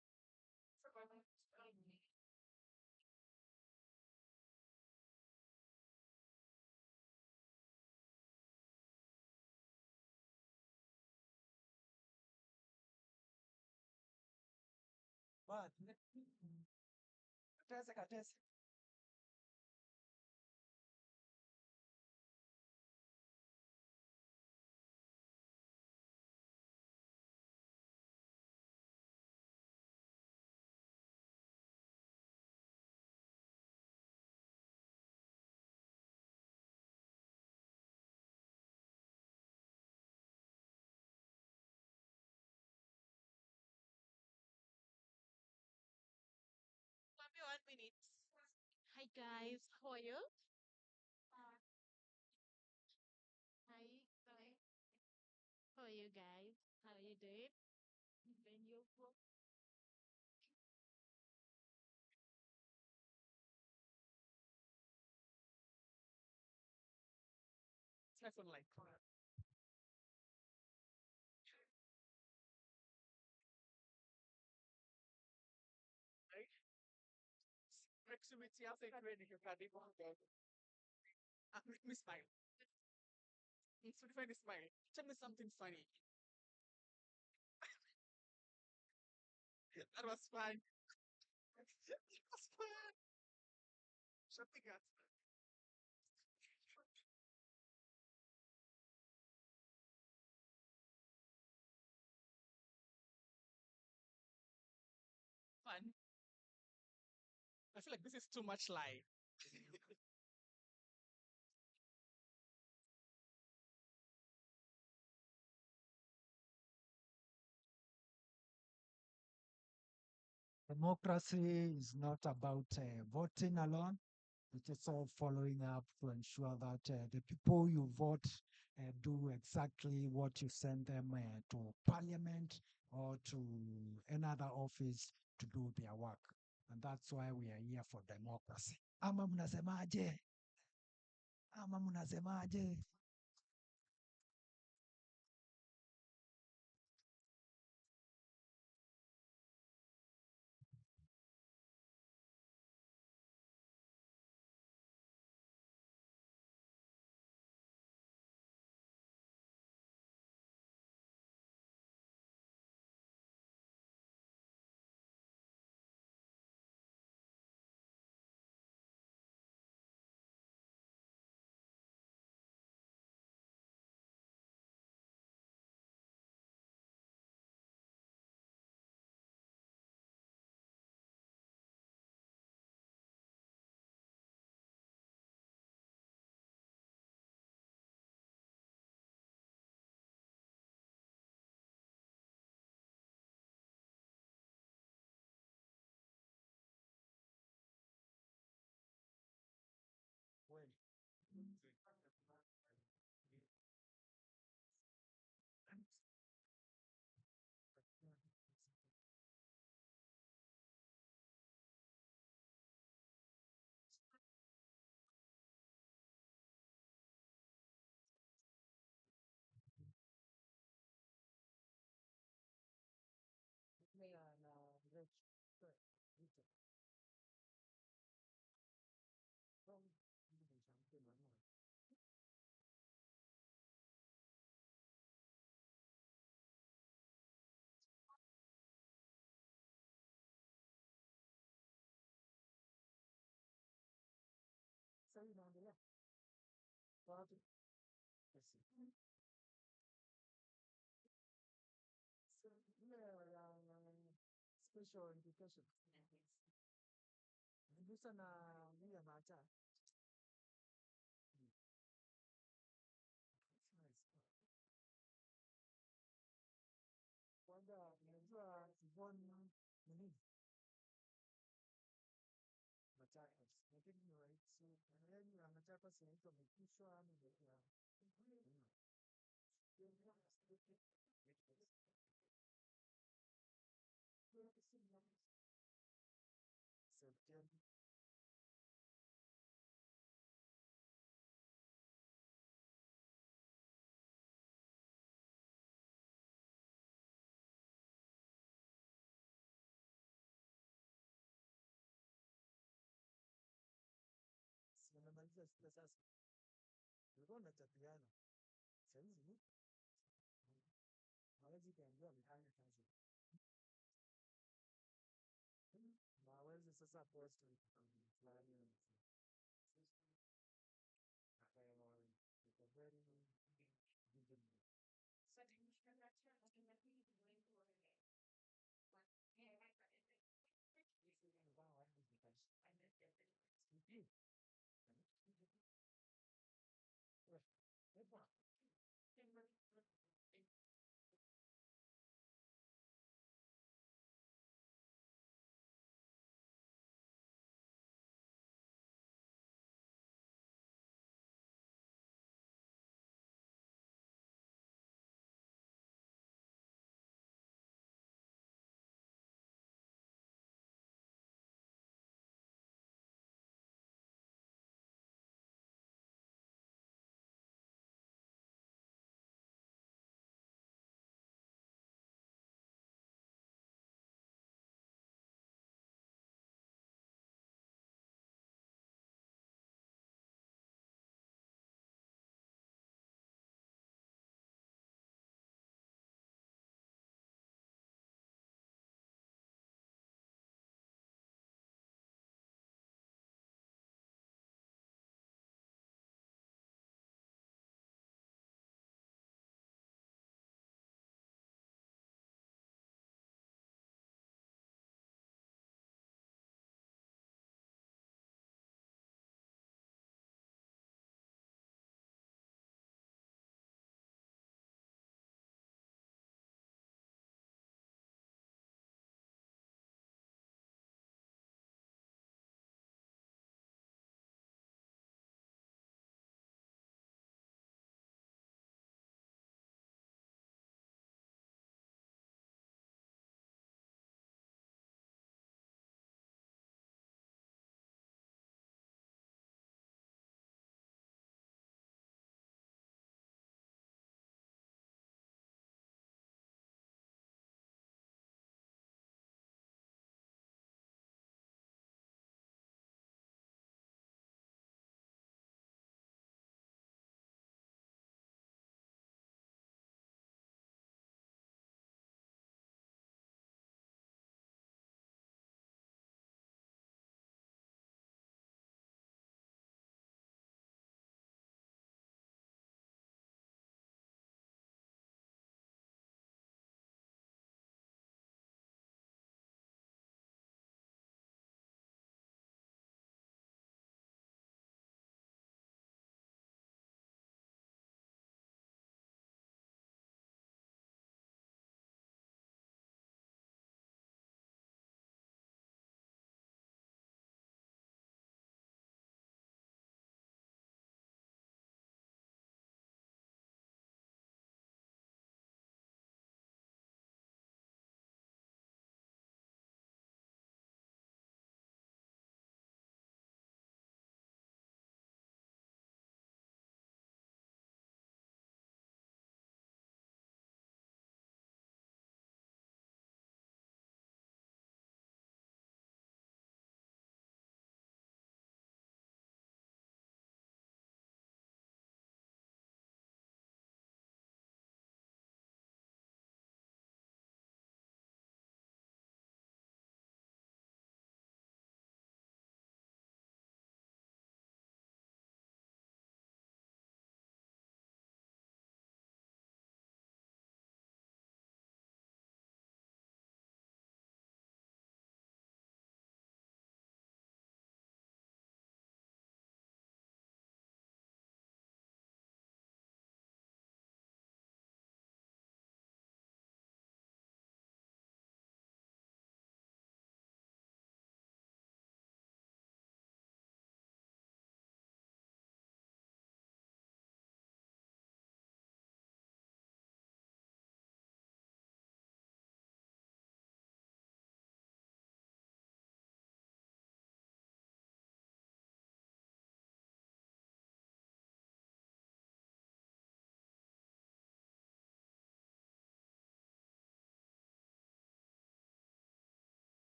Katese. Maybe 1 minute. Hi guys, how are you? Hi, hi. How are you guys? How are you doing? When you Second like right? Proximity after creating a cardinal. Make me smile. It's really smile. Tell me something funny. That was fun. That was fun. Something else. Fun. I feel like this is too much lie. Democracy is not about voting alone. It is all following up to ensure that the people you vote do exactly what you send them to parliament or to another office to do their work. And that's why we are here for democracy. Ama mnasemaje? Ama mnasemaje? special invitation. Nigusa na mia macha. Nice. Kwanza unajua Yvonne nini? Machakos. Lakini ni rahisi. Yaani ya Machakos inaitwa Mekishwa ama inaitwa September. Nimemaliza shule sasa. Nilikuwa nachapiana. Saizi hawezi kaambiwa amefanya kazi. Na hawezi sasa post fulani. It's a very vivid.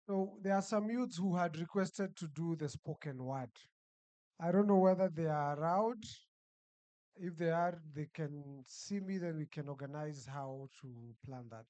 So there are some youths who had requested to do the spoken word. I don't know whether they are around. If they are, they can see me, then we can organize how to plan that.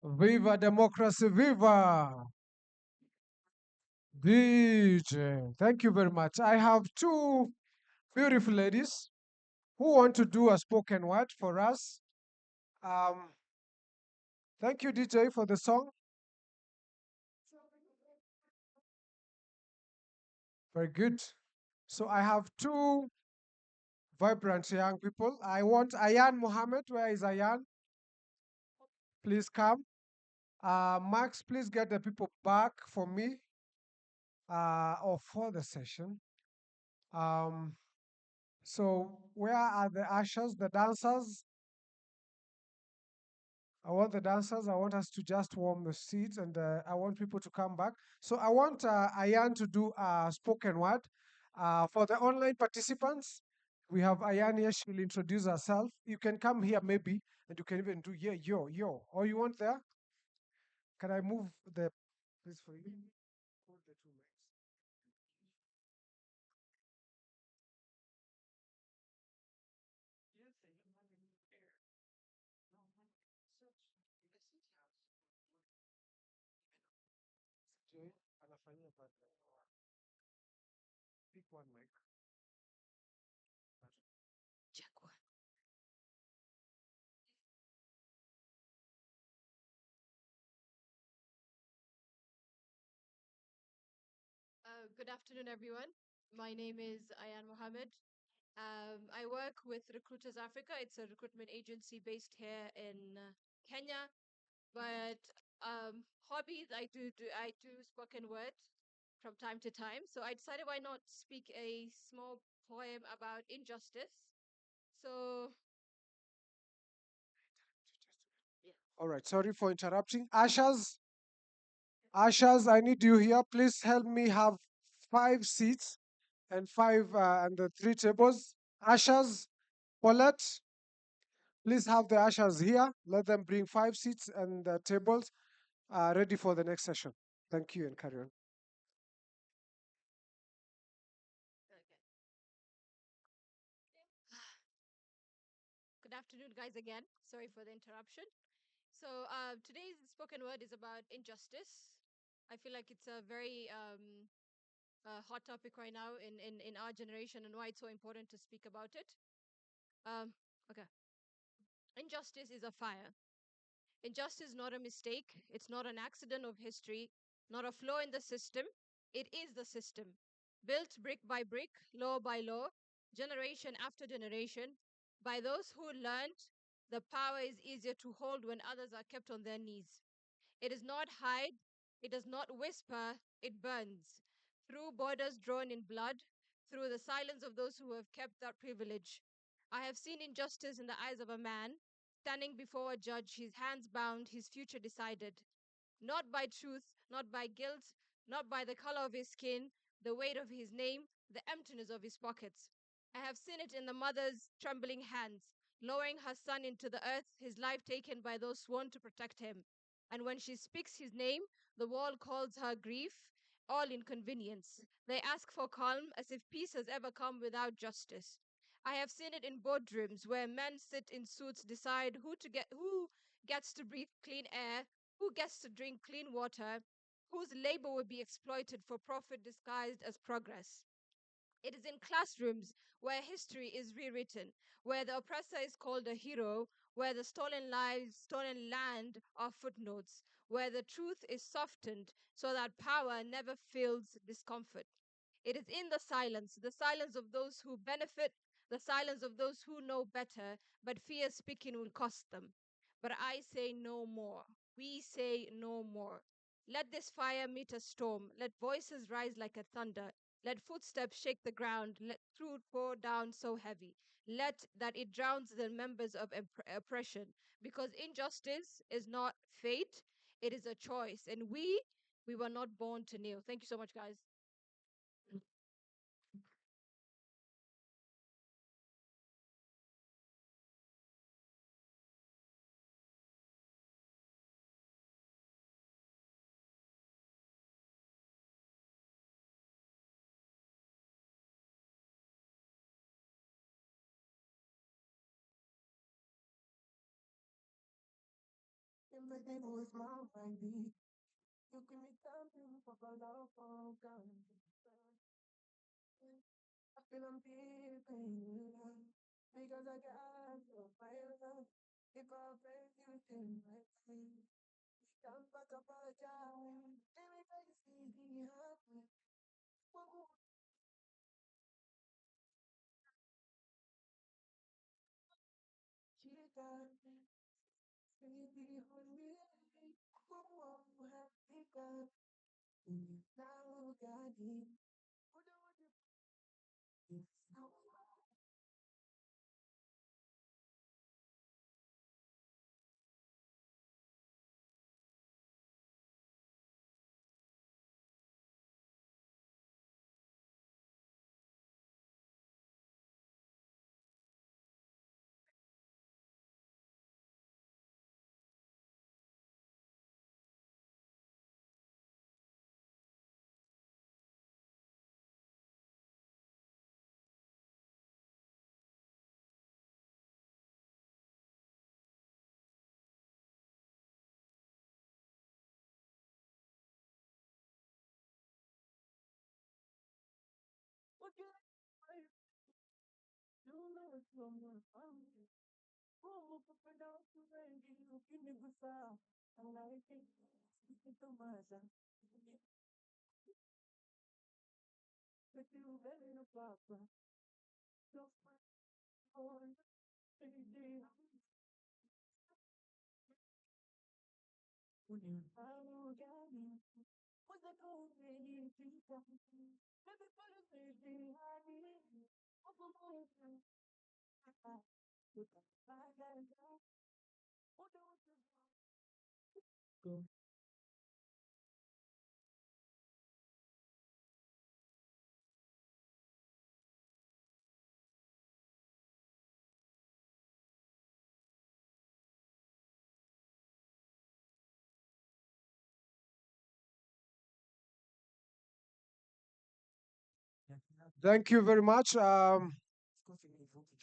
Viva democracy, viva! DJ, thank you very much. I have two beautiful ladies who want to do a spoken word for us. Thank you, DJ, for the song. Very good. So I have two vibrant young people. I want Ayan Mohammed. Where is Ayan? Please come. Max, please get the people back for me or for the session. So where are the ushers, the dancers? I want the dancers. I want us to just warm the seats, and I want people to come back. So I want Ayan to do a spoken word. For the online participants, we have Ayan here. She will introduce herself. You can come here maybe, and you can even do yeah, yo. Or you want there? Can I move the place for you? Hold the two mics. Joy, anafanyia pale. Pick one mic. Good afternoon, everyone. My name is Ayan Mohammed. I work with Recruiters Africa. It's a recruitment agency based here in Kenya. But hobbies, I do spoken word from time to time. So I decided why not speak a small poem about injustice. So yeah. All right, sorry for interrupting. Ushers, I need you here. Please help me have 5 seats and the 3 tables. Ushers, Paulette, please have the ushers here. Let them bring 5 seats and the tables ready for the next session. Thank you and carry on. Good afternoon, guys, again. Sorry for the interruption. So today's spoken word is about injustice. I feel like it's a very hot topic right now in our generation and why it's so important to speak about it. Okay. Injustice is a fire. Injustice is not a mistake. It's not an accident of history. not a flaw in the system. It is the system, built brick by brick, law by law, generation after generation, by those who learned the power is easier to hold when others are kept on their knees. It does not hide, it does not whisper, it burns. Through borders drawn in blood, through the silence of those who have kept that privilege. I have seen injustice in the eyes of a man, standing before a judge, his hands bound, his future decided. Not by truth, not by guilt, not by the color of his skin, the weight of his name, the emptiness of his pockets. I have seen it in the mother's trembling hands, lowering her son into the earth, his life taken by those sworn to protect him. And when she speaks his name, the world calls her grief, all inconvenience. They ask for calm, as if peace has ever come without justice. I have seen it in boardrooms where men sit in suits decide who gets to breathe clean air, who gets to drink clean water, whose labor will be exploited for profit disguised as progress. It is in classrooms where history is rewritten, where the oppressor is called a hero, where the stolen lives, stolen land are footnotes, where the truth is softened so that power never feels discomfort. It is in the silence of those who benefit, the silence of those who know better, but fear speaking will cost them. But I say no more. We say no more. Let this fire meet a storm. Let voices rise like a thunder. Let footsteps shake the ground. Let truth pour down so heavy. Let that it drowns the members of oppression. Because injustice is not fate, it is a choice. And we were not born to kneel. Thank you so much, guys. Thank you very much.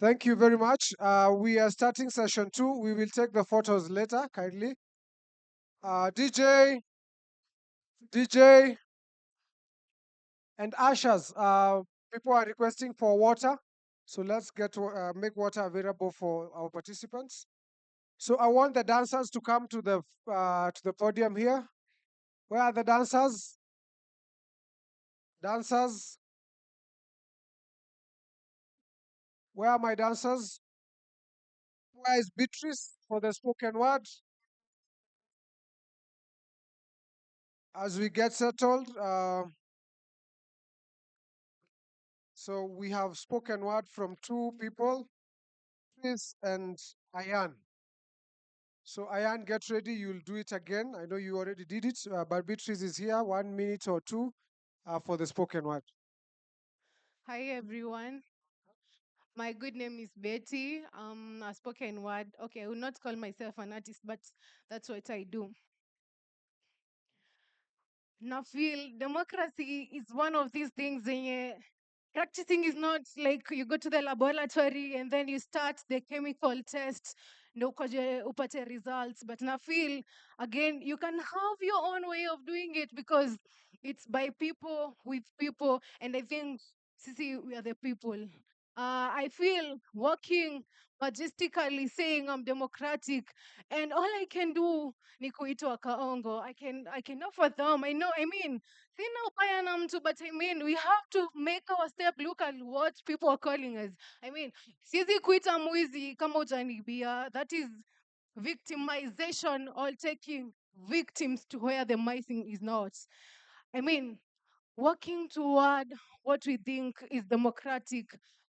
Thank you very much. We are starting session 2. We will take the photos later, kindly. DJ, and ushers. People are requesting for water, so let's make water available for our participants. So I want the dancers to come to the podium here. Where are the dancers? Dancers? Where are my dancers? Where is Beatrice for the spoken word? As we get settled, so we have spoken word from two people, Chris and Ayan. So Ayan, get ready. You'll do it again. I know you already did it, but Beatrice is here. 1 minute or two for the spoken word. Hi everyone. My good name is Betty. A spoken word. Okay, I will not call myself an artist, but that's what I do. Now feel democracy is one of these things practicing is not like you go to the laboratory and then you start the chemical test ndo ukaje upate results, but na feel again you can have your own way of doing it because it's by people with people, and I think sisi we are the people. I feel working majestically saying I'm democratic, and all I can do ni kuitwa kaongo. I can offer them. I mean, sina ubaya na mtu, but I mean, we have to make our step look at what people are calling us. I mean, sizi kuita mwizi kama ujanibia. That is victimization or taking victims to where the missing is not. I mean, working toward what we think is democratic,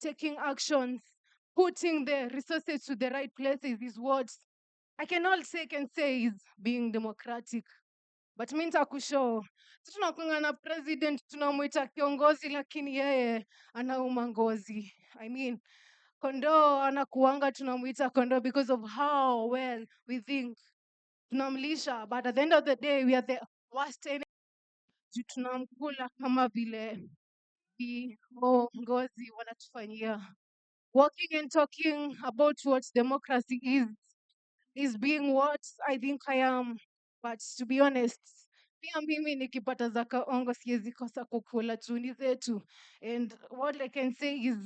taking actions, putting the resources to the right places is what can say is being democratic. But mi nitakushow, si tunakuanga na president tunamwita kiongozi, lakini yeye anauma ngozi. I mean, kondoo anakuanga tunamwita kondoo because of how well we think tunamlisha, but at the end of the day we are the worst enemy. Juu tunamkula kama vile viongozi wanatufanyia. Walking and talking about what democracy is being what I think I am. But to be honest, pia mimi nikipata za kaongo siwezi kosa kukula tuni zetu. And what I can say is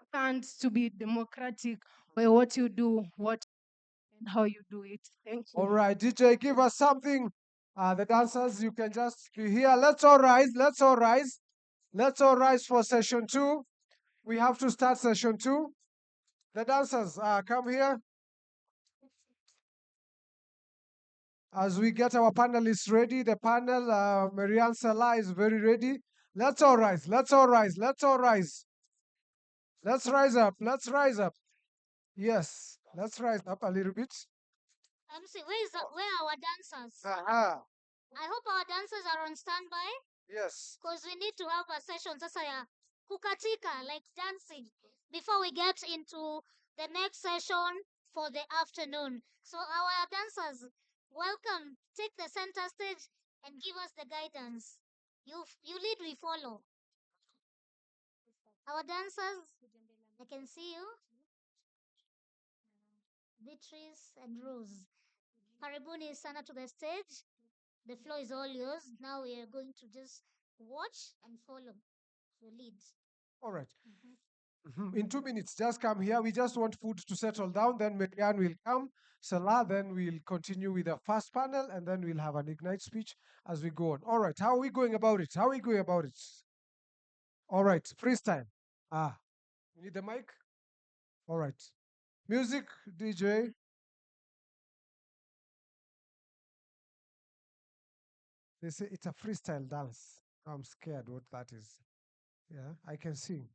stand to be democratic by what you do, what and how you do it. Thank you. All right, DJ, give us something. The dancers, you can just be here. Let's all rise. Let's all rise. Let's all rise for session 2. We have to start session 2. The dancers, come here. As we get our panelists ready, the panel, Marianne Salah is very ready. Let's all rise. Let's all rise. Let's all rise. Let's rise up. Let's rise up. Yes, let's rise up a little bit. MC, where are our dancers? Aha. I hope our dancers are on standby. Yes. Because we need to have a session sasa ya kukatika, like dancing, before we get into the next session for the afternoon. So our dancers, welcome. Take the center stage and give us the guidance. You lead, we follow. Our dancers, I can see you. Beatrice and Rose. Karibuni sana to the stage. The floor is all yours. Now we are going to just watch and follow the lead. All right. In 2 minutes, just come here. We just want food to settle down. Then Marianne will come. Salah, then we'll continue with the first panel, and then we'll have an Ignite speech as we go on. All right. How are we going about it? How are we going about it? All right. Freestyle. You need the mic? All right. Music, DJ. They say it's a freestyle dance. I'm scared what that is. Yeah, I can sing.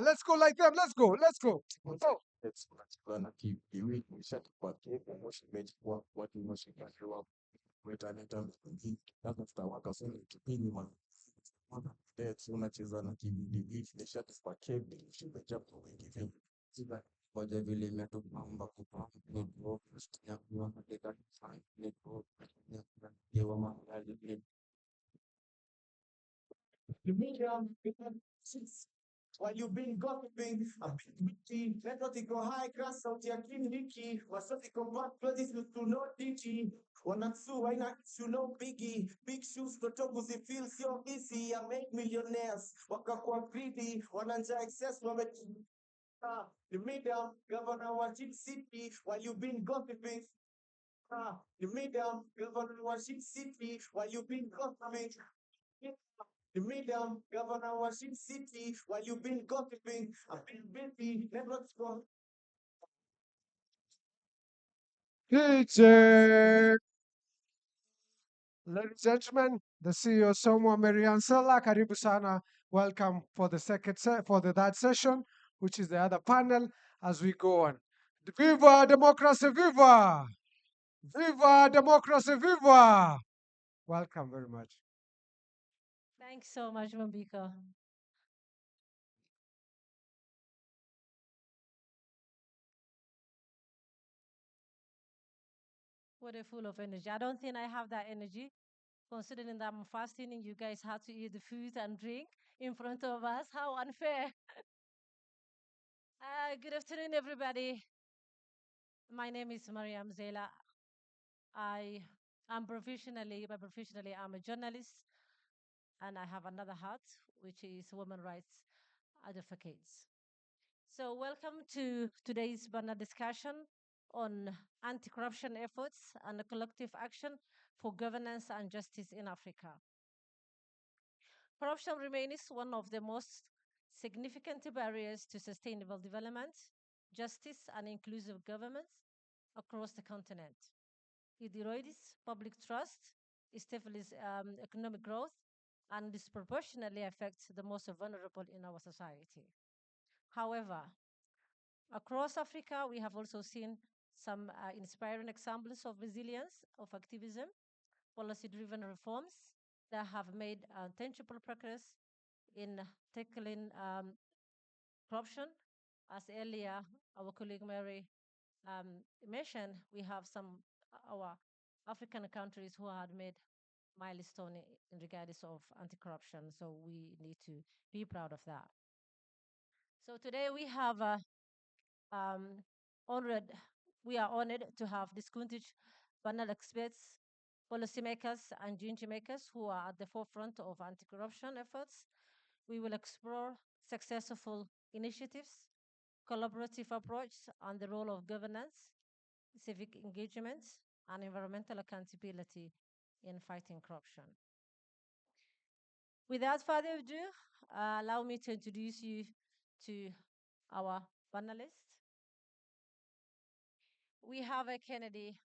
Let's go like them. Let's go. Let's go. Oh. It's gonna keep you set but emotion means what emotion can show up with an item that's after work as kipindi man that's unacheza na kibidi ni shati kwa kebe shimeja kwa wengi sasa moja vile imetupamba kupamba ndio ya kwa katika fine ndio ya wa mahali you mean while you've been gossiping, a bit bitchy, let not go high class out your clinicky, was not go back, clothes to no ditchy. Wanatsu, why not you know biggie? Big shoes, the togos, it feels so easy. I make millionaires, waka kwa greedy, wananja excess, The madam governor was in city while you been gossiping. The madam governor was in city while you been gossiping. The madam governor was in city while you been gossiping. I've been busy, never strong. DJ. Ladies and gentlemen, the CEO Somo Marian Sela, karibu sana. Welcome for the for the third session, which is the other panel as we go on. Viva democracy, viva! Viva democracy, viva! Welcome very much. Thanks so much, Mambiko. What a full of energy. I don't think I have that energy, considering that I'm fasting and you guys have to eat the food and drink in front of us. How unfair. Good afternoon, everybody. My name is Mariam Zela. I am by professionally, I'm a journalist, and I have another hat, which is women rights advocates. So welcome to today's panel discussion on anti-corruption efforts and collective action for governance and justice in Africa. Corruption remains one of the most significant barriers to sustainable development, justice, and inclusive government across the continent. It erodes public trust, stifles economic growth, and disproportionately affects the most vulnerable in our society. However, across Africa, we have also seen some inspiring examples of resilience, of activism, policy-driven reforms that have made tangible progress in tackling corruption. As earlier, our colleague Mary mentioned, we have some our African countries who had made milestone in regards of anti-corruption. So we need to be proud of that. So today we have honored, we are honored to have distinguished panel experts, policymakers, and change makers who are at the forefront of anti-corruption efforts. We will explore successful initiatives, collaborative approach, and the role of governance, civic engagement, and environmental accountability in fighting corruption. Without further ado, allow me to introduce you to our panelists. We have a Kennedy,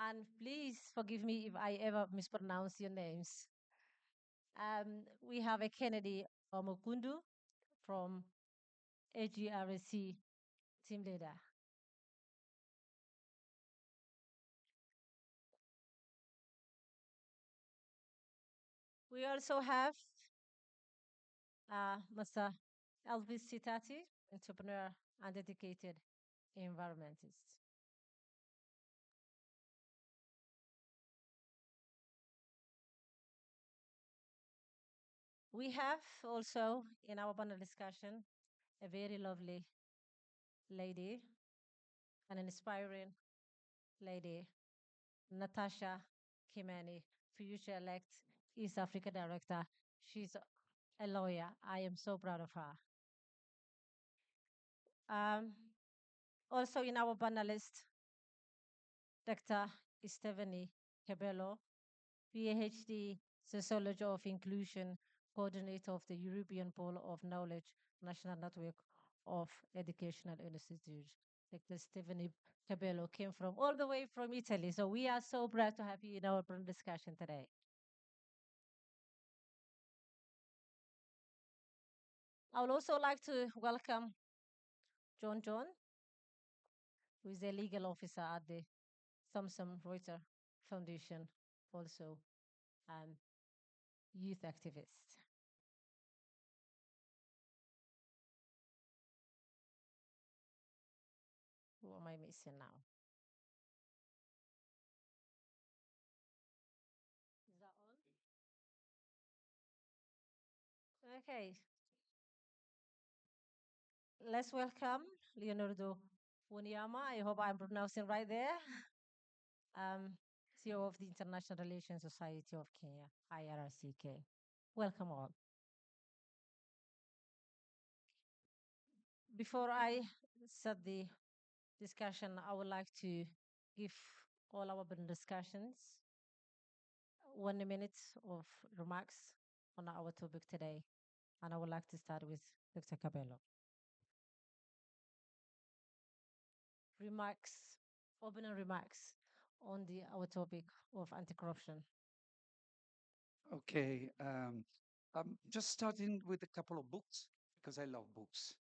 and please forgive me if I ever mispronounce your names. We have a Kennedy Omokundu from AGRC team leader. We also have Mr. Elvis Sitati, entrepreneur and dedicated environmentist. We have also in our panel discussion a very lovely lady, an inspiring lady, Natasha Kimani, future elect East Africa Director. She's a lawyer. I am so proud of her. Also in our panelist, Dr. Stephanie Cabello, PhD, Sociology of Inclusion, coordinator of the European Pole of Knowledge National Network of Educational Institutes. Dr. Stephanie Cabello came from all the way from Italy. So we are so proud to have you in our discussion today. I would also like to welcome John, who is a legal officer at the Thomson Reuters Foundation, also youth activist. Who am I missing now? Is that on? Okay. Let's welcome Leonardo Wonyama. I hope I'm pronouncing right there. CEO of the International Relations Society of Kenya, IRCK. Welcome all. Before I start the discussion, I would like to give all our discussions 1 minute of remarks on our topic today. And I would like to start with Dr. Cabello. Remarks, opening remarks on our topic of anti-corruption. Okay, I'm just starting with a couple of books because I love books.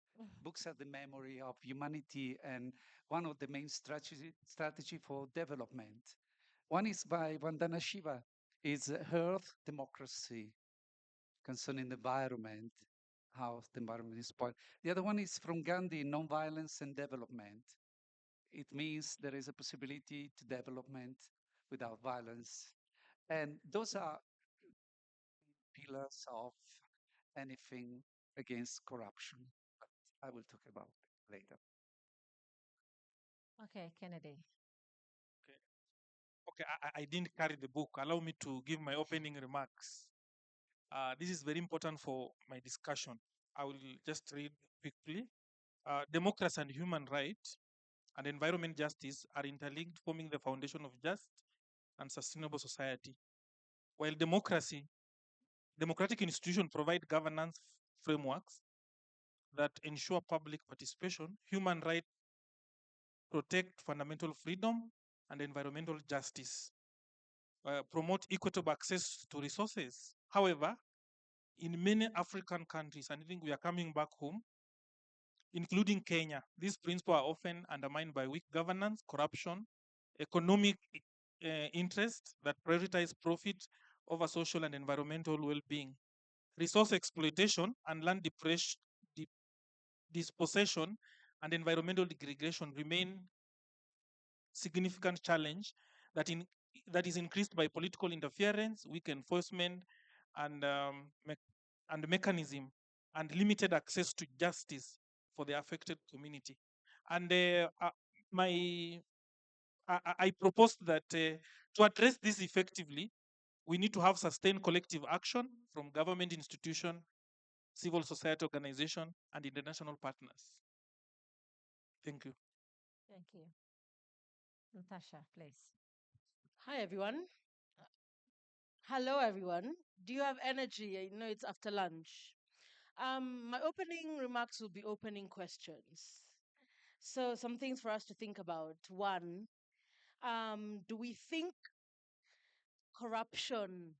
Books are the memory of humanity and one of the main strategy for development. One is by Vandana Shiva, is Earth Democracy, concerning the environment, how the environment is spoiled. The other one is from Gandhi, Nonviolence and Development. It means there is a possibility to development without violence. And those are pillars of anything against corruption. But I will talk about it later. Okay, Kennedy. Okay, I didn't carry the book. Allow me to give my opening remarks. This is very important for my discussion. I will just read quickly. Democracy and human rights and environment justice are interlinked, forming the foundation of just and sustainable society. While democratic institutions provide governance frameworks that ensure public participation, human rights protect fundamental freedom and environmental justice, promote equitable access to resources. However, in many African countries, and I think we are coming back home, including Kenya, these principles are often undermined by weak governance, corruption, economic interests that prioritize profit over social and environmental well-being, resource exploitation and land dispossession and environmental degradation remain significant challenge that is increased by political interference, weak enforcement, and mechanism, and limited access to justice for the affected community. And I propose that to address this effectively, we need to have sustained collective action from government institution, civil society organization, and international partners. Thank you. Thank you. Natasha, please. Hi, everyone. Hello, everyone. Do you have energy? I know it's after lunch. My opening remarks will be opening questions. So, some things for us to think about. One, do we think corruption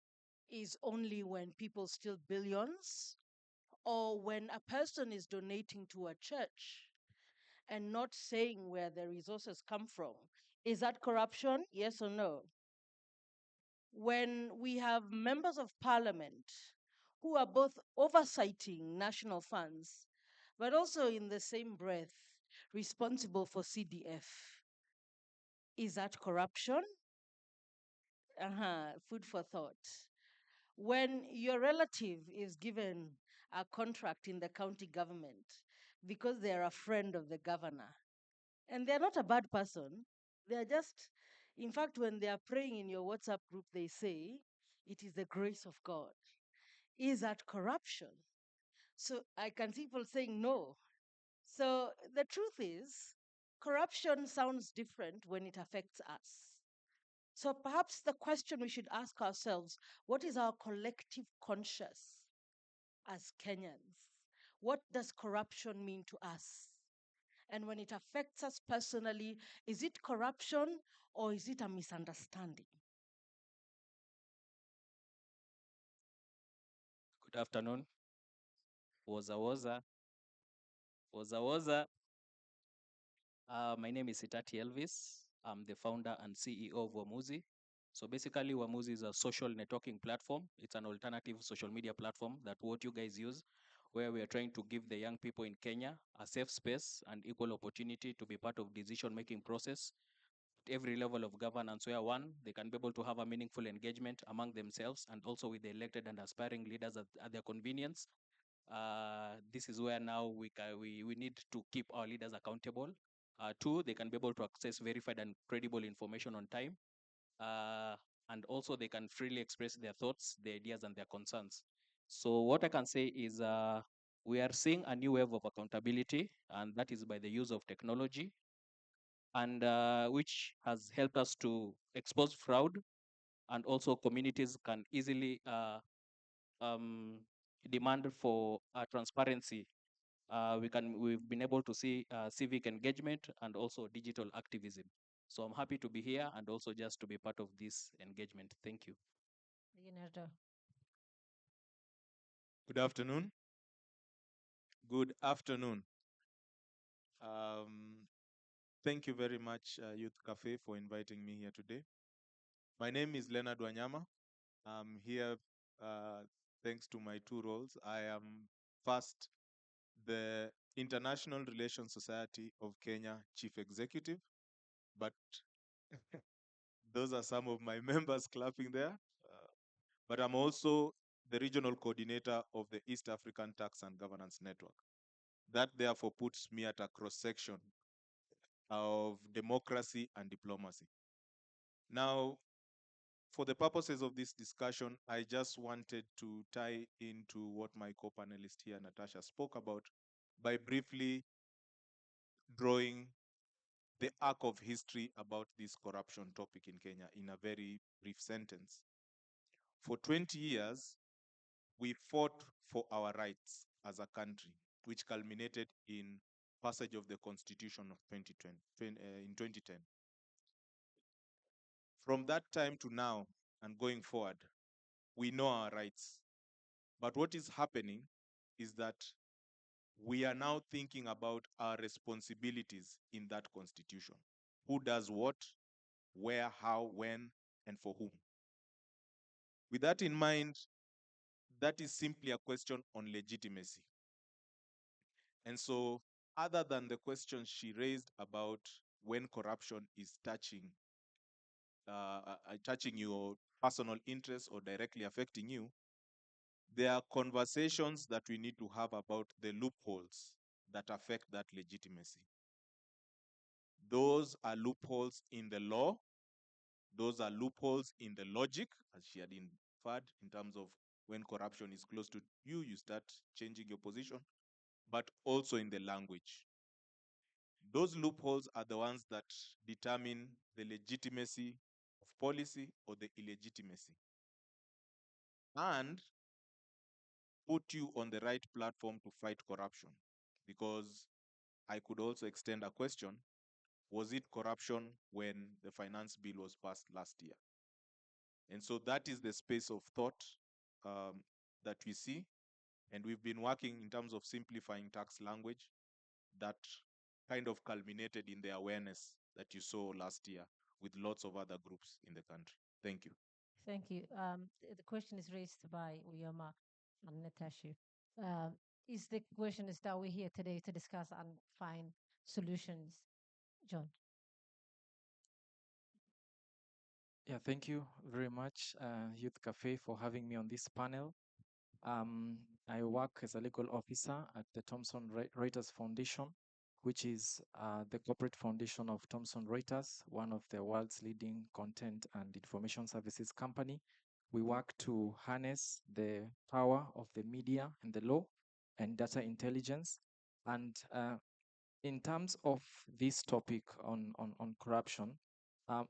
is only when people steal billions? Or when a person is donating to a church and not saying where the resources come from? Is that corruption? Yes or no? When we have members of parliament who are both oversighting national funds, but also in the same breath responsible for CDF, is that corruption? Food for thought. When your relative is given a contract in the county government because they're a friend of the governor, and they're not a bad person, they're just, in fact, when they are praying in your WhatsApp group, they say, it is the grace of God. Is that corruption? So I can see people saying no. So the truth is, corruption sounds different when it affects us. So perhaps the question we should ask ourselves, what is our collective conscience as Kenyans? What does corruption mean to us? And when it affects us personally, is it corruption or is it a misunderstanding? Good afternoon. Woza. My name is Itati Elvis. I'm the founder and CEO of Wamuzi. So basically, Wamuzi is a social networking platform. It's an alternative social media platform that what you guys use, where we are trying to give the young people in Kenya a safe space and equal opportunity to be part of decision-making process at every level of governance, where one, they can be able to have a meaningful engagement among themselves and also with the elected and aspiring leaders at their convenience. This is where now we need to keep our leaders accountable. Two, they can be able to access verified and credible information on time. And also they can freely express their thoughts, their ideas, and their concerns. So what I can say is We are seeing a new wave of accountability, and that is by the use of technology, and which has helped us to expose fraud, and also communities can easily demand for transparency. We've been able to see civic engagement and also digital activism. So I'm happy to be here and also just to be part of this engagement. Thank you. Leonardo. Good afternoon. Good afternoon. Thank you very much, Youth Cafe, for inviting me here today. My name is Leonard Wanyama. I'm here thanks to my two roles. I am first the International Relations Society of Kenya Chief Executive, but those are some of my members clapping there. But I'm also the regional coordinator of the East African Tax and Governance Network. That therefore puts me at a cross section of democracy and diplomacy. Now, for the purposes of this discussion, I just wanted to tie into what my co-panelist here, Natasha, spoke about by briefly drawing the arc of history about this corruption topic in Kenya in a very brief sentence. For 20 years, we fought for our rights as a country, which culminated in passage of the Constitution of 2010. From that time to now and going forward, we know our rights. But what is happening is that we are now thinking about our responsibilities in that constitution. Who does what, where, how, when, and for whom. With that in mind, that is simply a question on legitimacy. And so, other than the question she raised about when corruption is touching your personal interests or directly affecting you, there are conversations that we need to have about the loopholes that affect that legitimacy. Those are loopholes in the law. Those are loopholes in the logic, as she had inferred, in terms of when corruption is close to you, you start changing your position, but also in the language. Those loopholes are the ones that determine the legitimacy of policy or the illegitimacy, and put you on the right platform to fight corruption. Because I could also extend a question, was it corruption when the finance bill was passed last year? And so that is the space of thought that we see. And we've been working in terms of simplifying tax language that kind of culminated in the awareness that you saw last year with lots of other groups in the country. Thank you. Thank you. The question is raised by Uyoma and Natasha. Is the question is that we're here today to discuss and find solutions? John. Yeah, thank you very much, Youth Cafe, for having me on this panel. I work as a legal officer at the Thomson Reuters Foundation, which is the corporate foundation of Thomson Reuters, one of the world's leading content and information services company. We work to harness the power of the media and the law and data intelligence. And in terms of this topic on corruption,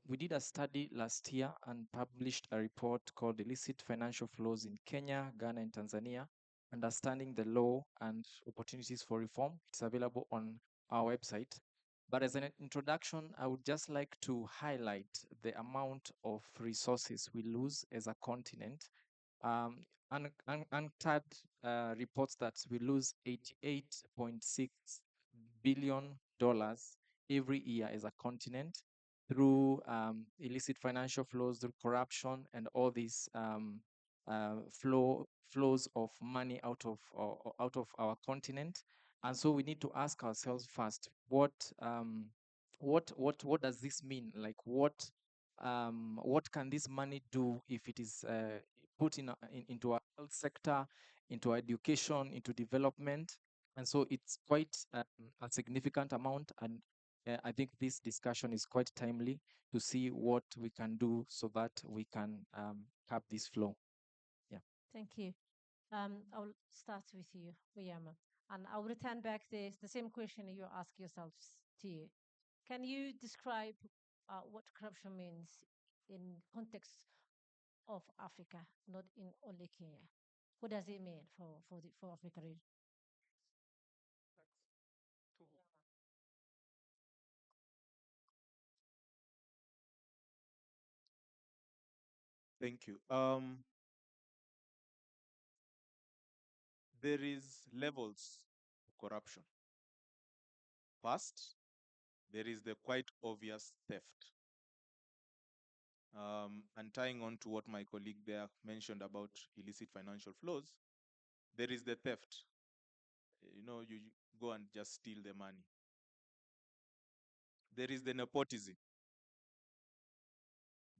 we did a study last year and published a report called Illicit Financial Flows in Kenya, Ghana, and Tanzania, Understanding the Law and Opportunities for Reform. It's available on our website. But as an introduction, I would just like to highlight the amount of resources we lose as a continent. UNCTAD reports that we lose $88.6 billion every year as a continent through illicit financial flows, through corruption, and all these flows of money out of our continent. And so we need to ask ourselves first, what does this mean? Like, what can this money do if it is put into our health sector, into education, into development? And so it's quite a significant amount, and I think this discussion is quite timely to see what we can do so that we can cap this flow. Yeah. Thank you. I'll start with you, Wiyama, and I'll return back the same question you ask yourselves to you. Can you describe what corruption means in context of Africa, not in only Kenya? What does it mean for Africa region? Thank you. There is levels of corruption. First, there is the quite obvious theft. And tying on to what my colleague there mentioned about illicit financial flows, there is the theft. You go and just steal the money. There is the nepotism.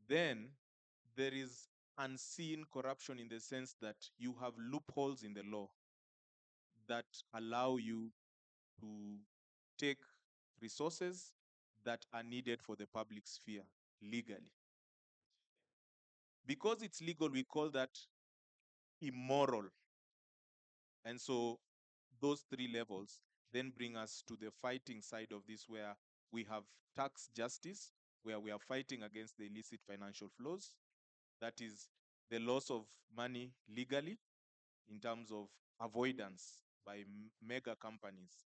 Then there is unseen corruption in the sense that you have loopholes in the law that allow you to take resources that are needed for the public sphere legally. Because it's legal, we call that immoral. And so those three levels then bring us to the fighting side of this, where we have tax justice, where we are fighting against the illicit financial flows. That is the loss of money legally in terms of avoidance by mega companies.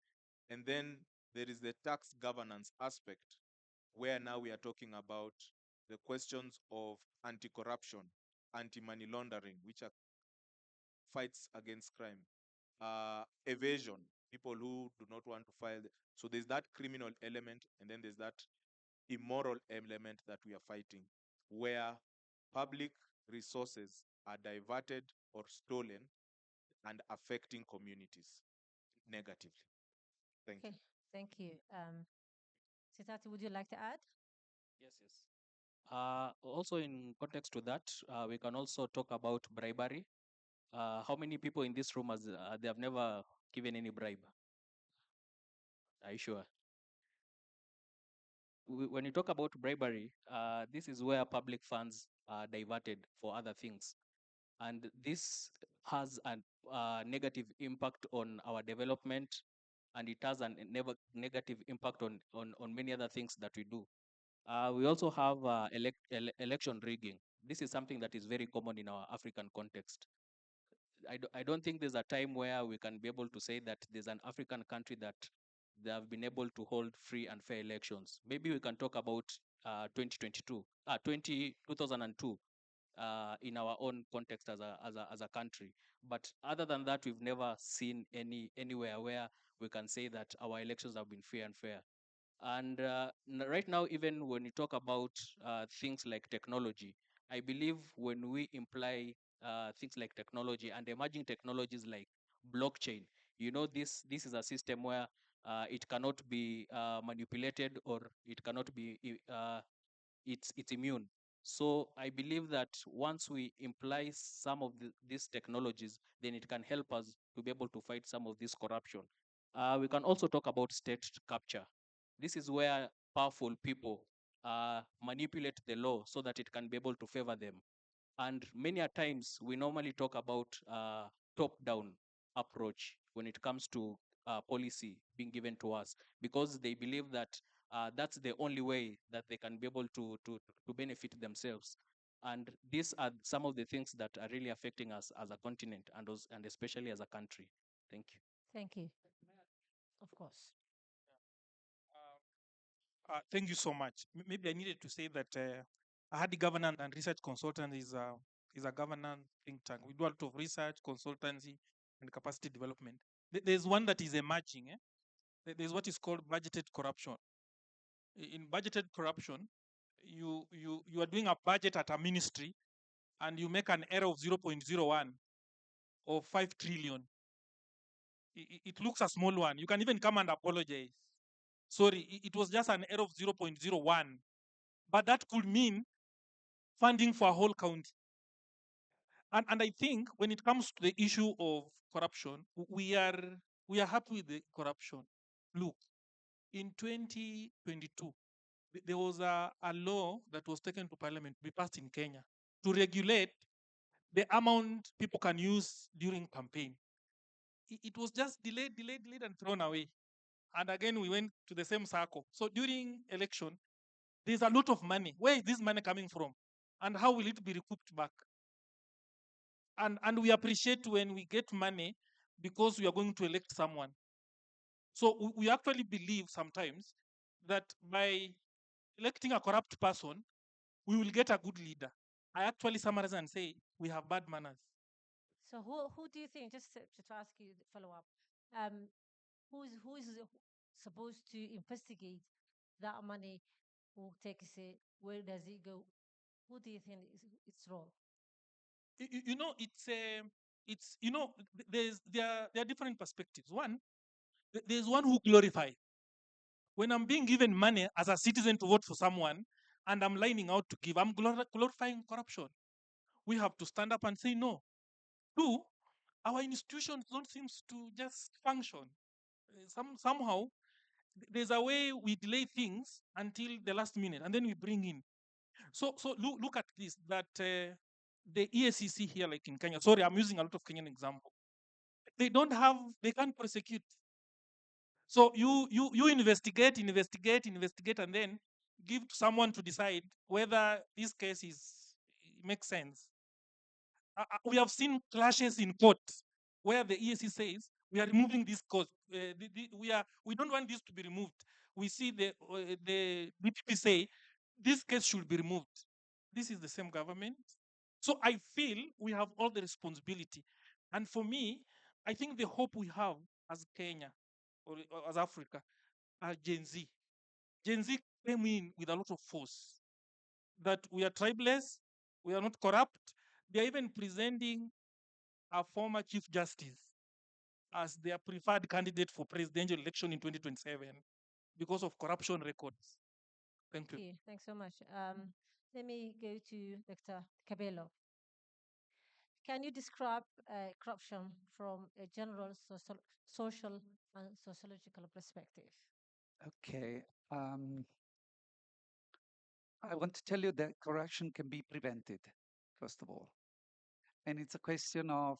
And then there is the tax governance aspect, where now we are talking about the questions of anti-corruption, anti-money laundering, which are fights against crime, evasion, people who do not want to file. So there's that criminal element, and then there's that immoral element that we are fighting, where public resources are diverted or stolen and affecting communities negatively. Thank you. Thank you. Sitati, would you like to add? Yes, yes. Also, in context to that, we can also talk about bribery. How many people in this room they have never given any bribe? Are you sure? When you talk about bribery, this is where public funds are diverted for other things, and this has a negative impact on our development, and it has a negative impact on many other things that we do. We also have election rigging. This is something that is very common in our African context. I don't think there's a time where we can be able to say that there's an African country that they have been able to hold free and fair elections. Maybe we can talk about 2002 in our own context as a country. But other than that, we've never seen anywhere where we can say that our elections have been free and fair. And right now, even when you talk about things like technology, I believe when we imply things like technology and emerging technologies like blockchain, this is a system where it cannot be manipulated, or it cannot be it's immune. So I believe that once we imply some of these technologies, then it can help us to be able to fight some of this corruption. We can also talk about state capture. This is where powerful people manipulate the law so that it can be able to favor them. And many a times we normally talk about top-down approach when it comes to policy being given to us, because they believe that that's the only way that they can be able to benefit themselves. And these are some of the things that are really affecting us as a continent, and especially as a country. Thank you. Thank you. Of course. Thank you so much. Maybe I needed to say that Ahadi Governance and Research Consultant is a governance think tank. We do a lot of research, consultancy, and capacity development. There's one that is emerging. There's what is called budgeted corruption. In budgeted corruption, you are doing a budget at a ministry, and you make an error of 0.01 or 5 trillion. It looks a small one. You can even come and apologize. Sorry, it was just an error of 0.01. But that could mean funding for a whole county. And I think when it comes to the issue of corruption, we are happy with the corruption. Look, in 2022, there was a law that was taken to parliament to be passed in Kenya to regulate the amount people can use during campaign. It was just delayed, and thrown away. And again, we went to the same circle. So during election, there's a lot of money. Where is this money coming from? And how will it be recouped back? And we appreciate when we get money because we are going to elect someone. So we actually believe sometimes that by electing a corrupt person, we will get a good leader. I actually summarize and say we have bad manners. So who do you think, just to ask you the follow up, who is supposed to investigate that money? Who takes it? Where does it go? Who do you think is its role? You know, it's you know, there are different perspectives. One, there's one who glorify. When I'm being given money as a citizen to vote for someone, and I'm lining out to give, I'm glorifying corruption. We have to stand up and say no. Two, our institutions don't seem to just function. Somehow there's a way we delay things until the last minute, and then we bring in. So look at this. That the EACC here, like in Kenya. Sorry, I'm using a lot of Kenyan example. They can't prosecute. So you investigate, and then give to someone to decide whether this case makes sense. We have seen clashes in court where the EAC says we are removing this cause. We don't want this to be removed. We see the DPP say this case should be removed. This is the same government. So I feel we have all the responsibility. And for me, I think the hope we have as Kenya or as Africa are Gen Z. Gen Z came in with a lot of force that we are tribeless, we are not corrupt. They are even presenting a former Chief Justice as their preferred candidate for presidential election in 2027 because of corruption records. Thank you. Thanks so much. Let me go to Dr. Cabello. Can you describe corruption from a general social and sociological perspective? Okay. I want to tell you that corruption can be prevented, first of all. And it's a question of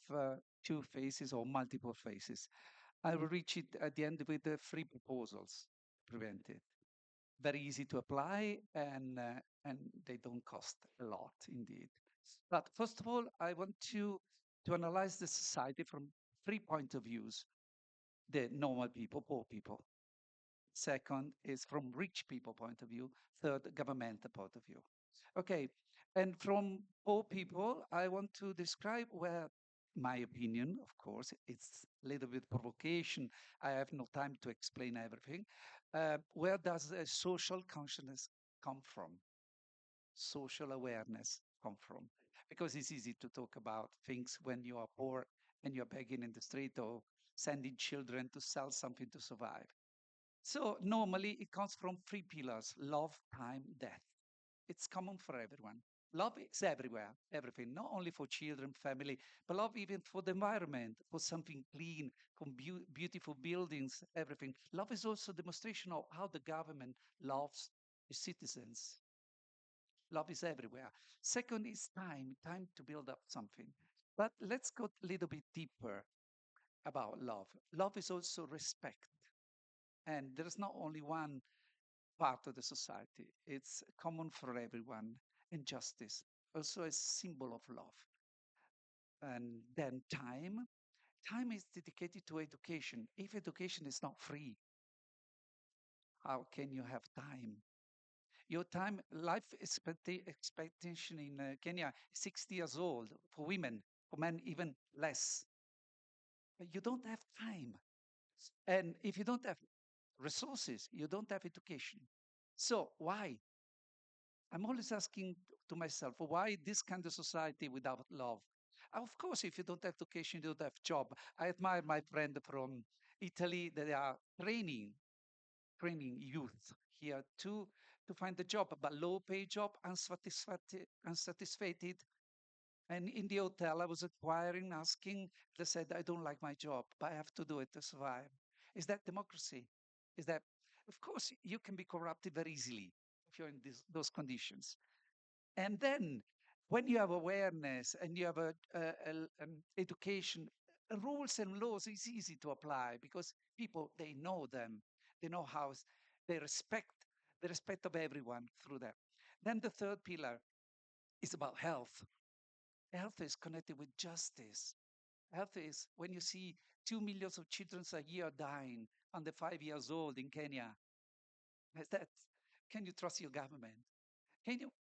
two phases or multiple phases. I will reach it at the end with the three proposals to prevent it. Very easy to apply, and they don't cost a lot indeed. But first of all, I want to analyze the society from three points of views: the normal people, poor people. Second is from rich people point of view. Third, governmental point of view. Okay, and from poor people, I want to describe where, my opinion, of course, it's a little bit provocation. I have no time to explain everything. Where does social consciousness come from? Social awareness come from? Because it's easy to talk about things when you are poor and you're begging in the street or sending children to sell something to survive. So normally it comes from three pillars: love, time, death. It's common for everyone. Love is everywhere, everything, not only for children, family, but love even for the environment, for something clean, for beautiful buildings, everything. Love is also a demonstration of how the government loves its citizens. Love is everywhere. Second is time, time to build up something. But let's go a little bit deeper about love. Love is also respect. And there's not only one part of the society, it's common for everyone. And justice, also a symbol of love. And then time. Time is dedicated to education. If education is not free, how can you have time? Your time, life expectation in Kenya is 60 years old for women, for men, even less. You don't have time. And if you don't have resources, you don't have education. So why? I'm always asking to myself, why this kind of society without love? Of course, if you don't have education, you don't have job. I admire my friend from Italy that they are training youth here to find a job, but low pay job, unsatisfied. And in the hotel, I was inquiring, asking. They said, I don't like my job, but I have to do it to survive. Is that democracy? Is that, of course, you can be corrupted very easily if you're in those conditions. And then when you have awareness and you have education, rules and laws, it's easy to apply because people, they know them. They know how they respect the respect of everyone through that. Then the third pillar is about health. Health is connected with justice. Health is when you see 2 million of children a year dying under 5 years old in Kenya. Is that, can you trust your government?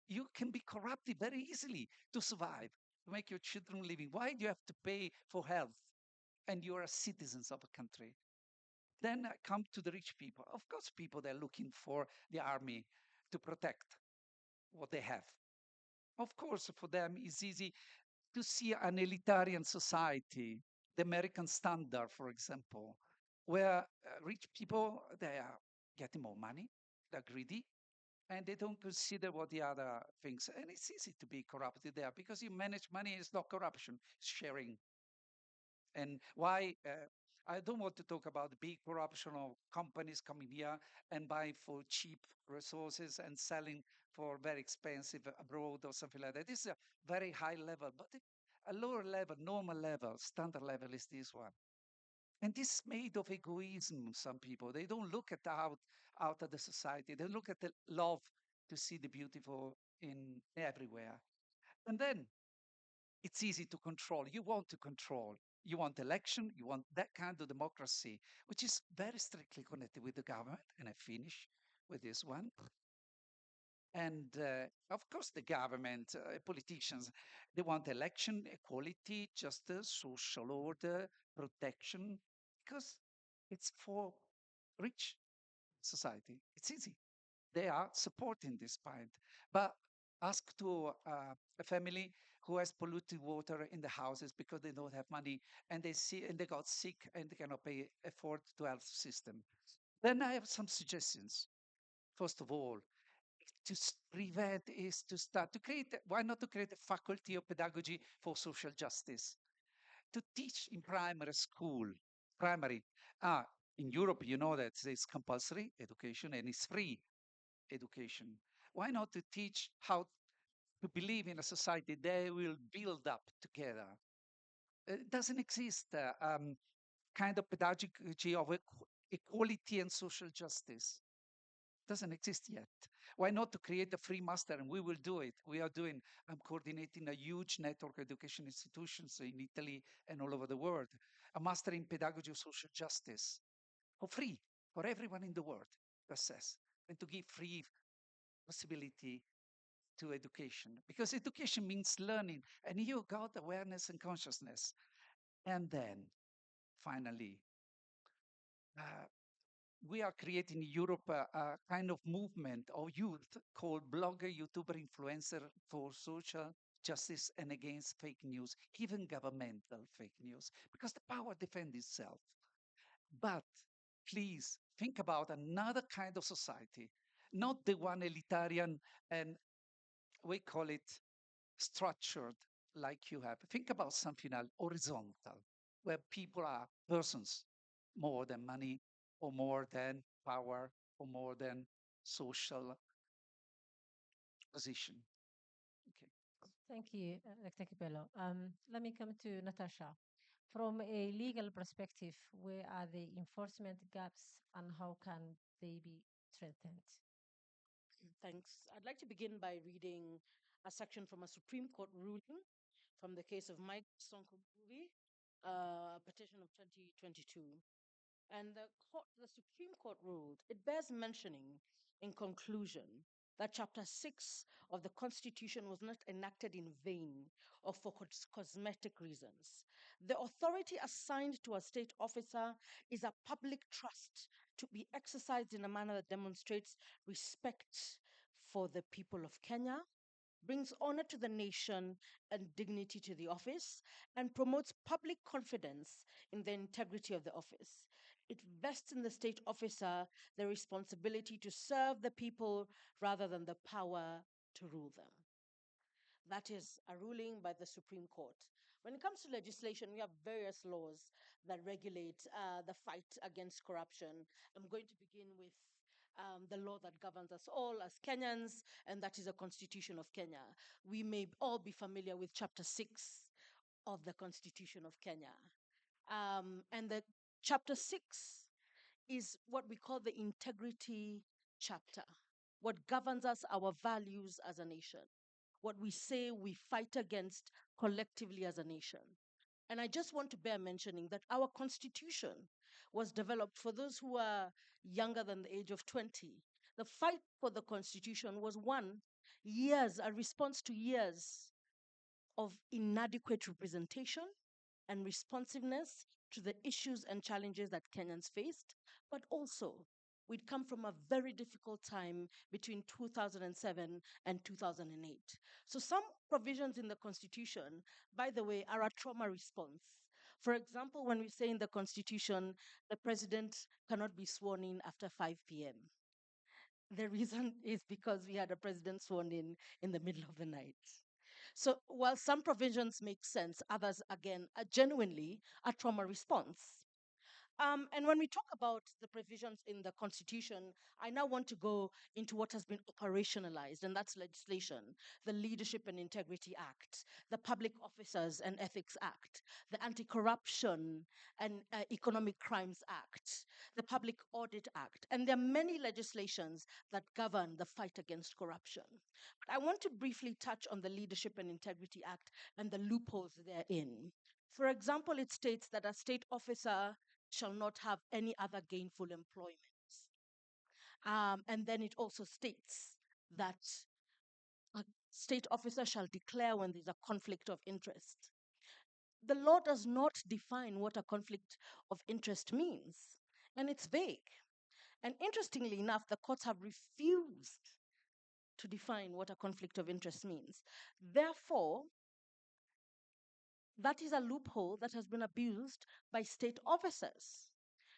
You can be corrupted very easily to survive, to make your children living. Why do you have to pay for health? And you are citizens of a country. Then I come to the rich people. Of course, people they're looking for the army to protect what they have. Of course, for them it's easy to see an elitarian society, the American standard, for example, where rich people they are getting more money, they're greedy, and they don't consider what the other things. And it's easy to be corrupted there because you manage money is not corruption, it's sharing. And why I don't want to talk about the big corruption of companies coming here and buying for cheap resources and selling for very expensive abroad or something like that. This is a very high level, but a lower level, normal level, standard level is this one. And this is made of egoism. Some people they don't look at out of the society. They look at the love to see the beautiful in everywhere. And then it's easy to control. You want to control. You want election. You want that kind of democracy, which is very strictly connected with the government. And I finish with this one. And of course, the government, politicians, they want election, equality, justice, social order, protection, because it's for rich society. It's easy. They are supporting this point. But ask to a family who has polluted water in the houses because they don't have money and they see and they got sick and they cannot pay afford to health system. Then I have some suggestions. First of all, to prevent is to start to create, why not to create a faculty of pedagogy for social justice? To teach in primary school, primary. In Europe, you know that it's compulsory education and it's free education. Why not to teach how to believe in a society they will build up together? It doesn't exist kind of pedagogy of equality and social justice. Doesn't exist yet. Why not to create a free master? And we will do it. We are doing, I'm coordinating a huge network of education institutions in Italy and all over the world. A master in pedagogy of social justice for free for everyone in the world to access and to give free possibility to education. Because education means learning and you got awareness and consciousness. And then finally, uh, we are creating in Europe a kind of movement of youth called blogger, YouTuber, influencer for social justice and against fake news, even governmental fake news, because the power defends itself. But please think about another kind of society, not the one elitarian and we call it structured like you have. Think about something else, horizontal, where people are persons more than money or more than power or more than social position. Okay. Thank you, Dr. Capello. Let me come to Natasha. From a legal perspective, where are the enforcement gaps and how can they be strengthened? Thanks. I'd like to begin by reading a section from a Supreme Court ruling from the case of Mike Sonkobuvi, petition of 2022. And the Supreme Court ruled, it bears mentioning in conclusion that Chapter 6 of the Constitution was not enacted in vain or for cosmetic reasons. The authority assigned to a state officer is a public trust to be exercised in a manner that demonstrates respect for the people of Kenya, brings honor to the nation and dignity to the office, and promotes public confidence in the integrity of the office. It vests in the state officer the responsibility to serve the people rather than the power to rule them. That is a ruling by the Supreme Court. When it comes to legislation, we have various laws that regulate the fight against corruption. I'm going to begin with the law that governs us all as Kenyans, and that is the Constitution of Kenya. We may all be familiar with Chapter 6 of the Constitution of Kenya. And the Chapter 6 is what we call the integrity chapter, what governs us, our values as a nation, what we say we fight against collectively as a nation. And I just want to bear mentioning that our constitution was developed for those who are younger than the age of 20. The fight for the constitution was a response to years of inadequate representation and responsiveness to the issues and challenges that Kenyans faced, but also we'd come from a very difficult time between 2007 and 2008. So some provisions in the Constitution, by the way, are a trauma response. For example, when we say in the Constitution, the president cannot be sworn in after 5 p.m. The reason is because we had a president sworn in the middle of the night. So while some provisions make sense, others, again, are genuinely a trauma response. And when we talk about the provisions in the Constitution, I now want to go into what has been operationalized, and that's legislation: the Leadership and Integrity Act, the Public Officers and Ethics Act, the Anti Corruption and Economic Crimes Act, the Public Audit Act. And there are many legislations that govern the fight against corruption. But I want to briefly touch on the Leadership and Integrity Act and the loopholes therein. For example, it states that a state officer shall not have any other gainful employment. And then it also states that a state officer shall declare when there's a conflict of interest. The law does not define what a conflict of interest means, and it's vague. And interestingly enough, the courts have refused to define what a conflict of interest means. Therefore, that is a loophole that has been abused by state officers.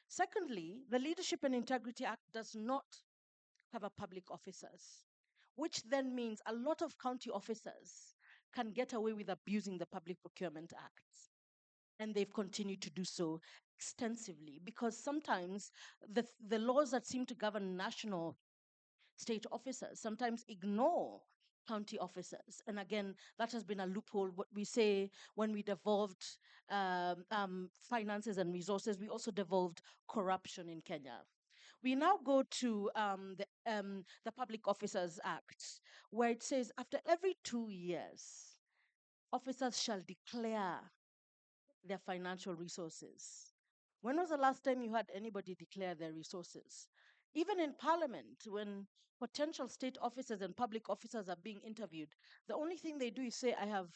Secondly, the Leadership and Integrity Act does not have a public officers, which then means a lot of county officers can get away with abusing the Public Procurement Act. And they've continued to do so extensively because sometimes the laws that seem to govern national state officers sometimes ignore county officers. And again, that has been a loophole. What we say when we devolved finances and resources, we also devolved corruption in Kenya. We now go to the Public Officers Act, where it says after every 2 years, officers shall declare their financial resources. When was the last time you had anybody declare their resources? Even in Parliament, when potential state officers and public officers are being interviewed, the only thing they do is say, I have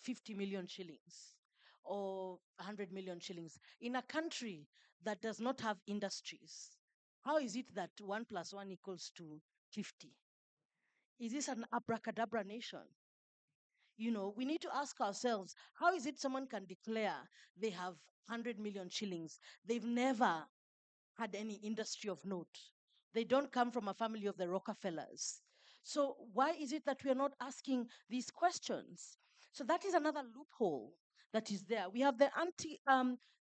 50 million shillings or 100 million shillings. In a country that does not have industries, how is it that 1 plus 1 equals to 50? Is this an abracadabra nation? You know, we need to ask ourselves, how is it someone can declare they have 100 million shillings? They've never had any industry of note. They don't come from a family of the Rockefellers. So why is it that we are not asking these questions? So that is another loophole that is there. We have the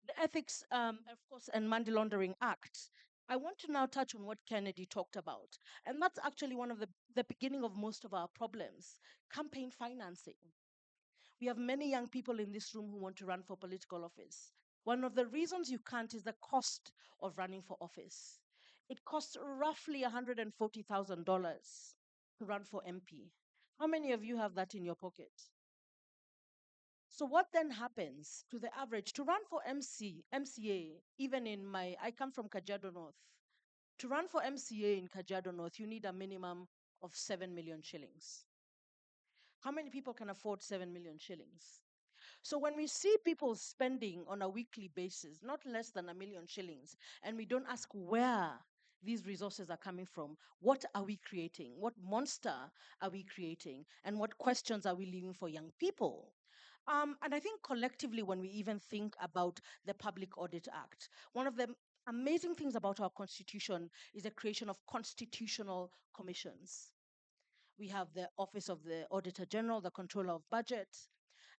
the Ethics, of course, and Money Laundering Act. I want to now touch on what Kennedy talked about. And that's actually one of the beginning of most of our problems: campaign financing. We have many young people in this room who want to run for political office. One of the reasons you can't is the cost of running for office. It costs roughly $140,000 to run for MP. How many of you have that in your pocket? So what then happens to the average to run for MCA, even I come from Kajiado North. To run for MCA in Kajiado North, you need a minimum of 7 million shillings. How many people can afford 7 million shillings? So when we see people spending on a weekly basis not less than 1 million shillings, and we don't ask where these resources are coming from, what are we creating? What monster are we creating? And what questions are we leaving for young people? And I think collectively, when we even think about the Public Audit Act, one of the amazing things about our constitution is the creation of constitutional commissions. We have the Office of the Auditor General, the Controller of Budget,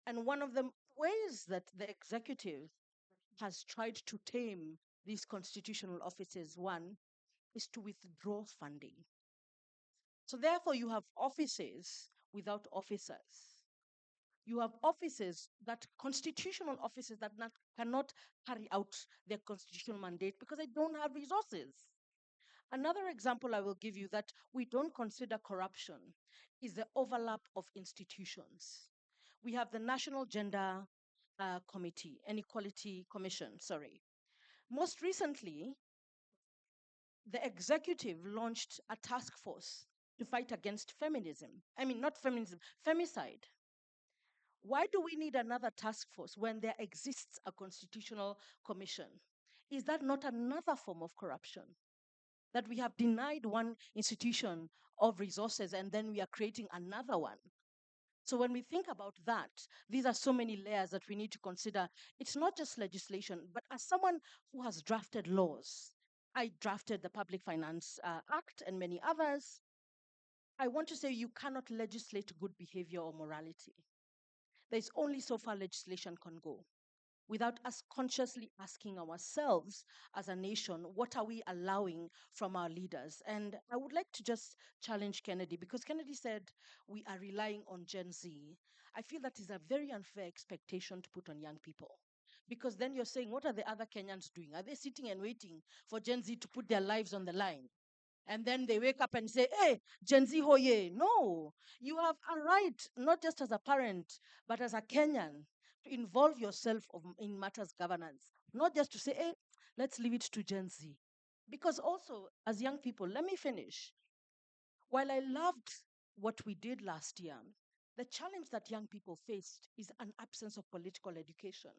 and one of the ways that the executive has tried to tame these constitutional offices, one, is to withdraw funding. So therefore, you have offices without officers. You have offices that constitutional offices that cannot carry out their constitutional mandate because they don't have resources. Another example I will give you that we don't consider corruption is the overlap of institutions. We have the National Gender Committee, and Equality Commission, sorry. Most recently, the executive launched a task force to fight against feminism. I mean, not feminism, femicide. Why do we need another task force when there exists a constitutional commission? Is that not another form of corruption? That we have denied one institution of resources and then we are creating another one. So when we think about that, these are so many layers that we need to consider. It's not just legislation, but as someone who has drafted laws, I drafted the Public Finance Act and many others. I want to say you cannot legislate good behavior or morality. There's only so far legislation can go without us consciously asking ourselves as a nation, what are we allowing from our leaders? And I would like to just challenge Kennedy because Kennedy said we are relying on Gen Z. I feel that is a very unfair expectation to put on young people. Because then you're saying, what are the other Kenyans doing? Are they sitting and waiting for Gen Z to put their lives on the line? And then they wake up and say, hey, Gen Z hoye. No, you have a right, not just as a parent, but as a Kenyan, to involve yourself in matters governance. Not just to say, hey, let's leave it to Gen Z. Because also, as young people, let me finish. While I loved what we did last year, the challenge that young people faced is an absence of political education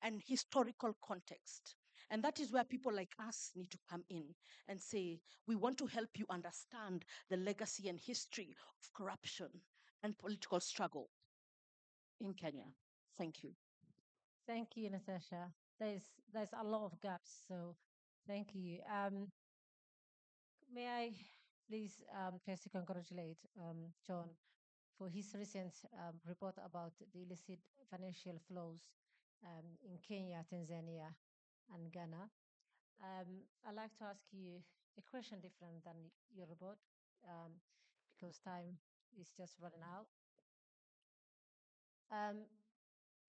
and historical context. And that is where people like us need to come in and say, we want to help you understand the legacy and history of corruption and political struggle in Kenya. Thank you. Thank you, Natasha. There's a lot of gaps, so thank you. May I please first congratulate John for his recent report about the illicit financial flows in Kenya, Tanzania, and Ghana. I'd like to ask you a question different than your report because time is just running out.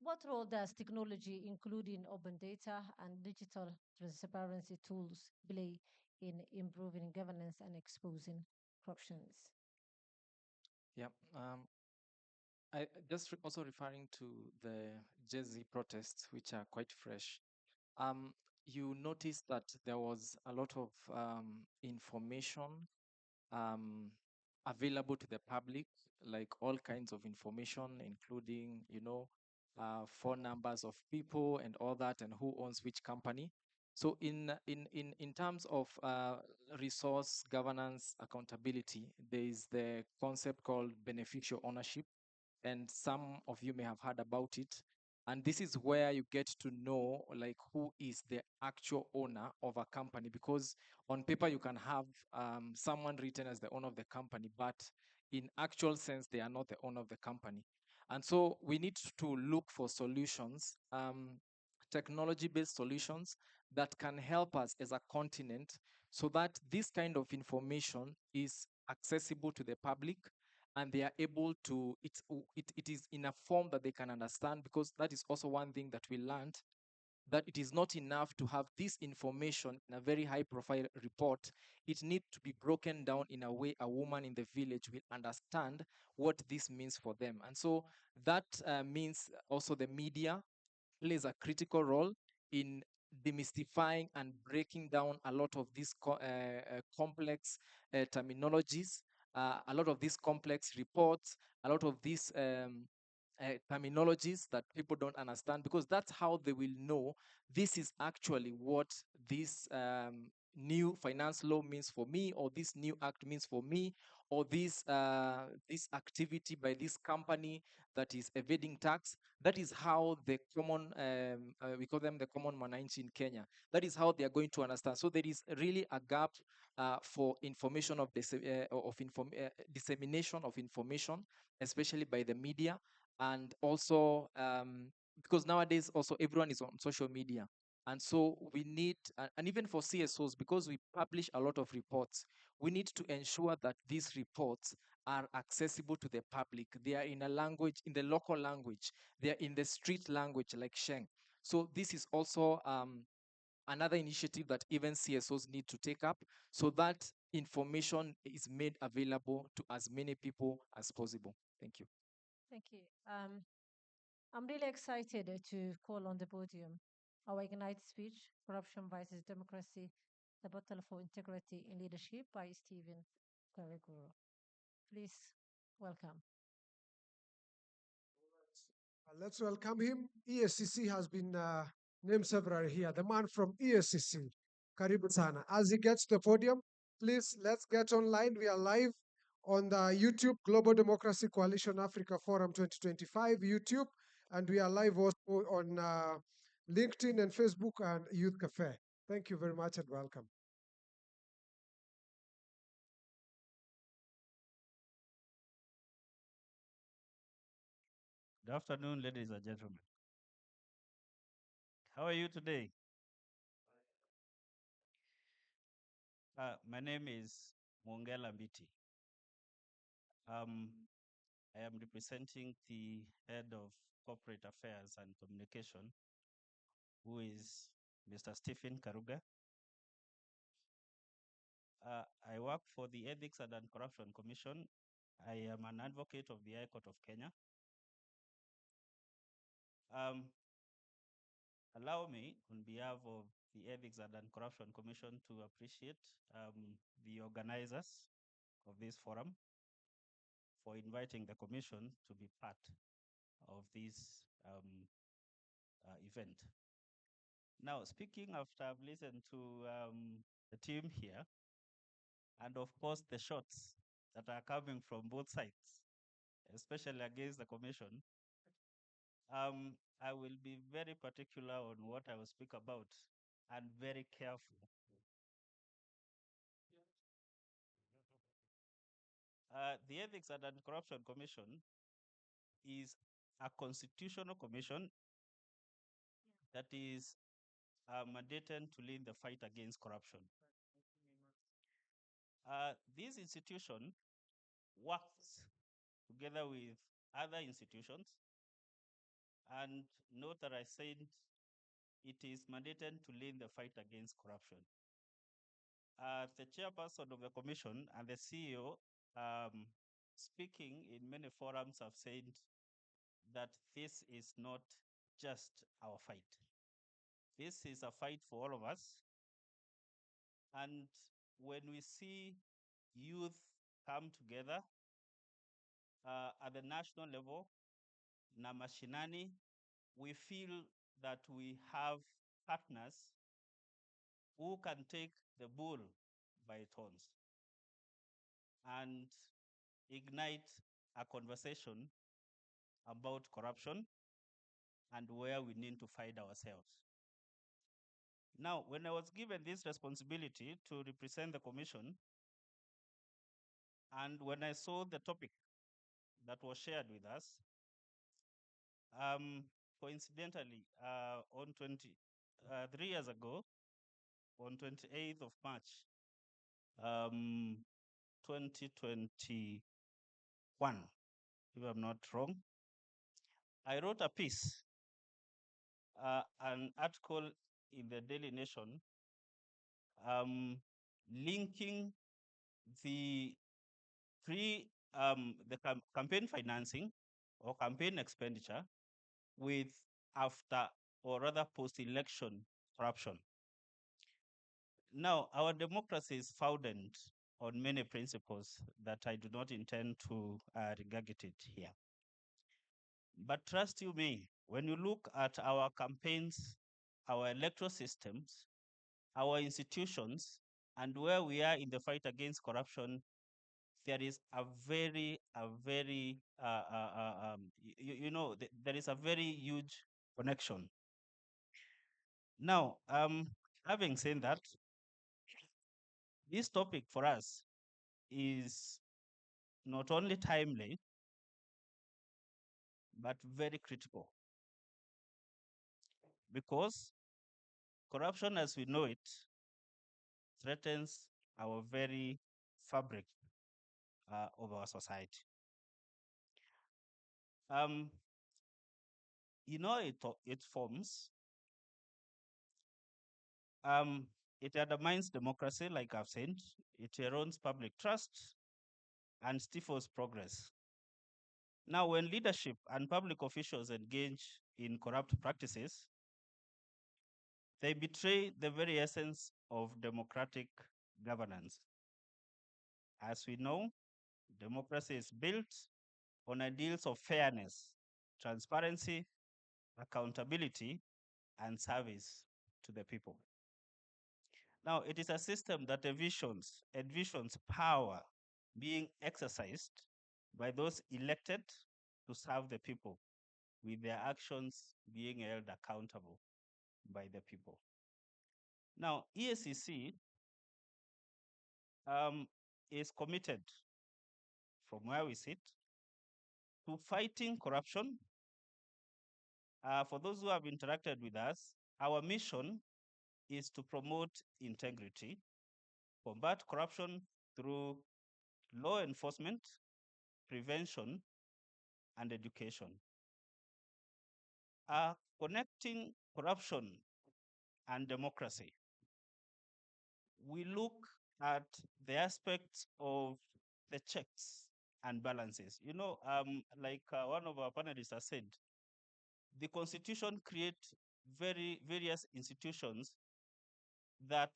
What role does technology, including open data and digital transparency tools, play in improving governance and exposing corruptions? Yeah. I just also referring to the Gen Z protests, which are quite fresh. You noticed that there was a lot of information um, available to the public, like all kinds of information, including, phone numbers of people and all that, and who owns which company. So in terms of resource governance accountability, there is the concept called beneficial ownership, and some of you may have heard about it. And this is where you get to know like who is the actual owner of a company, because on paper you can have someone written as the owner of the company, but in actual sense they are not the owner of the company. And so we need to look for solutions, technology-based solutions that can help us as a continent so that this kind of information is accessible to the public and they are able to, it is in a form that they can understand, because that is also one thing that we learned, that it is not enough to have this information in a very high profile report. It needs to be broken down in a way a woman in the village will understand what this means for them. And so that means also the media plays a critical role in demystifying and breaking down a lot of these complex terminologies, a lot of these complex reports, a lot of these terminologies that people don't understand, because that's how they will know this is actually what this new finance law means for me, or this new act means for me, or this activity by this company that is evading tax. That is how the common, we call them the common mananchi in Kenya. That is how they are going to understand. So there is really a gap for information dissemination of information, especially by the media, and also because nowadays also everyone is on social media. And so we need, and even for CSOs, because we publish a lot of reports, we need to ensure that these reports are accessible to the public. They are in a language, in the local language. They are in the street language like Sheng. So this is also another initiative that even CSOs need to take up so that information is made available to as many people as possible. Thank you. Thank you. I'm really excited to call on the podium our Ignite speech, Corruption versus Democracy, the Battle for Integrity in Leadership by Stephen Kariguro. Please welcome. Let's welcome him. ESCC has been named severally here. The man from ESCC, Karibu Sana. As he gets to the podium, please let's get online. We are live on the YouTube Global Democracy Coalition Africa Forum 2025 YouTube, and we are live also on LinkedIn and Facebook and Youth Cafe. Thank you very much and welcome. Good afternoon, ladies and gentlemen. How are you today? My name is Mongela Mbiti. I am representing the head of corporate affairs and communication, who is Mr. Stephen Karuga. I work for the Ethics and Anti-Corruption Commission. I am an advocate of the High Court of Kenya. Allow me, on behalf of the Ethics and Anti-Corruption Commission, to appreciate the organizers of this forum for inviting the Commission to be part of this event. Now, speaking after I've listened to the team here, and of course the shots that are coming from both sides, especially against the Commission, I will be very particular on what I will speak about and very careful. The Ethics and Anti-Corruption Commission is a constitutional commission that is mandated to lead the fight against corruption. This institution works together with other institutions, and note that I said it is mandated to lead the fight against corruption. The chairperson of the commission and the CEO, speaking in many forums, have said that this is not just our fight. This is a fight for all of us. And when we see youth come together at the national level, na mashinani, we feel that we have partners who can take the bull by its horns and ignite a conversation about corruption and where we need to find ourselves. Now, when I was given this responsibility to represent the Commission, and when I saw the topic that was shared with us, coincidentally, on 3 years ago, on 28th of March, 2021, if I'm not wrong, I wrote a piece, an article in the Daily Nation, linking the campaign financing or campaign expenditure with after or rather post-election corruption. Now, our democracy is founded on many principles that I do not intend to regurgitate here. But trust you me, when you look at our campaigns, our electoral systems, our institutions, and where we are in the fight against corruption, there is a very, there is a very huge connection. Now, having said that, this topic for us is not only timely, but very critical. Because Corruption as we know it threatens our very fabric of our society. Um, it forms. Um, it undermines democracy, like I've said. It erodes public trust and stifles progress. Now, when leadership and public officials engage in corrupt practices, they betray the very essence of democratic governance. As we know, democracy is built on ideals of fairness, transparency, accountability, and service to the people. Now, it is a system that envisions power being exercised by those elected to serve the people, with their actions being held accountable by the people. Now, EACC is committed, from where we sit, to fighting corruption. For those who have interacted with us, our mission is to promote integrity, combat corruption through law enforcement, prevention, and education. Connecting corruption and democracy, we look at the aspects of the checks and balances. Like one of our panelists has said, the Constitution creates various institutions that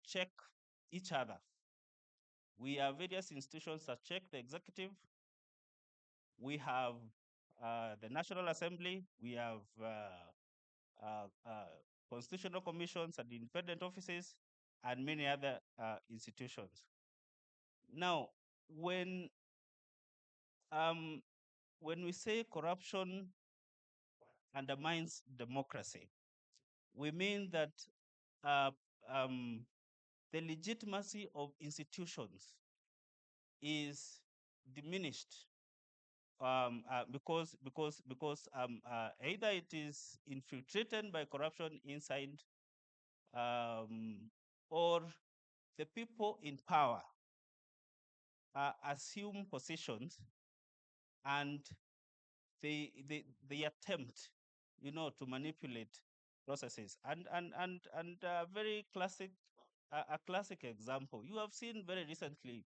check each other. We have various institutions that check the executive. We have the National Assembly. We have constitutional commissions and independent offices, and many other institutions. Now, when we say corruption undermines democracy, we mean that the legitimacy of institutions is diminished because either it is infiltrated by corruption inside, or the people in power assume positions and they attempt, to manipulate processes. And very classic, a classic example you have seen very recently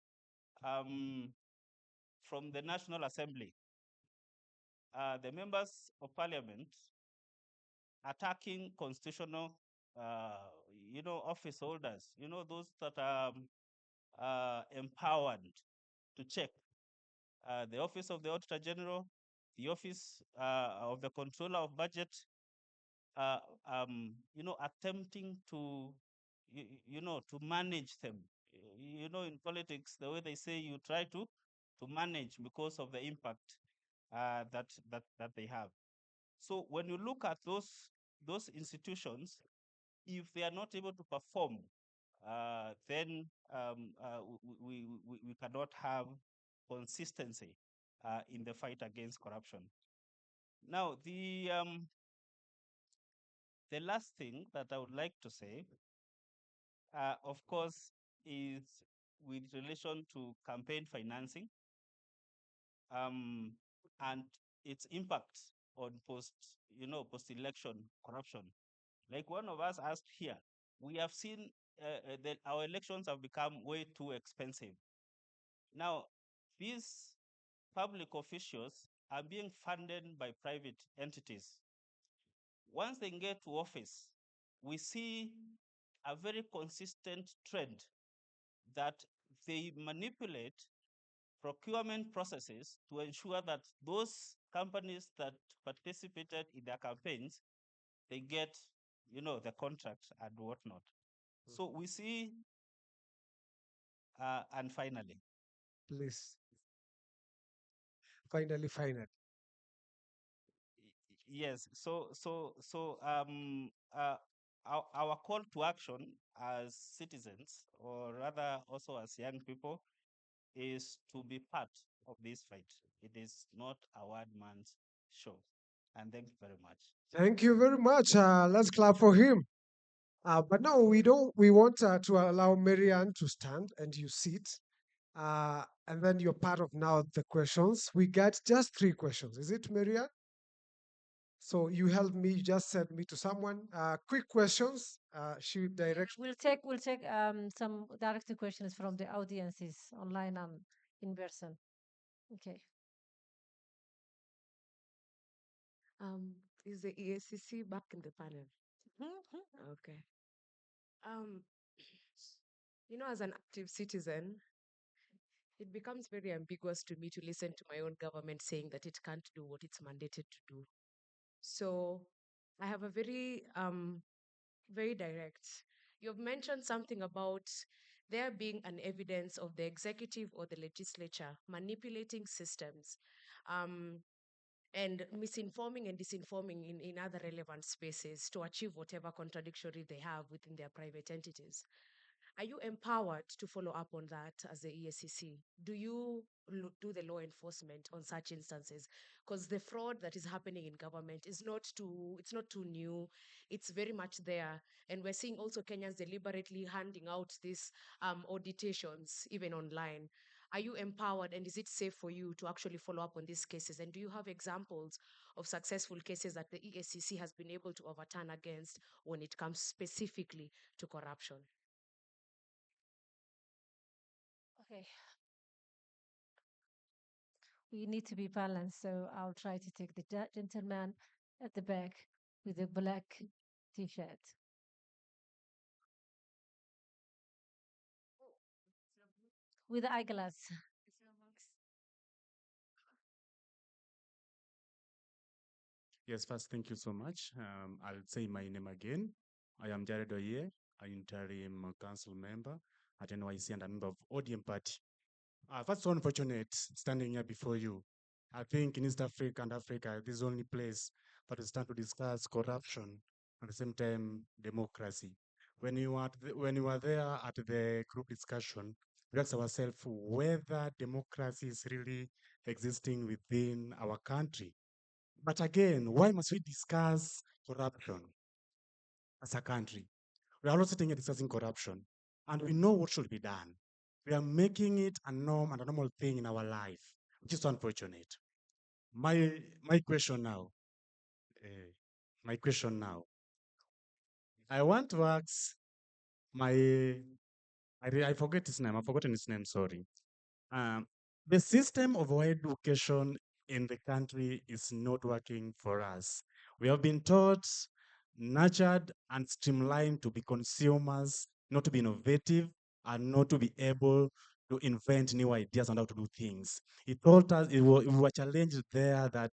from the National Assembly, the members of parliament attacking constitutional, office holders, those that are empowered to check, the office of the Auditor General, the office of the Controller of Budget, attempting to, to manage them. In politics, the way they say you try to manage because of the impact that they have. So when you look at those institutions, if they are not able to perform, then we cannot have consistency in the fight against corruption. Now, the last thing that I would like to say, of course, is with relation to campaign financing and its impact on post-election corruption. Like one of us asked here, we have seen that our elections have become way too expensive. Now, these public officials are being funded by private entities. Once they get to office, we see a very consistent trend that they manipulate procurement processes to ensure that those companies that participated in their campaigns, they get, the contract and whatnot. So we see, and finally, Please. Finally. yes. Our call to action as citizens, or rather also as young people, is to be part of this fight. It is not a one man's show. And thank you very much. Thank you very much. Let's clap for him. But now we don't. We want to allow Marianne to stand and you sit. And then you're part of now the questions. We get just 3 questions. Is it, Marianne? So you help me. You just send me to someone. Quick questions. She directs. We'll take some directed questions from the audiences online and in person. Okay. Is the EACC back in the panel? Okay. Um, as an active citizen, it becomes very ambiguous to me to listen to my own government saying that it can't do what it's mandated to do. So I have a very direct. You've mentioned something about there being an evidence of the executive or the legislature manipulating systems and misinforming and disinforming in other relevant spaces to achieve whatever contradictory they have within their private entities. Are you empowered to follow up on that as the EACC? Do you do the law enforcement on such instances? Because the fraud that is happening in government is it's not too new. It's very much there. And we're seeing also Kenyans deliberately handing out these auditations, even online. Are you empowered and is it safe for you to actually follow up on these cases? And do you have examples of successful cases that the EACC has been able to overturn against when it comes specifically to corruption? Okay. We need to be balanced, so I'll try to take the gentleman at the back with the black T-shirt. With the eyeglass. Yes, first, thank you so much. I'll say my name again. I am Jared Oye, an interim council member at NYC and a member of ODM party. First, so unfortunate standing here before you. I think in East Africa and Africa, this is the only place that we stand to discuss corruption at the same time democracy. When you were there at the group discussion, we asked ourselves whether democracy is really existing within our country. But again, why must we discuss corruption as a country? We are all sitting here discussing corruption, and we know what should be done. We are making it a norm and a normal thing in our life, which is so unfortunate. My question now, uh, my question now. I want to ask I forget his name. I've forgotten his name. Sorry. Um, the system of higher education in the country is not working for us. We have been taught, nurtured, and streamlined to be consumers, not to be innovative, and not to be able to invent new ideas on how to do things. It taught us, we were challenged there that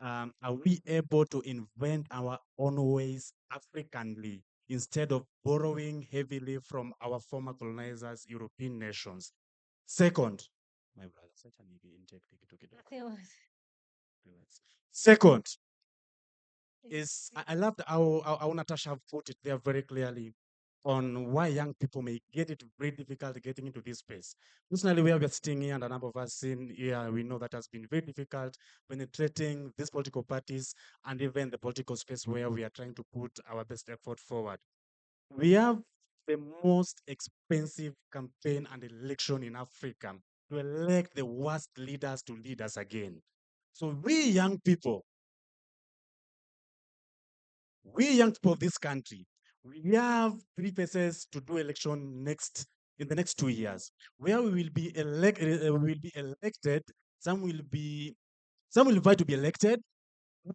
are we able to invent our own ways Africanly instead of borrowing heavily from our former colonizers, European nations? Second, my brother, such an intake. Second is I loved how Natasha put it there very clearly on why young people may get it very difficult getting into this space. Personally, where we're sitting here and a number of us in here, we know that has been very difficult penetrating these political parties and even the political space where we are trying to put our best effort forward. We have the most expensive campaign and election in Africa to elect the worst leaders to lead us again. So we young people of this country, we have 3 phases to do election in the next 2 years, where we will be elected. Some will invite to be elected.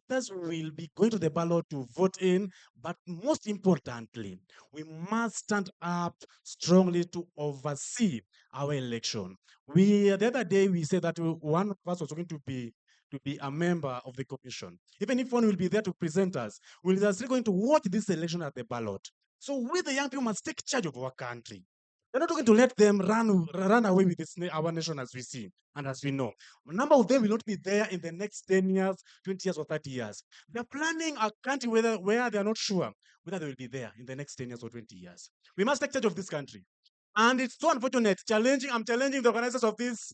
Others will be going to the ballot to vote in, but most importantly, we must stand up strongly to oversee our election. The other day we said that one of us was going to be a member of the commission. Even if one will be there to present us, we are still going to watch this election at the ballot. So we, the young people, must take charge of our country. We're not going to let them run away with our nation as we see and as we know. A number of them will not be there in the next 10 years, 20 years, or 30 years. They're planning a country where they're not sure whether they will be there in the next 10 years or 20 years. We must take charge of this country. And it's so unfortunate, I'm challenging the organizers of this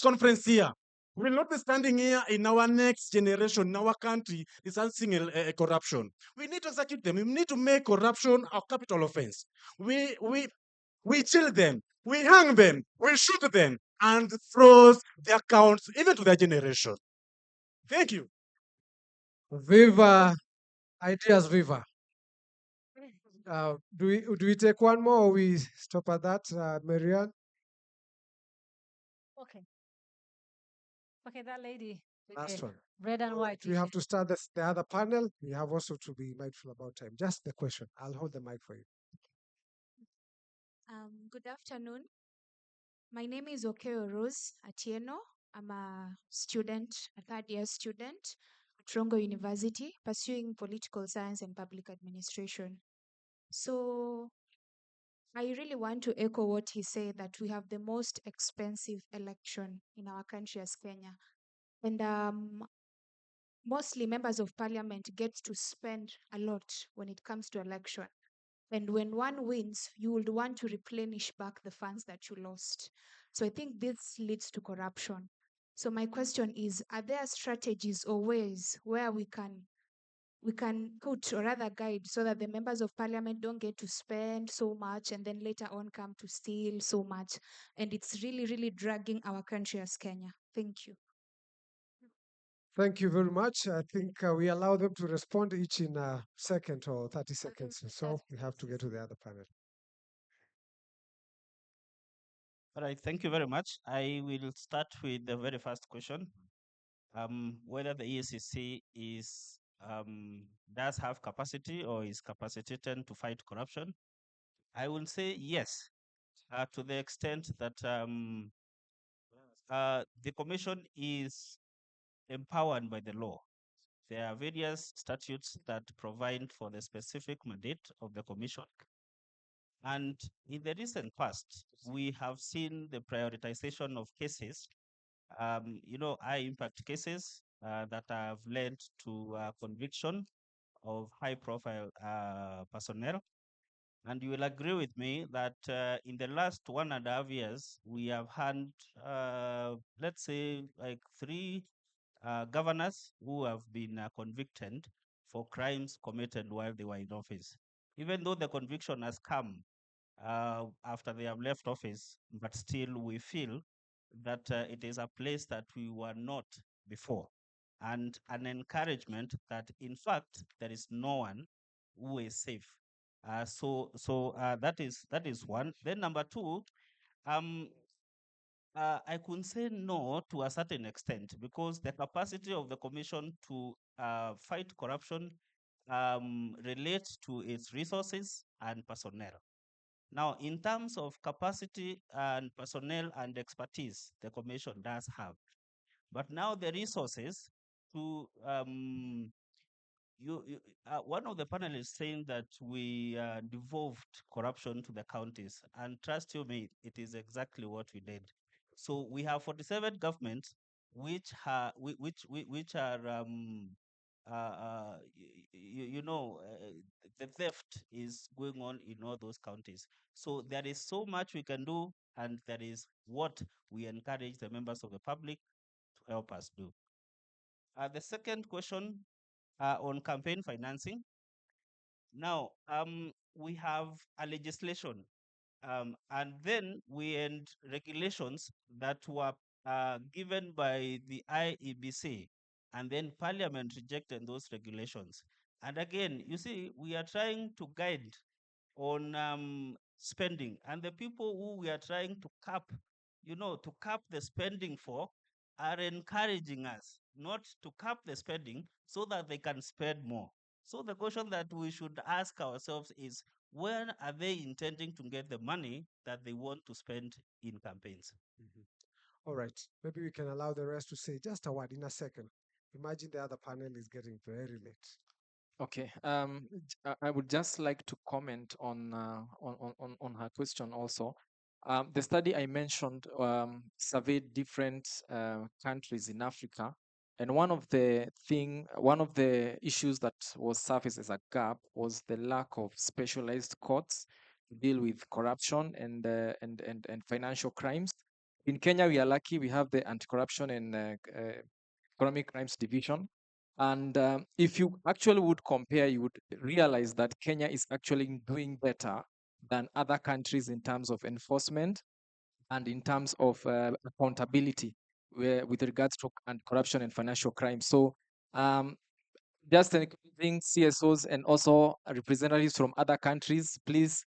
conference here. We will not be standing here in our next generation, in our country, distancing corruption. We need to execute them. We need to make corruption a capital offense. We chill them, we hang them, we shoot them, and froze their accounts even to their generation. Thank you. Viva, ideas, viva. Do we take one more or we stop at that, Marianne? Okay. Okay, that lady. Last Okay. one. Red and white. We have to start the other panel. We have also to be mindful about time. Just the question. I'll hold the mic for you. Good afternoon. My name is Okeo Rose Atieno. I'm a student, a third-year student at Rongo University, pursuing political science and public administration. So I really want to echo what he said, that we have the most expensive election in our country as Kenya. And mostly members of parliament get to spend a lot when it comes to election. And when one wins, you would want to replenish back the funds that you lost. So I think this leads to corruption. So my question is, are there strategies or ways where we can put or rather guide so that the members of parliament don't get to spend so much and then later on come to steal so much? And it's really, really dragging our country as Kenya. Thank you. Thank you very much. I think we allow them to respond each in a second or 30 seconds. So we have to get to the other panel. All right, thank you very much. I will start with the very first question. Whether the EACC does have capacity or is capacitated to fight corruption. I will say yes, to the extent that the commission is empowered by the law. There are various statutes that provide for the specific mandate of the commission. And in the recent past, we have seen the prioritization of cases, high impact cases that have led to conviction of high profile personnel. And you will agree with me that in the last 1.5 years, we have had, let's say, like 3 governors who have been convicted for crimes committed while they were in office. Even though the conviction has come after they have left office, but still we feel that it is a place that we were not before, and an encouragement that in fact there is no one who is safe. That is one. Then number two, I could say no to a certain extent, because the capacity of the commission to fight corruption relates to its resources and personnel. Now, in terms of capacity and personnel and expertise, the commission does have. But now the resources to one of the panelists saying that we devolved corruption to the counties, and trust you me, it is exactly what we did. So we have 47 governments which are the theft is going on in all those counties. So there is so much we can do, and that is what we encourage the members of the public to help us do. The second question on campaign financing. Now, we have a legislation, and then we had regulations that were given by the IEBC, and then Parliament rejected those regulations. And again, you see, we are trying to guide on spending, and the people who we are trying to cap, to cap the spending for, are encouraging us not to cap the spending so that they can spend more. So the question that we should ask ourselves is, when are they intending to get the money that they want to spend in campaigns? All right. Maybe we can allow the rest to say just a word in a second. Imagine the other panel is getting very late. Okay. I would just like to comment on her question also. The study I mentioned surveyed different countries in Africa, and one of the issues that was surfaced as a gap was the lack of specialized courts to deal with corruption and financial crimes. In Kenya, we are lucky. We have the Anti-Corruption and Economic Crimes Division. And if you actually would compare, you would realize that Kenya is actually doing better than other countries in terms of enforcement and in terms of accountability with regards to corruption and financial crime. So um, just encouraging CSOs and also representatives from other countries, please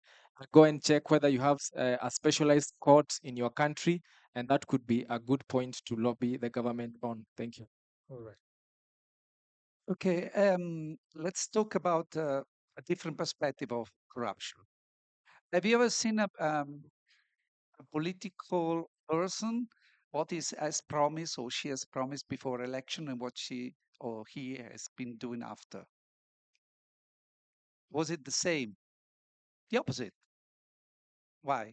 go and check whether you have a specialized court in your country, and that could be a good point to lobby the government on. Thank you. All right. Okay, let's talk about a different perspective of corruption. Have you ever seen a political person, what is has promised or she has promised before election and what she or he has been doing after? Was it the same? The opposite. Why?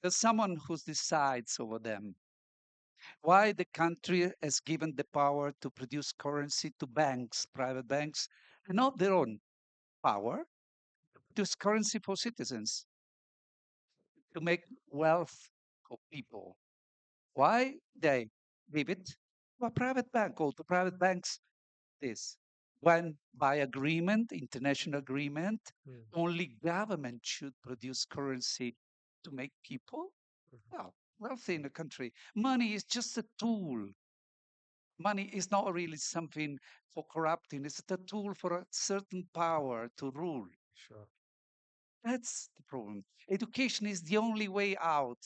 There's someone who decides over them. Why the country has given the power to produce currency to banks, private banks, and not their own power, to produce currency for citizens, to make wealth of people. Why they give it to a private bank or to private banks? This when by agreement, international agreement, only government should produce currency to make people well wealthy in the country. Money is just a tool. Money is not really something for corrupting. It's a tool for a certain power to rule. Sure. That's the problem. Education is the only way out.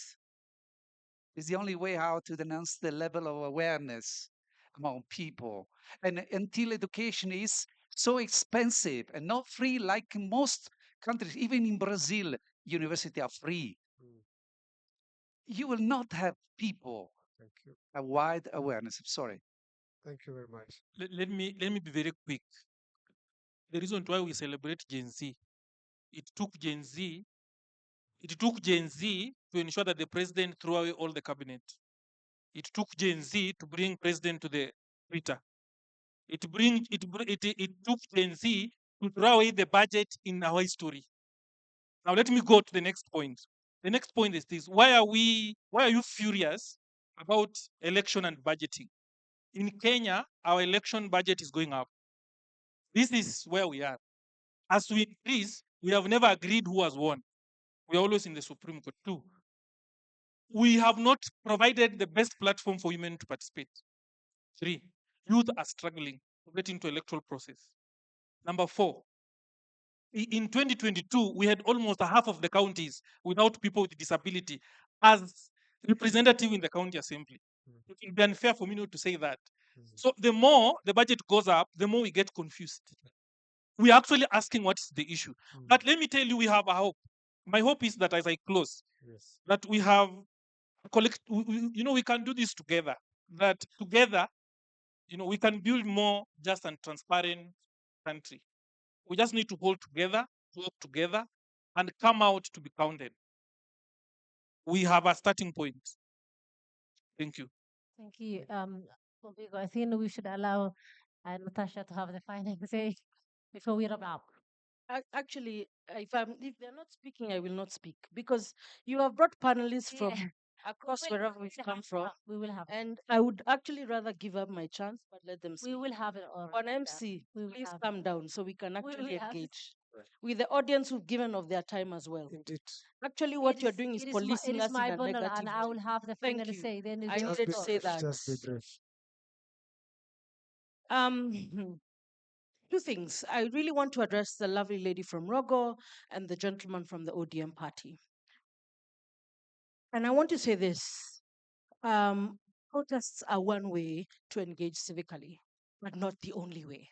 Is the only way out to enhance the level of awareness among people. And until education is so expensive and not free, like in most countries, even in Brazil, universities are free. You will not have people Thank you. a wide awareness. I'm sorry. Thank you very much. Let me be very quick. The reason why we celebrate Gen Z, it took Gen Z, to ensure that the president threw away all the cabinet. It took Gen Z to bring president to the Twitter. It took Gen Z to throw away the budget in our history. Now let me go to the next point. The next point is this: why are you furious about election and budgeting? In Kenya, our election budget is going up. This is where we are. As we increase, we have never agreed who has won. We are always in the Supreme Court too. We have not provided the best platform for women to participate. 3, youth are struggling to get into electoral process. Number 4, in 2022, we had almost half of the counties without people with disability as representative in the county assembly. It will be unfair for me not to say that. So the more the budget goes up, the more we get confused. We are actually asking what is the issue. But let me tell you, we have a hope. My hope is that as I close, Yes. that we have we can do this together. That together, we can build more just and transparent country. We just need to hold together, work together, and come out to be counted. We have a starting point. Thank you. Thank you. Rodrigo, I think we should allow Natasha to have the final say before we wrap up. Actually, if they're not speaking, I will not speak because you have brought panelists Yeah. from across wherever we've come from, We will have. and I would actually rather give up my chance, but let them speak. We will have it all. On MC, We will please have calm down so we can will actually have it. engage with the audience who've given of their time as well. Indeed. Actually, what you're is- doing is it is my- policing it is us my in a bundle, negative and I way. will have the Thank final you. say. Then I it's needed to say that. Just be brief. Two things. I really want to address the lovely lady from Rogo and the gentleman from the ODM party. And I want to say this. Protests are one way to engage civically, but not the only way.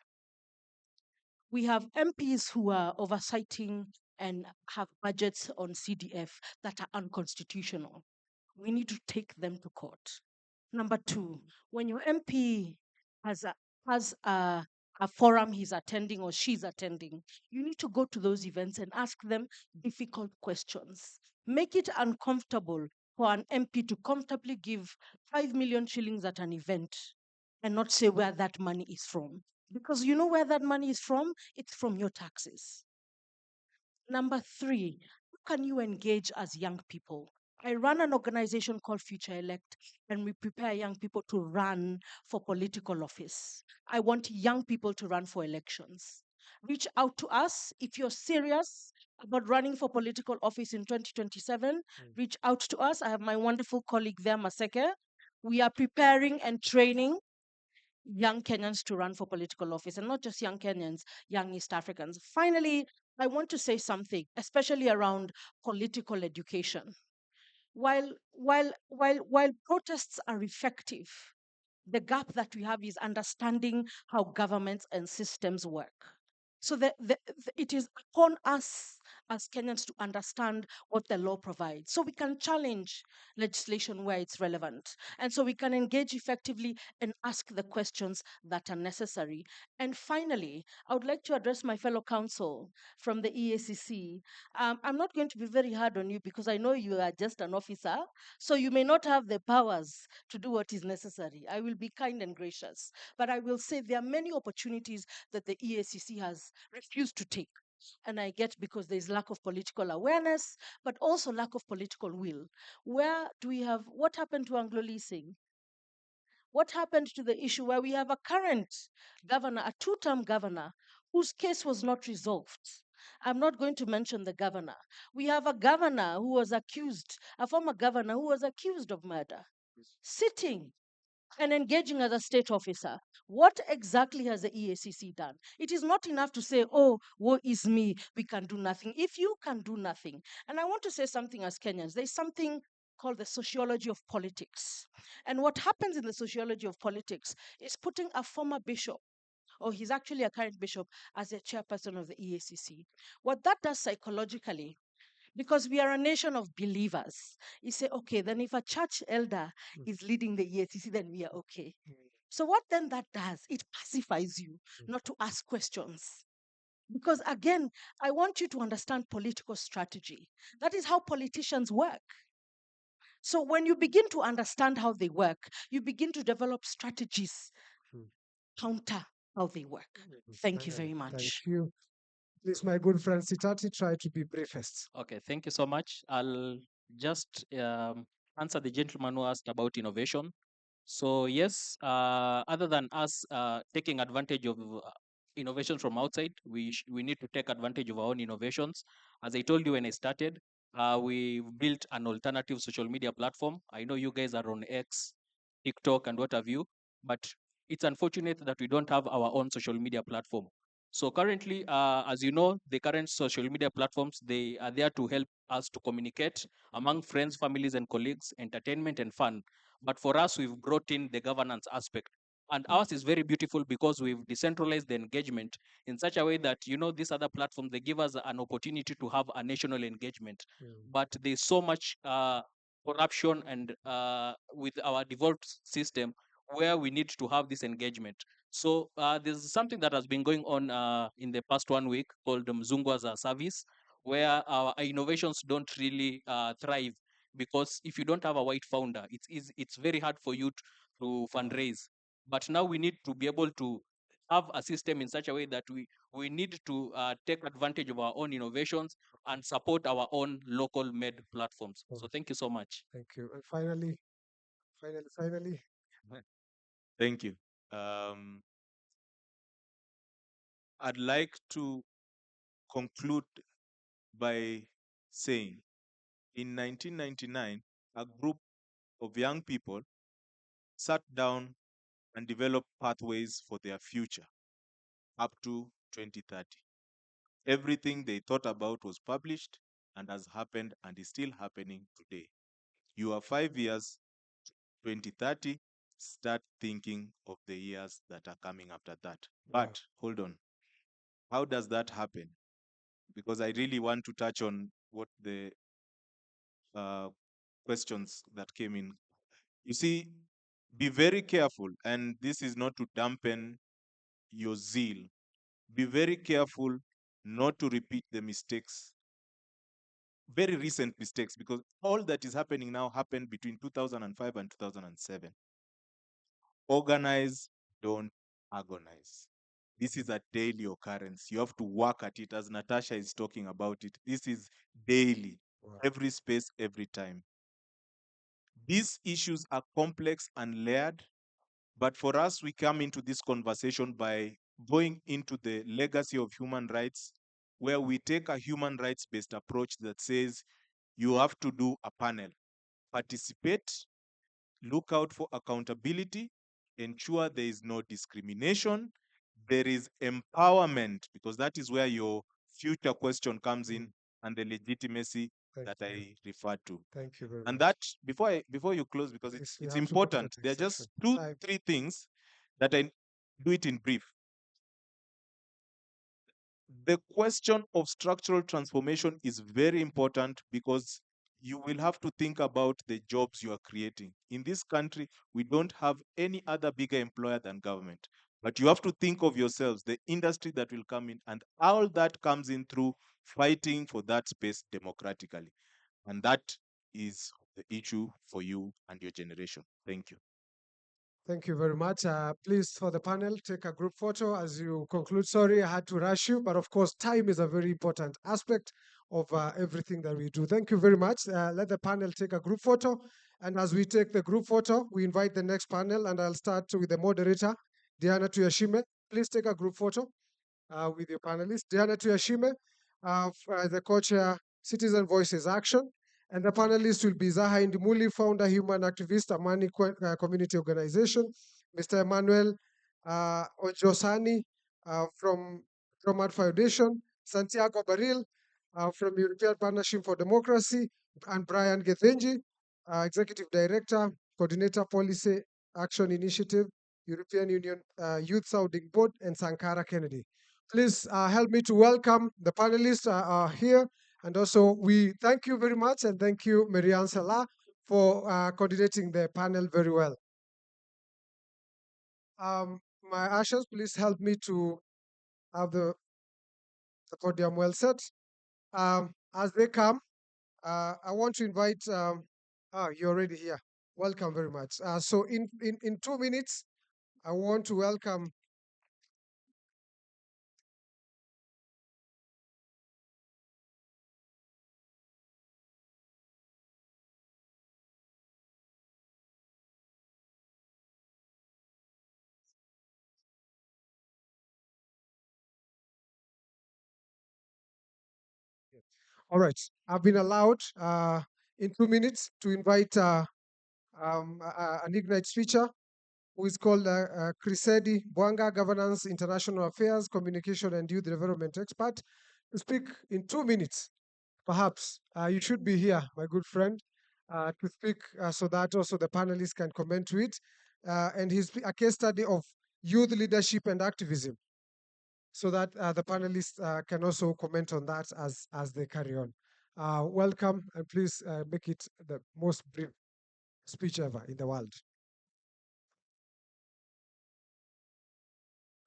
We have MPs who are oversighting and have budgets on CDF that are unconstitutional. We need to take them to court. Number two, when your MP has a forum he's attending or she's attending, you need to go to those events and ask them difficult questions. Make it uncomfortable for an MP to comfortably give 5 million shillings at an event and not say where that money is from. Because you know where that money is from? It's from your taxes. Number three, how can you engage as young people? I run an organization called Future Elect, and we prepare young people to run for political office. I want young people to run for elections. Reach out to us if you're serious about running for political office in 2027. Reach out to us. I have my wonderful colleague there, Maseke. We are preparing and training young Kenyans to run for political office, and not just young Kenyans, young East Africans. Finally, I want to say something, especially around political education. While protests are effective, the gap that we have is understanding how governments and systems work. So it is upon us as Kenyans to understand what the law provides, so we can challenge legislation where it's relevant, and so we can engage effectively and ask the questions that are necessary. And finally, I would like to address my fellow counsel from the EACC. I'm not going to be very hard on you because I know you are just an officer, so you may not have the powers to do what is necessary. I will be kind and gracious, but I will say there are many opportunities that the EACC has refused to take. And I get because there's lack of political awareness, but also lack of political will. Where do we have, what happened to Anglo leasing? What happened to the issue where we have a current governor, a two-term governor, whose case was not resolved? I'm not going to mention the governor. We have a governor who was accused, a former governor who was accused of murder, sitting and engaging as a state officer. What exactly has the EACC done? It is not enough to say, oh, woe is me, we can do nothing. If you can do nothing, and I want to say something as Kenyans, there's something called the sociology of politics. And what happens in the sociology of politics is putting a former bishop, or he's actually a current bishop, as a chairperson of the EACC. What that does psychologically, because we are a nation of believers, you say, okay, then if a church elder is leading the EACC, then we are okay. So what then that does, it pacifies you not to ask questions. Because again, I want you to understand political strategy. That is how politicians work. So when you begin to understand how they work, you begin to develop strategies counter how they work. Thank you very much. Thank you. Please, my good friend Sitati, try to be briefest. Okay, thank you so much. I'll just answer the gentleman who asked about innovation. So yes, other than us taking advantage of innovations from outside, we need to take advantage of our own innovations. As I told you when I started, we built an alternative social media platform. I know you guys are on X, TikTok, and what have you, but it's unfortunate that we don't have our own social media platform. So currently, as you know, the current social media platforms, they are there to help us to communicate among friends, families, and colleagues, entertainment and fun. But for us, we've brought in the governance aspect. And ours is very beautiful because we've decentralized the engagement in such a way that, you know, these other platforms, they give us an opportunity to have a national engagement. But there's so much corruption and with our devolved system where we need to have this engagement. So there's something that has been going on in the past 1 week called Mzungu as a service, where our innovations don't really thrive because if you don't have a white founder, it's very hard for you to fundraise. But now we need to be able to have a system in such a way that we need to take advantage of our own innovations and support our own local made platforms. So thank you so much. Thank you. And finally. Thank you. Um, I'd like to conclude by saying in 1999, a group of young people sat down and developed pathways for their future up to 2030. Everything they thought about was published and has happened and is still happening today. You are 5 years, 2030, start thinking of the years that are coming after that. But hold on, how does that happen? Because I really want to touch on what the questions that came in. You see, be very careful, and this is not to dampen your zeal. Be very careful not to repeat the mistakes, very recent mistakes, because all that is happening now happened between 2005 and 2007. Organize, don't agonize. This is a daily occurrence. You have to work at it, as Natasha is talking about it. This is daily, every space, every time. These issues are complex and layered, but for us, we come into this conversation by going into the legacy of human rights, where we take a human rights based approach that says you have to do a panel, participate, look out for accountability, ensure there is no discrimination, there is empowerment, because that is where your future question comes in, and the legitimacy Thank that you. I referred to. Thank you very And much. that before you close, because Please, it's we have to go to the important, there are next just section. three things that I do it in brief. The question of structural transformation is very important because you will have to think about the jobs you are creating. In this country, we don't have any other bigger employer than government. But you have to think of yourselves, the industry that will come in, and all that comes in through fighting for that space democratically. And that is the issue for you and your generation. Thank you. Thank you very much. Please, for the panel, take a group photo as you conclude. Sorry, I had to rush you, but of course, time is a very important aspect of everything that we do. Thank you very much. Let the panel take a group photo. And as we take the group photo, we invite the next panel, and I'll start with the moderator, Diana Tuyashime. Please take a group photo with your panelists. Diana Tuyashime, the co-chair, Citizen Voices Action. And the panelists will be Zaha Indimuli, founder, human activist, Amani Community Organization, Mr. Emmanuel Ojosani from Romad Foundation, Santiago Baril from European Partnership for Democracy, and Brian Gethenji, Executive Director, Coordinator Policy Action Initiative, European Union Youth Sounding Board, and Sankara Kennedy. Please help me to welcome the panelists here. And also, we thank you very much, and thank you, Marianne Salah, for coordinating the panel very well. My ushers, please help me to have the podium well set. As they come, I want to invite, you're already here. Welcome very much. So in 2 minutes, I want to welcome All right, I've been allowed in 2 minutes to invite an Ignite speaker who is called Crisedi Bwanga, Governance, International Affairs, Communication, and Youth Development Expert, to speak in 2 minutes. Perhaps you should be here, my good friend, to speak so that also the panelists can comment to it. And he's a case study of youth leadership and activism, so that the panelists can also comment on that as they carry on. Welcome, and please make it the most brief speech ever in the world.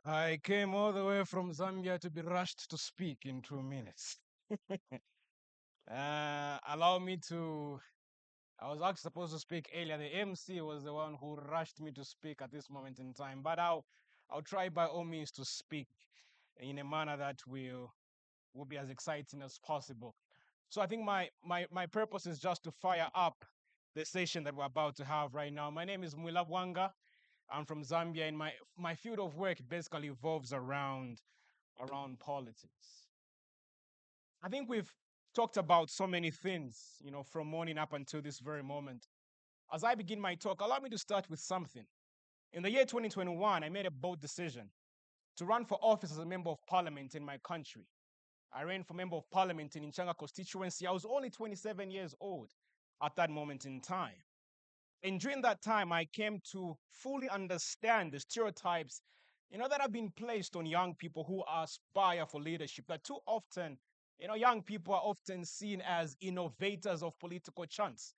I came all the way from Zambia to be rushed to speak in 2 minutes. Allow me to. I was actually supposed to speak earlier. The MC was the one who rushed me to speak at this moment in time. But I'll try by all means to speak in a manner that will be as exciting as possible. So I think my purpose is just to fire up the session that we're about to have right now. My name is Mwila Bwanga. I'm from Zambia, and my field of work basically revolves around politics. I think we've talked about so many things, from morning up until this very moment. As I begin my talk, allow me to start with something. In the year 2021, I made a bold decision to run for office as a member of parliament in my country. I ran for member of parliament in Inchanga constituency. I was only 27 years old at that moment in time. And during that time, I came to fully understand the stereotypes, that have been placed on young people who aspire for leadership. That too often, young people are often seen as innovators of political chance.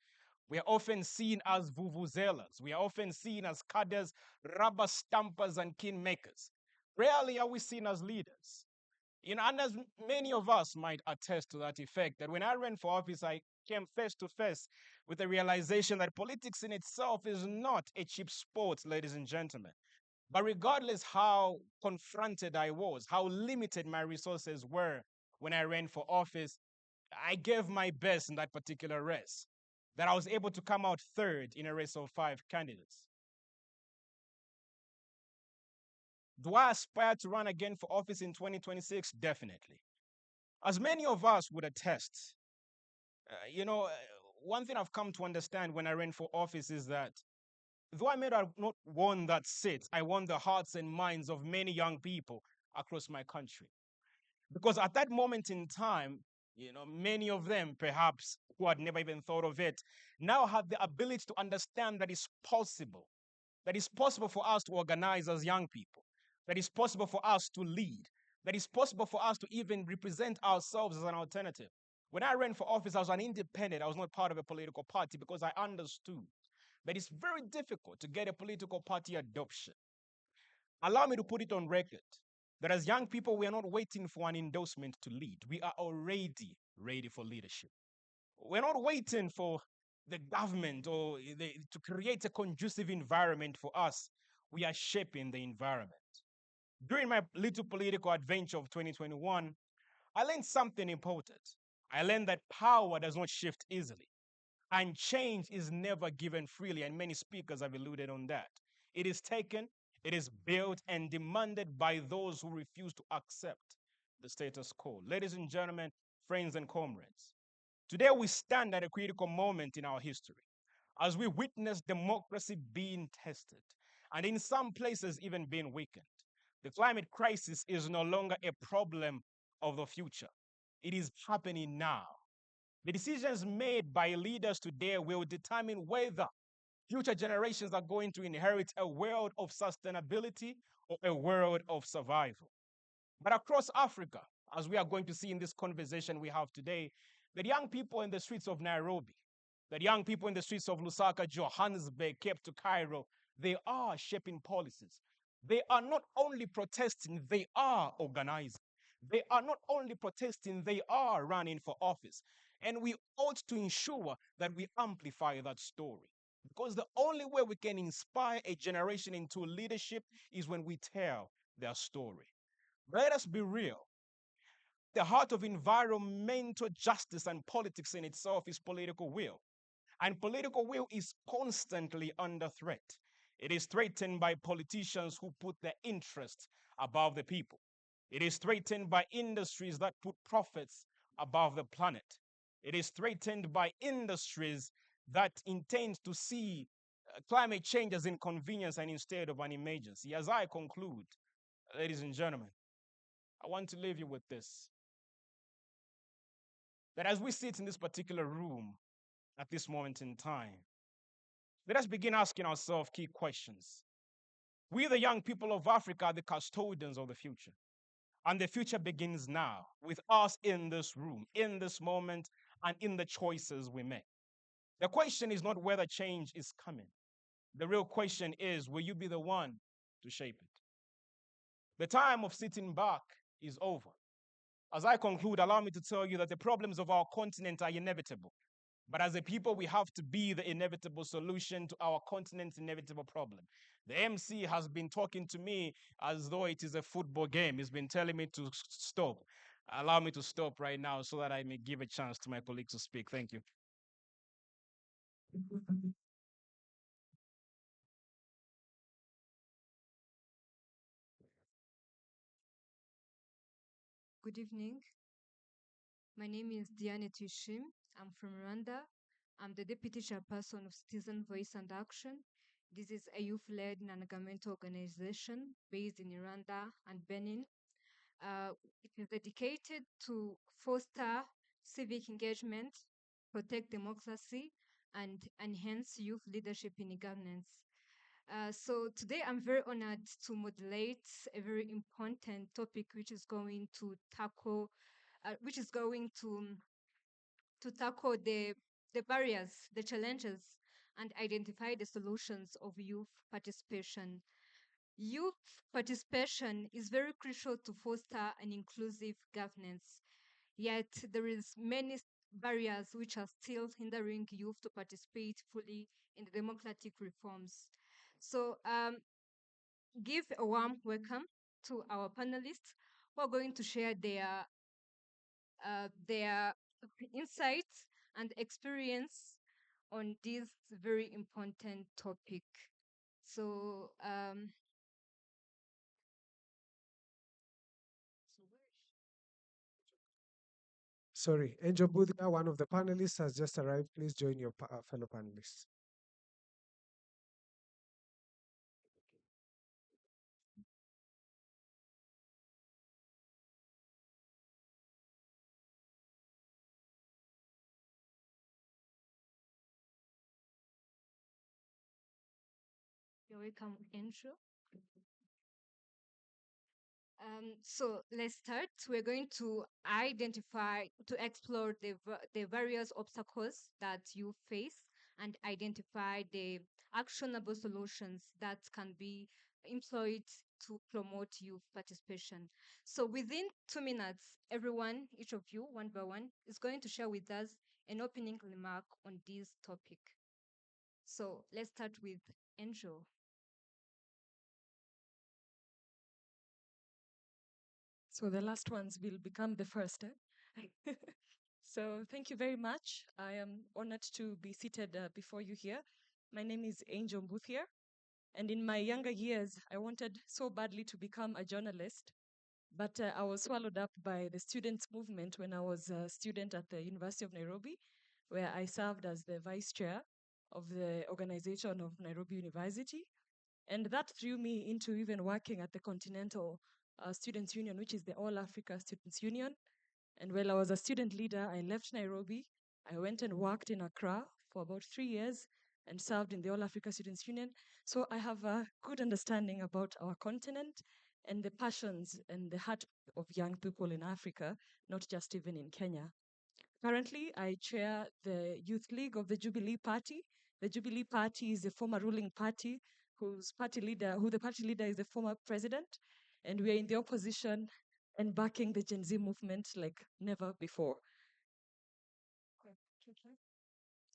We are often seen as vuvuzelas. We are often seen as cadres, rubber stampers, and kingmakers. Rarely are we seen as leaders. And as many of us might attest to that effect, that when I ran for office, I came face to face with the realization that politics in itself is not a cheap sport, ladies and gentlemen. But regardless how confronted I was, how limited my resources were when I ran for office, I gave my best in that particular race. that I was able to come out third in a race of 5 candidates. Do I aspire to run again for office in 2026? Definitely. As many of us would attest, one thing I've come to understand when I ran for office is that though I may have not won that seat, I won the hearts and minds of many young people across my country. Because at that moment in time, many of them perhaps who had never even thought of it now have the ability to understand that it's possible. That it's possible for us to organize as young people. That it's possible for us to lead. That it's possible for us to even represent ourselves as an alternative. When I ran for office, I was an independent. I was not part of a political party because I understood that it's very difficult to get a political party adoption. Allow me to put it on record that as young people, we are not waiting for an endorsement to lead. We are already ready for leadership. We're not waiting for the government to create a conducive environment for us. We are shaping the environment. During my little political adventure of 2021, I learned something important. I learned that power does not shift easily, and change is never given freely, and many speakers have alluded on that. It is taken, it is built, and demanded by those who refuse to accept the status quo. Ladies and gentlemen, friends and comrades, today we stand at a critical moment in our history as we witness democracy being tested and in some places even being weakened. The climate crisis is no longer a problem of the future. It is happening now. The decisions made by leaders today will determine whether future generations are going to inherit a world of sustainability or a world of survival. But across Africa, as we are going to see in this conversation we have today, the young people in the streets of Nairobi, the young people in the streets of Lusaka, Johannesburg, Cape to Cairo, they are shaping policies. They are not only protesting, they are organizing. They are not only protesting, they are running for office. And we ought to ensure that we amplify that story. Because the only way we can inspire a generation into leadership is when we tell their story. Let us be real. The heart of environmental justice and politics in itself is political will. And political will is constantly under threat. It is threatened by politicians who put their interests above the people. It is threatened by industries that put profits above the planet. It is threatened by industries that intend to see climate change as inconvenience and instead of an emergency. As I conclude, ladies and gentlemen, I want to leave you with this. That as we sit in this particular room at this moment in time, let us begin asking ourselves key questions. We, the young people of Africa, are the custodians of the future. And the future begins now with us in this room, in this moment, and in the choices we make. The question is not whether change is coming. The real question is, will you be the one to shape it? The time of sitting back is over. As I conclude, allow me to tell you that the problems of our continent are inevitable. But as a people, we have to be the inevitable solution to our continent's inevitable problem. The MC has been talking to me as though it is a football game. He's been telling me to stop. Allow me to stop right now so that I may give a chance to my colleagues to speak. Thank you. Good evening. My name is Diane Tushim. I'm from Rwanda. I'm the Deputy Chairperson of Citizen Voice and Action. This is a youth-led non-governmental organization based in Rwanda and Benin. It is dedicated to foster civic engagement, protect democracy, and enhance youth leadership in governance. So today I'm very honored to moderate a very important topic which is going to tackle the barriers, the challenges, and identify the solutions of youth participation. Youth participation is very crucial to foster an inclusive governance. Yet there is many barriers which are still hindering youth to participate fully in the democratic reforms. So give a warm welcome to our panelists who are going to share their insights and experience on this very important topic. So, Sorry, Angel Budhia, one of the panelists, has just arrived. Please join your fellow panelists. you're welcome, Andrew. So let's start. We're going to explore the various obstacles that you face and identify the actionable solutions that can be employed to promote youth participation. So within 2 minutes, everyone, each of you, one by one, is going to share with us an opening remark on this topic. So let's start with Angel. So the last ones will become the first. So thank you very much. I am honored to be seated before you here. My name is Angel Mbuthier, and in my younger years, I wanted so badly to become a journalist, but I was swallowed up by the students' movement when I was a student at the University of Nairobi, where I served as the vice chair of the organization of Nairobi University. And that threw me into even working at the Continental Students' Union, which is the All Africa Students' Union. And while I was a student leader, I left Nairobi. I went and worked in Accra for about 3 years and served in the All Africa Students' Union. So I have a good understanding about our continent and the passions and the heart of young people in Africa, not just even in Kenya. Currently, I chair the Youth League of the Jubilee Party. The Jubilee Party is a former ruling party who the party leader is the former president, and we are in the opposition and backing the Gen Z movement like never before.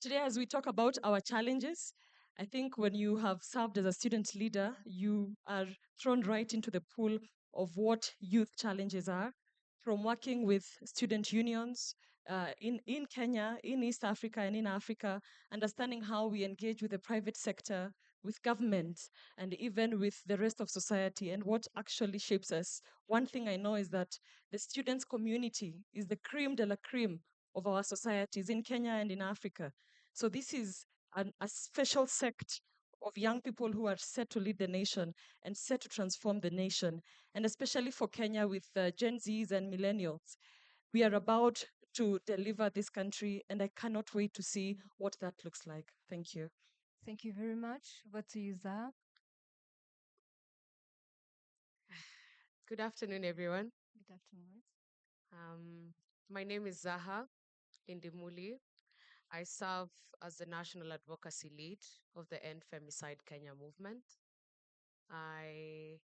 Today, as we talk about our challenges, I think when you have served as a student leader, you are thrown right into the pool of what youth challenges are, from working with student unions in Kenya, in East Africa, and in Africa, understanding how we engage with the private sector, with government, and even with the rest of society, and what actually shapes us. One thing I know is that the students' community is the creme de la creme of our societies in Kenya and in Africa. So this is a special sect of young people who are set to lead the nation and set to transform the nation. And especially for Kenya with Gen Zs and millennials, we are about to deliver this country, and I cannot wait to see what that looks like. Thank you. Thank you very much. Over to you, Zah. Good afternoon, everyone. Good afternoon. My name is Zaha Indimuli. I serve as the National Advocacy Lead of the End Femicide Kenya movement. I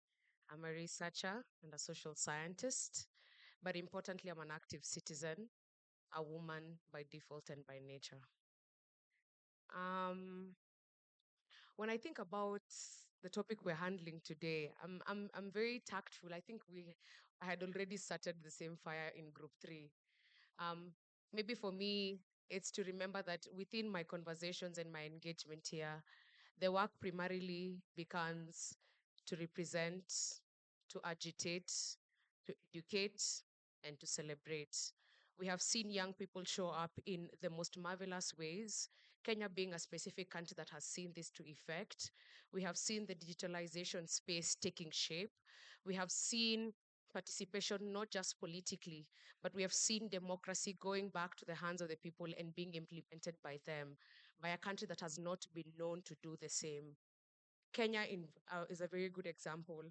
am a researcher and a social scientist, but importantly, I'm an active citizen, a woman by default and by nature. When I think about the topic we're handling today, I'm very tactful. I think I had already started the same fire in group 3. Maybe for me, it's to remember that within my conversations and my engagement here, the work primarily becomes to represent, to agitate, to educate, and to celebrate. We have seen young people show up in the most marvelous ways. Kenya being a specific country that has seen this to effect. We have seen the digitalization space taking shape. We have seen participation not just politically, but we have seen democracy going back to the hands of the people and being implemented by them, by a country that has not been known to do the same. Kenya is a very good example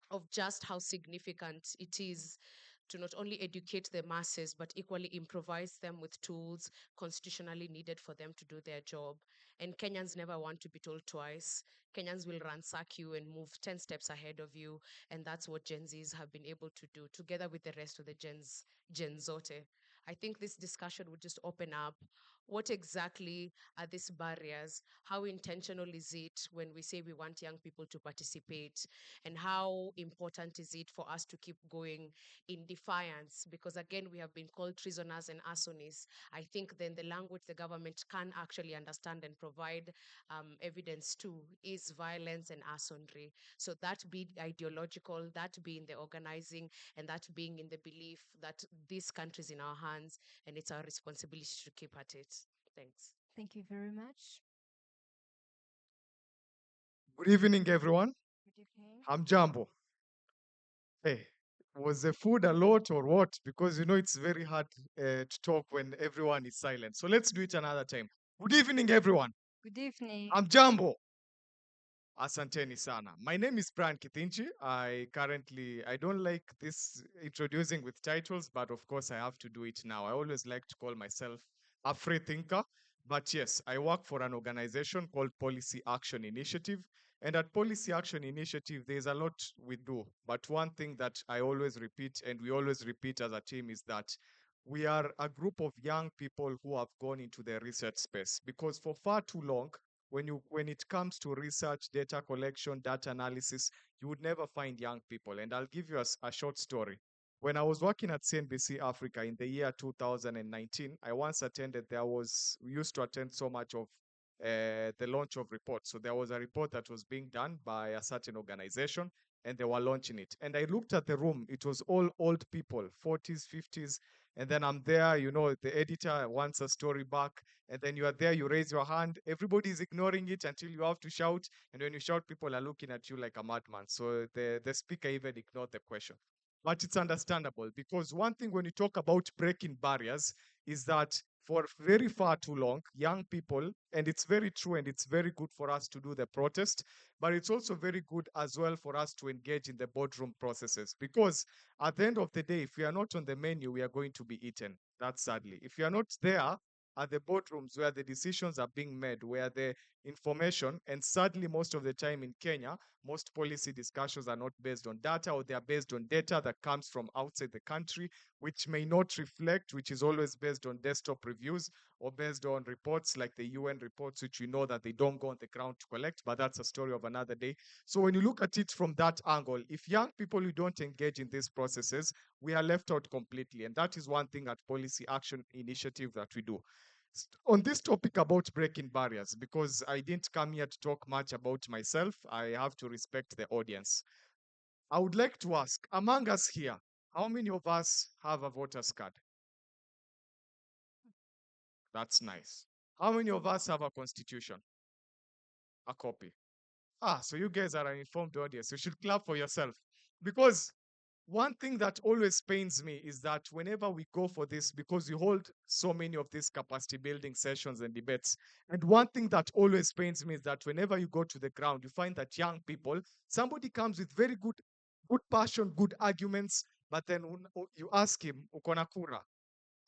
of just how significant it is to not only educate the masses, but equally improvise them with tools constitutionally needed for them to do their job. And Kenyans never want to be told twice. Kenyans will ransack you and move 10 steps ahead of you. And that's what Gen Zs have been able to do together with the rest of the Gen Zote. I think this discussion would just open up What exactly are these barriers? How intentional is it when we say we want young people to participate? And how important is it for us to keep going in defiance? Because again, we have been called treasoners and arsonists. I think then the language the government can actually understand and provide evidence to is violence and arsonry. So that be ideological, that being the organizing, and that being in the belief that this country is in our hands and it's our responsibility to keep at it. Thanks. Thank you very much. Good evening, everyone. Good evening. Hamjambo. Hey, was the food a lot or what? Because you know it's very hard to talk when everyone is silent. So let's do it another time. Good evening, everyone. Good evening. Hamjambo. Asanteni sana. My name is Brian Kithinchi. I don't like this introducing with titles, but of course I have to do it now. I always like to call myself a free thinker. But yes, I work for an organization called Policy Action Initiative. And at Policy Action Initiative, there's a lot we do. But one thing that I always repeat, and we always repeat as a team, is that we are a group of young people who have gone into the research space because for far too long, when it comes to research, data collection, data analysis, you would never find young people. And I'll give you a short story. When I was working at CNBC Africa in the year 2019, I once attended, we used to attend so much of the launch of reports. So there was a report that was being done by a certain organization and they were launching it. And I looked at the room, it was all old people, 40s, 50s. And then I'm there, you know, the editor wants a story back. And then you are there, you raise your hand. Everybody is ignoring it until you have to shout. And when you shout, people are looking at you like a madman. So the speaker even ignored the question. But it's understandable because one thing when you talk about breaking barriers is that for very far too long, young people, and it's very true and it's very good for us to do the protest, but it's also very good as well for us to engage in the boardroom processes because at the end of the day, if we are not on the menu, we are going to be eaten. That's sadly. If you are not there at the boardrooms where the decisions are being made, where the information, and sadly, most of the time in Kenya, most policy discussions are not based on data or they are based on data that comes from outside the country, which may not reflect, which is always based on desktop reviews or based on reports like the UN reports, which we know that they don't go on the ground to collect, but that's a story of another day. So when you look at it from that angle, if young people who don't engage in these processes, we are left out completely. And that is one thing at Policy Action Initiative that we do. On this topic about breaking barriers, because I didn't come here to talk much about myself, I have to respect the audience. I would like to ask, among us here, how many of us have a voter's card? That's nice. How many of us have a constitution? A copy. So you guys are an informed audience. You should clap for yourself. Because one thing that always pains me is that whenever we go for this, because we hold so many of these capacity building sessions and debates, and one thing that always pains me is that whenever you go to the ground, you find that young people, somebody comes with very good passion, good arguments, but then you ask him, ukona kura?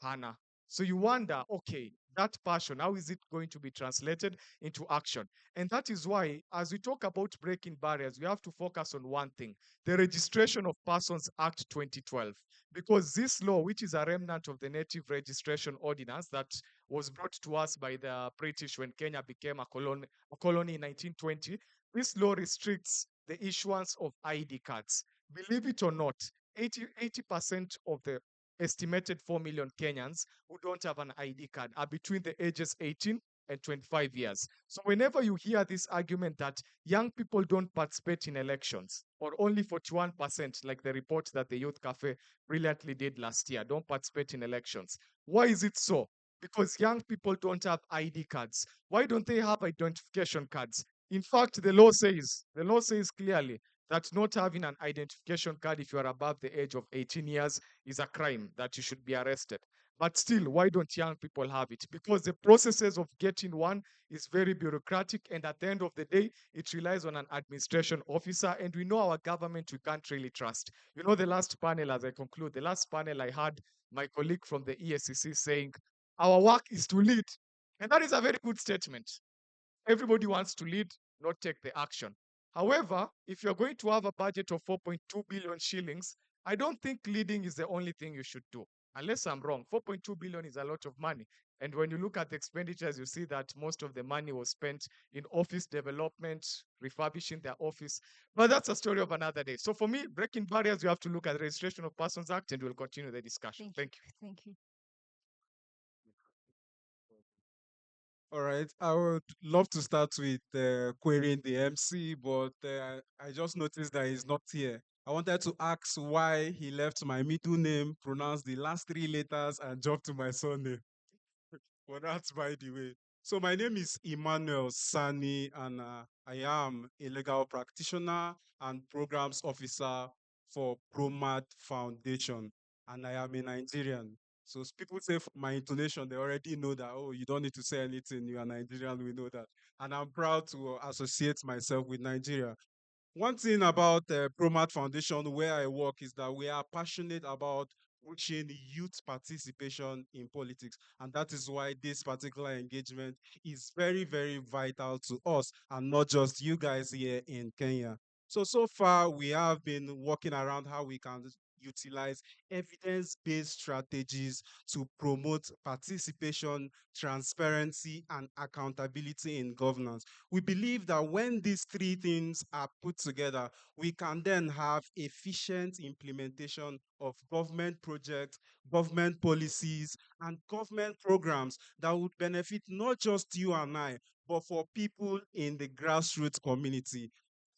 Hana. So you wonder, okay, that passion, how is it going to be translated into action? And that is why, as we talk about breaking barriers, we have to focus on one thing, the Registration of Persons Act 2012. Because this law, which is a remnant of the Native Registration Ordinance that was brought to us by the British when Kenya became a colony in 1920, this law restricts the issuance of ID cards. Believe it or not, 80% of the estimated 4 million Kenyans who don't have an ID card are between the ages 18 and 25 years. So whenever you hear this argument that young people don't participate in elections, or only 41%, like the report that the Youth Cafe brilliantly did last year, don't participate in elections. Why is it so? Because young people don't have ID cards. Why don't they have identification cards? In fact, the law says clearly that not having an identification card if you are above the age of 18 years is a crime that you should be arrested. But still, why don't young people have it? Because the processes of getting one is very bureaucratic, and at the end of the day, it relies on an administration officer, and we know our government we can't really trust. You know, the last panel, as I conclude, the last panel I had my colleague from the ESCC saying, our work is to lead. And that is a very good statement. Everybody wants to lead, not take the action. However, if you're going to have a budget of 4.2 billion shillings, I don't think leading is the only thing you should do. Unless I'm wrong, 4.2 billion is a lot of money. And when you look at the expenditures, you see that most of the money was spent in office development, refurbishing their office. But that's a story of another day. So for me, breaking barriers, you have to look at the Registration of Persons Act, and we'll continue the discussion. Thank you. Thank you. All right. I would love to start with querying the MC, but I just noticed that he's not here. I wanted to ask why he left my middle name, pronounced the last three letters, and dropped to my surname. Well, that's by the way. So my name is Emmanuel Sani, and I am a legal practitioner and programs officer for ProMat Foundation, and I am a Nigerian. So people say my intonation, they already know that, oh, you don't need to say anything, you are Nigerian, we know that. And I'm proud to associate myself with Nigeria. One thing about the ProMat Foundation, where I work, is that we are passionate about pushing youth participation in politics. And that is why this particular engagement is very, very vital to us and not just you guys here in Kenya. So far, we have been working around how we can utilize evidence-based strategies to promote participation, transparency, and accountability in governance. We believe that when these three things are put together, we can then have efficient implementation of government projects, government policies, and government programs that would benefit not just you and I, but for people in the grassroots community.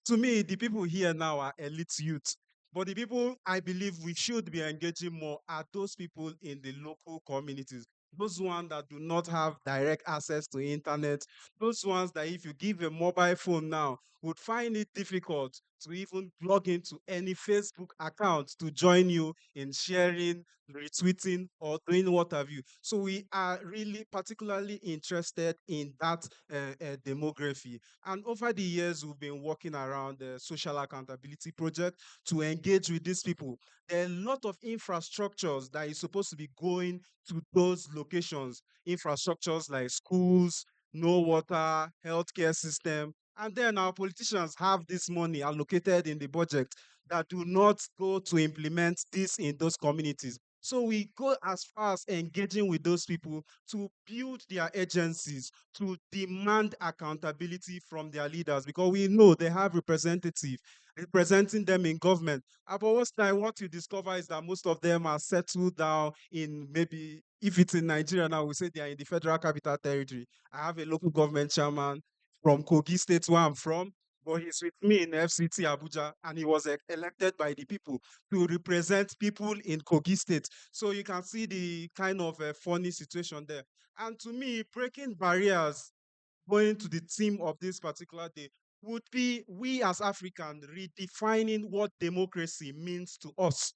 To me, the people here now are elite youth. But the people I believe we should be engaging more are those people in the local communities. Those ones that do not have direct access to internet, those ones that if you give a mobile phone now would find it difficult to even log into any Facebook account to join you in sharing, retweeting, or doing what have you. So we are really particularly interested in that demography. And over the years, we've been working around the social accountability project to engage with these people. There are a lot of infrastructures that is supposed to be going to those locations, infrastructures like schools, no water, healthcare system. And then our politicians have this money allocated in the budget that do not go to implement this in those communities. So we go as far as engaging with those people to build their agencies, to demand accountability from their leaders, because we know they have representatives representing them in government. But what's time, what you discover is that most of them are settled down in, maybe if it's in Nigeria now, we say they are in the Federal Capital Territory. I have a local government chairman from Kogi State, where I'm from, but he's with me in FCT Abuja, and he was elected by the people to represent people in Kogi State. So you can see the kind of funny situation there. And to me, breaking barriers, going to the theme of this particular day, would be we as Africans redefining what democracy means to us.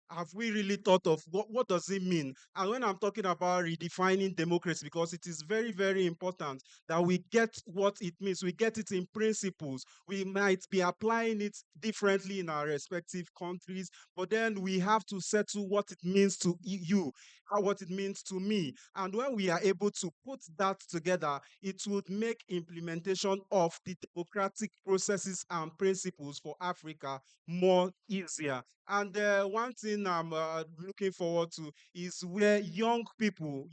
Have we really thought of what does it mean? And when I'm talking about redefining democracy, because it is very, very important that we get what it means, we get it in principles. We might be applying it differently in our respective countries, but then we have to settle what it means to you, what it means to me. And when we are able to put that together, it would make implementation of the democratic processes and principles for Africa more easier. And one thing I'm looking forward to is where young people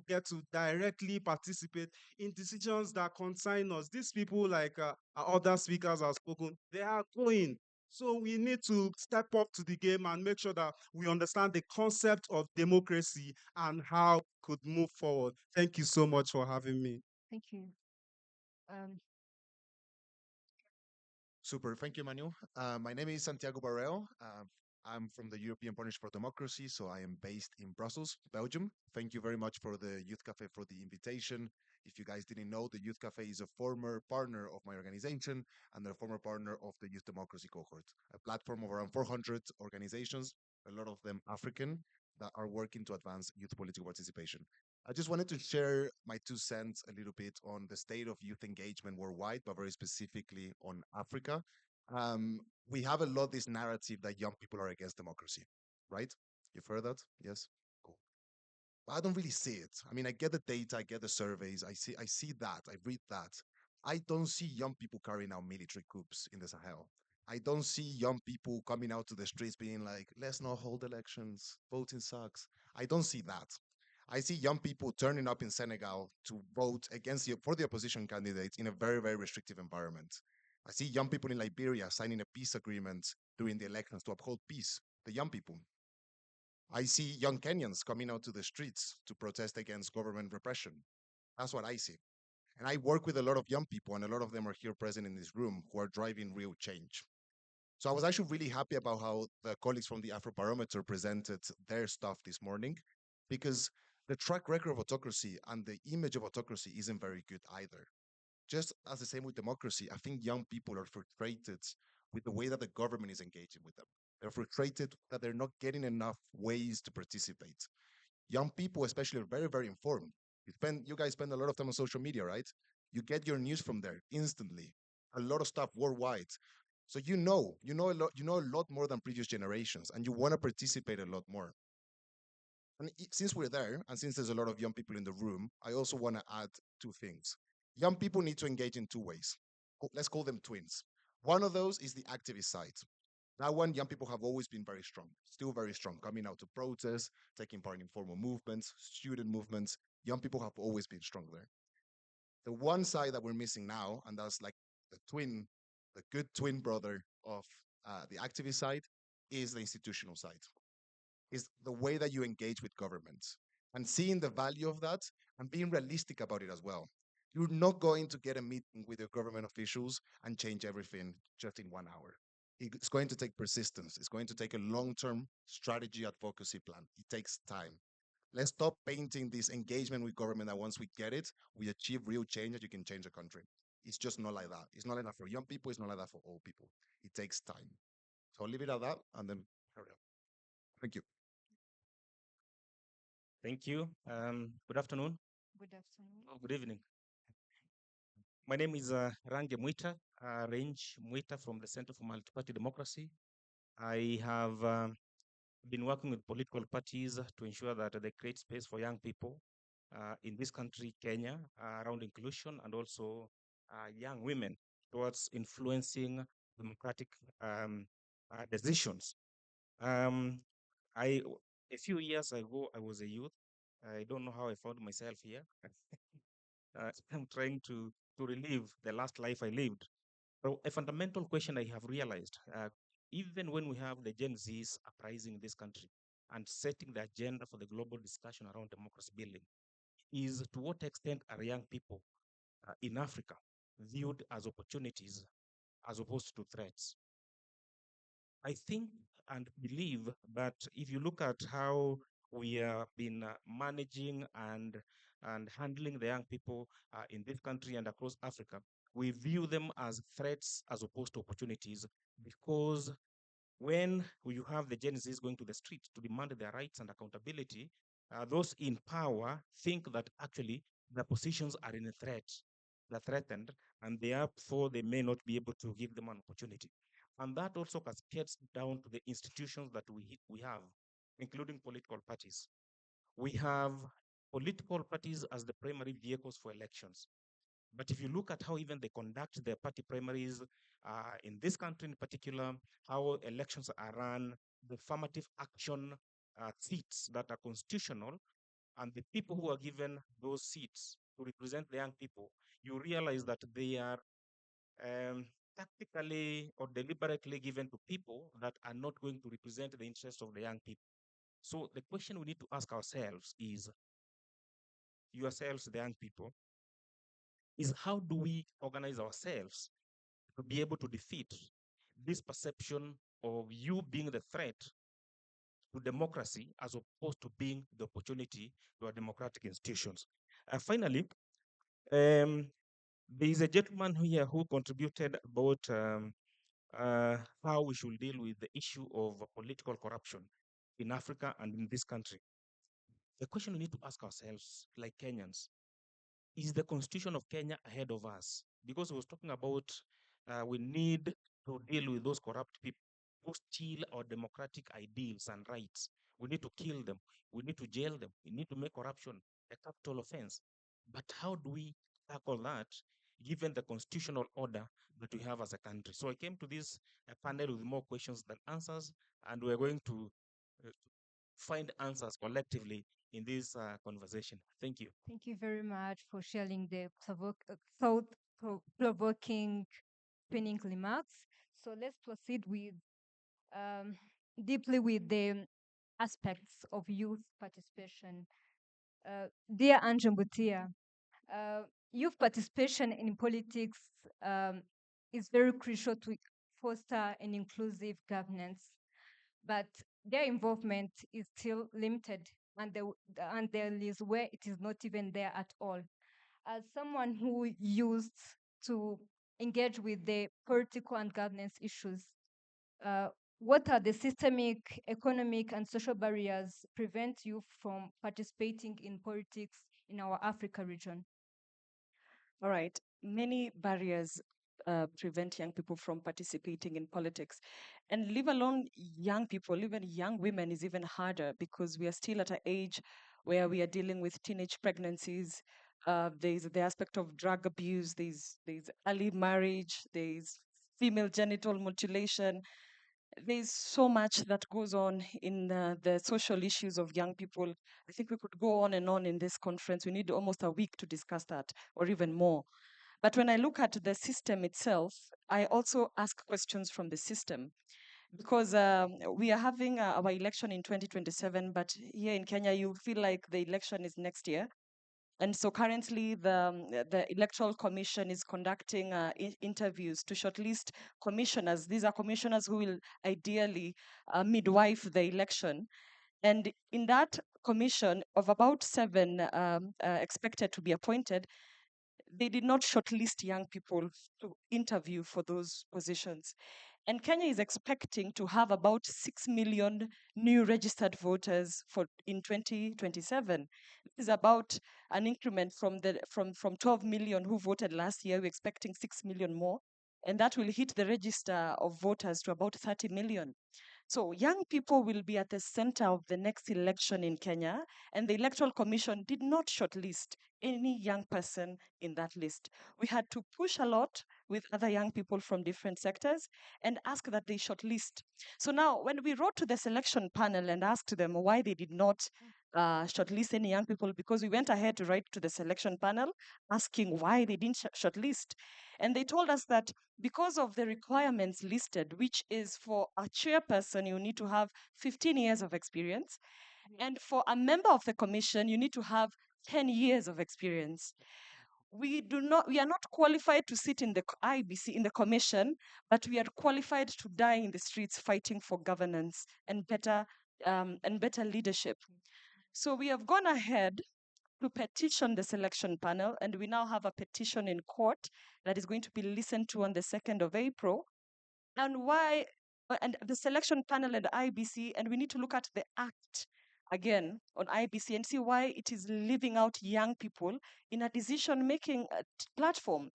get to directly participate in decisions that concern us. These people, like other speakers have spoken, they are going. So we need to step up to the game and make sure that we understand the concept of democracy and how could move forward. Thank you so much for having me. Thank you. Super. Thank you, Manu. My name is Santiago Barrel. I'm from the European Partnership for Democracy, so I am based in Brussels, Belgium. Thank you very much for the Youth Cafe for the invitation. If you guys didn't know, the Youth Cafe is a former partner of my organization and a former partner of the Youth Democracy Cohort, a platform of around 400 organizations, a lot of them African, that are working to advance youth political participation. I just wanted to share my 2 cents a little bit on the state of youth engagement worldwide, but very specifically on Africa. We have a lot this narrative that young people are against democracy, right? You've heard that? Yes? Cool. But I don't really see it. I mean, I get the data, I get the surveys, I see that, I read that. I don't see young people carrying out military coups in the Sahel. I don't see young people coming out to the streets being like, let's not hold elections, voting sucks. I don't see that. I see young people turning up in Senegal to vote for the opposition candidates in a very, very restrictive environment. I see young people in Liberia signing a peace agreement during the elections to uphold peace, the young people. I see young Kenyans coming out to the streets to protest against government repression. That's what I see. And I work with a lot of young people, and a lot of them are here present in this room who are driving real change. So I was actually really happy about how the colleagues from the Afrobarometer presented their stuff this morning, because the track record of autocracy and the image of autocracy isn't very good either. Just as the same with democracy, I think young people are frustrated with the way that the government is engaging with them. They're frustrated that they're not getting enough ways to participate. Young people, especially, are very, very informed. You guys spend a lot of time on social media, right? You get your news from there instantly. A lot of stuff worldwide. So you know a lot more than previous generations, and you want to participate a lot more. And since we're there, and since there's a lot of young people in the room, I also want to add two things. Young people need to engage in two ways. Let's call them twins. One of those is the activist side. That one, young people have always been very strong, still very strong, coming out to protest, taking part in informal movements, student movements. Young people have always been strong there. The one side that we're missing now, and that's like the good twin brother of the activist side, is the institutional side, is the way that you engage with governments and seeing the value of that and being realistic about it as well. You're not going to get a meeting with your government officials and change everything just in 1 hour. It's going to take persistence. It's going to take a long-term strategy advocacy plan. It takes time. Let's stop painting this engagement with government that once we get it, we achieve real change that you can change a country. It's just not like that. It's not like that for young people. It's not like that for old people. It takes time. So I'll leave it at that and then carry on. Thank you. Thank you. Good afternoon. Good afternoon. Oh, good evening. My name is Range Mwita, Range Mwita from the Center for Multi-Party Democracy. I have been working with political parties to ensure that they create space for young people in this country, Kenya, around inclusion and also young women towards influencing democratic decisions. A few years ago, I was a youth. I don't know how I found myself here. I'm trying to relive the last life I lived. So a fundamental question I have realized, even when we have the Gen Zs uprising in this country and setting the agenda for the global discussion around democracy building, is to what extent are young people in Africa viewed as opportunities as opposed to threats? I think and believe that if you look at how we have been managing and handling the young people in this country and across Africa, we view them as threats as opposed to opportunities, because when you have the Gen Zs going to the streets to demand their rights and accountability, those in power think that actually their positions are in a threat, they're threatened, and therefore they may not be able to give them an opportunity. And that also cascades down to the institutions that we have, including political parties. We have political parties as the primary vehicles for elections. But if you look at how even they conduct their party primaries in this country in particular, how elections are run, the affirmative action seats that are constitutional, and the people who are given those seats to represent the young people, you realize that they are tactically or deliberately given to people that are not going to represent the interests of the young people. So the question we need to ask ourselves is, yourselves, the young people, is how do we organize ourselves to be able to defeat this perception of you being the threat to democracy as opposed to being the opportunity to our democratic institutions. Finally, there is a gentleman here who contributed about how we should deal with the issue of political corruption in Africa and in this country. The question we need to ask ourselves, like Kenyans, is the constitution of Kenya ahead of us? Because we was talking about we need to deal with those corrupt people who steal our democratic ideals and rights. We need to kill them. We need to jail them. We need to make corruption a capital offense. But how do we tackle that given the constitutional order that we have as a country. So I came to this panel with more questions than answers, and we're going to find answers collectively in this conversation. Thank you. Thank you very much for sharing the thought-provoking opening remarks. So let's proceed with deeply with the aspects of youth participation. Dear Anjan Butia, youth participation in politics is very crucial to foster an inclusive governance, but their involvement is still limited, and there is where it is not even there at all. As someone who used to engage with the political and governance issues, what are the systemic, economic, and social barriers prevent you from participating in politics in our Africa region? All right. Many barriers prevent young people from participating in politics. And leave alone young people, even young women is even harder because we are still at an age where we are dealing with teenage pregnancies. There's the aspect of drug abuse, there's early marriage, there's female genital mutilation. There's so much that goes on in the social issues of young people. I think we could go on and on in this conference. We need almost a week to discuss that, or even more. But when I look at the system itself, I also ask questions from the system because we are having our election in 2027, but here in Kenya, you feel like the election is next year. And so currently, the Electoral Commission is conducting interviews to shortlist commissioners. These are commissioners who will ideally midwife the election. And in that commission, of about 7 expected to be appointed, they did not shortlist young people to interview for those positions. And Kenya is expecting to have about 6 million new registered voters in 2027. This is about an increment from 12 million who voted last year. We're expecting 6 million more. And that will hit the register of voters to about 30 million. So young people will be at the center of the next election in Kenya, and the Electoral Commission did not shortlist any young person in that list. We had to push a lot with other young people from different sectors and ask that they shortlist. So now, when we wrote to the selection panel and asked them why they did not shortlist any young people, because we went ahead to write to the selection panel asking why they didn't shortlist. And they told us that because of the requirements listed, which is for a chairperson, you need to have 15 years of experience. And for a member of the commission, you need to have 10 years of experience. We are not qualified to sit in the IBC, in the commission, but we are qualified to die in the streets fighting for governance and better leadership. So we have gone ahead to petition the selection panel, and we now have a petition in court that is going to be listened to on the 2nd of April. And why? And the selection panel and IBC, and we need to look at the act again on IBC and see why it is leaving out young people in a decision-making platform.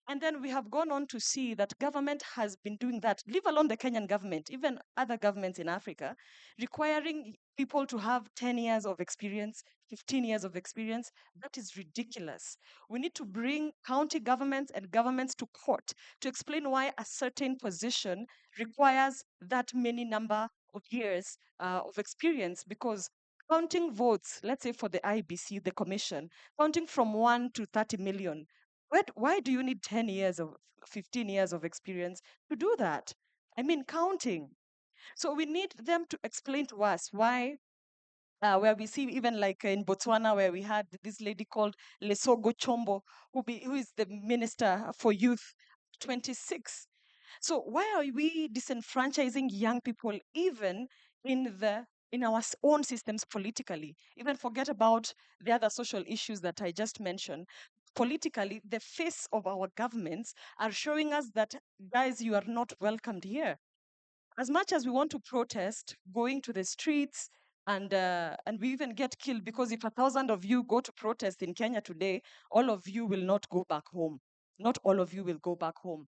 And then we have gone on to see that government has been doing that, leave alone the Kenyan government, even other governments in Africa, requiring people to have 10 years of experience, 15 years of experience. That is ridiculous. We need to bring county governments and governments to court to explain why a certain position requires that many number of years of experience, because counting votes, let's say for the IBC, the commission, counting from 1 to 30 million, why do you need 10 years of 15 years of experience to do that? I mean, counting. So we need them to explain to us why, where we see even like in Botswana, where we had this lady called Lesogo Chombo, who is the minister for youth, 26. So why are we disenfranchising young people even in our own systems politically? Even forget about the other social issues that I just mentioned. Politically, the face of our governments are showing us that, guys, you are not welcomed here. As much as we want to protest, going to the streets, and we even get killed, because if 1,000 of you go to protest in Kenya today, all of you will not go back home. Not all of you will go back home.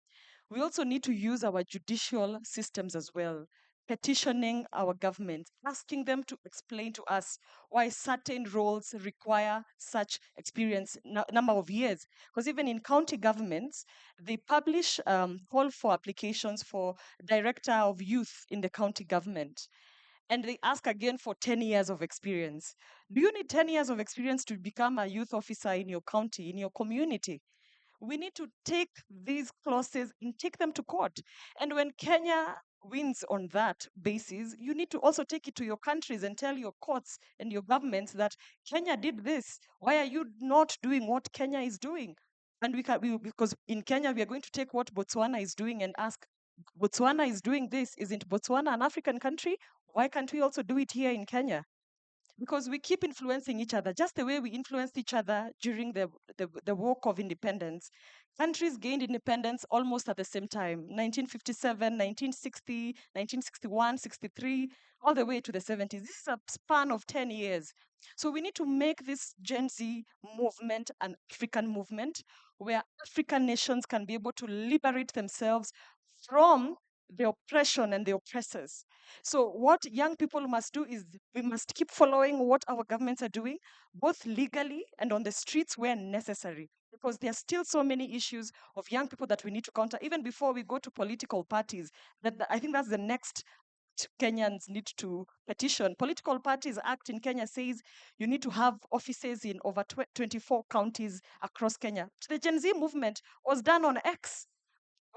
We also need to use our judicial systems as well petitioning our government, asking them to explain to us why certain roles require such experience number of years. Because even in county governments, they publish call for applications for director of youth in the county government. And they ask again for 10 years of experience. Do you need 10 years of experience to become a youth officer in your county, in your community? We need to take these clauses and take them to court. And when Kenya wins on that basis, you need to also take it to your countries and tell your courts and your governments that Kenya did this. Why are you not doing what Kenya is doing? And because in Kenya, we are going to take what Botswana is doing and ask, Botswana is doing this. Isn't Botswana an African country? Why can't we also do it here in Kenya? Because we keep influencing each other, just the way we influenced each other during the walk of independence. Countries gained independence almost at the same time, 1957, 1960, 1961, 63, all the way to the 70s. This is a span of 10 years. So we need to make this Gen Z movement an African movement where African nations can be able to liberate themselves from the oppression and the oppressors. So what young people must do is we must keep following what our governments are doing, both legally and on the streets where necessary, because there are still so many issues of young people that we need to counter, even before we go to political parties. I think that's the next Kenyans need to petition. Political Parties Act in Kenya says you need to have offices in over 24 counties across Kenya. The Gen Z movement was done on X.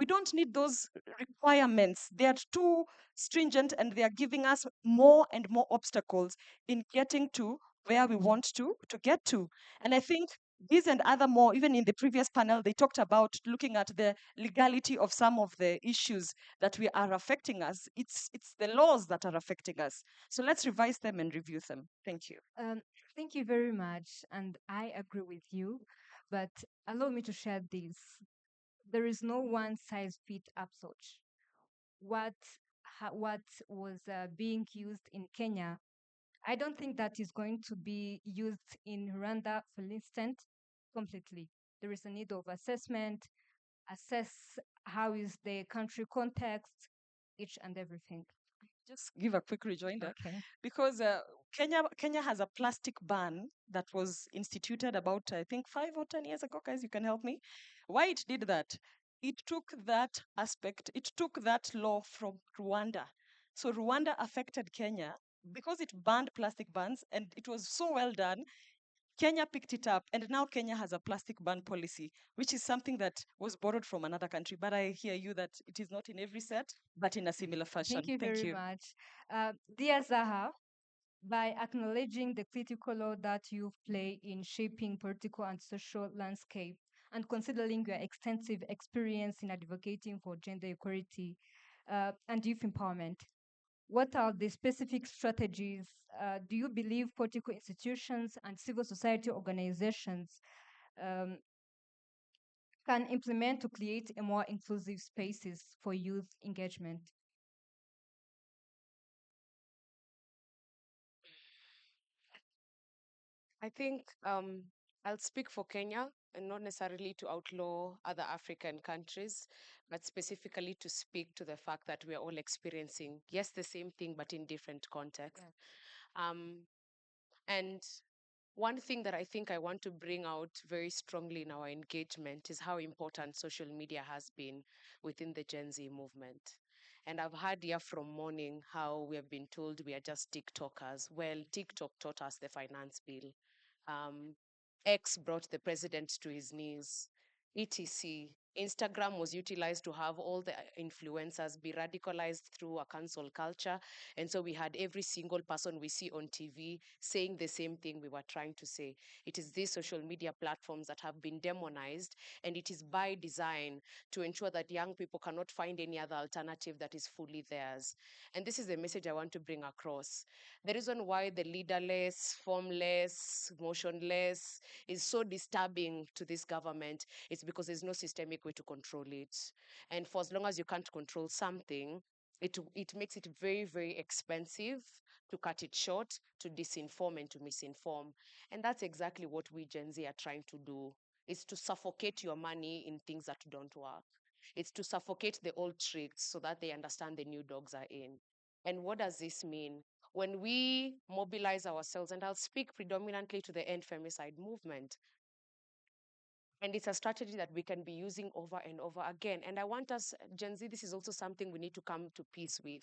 We don't need those requirements. They are too stringent and they are giving us more and more obstacles in getting to where we want to get to. And I think these and other more, even in the previous panel, they talked about looking at the legality of some of the issues that we are affecting us. It's the laws that are affecting us. So let's revise them and review them. Thank you. Thank you very much. And I agree with you. But allow me to share this. There is no one size fit approach. What was being used in Kenya, I don't think that is going to be used in Rwanda, for instance, completely. There is a need of assessment, assess how is the country context, each and everything. Just give a quick rejoinder. Okay. Because Kenya has a plastic ban that was instituted about, I think, 5 or 10 years ago. Guys, you can help me. Why it did that? It took that aspect, it took that law from Rwanda. So Rwanda affected Kenya because it banned plastic bans, and it was so well done. Kenya picked it up, and now Kenya has a plastic ban policy, which is something that was borrowed from another country. But I hear you that it is not in every set, but in a similar fashion. Thank you very much. Dear Zaha, by acknowledging the critical role that you play in shaping political and social landscape, and considering your extensive experience in advocating for gender equality and youth empowerment, what are the specific strategies do you believe political institutions and civil society organizations can implement to create a more inclusive spaces for youth engagement? I think I'll speak for Kenya and not necessarily to outlaw other African countries, but specifically to speak to the fact that we are all experiencing, yes, the same thing, but in different contexts. And one thing that I think I want to bring out very strongly in our engagement is how important social media has been within the Gen Z movement. And I've heard here from morning how we have been told we are just TikTokers. Well, TikTok taught us the finance bill. X brought the president to his knees, etc. Instagram was utilized to have all the influencers be radicalized through a cancel culture. And so we had every single person we see on TV saying the same thing we were trying to say. It is these social media platforms that have been demonized, and it is by design to ensure that young people cannot find any other alternative that is fully theirs. And this is the message I want to bring across. The reason why the leaderless, formless, motionless is so disturbing to this government is because there's no systemic way to control it. And for as long as you can't control something, it makes it very, very expensive to cut it short, to disinform and to misinform. And that's exactly what we Gen Z are trying to do, is to suffocate your money in things that don't work. It's to suffocate the old tricks so that they understand the new dogs are in. And what does this mean? When we mobilize ourselves, and I'll speak predominantly to the end femicide movement, and it's a strategy that we can be using over and over again. And I want us, Gen Z, this is also something we need to come to peace with.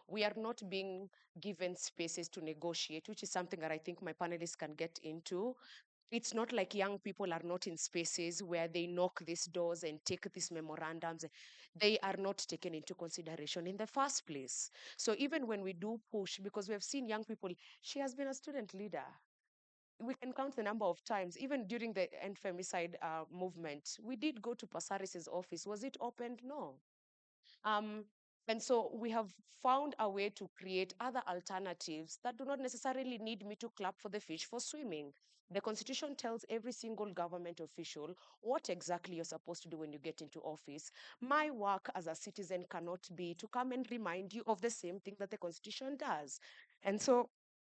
We are not being given spaces to negotiate, which is something that I think my panelists can get into. It's not like young people are not in spaces where they knock these doors and take these memorandums. They are not taken into consideration in the first place. So even when we do push, because we have seen young people, she has been a student leader. We can count the number of times, even during the end femicide movement, we did go to Pasaris's office. Was it opened? No. Um, and so we have found a way to create other alternatives that do not necessarily need me to clap for the fish for swimming. The Constitution tells every single government official what exactly you're supposed to do when you get into office. My work as a citizen cannot be to come and remind you of the same thing that the Constitution does. And so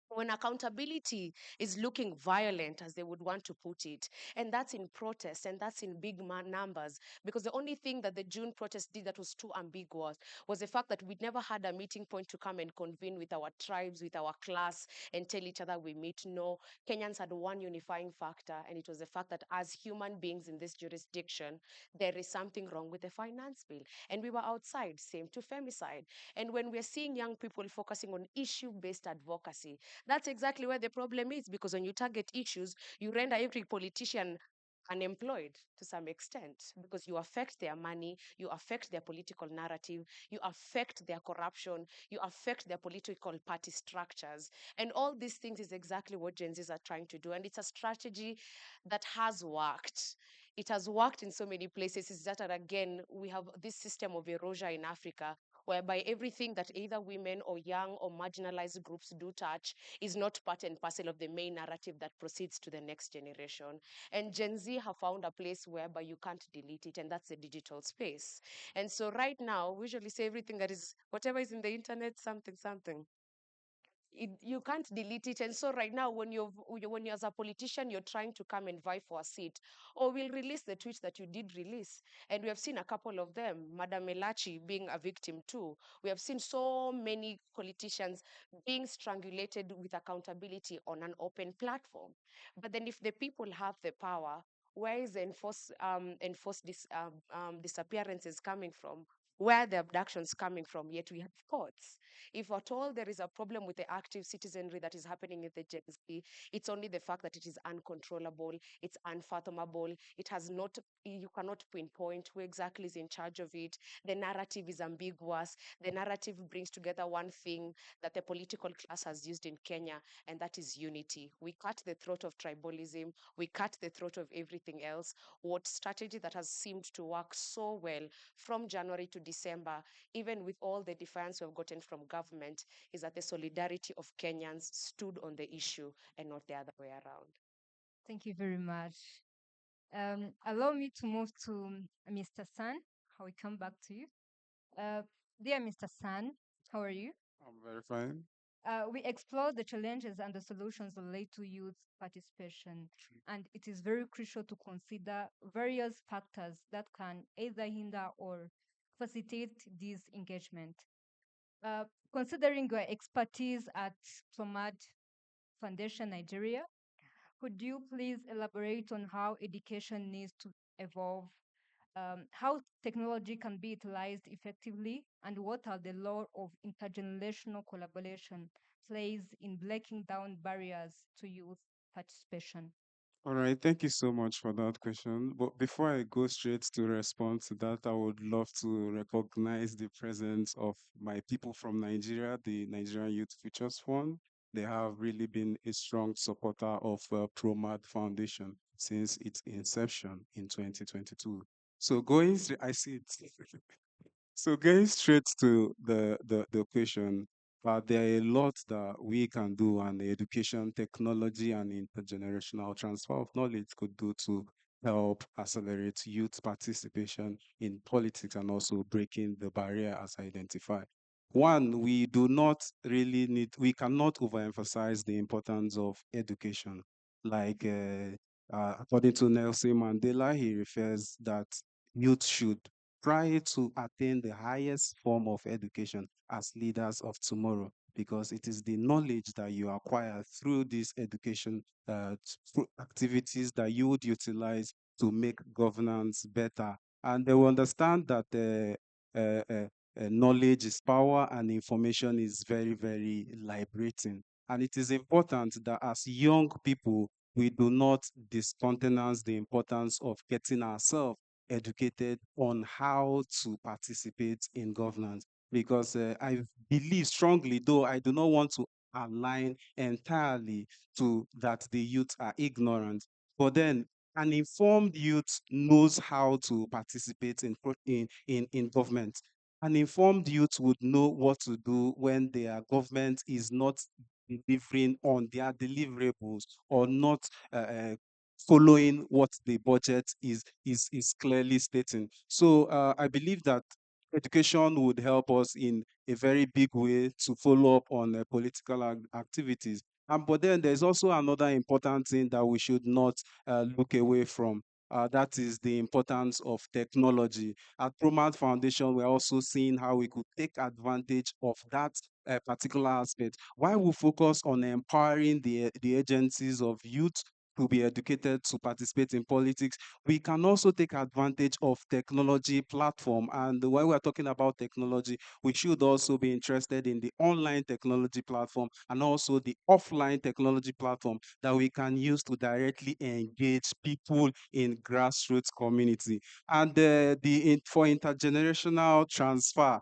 when accountability is looking violent, as they would want to put it, and that's in protest and that's in big numbers, because the only thing that the June protest did that was too ambiguous was the fact that we never had a meeting point to come and convene with our tribes, with our class, and tell each other we meet. No, Kenyans had one unifying factor, and it was the fact that as human beings in this jurisdiction, there is something wrong with the finance bill. And we were outside, same to femicide. And when we're seeing young people focusing on issue-based advocacy, that's exactly where the problem is, because when you target issues, you render every politician unemployed to some extent, because you affect their money, you affect their political narrative, you affect their corruption, you affect their political party structures. And all these things is exactly what Gen Zs are trying to do. And it's a strategy that has worked. It has worked in so many places. It's just that, again, we have this system of erosion in Africa, whereby everything that either women or young or marginalized groups do touch is not part and parcel of the main narrative that proceeds to the next generation. And Gen Z have found a place whereby you can't delete it, and that's the digital space. And so right now, we usually say everything that is, whatever is in the internet, something, something. You can't delete it. And so right now, when you're as a politician, you're trying to come and vie for a seat, or we'll release the tweets that you did release. And we have seen a couple of them, Madam Elachi being a victim too. We have seen so many politicians being strangulated with accountability on an open platform. But then if the people have the power, where is the enforced disappearances coming from? Where are the abductions coming from? Yet we have courts. If at all there is a problem with the active citizenry that is happening in the Gen Z, it's only the fact that it is uncontrollable, it's unfathomable, it has not, you cannot pinpoint who exactly is in charge of it. The narrative is ambiguous. The narrative brings together one thing that the political class has used in Kenya, and that is unity. We cut the throat of tribalism, we cut the throat of everything else. What strategy that has seemed to work so well from January to December, even with all the defiance we've gotten from government, is that the solidarity of Kenyans stood on the issue and not the other way around. Thank you very much. Allow me to move to Mr. San. How we come back to you. Dear Mr. San, how are you? I'm very fine. We explore the challenges and the solutions related to youth participation, and it is very crucial to consider various factors that can either hinder or facilitate this engagement. Considering your expertise at Plomad Foundation Nigeria, could you please elaborate on how education needs to evolve, how technology can be utilized effectively, and what are the role of intergenerational collaboration plays in breaking down barriers to youth participation? All right, thank you so much for that question. But before I go straight to respond to that, I would love to recognize the presence of my people from Nigeria, the Nigerian Youth Futures Fund. They have really been a strong supporter of ProMAD Foundation since its inception in 2022. So I see it. So going straight to the question, there are a lot that we can do, and the education, technology, and intergenerational transfer of knowledge could do to help accelerate youth participation in politics and also breaking the barrier as identified. One, we cannot overemphasize the importance of education. Like, according to Nelson Mandela, he refers that youth should try to attain the highest form of education as leaders of tomorrow, because it is the knowledge that you acquire through these education through activities that you would utilize to make governance better. And they will understand that knowledge is power and information is very, very liberating. And it is important that as young people, we do not discountenance the importance of getting ourselves educated on how to participate in governance. Because I believe strongly, though I do not want to align entirely to that the youth are ignorant, but then an informed youth knows how to participate in government. An informed youth would know what to do when their government is not delivering on their deliverables or not following what the budget is clearly stating. So I believe that education would help us in a very big way to follow up on political activities. But then there's also another important thing that we should not look away from. That is the importance of technology. At Promat Foundation, we're also seeing how we could take advantage of that particular aspect. While we focus on empowering the agencies of youth to be educated to participate in politics, we can also take advantage of technology platform. And when we are talking about technology, we should also be interested in the online technology platform and also the offline technology platform that we can use to directly engage people in grassroots community. And for intergenerational transfer,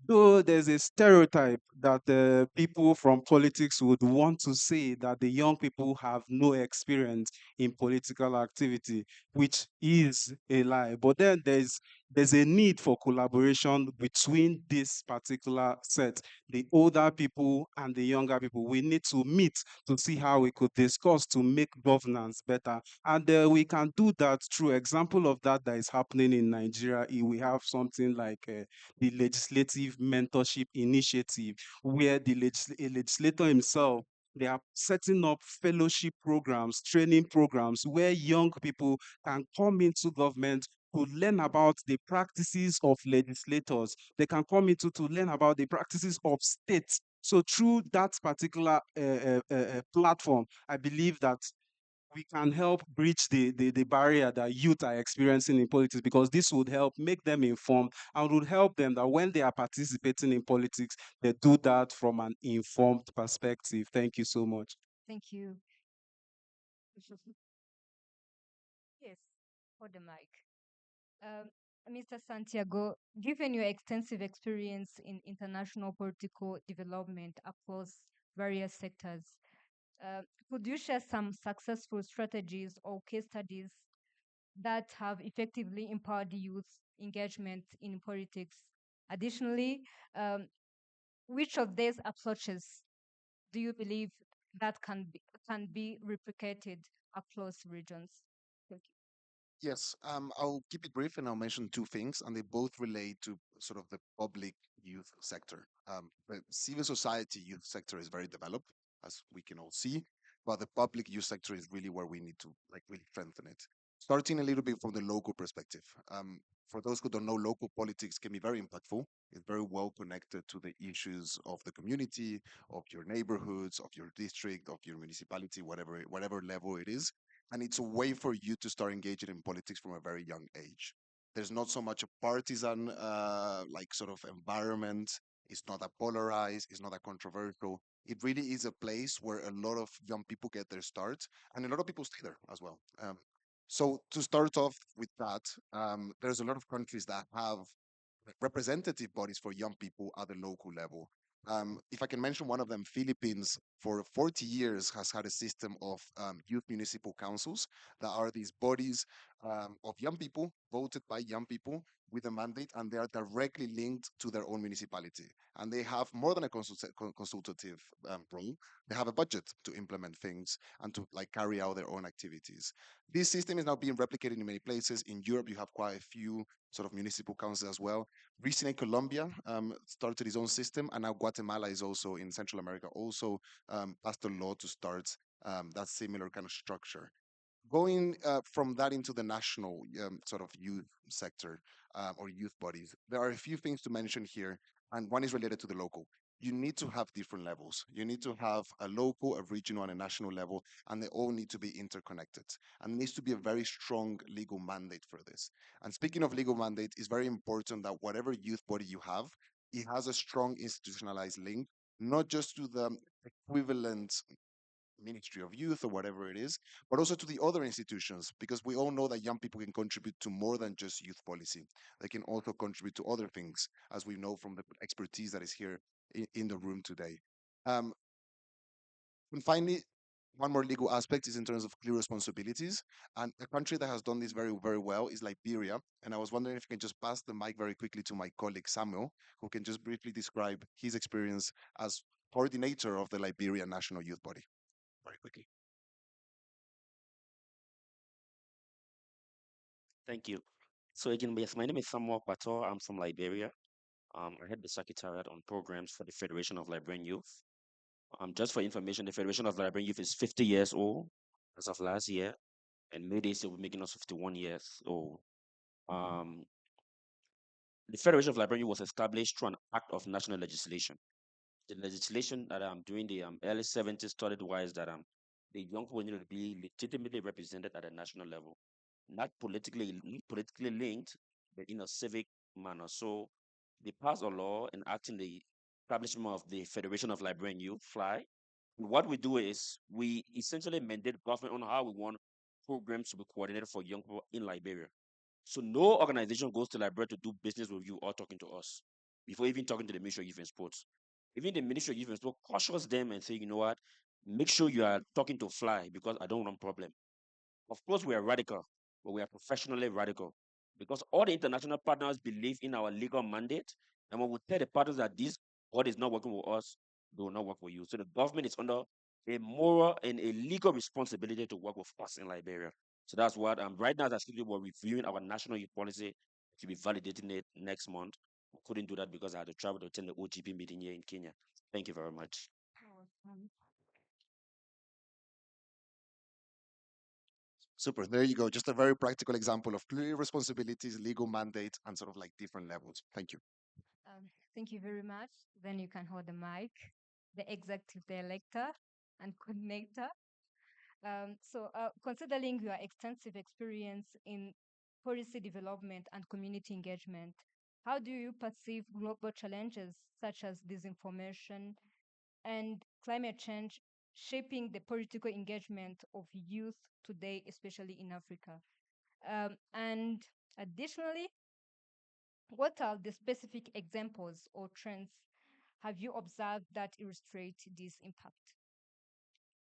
though there's a stereotype that the people from politics would want to say that the young people have no experience in political activity, which is a lie. But then there's a need for collaboration between this particular set, the older people and the younger people. We need to meet to see how we could discuss to make governance better. And we can do that through example of that is happening in Nigeria. We have something like the Legislative Mentorship Initiative, where the legislator himself, they are setting up fellowship programs, training programs, where young people can come into government to learn about the practices of legislators. They can come into to learn about the practices of states. So through that particular platform, I believe that we can help breach the barrier that youth are experiencing in politics, because this would help make them informed and would help them that when they are participating in politics, they do that from an informed perspective. Thank you so much. Thank you. Yes, for the mic. Mr. Santiago, given your extensive experience in international political development across various sectors, uh, could you share some successful strategies or case studies that have effectively empowered youth engagement in politics? Additionally, which of these approaches do you believe that can be replicated across regions? Thank you. Yes, I'll keep it brief and I'll mention two things, and they both relate to sort of the public youth sector. The civil society youth sector is very developed, as we can all see, but the public youth sector is really where we need to like really strengthen it. Starting a little bit from the local perspective. For those who don't know, local politics can be very impactful. It's very well connected to the issues of the community, of your neighborhoods, of your district, of your municipality, whatever level it is, and it's a way for you to start engaging in politics from a very young age. There's not so much a partisan like sort of environment. It's not a polarized, it's not a controversial. It really is a place where a lot of young people get their start, and a lot of people stay there as well. So to start off with that, there's a lot of countries that have representative bodies for young people at the local level. If I can mention one of them, Philippines for 40 years has had a system of youth municipal councils that are these bodies of young people, voted by young people with a mandate, and they are directly linked to their own municipality. And they have more than a consultative role. They have a budget to implement things and to like carry out their own activities. This system is now being replicated in many places. In Europe, you have quite a few sort of municipal councils as well. Recently, Colombia started its own system, and now Guatemala is also in Central America also passed a law to start that similar kind of structure. Going from that into the national sort of youth sector or youth bodies, there are a few things to mention here, and one is related to the local. You need to have different levels. You need to have a local, a regional, and a national level, and they all need to be interconnected. And there needs to be a very strong legal mandate for this. And speaking of legal mandate, it's very important that whatever youth body you have, it has a strong institutionalized link, not just to the equivalent Ministry of Youth or whatever it is, but also to the other institutions, because we all know that young people can contribute to more than just youth policy. They can also contribute to other things, as we know from the expertise that is here in the room today. Um, and finally, one more legal aspect is in terms of clear responsibilities. And a country that has done this very, very well is Liberia. And I was wondering if you can just pass the mic very quickly to my colleague Samuel, who can just briefly describe his experience as coordinator of the Liberian National Youth Body. Very quickly. Thank you. So again, yes, my name is Samuel Pato. I'm from Liberia. I head the Secretariat on programs for the Federation of Liberian Youth. Just for information, the Federation of Liberian Youth is 50 years old as of last year, and May this year we're making us 51 years old. The Federation of Liberian Youth was established through an act of national legislation. The legislation that during the early 70s started was that the young people needed to be legitimately represented at a national level, not politically linked, but in a civic manner. So they passed a law enacting the establishment of the Federation of Liberian Youth, FLY. And what we do is we essentially mandate government on how we want programs to be coordinated for young people in Liberia. So no organization goes to Liberia to do business with you or talking to us before even talking to the Ministry of Youth and Sports. Even the Ministry of Youth and Sports cautions them and say, you know what, make sure you are talking to Fly because I don't want problem. Of course, we are radical, but we are professionally radical because all the international partners believe in our legal mandate. And when we tell the partners that this body is not working with us, they will not work with you. So the government is under a moral and a legal responsibility to work with us in Liberia. So that's what right now, that's we're reviewing our national youth policy to be validating it next month. We couldn't do that because I had to travel to attend the OGP meeting here in Kenya. Thank you very much. Super. There you go. Just a very practical example of clear responsibilities, legal mandate, and sort of like different levels. Thank you. Thank you very much. Then you can hold the mic, the executive director and coordinator. Considering your extensive experience in policy development and community engagement, how do you perceive global challenges such as disinformation and climate change shaping the political engagement of youth today, especially in Africa? And additionally, what are the specific examples or trends have you observed that illustrate this impact?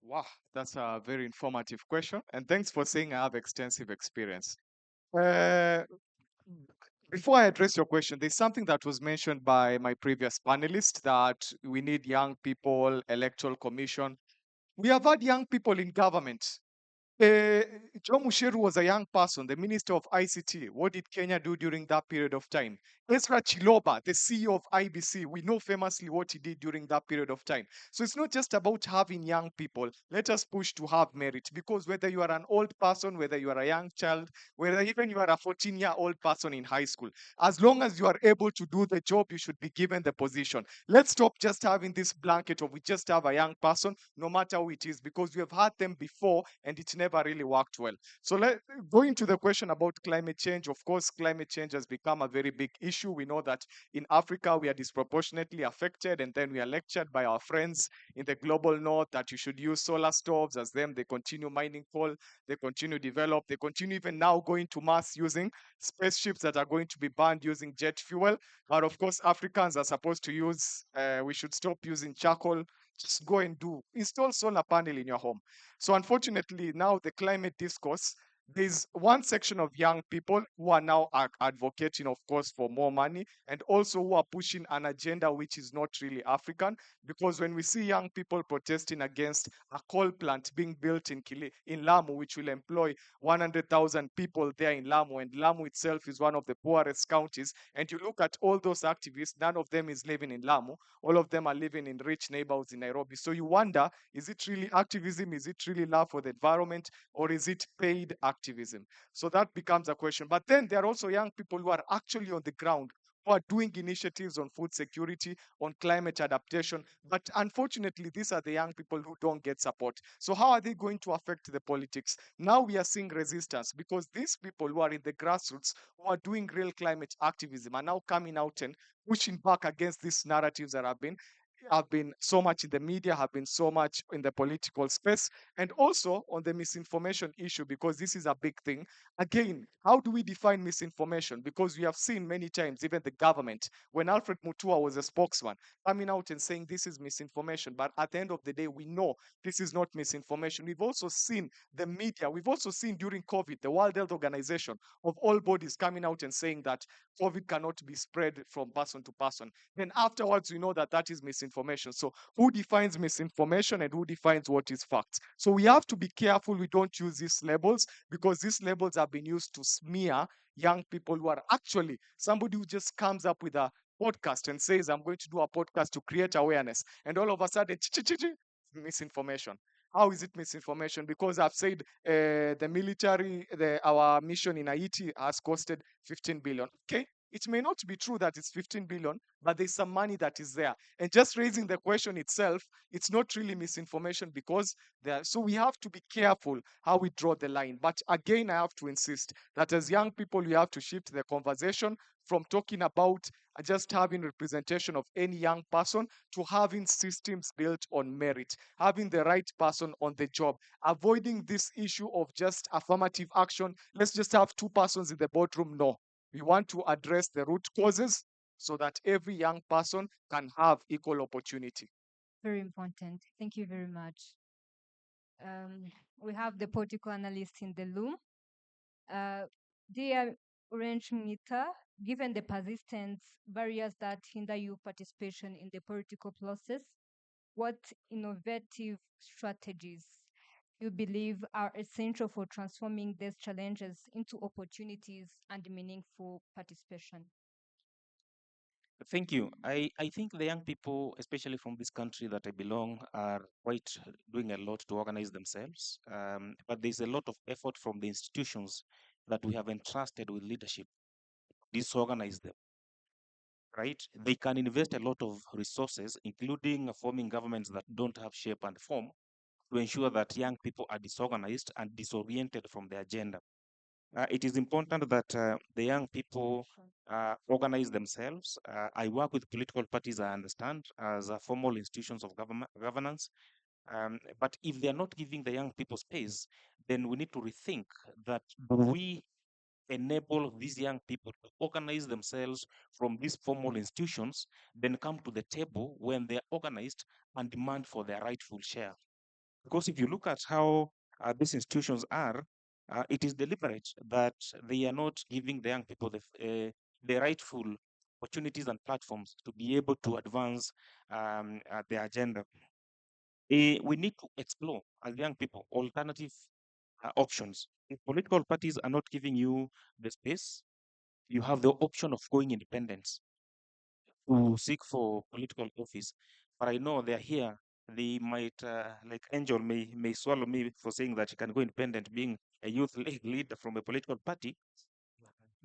Wow, that's a very informative question. And thanks for saying I have extensive experience. Uh, Before I address your question, there's something that was mentioned by my previous panelist that we need young people, electoral commission. We have had young people in government. Joe Musheru was a young person, the Minister of ICT. What did Kenya do during that period of time? Ezra Chiloba, the CEO of IBC, we know famously what he did during that period of time. So it's not just about having young people. Let us push to have merit, because whether you are an old person, whether you are a young child, whether even you are a 14-year-old person in high school, as long as you are able to do the job, you should be given the position. Let's stop just having this blanket of we just have a young person, no matter who it is, because we have had them before and it never really worked well. So going to the question about climate change, of course, climate change has become a very big issue. We know that in Africa, we are disproportionately affected, and then we are lectured by our friends in the global north that you should use solar stoves. As them, they continue mining coal, they continue develop, they continue even now going to Mars using spaceships that are going to be banned using jet fuel. But of course, Africans are supposed to use, we should stop using charcoal. Just go and install solar panel in your home. So unfortunately, now the climate discourse There's one section of young people who are now advocating, of course, for more money, and also who are pushing an agenda which is not really African. Because when we see young people protesting against a coal plant being built in Lamu, which will employ 100,000 people there in Lamu, and Lamu itself is one of the poorest counties, and you look at all those activists, none of them is living in Lamu. All of them are living in rich neighborhoods in Nairobi. So you wonder, is it really activism? Is it really love for the environment? Or is it paid activism? So that becomes a question. But then there are also young people who are actually on the ground, who are doing initiatives on food security, on climate adaptation. But unfortunately, these are the young people who don't get support. So how are they going to affect the politics? Now we are seeing resistance because these people who are in the grassroots, who are doing real climate activism, are now coming out and pushing back against these narratives that have been so much in the media, have been so much in the political space, and also on the misinformation issue, because this is a big thing. Again, how do we define misinformation? Because we have seen many times, even the government, when Alfred Mutua was a spokesman, coming out and saying this is misinformation. But at the end of the day, we know this is not misinformation. We've also seen the media, we've also seen during COVID, the World Health Organization of all bodies coming out and saying that COVID cannot be spread from person to person. Then afterwards, we know that that is misinformation. So who defines misinformation and who defines what is fact? So we have to be careful we don't use these labels, because these labels have been used to smear young people who are actually somebody who just comes up with a podcast and says, I'm going to do a podcast to create awareness. And all of a sudden, misinformation. How is it misinformation? Because I've said the military, our mission in Haiti has costed 15 billion. Okay, it may not be true that it's 15 billion, but there's some money that is there. And just raising the question itself, it's not really misinformation, because there. So we have to be careful how we draw the line. But again, I have to insist that as young people, we have to shift the conversation from talking about just having representation of any young person to having systems built on merit, having the right person on the job, avoiding this issue of just affirmative action. Let's just have two persons in the boardroom. No, we want to address the root causes so that every young person can have equal opportunity. Very important. Thank you very much. We have the political analyst in the room. Dear Orange Meter, given the persistent barriers that hinder youth participation in the political process, what innovative strategies you believe are essential for transforming these challenges into opportunities and meaningful participation? Thank you. I think the young people, especially from this country that I belong, are quite doing a lot to organize themselves. But there's a lot of effort from the institutions that we have entrusted with leadership, disorganize them, right? They can invest a lot of resources, including forming governments that don't have shape and form, to ensure that young people are disorganized and disoriented from the agenda. It is important that the young people organize themselves. I work with political parties, I understand, as formal institutions of governance. But if they are not giving the young people space, then we need to rethink that we enable these young people to organize themselves from these formal institutions, then come to the table when they're organized and demand for their rightful share. Because if you look at how these institutions are, it is deliberate that they are not giving the young people the rightful opportunities and platforms to be able to advance their agenda. We need to explore, as young people, alternative options. If political parties are not giving you the space, you have the option of going independent to seek for political office. But I know they're here. They might, like Angel, may swallow me for saying that you can go independent, being a youth leader from a political party.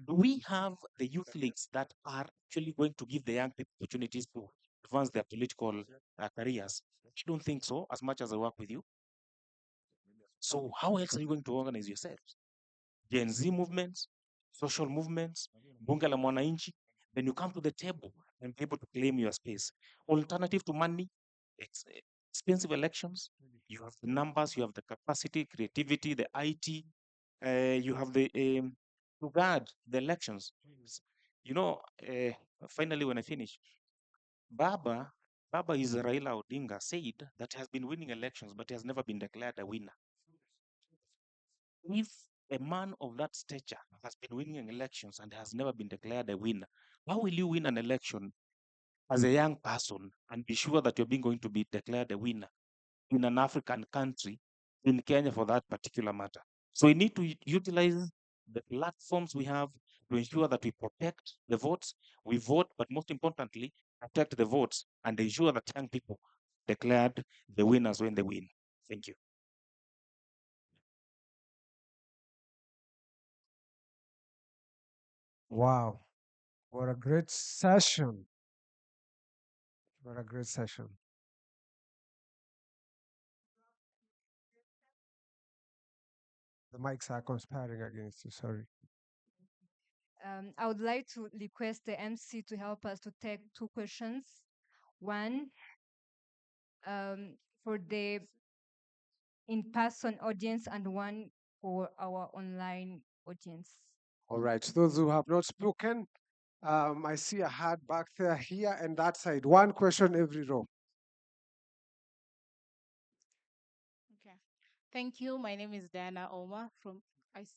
Do we have the youth leagues that are actually going to give the young people opportunities to advance their political careers? I don't think so, as much as I work with you. So how else are you going to organize yourselves? Gen Z movements, social movements, bunge la mwananchi, then you come to the table and be able to claim your space. Alternative to money, expensive elections, you have the numbers, you have the capacity, creativity, the IT, you have the to guard the elections. You know, finally, when I finish, Baba, Baba is Raila Odinga said that he has been winning elections, but he has never been declared a winner. If a man of that stature has been winning elections and has never been declared a winner. How will you win an election as a young person and be sure that you're being going to be declared a winner in an African country, in Kenya for that particular matter? So we need to utilize the platforms we have to ensure that we protect the votes, we vote, but most importantly, protect the votes and ensure that young people declared the winners when they win. Thank you. Wow. What a great session. What a great session. The mics are conspiring against you. Sorry. I would like to request the MC to help us to take two questions. One for the in-person audience and one for our online audience. All right. Those who have not spoken, I see a hand back there, here, and that side. One question every row. Okay. Thank you. My name is Diana Oma from okay.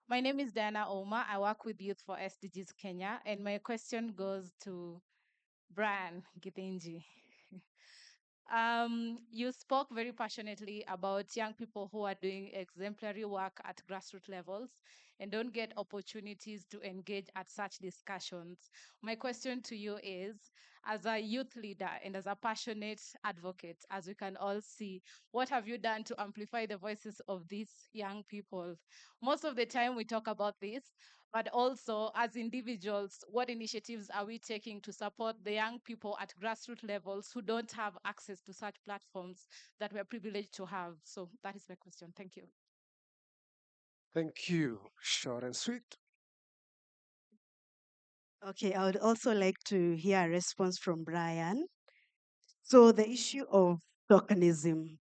My name is Diana Oma. I work with Youth for SDGs Kenya, and my question goes to Brian Githinji. You spoke very passionately about young people who are doing exemplary work at grassroots levels and don't get opportunities to engage at such discussions. My question to you is, as a youth leader and as a passionate advocate, as we can all see, what have you done to amplify the voices of these young people? Most of the time we talk about this, but also as individuals, what initiatives are we taking to support the young people at grassroots levels who don't have access to such platforms that we're privileged to have? So that is my question. Thank you. Thank you. Short and sweet. Okay, I would also like to hear a response from Brian. So the issue of tokenism,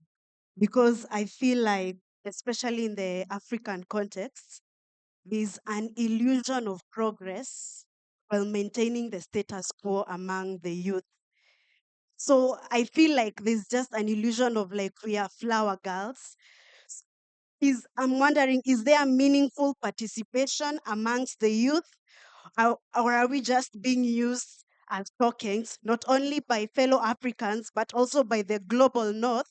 because I feel like, especially in the African context, there's an illusion of progress while maintaining the status quo among the youth. So I feel like there's just an illusion of like we are flower girls. I'm wondering, is there meaningful participation amongst the youth, or are we just being used as tokens, not only by fellow Africans, but also by the global north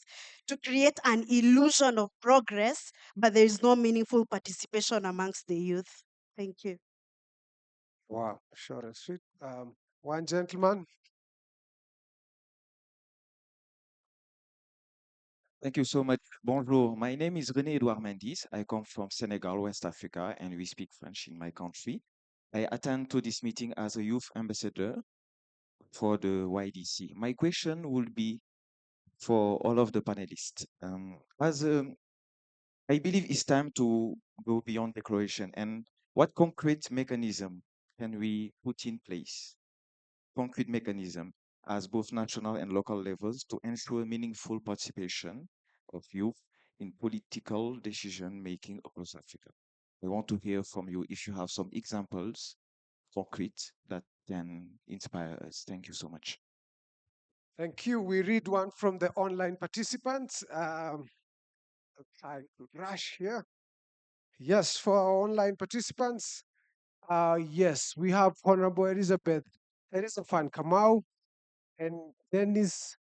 to create an illusion of progress, but there is no meaningful participation amongst the youth? Thank you. Wow. Short and sweet. One gentleman. Thank you so much. Bonjour. My name is René Edouard Mendes. I come from Senegal, West Africa, and we speak French in my country. I attend to this meeting as a youth ambassador for the YDC. My question would be for all of the panelists. I believe it's time to go beyond declaration. And what concrete mechanism can we put in place? Concrete mechanism as both national and local levels to ensure meaningful participation of youth in political decision making across Africa. I want to hear from you if you have some examples, concrete, that can inspire us. Thank you so much. Thank you. We read one from the online participants. I rush here. Yes, for our online participants, yes, we have Honorable Elizabeth Elizabeth Kamau and Dennis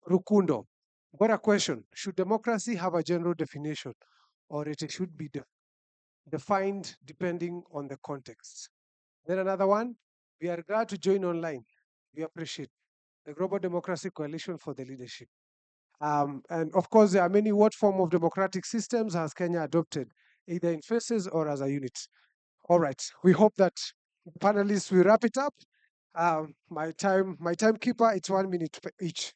Rukundo. Got a question. Should democracy have a general definition, or it should be defined depending on the context? Then another one. We are glad to join online. We appreciate the Global Democracy Coalition for the leadership. And of course, there are many. What form of democratic systems has Kenya adopted, either in phases or as a unit? All right. We hope that panelists will wrap it up. My timekeeper, it's 1 minute each.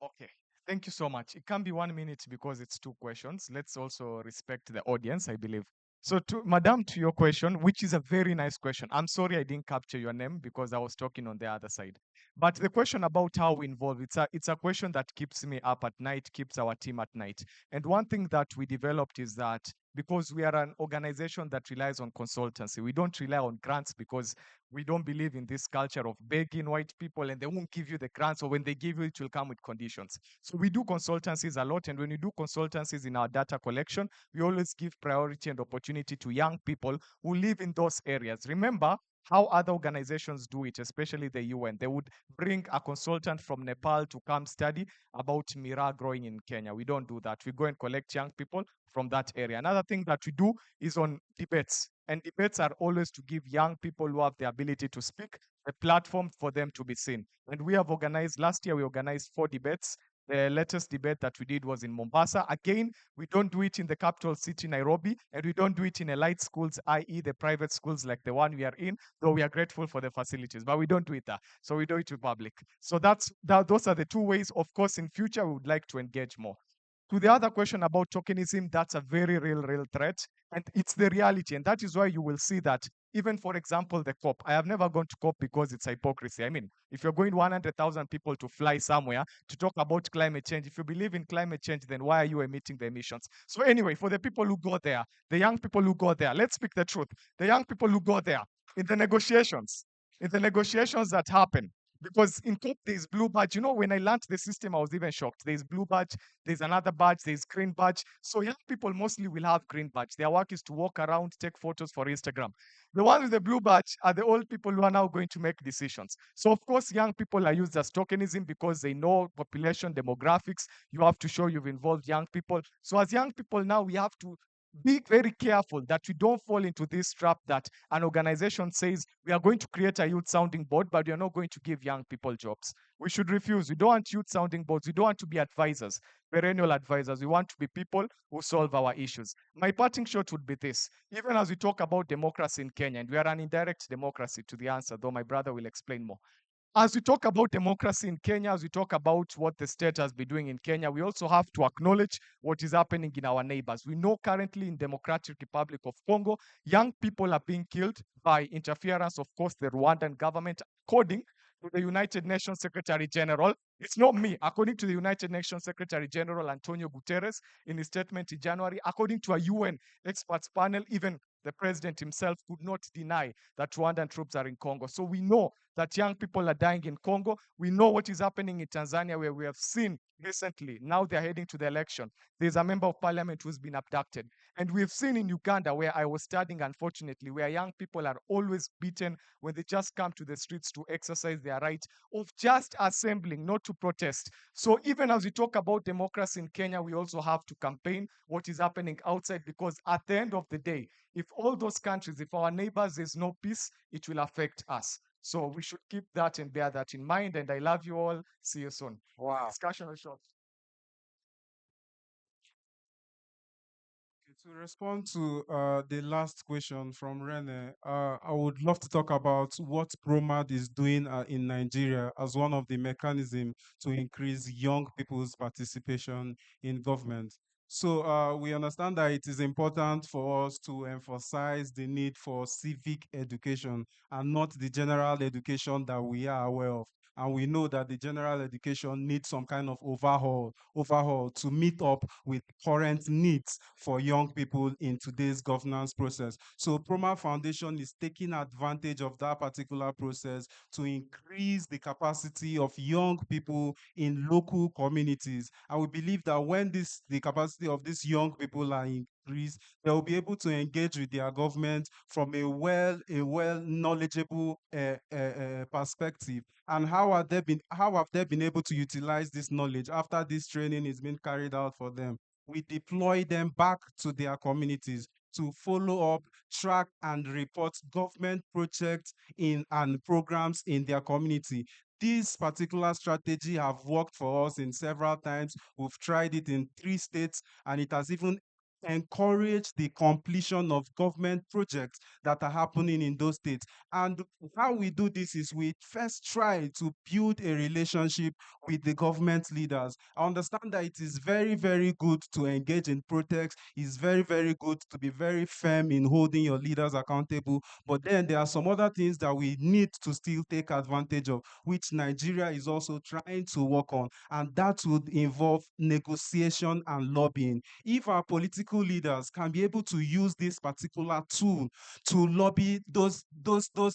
Okay. Thank you so much. It can be 1 minute because it's two questions. Let's also respect the audience, I believe. So, to Madam, to your question, which is a very nice question. I'm sorry I didn't capture your name because I was talking on the other side. But the question about how we involve, it's a question that keeps me up at night, keeps our team at night. And one thing that we developed is that because we are an organization that relies on consultancy. We don't rely on grants because we don't believe in this culture of begging white people and they won't give you the grants, or when they give you, it will come with conditions. So we do consultancies a lot. And when we do consultancies in our data collection, we always give priority and opportunity to young people who live in those areas. Remember, how other organizations do it, especially the UN. They would bring a consultant from Nepal to come study about miraa growing in Kenya. We don't do that. We go and collect young people from that area. Another thing that we do is on debates. And debates are always to give young people who have the ability to speak a platform for them to be seen. And we have organized, last year we organized 4 debates. The latest debate that we did was in Mombasa. Again, we don't do it in the capital city, Nairobi, and we don't do it in elite schools, i.e. the private schools like the one we are in, though we are grateful for the facilities, but we don't do it there. So we do it to public. So those are the 2 ways. Of course, in future, we would like to engage more. To the other question about tokenism, that's a very real threat. And it's the reality. And that is why you will see that even, for example, the COP. I have never gone to COP because it's hypocrisy. I mean, if you're going 100,000 people to fly somewhere to talk about climate change, if you believe in climate change, then why are you emitting the emissions? So anyway, for the people who go there, the young people who go there, let's speak the truth. The young people who go there in the negotiations that happen, because in COP there's blue badge. You know, when I learned the system, I was even shocked. There's blue badge, there's another badge, there's green badge. So young people mostly will have green badge. Their work is to walk around, take photos for Instagram. The ones with the blue badge are the old people who are now going to make decisions. So of course, young people are used as tokenism because they know population demographics. You have to show you've involved young people. So as young people now, we have to be very careful that we don't fall into this trap that an organization says we are going to create a youth sounding board, but we are not going to give young people jobs. We should refuse. We don't want youth sounding boards. We don't want to be advisors, perennial advisors. We want to be people who solve our issues. My parting shot would be this. Even as we talk about democracy in Kenya, and we are an indirect democracy to the answer, though my brother will explain more. As we talk about democracy in Kenya, as we talk about what the state has been doing in Kenya, we also have to acknowledge what is happening in our neighbors. We know currently in Democratic Republic of Congo, young people are being killed by interference, of course, the Rwandan government, according to the United Nations Secretary General. It's not me. According to the United Nations Secretary General Antonio Guterres, in his statement in January, according to a UN experts panel, even the president himself could not deny that Rwandan troops are in Congo. So we know that young people are dying in Congo. We know what is happening in Tanzania, where we have seen recently, now they're heading to the election. There's a member of parliament who's been abducted. And we've seen in Uganda, where I was studying, unfortunately, where young people are always beaten when they just come to the streets to exercise their right of just assembling, not to protest. So even as we talk about democracy in Kenya, we also have to campaign what is happening outside, because at the end of the day, if all those countries, if our neighbors, there's no peace, it will affect us. So we should keep that and bear that in mind. And I love you all. See you soon. Wow. Discussion is short. To respond to the last question from Rene, I would love to talk about what PROMAD is doing in Nigeria as one of the mechanisms to increase young people's participation in government. So we understand that it is important for us to emphasize the need for civic education and not the general education that we are aware of. And we know that the general education needs some kind of overhaul to meet up with current needs for young people in today's governance process. So Proma Foundation is taking advantage of that particular process to increase the capacity of young people in local communities. And we believe that when the capacity of these young people are increased, they will be able to engage with their government from a well knowledgeable perspective. And how have they been able to utilize this knowledge after this training is being carried out for them? We deploy them back to their communities to follow up, track, and report government projects and programs in their community. This particular strategy have worked for us in several times. We've tried it in 3 states, and it has even encourage the completion of government projects that are happening in those states. And how we do this is we first try to build a relationship with the government leaders. I understand that it is very good to engage in protests. It's very good to be very firm in holding your leaders accountable. But then there are some other things that we need to still take advantage of, which Nigeria is also trying to work on. And that would involve negotiation and lobbying. If our political political leaders can be able to use this particular tool to lobby those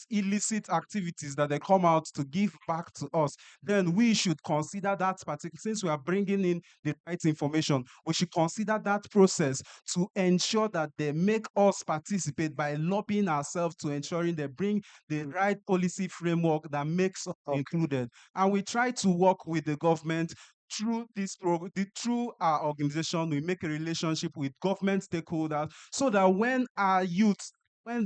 illicit activities that they come out to give back to us, then we should consider that particular, since we are bringing in the right information, we should consider that process to ensure that they make us participate by lobbying ourselves to ensuring they bring the right policy framework that makes us included. And we try to work with the government through through our organization. We make a relationship with government stakeholders so that when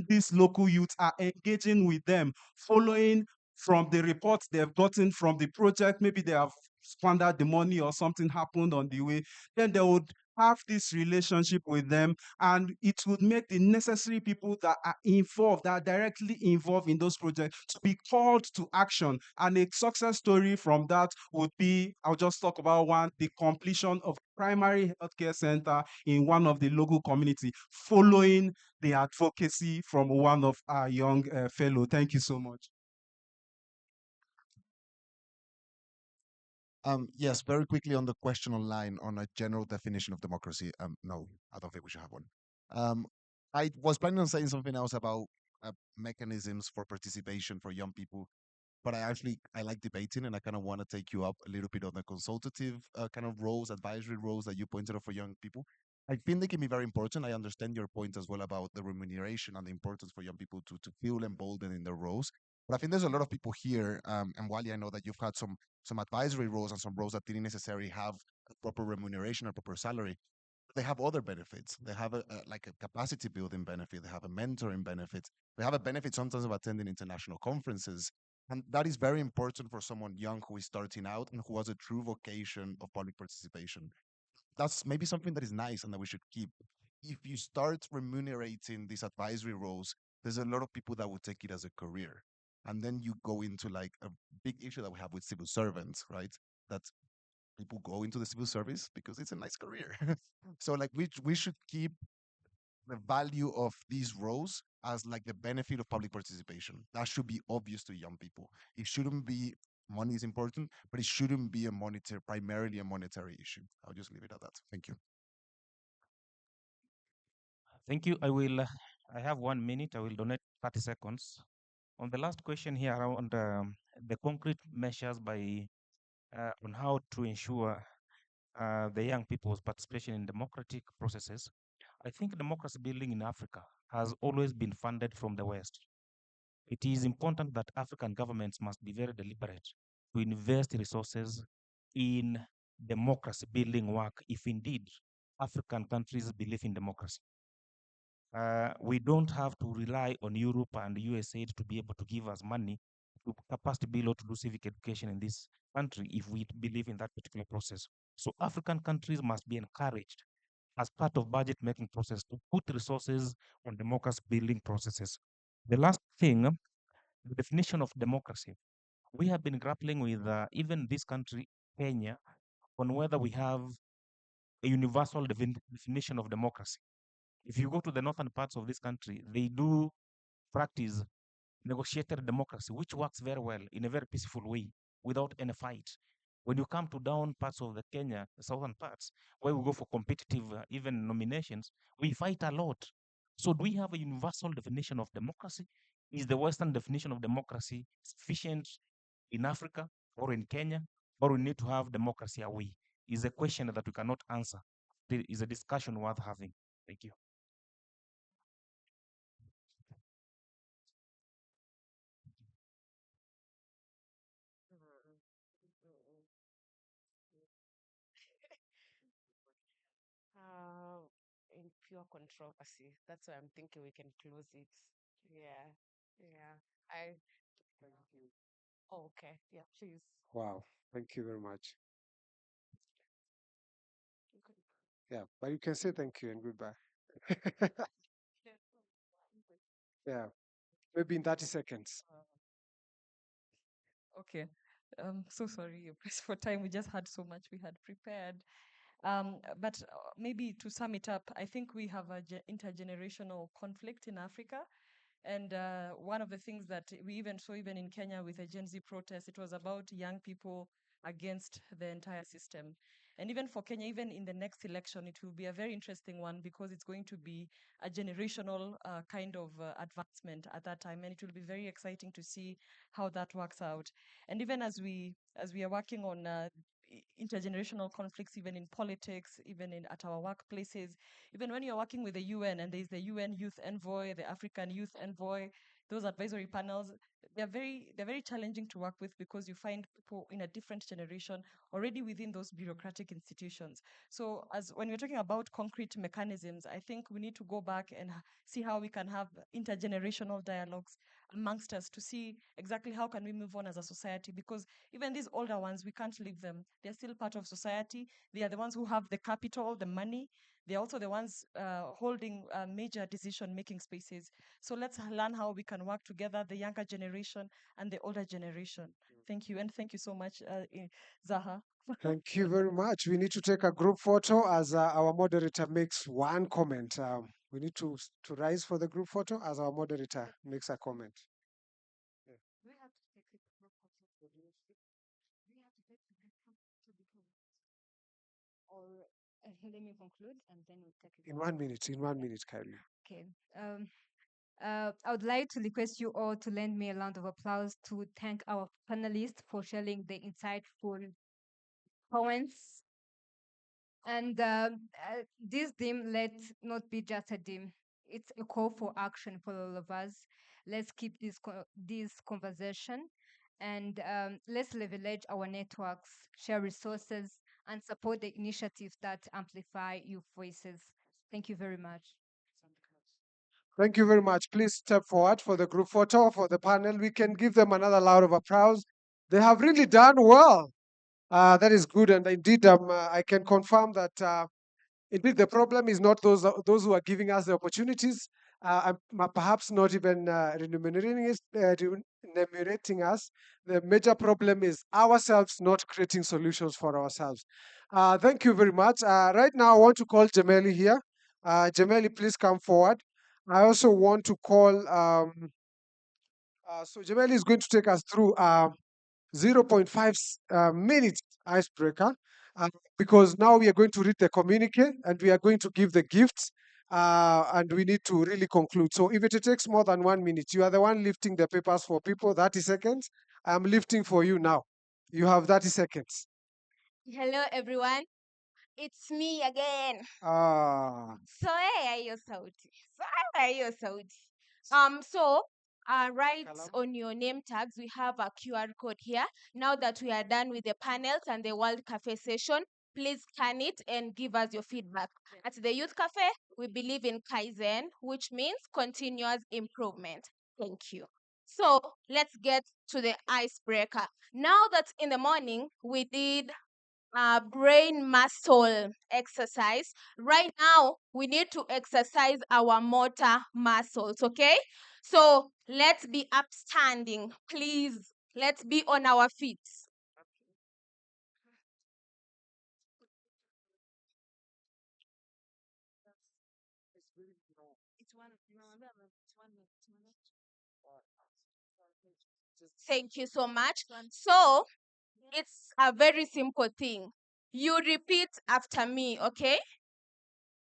these local youths are engaging with them, following from the reports they've gotten from the project, maybe they have squandered the money or something happened on the way, then they would have this relationship with them, and it would make the necessary people that are involved, that are directly involved in those projects, to be called to action. And a success story from that would be, I'll just talk about one, the completion of primary healthcare center in one of the local community, following the advocacy from one of our young fellow. Thank you so much. Yes, very quickly on the question online on a general definition of democracy. No, I don't think we should have one. Um, I was planning on saying something else about mechanisms for participation for young people, but I like debating, and I kind of want to take you up a little bit on the consultative kind of roles, advisory roles that you pointed out for young people. I think they can be very important. I understand your point as well about the remuneration and the importance for young people to feel emboldened in their roles. But I think there's a lot of people here, and Wally, I know that you've had some advisory roles and some roles that didn't necessarily have a proper remuneration or proper salary. They have other benefits. They have like a capacity building benefit. They have a mentoring benefit. They have a benefit sometimes of attending international conferences. And that is very important for someone young who is starting out and who has a true vocation of public participation. That's maybe something that is nice and that we should keep. If you start remunerating these advisory roles, there's a lot of people that will take it as a career. And then you go into like a big issue that we have with civil servants, right? That people go into the civil service because it's a nice career. So like we should keep the value of these roles as like the benefit of public participation. That should be obvious to young people. It shouldn't be money is important, but it shouldn't be primarily a monetary issue. I'll just leave it at that. Thank you. Thank you. I have 1 minute. I will donate 30 seconds. On the last question here around the concrete measures on how to ensure the young people's participation in democratic processes, I think democracy building in Africa has always been funded from the West. It is important that African governments must be very deliberate to invest resources in democracy building work if indeed African countries believe in democracy. We don't have to rely on Europe and USAID to be able to give us money to capacity build or to do civic education in this country if we believe in that particular process. So African countries must be encouraged as part of budget making process to put resources on democracy building processes. The last thing, the definition of democracy. We have been grappling with even this country, Kenya, on whether we have a universal definition of democracy. If you go to the northern parts of this country, they do practice negotiated democracy, which works very well in a very peaceful way without any fight. When you come to down parts of the Kenya, the southern parts, where we go for competitive even nominations, we fight a lot. So do we have a universal definition of democracy? Is the Western definition of democracy sufficient in Africa or in Kenya, or we need to have democracy away? Is a question that we cannot answer. It is a discussion worth having. Thank you. In pure controversy, that's why I'm thinking we can close it. Yeah, yeah. Oh, okay. Yeah, please. Wow. Thank you very much. Yeah, but you can say thank you and goodbye. Yeah, maybe in 30 seconds. Okay. So sorry, you're pressed for time. We just had so much we had prepared. But maybe to sum it up, I think we have a intergenerational conflict in Africa. And one of the things that we even saw, even in Kenya with the Gen Z protest, it was about young people against the entire system. And even for Kenya, even in the next election, it will be a very interesting one because it's going to be a generational kind of advancement at that time, and it will be very exciting to see how that works out. And even as we are working on intergenerational conflicts, even in politics, even at our workplaces, even when you're working with the UN and there's the UN Youth Envoy, the African Youth Envoy, those advisory panels, they're very challenging to work with because you find people in a different generation already within those bureaucratic institutions. So as when we're talking about concrete mechanisms, I think we need to go back and see how we can have intergenerational dialogues amongst us to see exactly how can we move on as a society, because even these older ones, we can't leave them. They're still part of society. They are the ones who have the capital, the money. They're also the ones holding major decision-making spaces. So let's learn how we can work together, the younger generation and the older generation. Thank you. And thank you so much, Zaha. Thank you very much. We need to take a group photo as our moderator makes one comment. We need to rise for the group photo as our moderator makes a comment. Do we have to take a group photo? Do we have to take a group photo? Or let me conclude and then we'll take it. In 1 minute, kindly. Okay. I would like to request you all to lend me a round of applause to thank our panelists for sharing the insightful comments. And this theme, let not be just a theme. It's a call for action for all of us. Let's keep this conversation, and let's leverage our networks, share resources, and support the initiatives that amplify youth voices. Thank you very much. Thank you very much. Please step forward for the group photo for the panel. We can give them another round of applause. They have really done well. That is good. And indeed, I can confirm that indeed the problem is not those who are giving us the opportunities, perhaps not even remunerating us. The major problem is ourselves not creating solutions for ourselves. Thank you very much. Right now, I want to call Jameli here. Jameli, please come forward. I also want to call, so Jameli is going to take us through 0.5 minutes icebreaker because now we are going to read the communique and we are going to give the gifts and we need to really conclude. So if it takes more than 1 minute, you are the one lifting the papers for people, 30 seconds. I'm lifting for you now. You have 30 seconds. Hello, everyone. It's me again. Ah. So, hiyo sauti. Hiyo sauti. So, right on your name tags, we have a QR code here. Now that we are done with the panels and the World Cafe session, please scan it and give us your feedback. At the Youth Cafe, we believe in Kaizen, which means continuous improvement. Thank you. So let's get to the icebreaker. Now that in the morning we did brain muscle exercise, right now we need to exercise our motor muscles, okay? So let's be upstanding, please. Let's be on our feet. Thank you so much. So it's a very simple thing. You repeat after me, okay?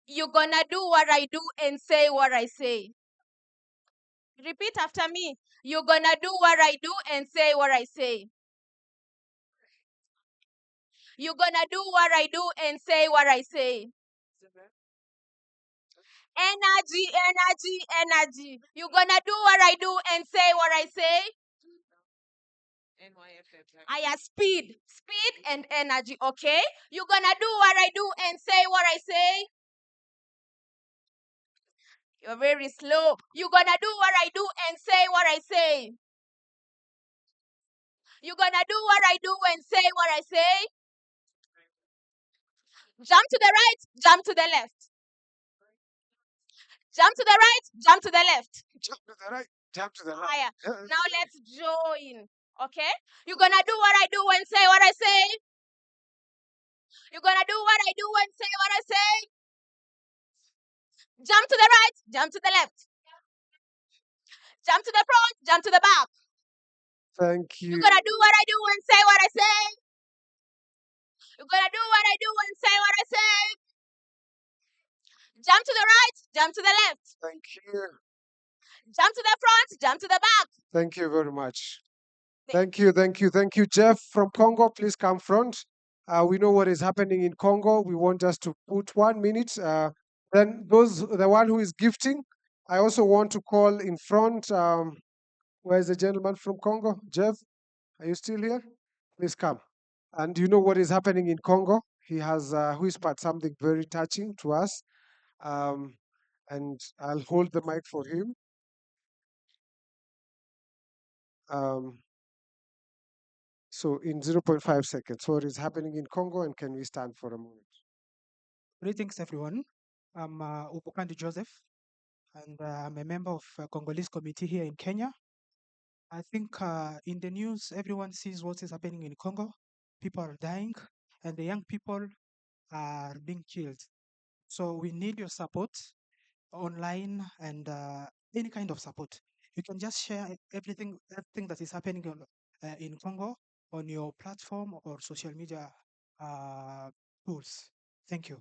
You're gonna do what I do and say what I say. Repeat after me. You're gonna do what I do and say what I say. You're gonna do what I do and say what I say. Energy, energy, energy. You're gonna do what I do and say what I say. I have speed, speed and energy, okay? You're gonna do what I do and say what I say. You're very slow. You're gonna do what I do and say what I say. You're gonna do what I do and say what I say. Jump to the right, jump to the left. Jump to the right, jump to the left. Jump to the right, jump to the left. Higher. Now let's join. Okay? You're gonna do what I do and say what I say. You're gonna do what I do and say what I say. Jump to the right, jump to the left. Jump to the front, jump to the back. Thank you. You're gonna do what I do and say what I say. You're gonna do what I do and say what I say. Jump to the right, jump to the left. Thank you. Jump to the front, jump to the back. Thank you very much. Thank you, thank you, thank you. Jeff from Congo, please come front. We know what is happening in Congo. We want just to put 1 minute. Then the one who is gifting, I also want to call in front. Where's the gentleman from Congo? Jeff, are you still here? Please come. And you know what is happening in Congo? He has whispered something very touching to us. Um, and I'll hold the mic for him. Um, so in 0.5 seconds, what is happening in Congo, and can we stand for a moment? Greetings, everyone. I'm Upukandi Joseph, and I'm a member of Congolese committee here in Kenya. I think in the news, everyone sees what is happening in Congo. People are dying, and the young people are being killed. So we need your support online and any kind of support. You can just share everything that is happening in Congo on your platform or social media tools. Thank you.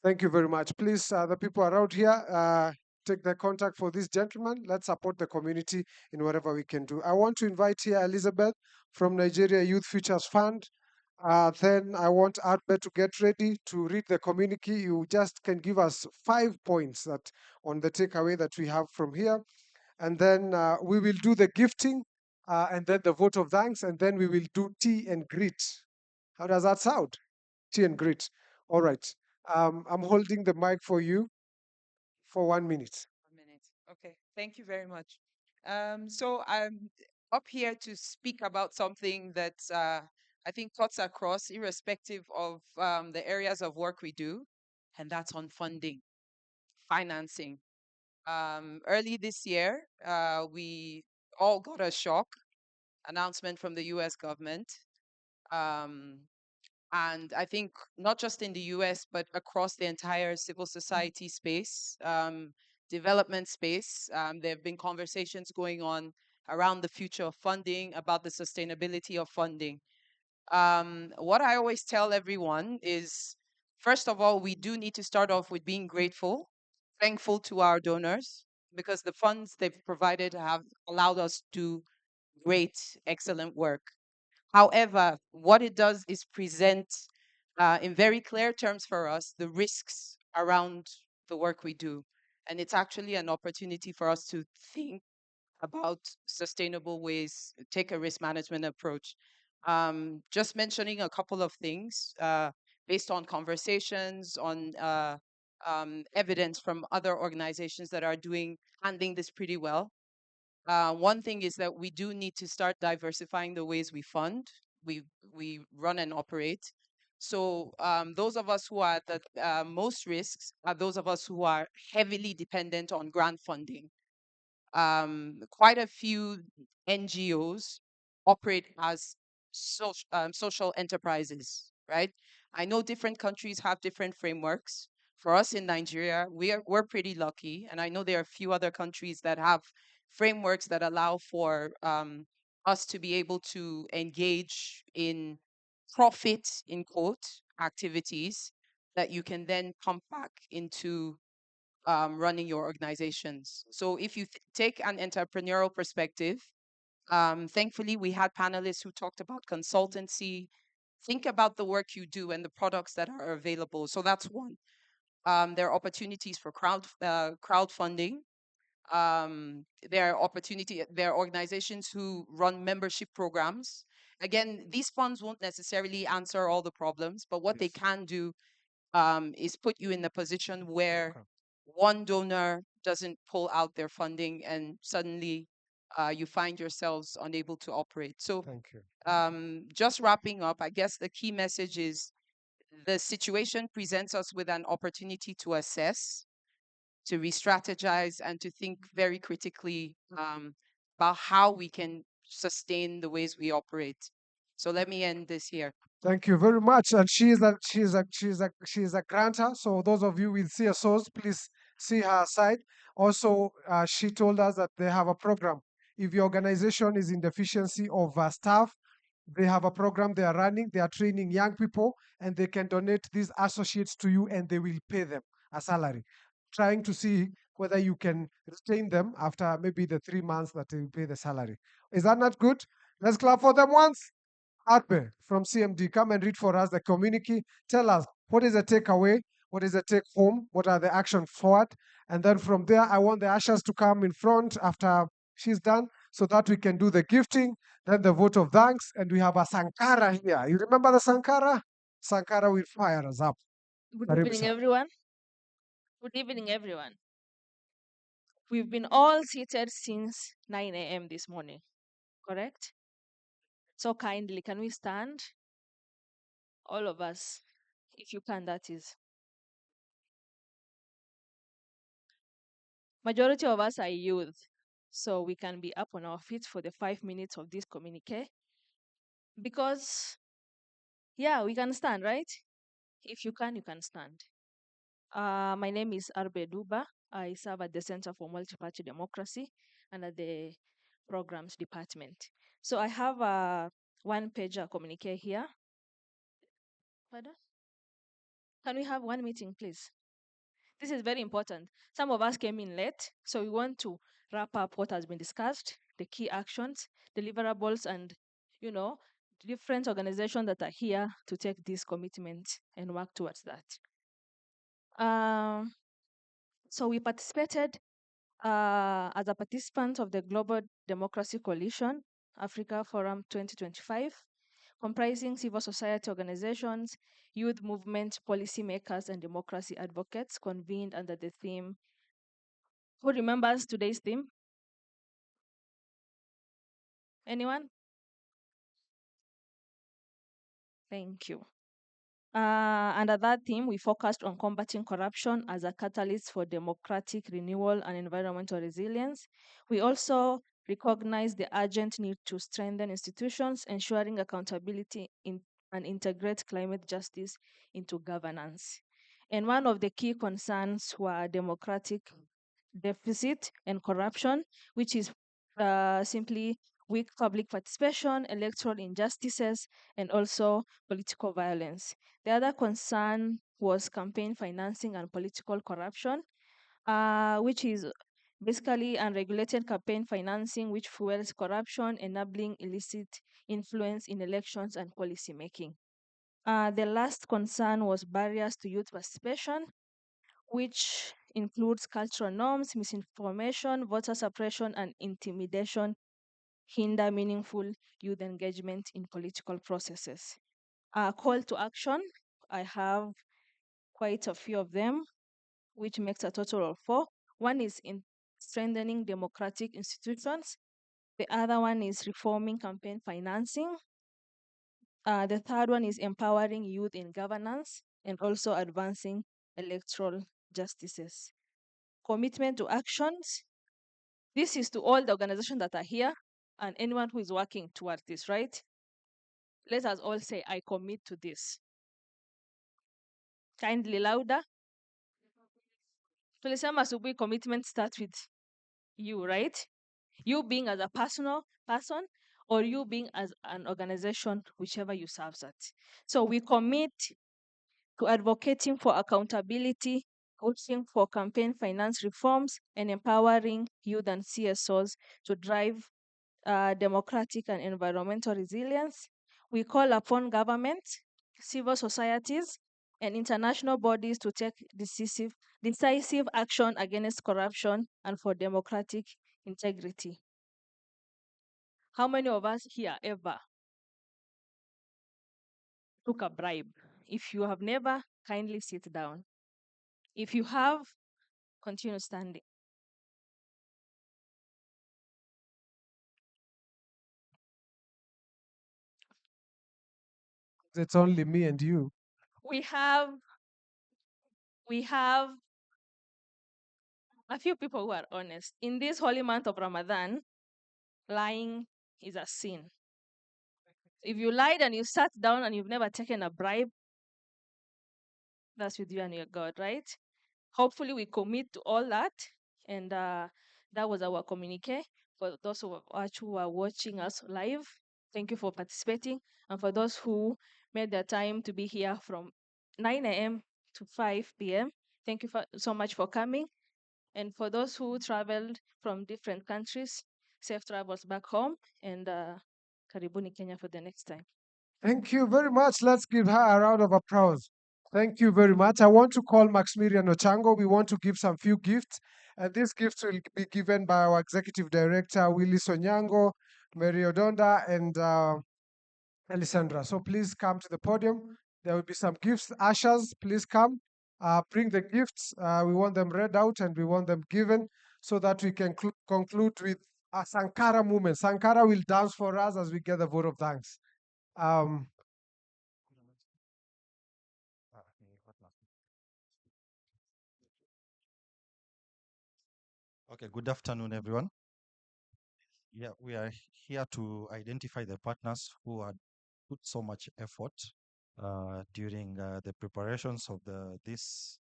Thank you very much. Please, the people around here, take the contact for this gentleman. Let's support the community in whatever we can do. I want to invite here Elizabeth from Nigeria Youth Futures Fund. Then I want Albert to get ready to read the communique. You just can give us 5 points that on the takeaway that we have from here. And then we will do the gifting and then the vote of thanks. And then we will do tea and greet. How does that sound? Tea and greet. All right. I'm holding the mic for you for 1 minute. 1 minute. Okay. Thank you very much. So I'm up here to speak about something that I think cuts across, irrespective of the areas of work we do, and that's on funding, financing. Early this year, we all got a shock announcement from the US government. And I think not just in the US, but across the entire civil society space, development space, there have been conversations going on around the future of funding, about the sustainability of funding. What I always tell everyone is, first of all, we do need to start off with being grateful, thankful to our donors, because the funds they've provided have allowed us to do great, excellent work. However, what it does is present in very clear terms for us the risks around the work we do. And it's actually an opportunity for us to think about sustainable ways, take a risk management approach. Just mentioning a couple of things based on conversations, on evidence from other organizations that are handling this pretty well. One thing is that we do need to start diversifying the ways we fund, we run and operate. So those of us who are at the most risks are those of us who are heavily dependent on grant funding. Quite a few NGOs operate as social enterprises, right? I know different countries have different frameworks. For us in Nigeria, we're pretty lucky, and I know there are a few other countries that have frameworks that allow for us to be able to engage in profit in quote activities that you can then pump back into running your organizations. So if you take an entrepreneurial perspective, thankfully we had panelists who talked about consultancy. Think about the work you do and the products that are available. So that's one. There are opportunities for crowdfunding. There are organizations who run membership programs. Again, these funds won't necessarily answer all the problems, but what they can do is put you in a position where one donor doesn't pull out their funding and suddenly you find yourselves unable to operate. So Thank you. just wrapping up, I guess the key message is the situation presents us with an opportunity to assess, to re-strategize, and to think very critically about how we can sustain the ways we operate. So let me end this here. Thank you very much. And she's a grantor. So those of you with CSOs, please see her side. Also, she told us that they have a program. If your organization is in deficiency of staff, They have a program they are running. They are training young people, and they can donate these associates to you, and they will pay them a salary, trying to see whether you can retain them after maybe the 3 months that they will pay the salary. Is that not good? Let's clap for them once. Arbe from CMD, come and read for us the communique. Tell us what is the takeaway, what is the take home, what are the action forward, and then from there, I want the ushers to come in front after she's done, so that we can do the gifting, then the vote of thanks, and we have a Sankara here. You remember the Sankara? Sankara will fire us up. Good Karibu evening, sana. everyone. Good evening, everyone. We've been all seated since 9 a.m. this morning, correct? So kindly, can we stand? All of us, if you can, that is. Majority of us are youth, so we can be up on our feet for the 5 minutes of this communique. Because, yeah, we can stand, right? If you can stand. My name is Arbe Duba. I serve at the Center for Multi-Party Democracy and at the Programs Department. So I have a one-pager communique here. Pardon? Can we have one meeting, please? This is very important. Some of us came in late, so we want to wrap up what has been discussed, the key actions, deliverables, and, different organizations that are here to take this commitment and work towards that. So we participated as a participant of the Global Democracy Coalition Africa Forum 2025, comprising civil society organizations, youth movement, policymakers, and democracy advocates, convened under the theme. Who remembers today's theme? Anyone? Thank you. Under that theme, we focused on combating corruption as a catalyst for democratic renewal and environmental resilience. We also recognize the urgent need to strengthen institutions, ensuring accountability and integrate climate justice into governance. And one of the key concerns were democratic deficit and corruption, which is simply weak public participation, electoral injustices, and also political violence. The other concern was campaign financing and political corruption, which is basically unregulated campaign financing, which fuels corruption, enabling illicit influence in elections and policy making. The last concern was barriers to youth participation, which includes cultural norms, misinformation, voter suppression, and intimidation hinder meaningful youth engagement in political processes. Call to action, I have quite a few of them, which makes a total of 4. One is in strengthening democratic institutions. The other one is reforming campaign financing. The third one is empowering youth in governance and also advancing electoral justices. Commitment to actions. This is to all the organizations that are here and anyone who is working towards this, right? Let us all say, I commit to this. Kindly louder. Tulisema asubuhi commitment starts with you, right? You being as a personal person or you being as an organization, whichever you serve at. So we commit to advocating for accountability, pushing for campaign finance reforms, and empowering youth and CSOs to drive democratic and environmental resilience. We call upon government, civil societies, and international bodies to take decisive action against corruption and for democratic integrity. How many of us here ever took a bribe? If you have never, kindly sit down. If you have, continue standing. It's only me and you. We have a few people who are honest. In this holy month of Ramadan, lying is a sin. If you lied and you sat down and you've never taken a bribe, that's with you and your God, right? Hopefully, we commit to all that. And that was our communique for those who are watching us live. Thank you for participating. And for those who made their time to be here from 9 a.m. to 5 p.m., thank you so much for coming. And for those who traveled from different countries, safe travels back home, and karibuni Kenya for the next time. Thank you very much. Let's give her a round of applause. Thank you very much. I want to call Maximilian Ochango. We want to give some few gifts, and these gifts will be given by our executive director, Willie Sonyango, Mary Odonda, and Alessandra. So please come to the podium. There will be some gifts. Ushers, please come. Bring the gifts. We want them read out and we want them given so that we can conclude with a Sankara movement. Sankara will dance for us as we get the vote of thanks. Um, Okay, good afternoon, everyone. Yeah, we are here to identify the partners who had put so much effort during the preparations of this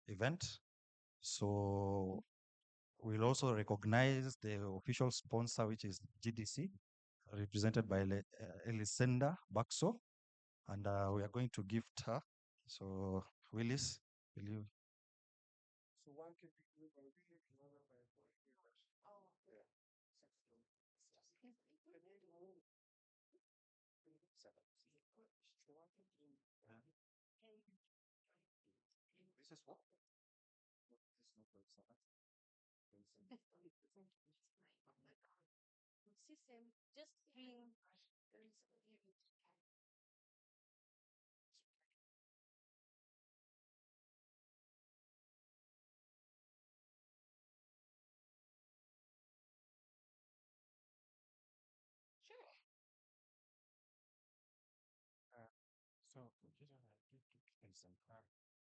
event. So we'll also recognize the official sponsor, which is GDC, represented by Elisenda Baxo, and we are going to gift her. So Willis, will you? So one can be given by Willie, another by This is what?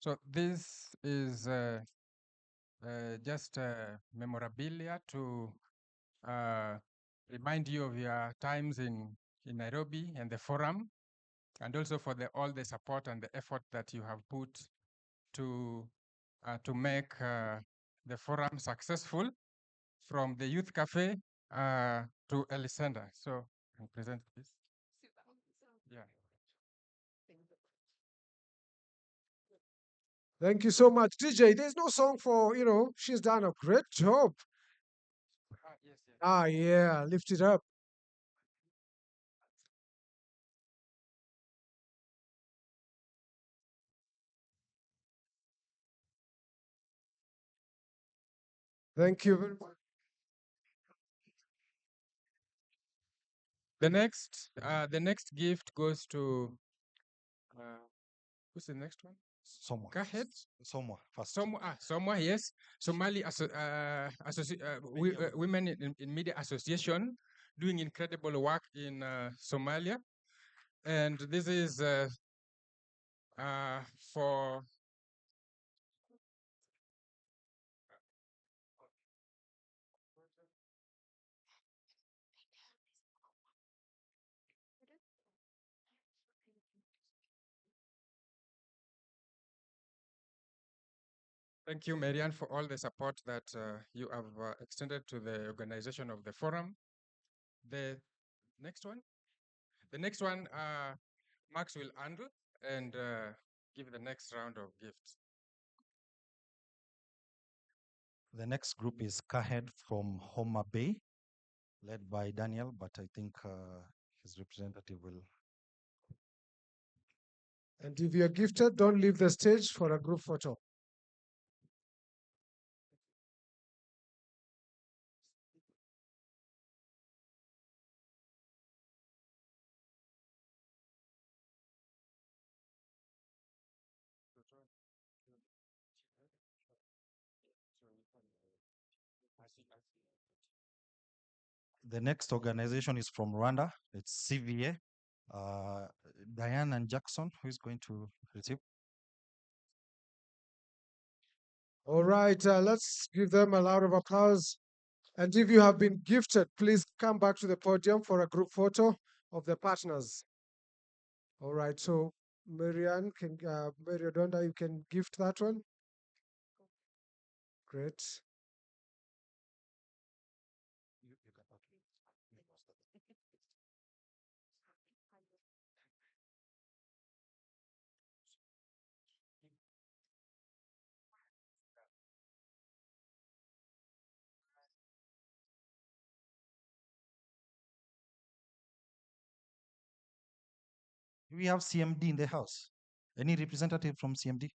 So this is just memorabilia to remind you of your times in Nairobi and the forum, and also for all the support and the effort that you have put to make the forum successful, from the Youth Cafe to Elisenda. So, can present this. Yeah. Thank you so much. DJ, there's no song for, she's done a great job. Yes. Ah, yeah, lift it up. Thank you very much. The next gift goes to who's the next one? Somwa. Go ahead. Somwa first. Somwa, yes. Somali Women in Media Association, doing incredible work in Somalia. And this is for Thank you, Marianne, for all the support that you have extended to the organization of the forum. The next one? The next one, Max will handle and give the next round of gifts. The next group is Kahed from Homa Bay, led by Daniel, but I think his representative will. And if you're gifted, don't leave the stage for a group photo. The next organization is from Rwanda. It's CVA. Diane and Jackson, who is going to receive? All right, let's give them a round of applause. And if you have been gifted, please come back to the podium for a group photo of the partners. All right, so Marianne, Mary Odonda, you can gift that one. Great. we have CMD in the house? Any representative from CMD?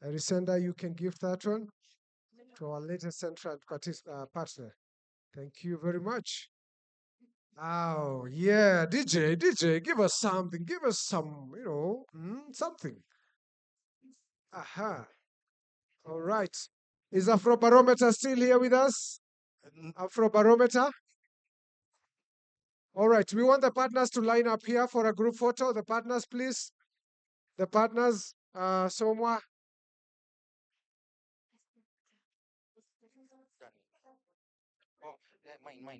Resenda, you can give that one to our latest central partner. Thank you very much. Oh, yeah, DJ, give us something. Give us some, something. Aha. All right. Is Afrobarometer still here with us? Afrobarometer? All right. We want the partners to line up here for a group photo. The partners, please. The partners, Somwa. Mine.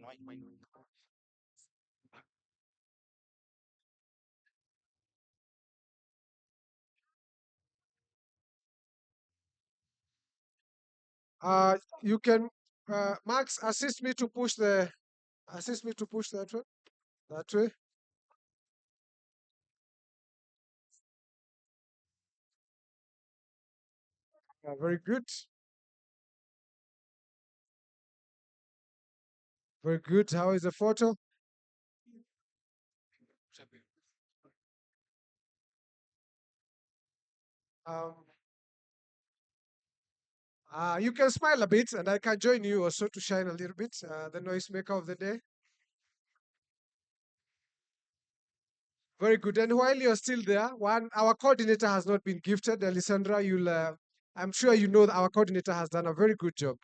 You can, Max, assist me to push that one. That way. Very good. Very good. How is the photo? Um, you can smile a bit, and I can join you also to shine a little bit. The noisemaker of the day. Very good. And while you're still there, our coordinator has not been gifted. Alessandra, I'm sure you know that our coordinator has done a very good job.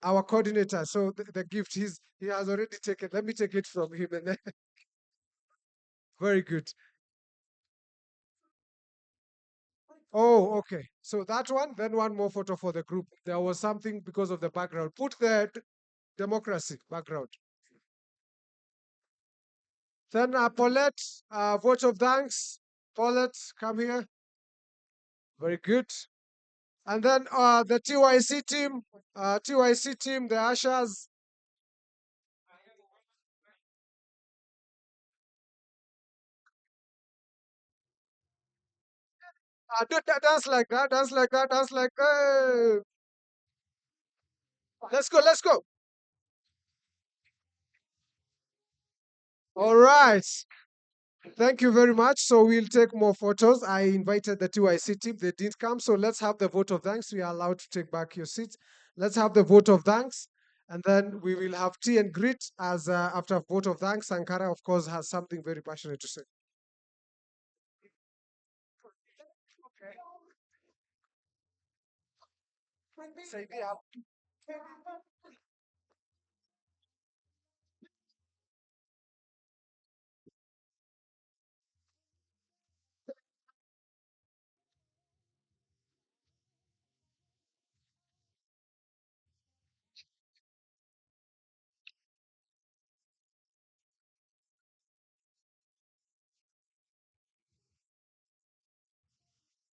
Our coordinator. So the gift he has already taken. Let me take it from him. And very good. Oh, okay. So that one, then one more photo for the group. There was something because of the background. Put the democracy background. Then Paulette, vote of thanks. Paulette, come here. Very good. And then the TYC team, the ushers. Dance like that, dance like that, dance like that. Let's go, let's go. All right. Thank you very much. So we'll take more photos. I invited the TYC team. They didn't come. So let's have the vote of thanks. We are allowed to take back your seats. Let's have the vote of thanks. And then we will have tea and greet as after vote of thanks. Sankara, of course, has something very passionate to say.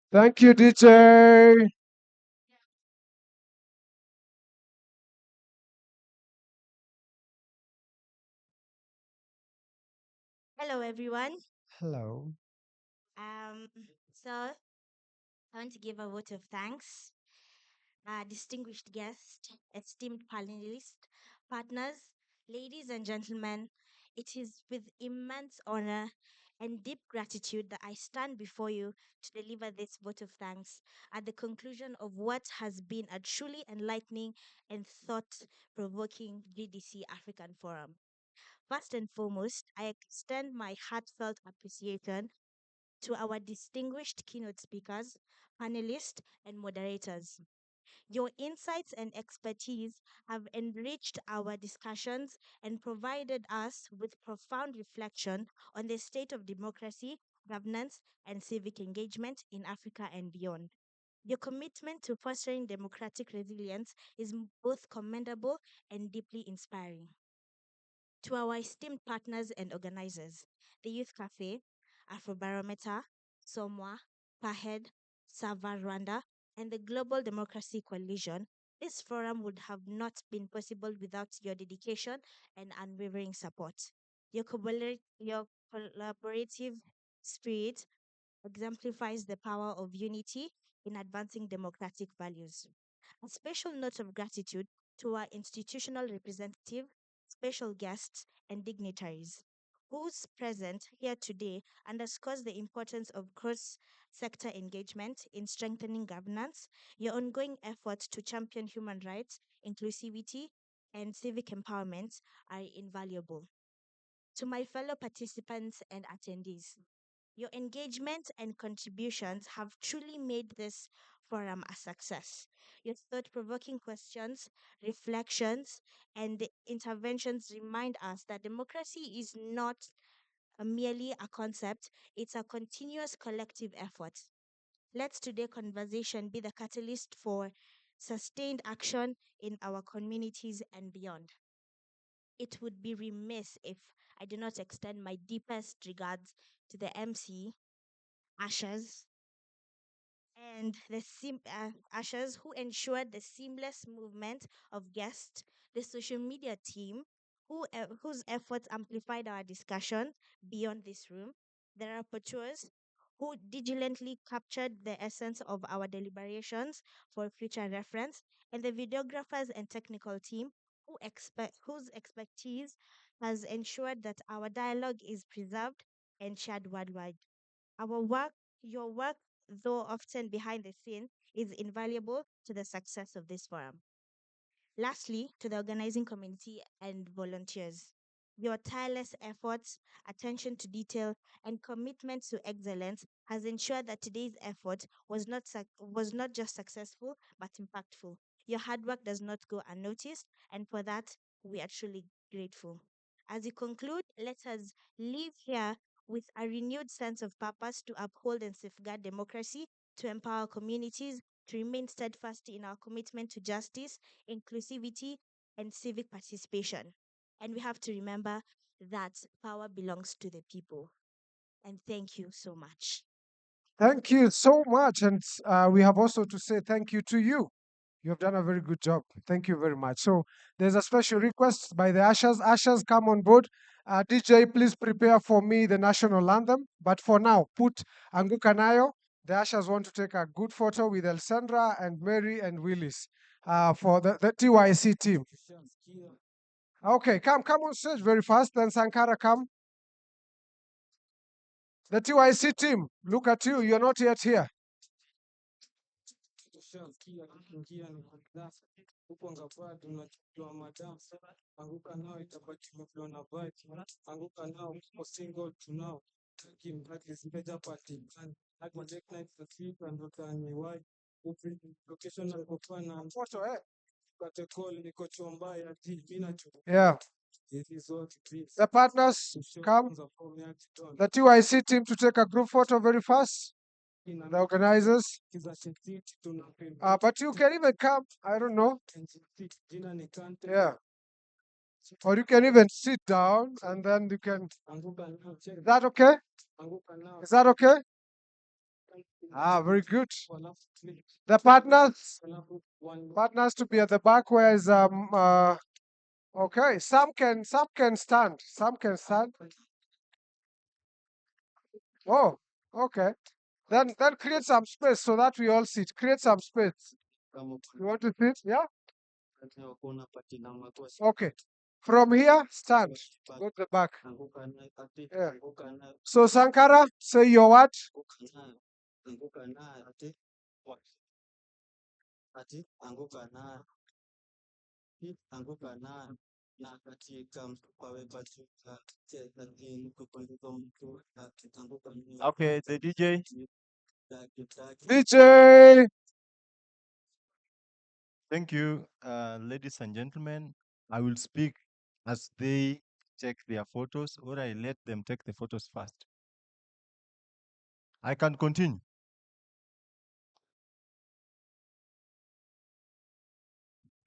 Thank you, DJ. Hello, everyone. Hello. So I want to give a vote of thanks, distinguished guest, esteemed panelists, partners, ladies and gentlemen. It is with immense honor and deep gratitude that I stand before you to deliver this vote of thanks at the conclusion of what has been a truly enlightening and thought-provoking GDC African Forum. First and foremost, I extend my heartfelt appreciation to our distinguished keynote speakers, panelists, and moderators. Your insights and expertise have enriched our discussions and provided us with profound reflection on the state of democracy, governance, and civic engagement in Africa and beyond. Your commitment to fostering democratic resilience is both commendable and deeply inspiring. To our esteemed partners and organizers, the Youth Cafe, Afrobarometer, SOMWA, PAHED, Sava Rwanda, and the Global Democracy Coalition, this forum would have not been possible without your dedication and unwavering support. Your collaborative spirit exemplifies the power of unity in advancing democratic values. A special note of gratitude to our institutional representative, special guests, and dignitaries, whose presence here today underscores the importance of cross-sector engagement in strengthening governance, your ongoing efforts to champion human rights, inclusivity, and civic empowerment are invaluable. To my fellow participants and attendees, your engagement and contributions have truly made this forum a success. Your thought provoking questions, reflections, and interventions remind us that democracy is not merely a concept, it's a continuous collective effort. Let today's conversation be the catalyst for sustained action in our communities and beyond. It would be remiss if I do not extend my deepest regards to the MC, Ashers, and the ushers who ensured the seamless movement of guests, the social media team whose efforts amplified our discussion beyond this room, the rapporteurs who diligently captured the essence of our deliberations for future reference, and the videographers and technical team whose expertise has ensured that our dialogue is preserved and shared worldwide. Our work, your work, though often behind the scene, is invaluable to the success of this forum. Lastly, to the organizing community and volunteers, your tireless efforts, attention to detail, and commitment to excellence has ensured that today's effort was not just successful but impactful. Your hard work does not go unnoticed, and for that we are truly grateful. As we conclude, let us leave here with a renewed sense of purpose to uphold and safeguard democracy, to empower communities, to remain steadfast in our commitment to justice, inclusivity, and civic participation. And we have to remember that power belongs to the people. And thank you so much. Thank you so much. And we have also to say thank you to you. You have done a very good job. Thank you very much. So there's a special request by the ushers. Ushers, come on board. DJ, please prepare for me the national anthem. But for now, put Anguka Nayo. The ushers want to take a good photo with Elsandra and Mary and Willis for the TYC team. Okay, come on stage very fast. Then Sankara, come. The TYC team, look at you. You're not yet here. Yeah. The partners, come. The TYC team to take a group photo very fast. The organizers. But you can even come. I don't know. Yeah. Or you can even sit down and then you can. Is that okay? Is that okay? Very good. The partners to be at the back. Where is okay, some can stand. Some can stand. Oh, okay. Then create some space so that we all sit. Create some space. You want to sit? Yeah? Okay. From here, stand. Go to the back. Yeah. So Sankara, say your what? Okay, the DJ. DJ. Thank you, ladies and gentlemen. I will speak as they take their photos, or I let them take the photos first. I can continue.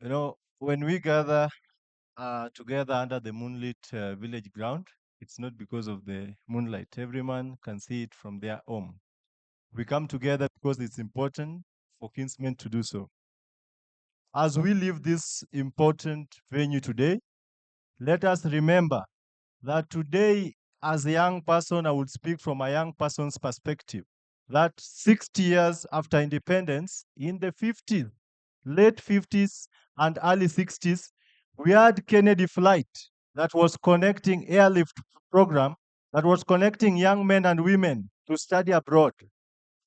You know, when we gather together under the moonlit village ground, it's not because of the moonlight. Every man can see it from their home. We come together because it's important for kinsmen to do so. As we leave this important venue today, let us remember that today, as a young person, I would speak from a young person's perspective, that 60 years after independence, in the 50s, late 50s and early 60s, we had Kennedy Flight that was connecting airlift program that was connecting young men and women to study abroad.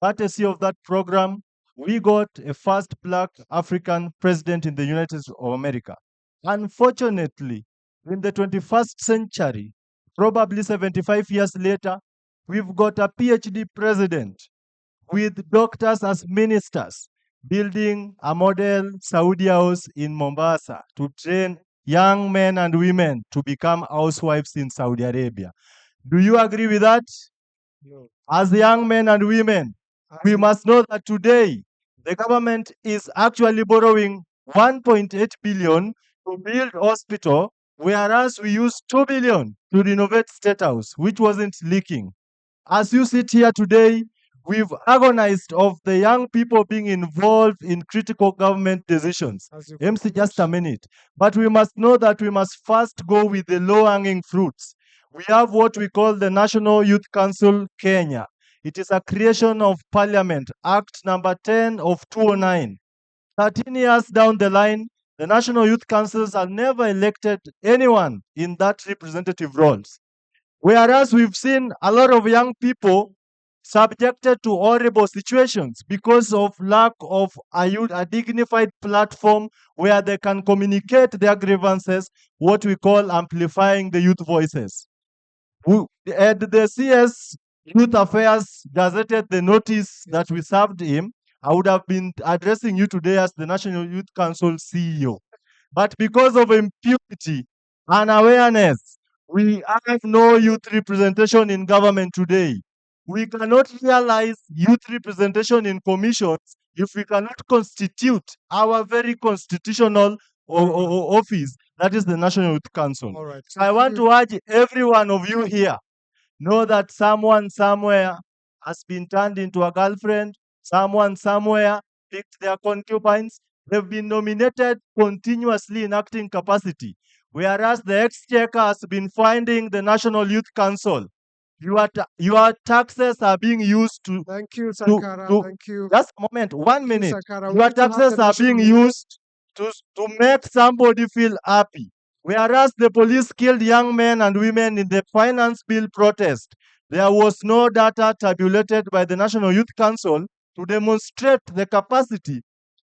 Courtesy of that program, we got a first black African president in the United States of America. Unfortunately, in the 21st century, probably 75 years later, we've got a PhD president with doctors as ministers building a model Saudi house in Mombasa to train young men and women to become housewives in Saudi Arabia. Do you agree with that? No. As young men and women, we must know that today the government is actually borrowing 1.8 billion to build hospital, whereas we used 2 billion to renovate State House, which wasn't leaking. As you sit here today, we've agonized of the young people being involved in critical government decisions. MC, just a minute. But we must know that we must first go with the low-hanging fruits. We have what we call the National Youth Council Kenya. It is a creation of Parliament, Act number 10 of 2009. 13 years down the line, the National Youth Councils have never elected anyone in that representative roles. Whereas we've seen a lot of young people subjected to horrible situations because of lack of a dignified platform where they can communicate their grievances, what we call amplifying the youth voices. And the CS Youth Affairs gazetted the notice that we served him. I would have been addressing you today as the National Youth Council CEO. But because of impunity and awareness, we have no youth representation in government today. We cannot realize youth representation in commissions if we cannot constitute our very constitutional office, that is the National Youth Council. All right. So I want to urge every one of you here, know that someone somewhere has been turned into a girlfriend, someone somewhere picked their concubines. They've been nominated continuously in acting capacity, whereas the Exchequer has been finding the National Youth Council. Your taxes are being used to. Thank you, Sankara. Thank you. Just a moment, 1 Thank you, minute. Sankara. We Your need to have taxes the are being national used to make somebody feel happy. Whereas the police killed young men and women in the finance bill protest, there was no data tabulated by the National Youth Council to demonstrate the capacity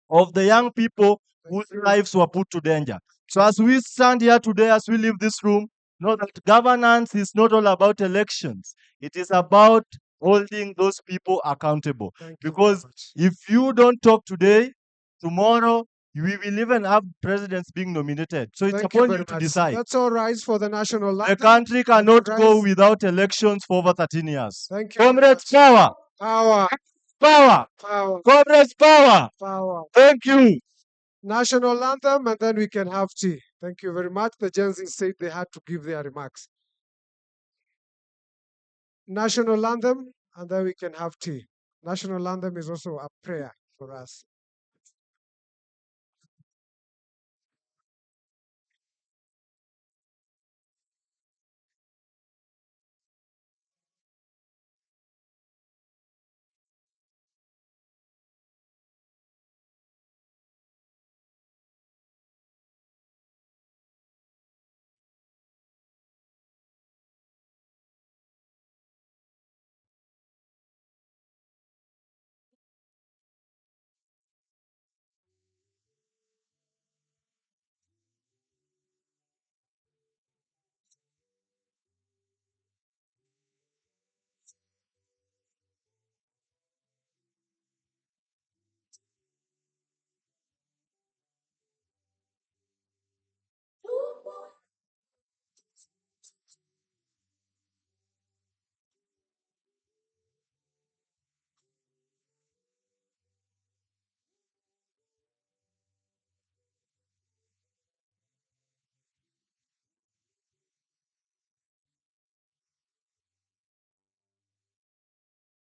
of the young people whose lives were put to danger. So as we stand here today, as we leave this room, know that governance is not all about elections. It is about holding those people accountable. Because if you don't talk today, tomorrow, we will even have presidents being nominated. So it's Thank you upon very you to much. decide. Let's all rise for the national The anthem. country Thank you, cannot go guys. without elections for over 13 years. Thank you very Comrades, much. power! Power. Power! Power. Comrades, power! Power. Thank you. National anthem, and then we can have tea. Thank you very much. The Gen Z said they had to give their remarks. National anthem, and then we can have tea. National anthem is also a prayer for us.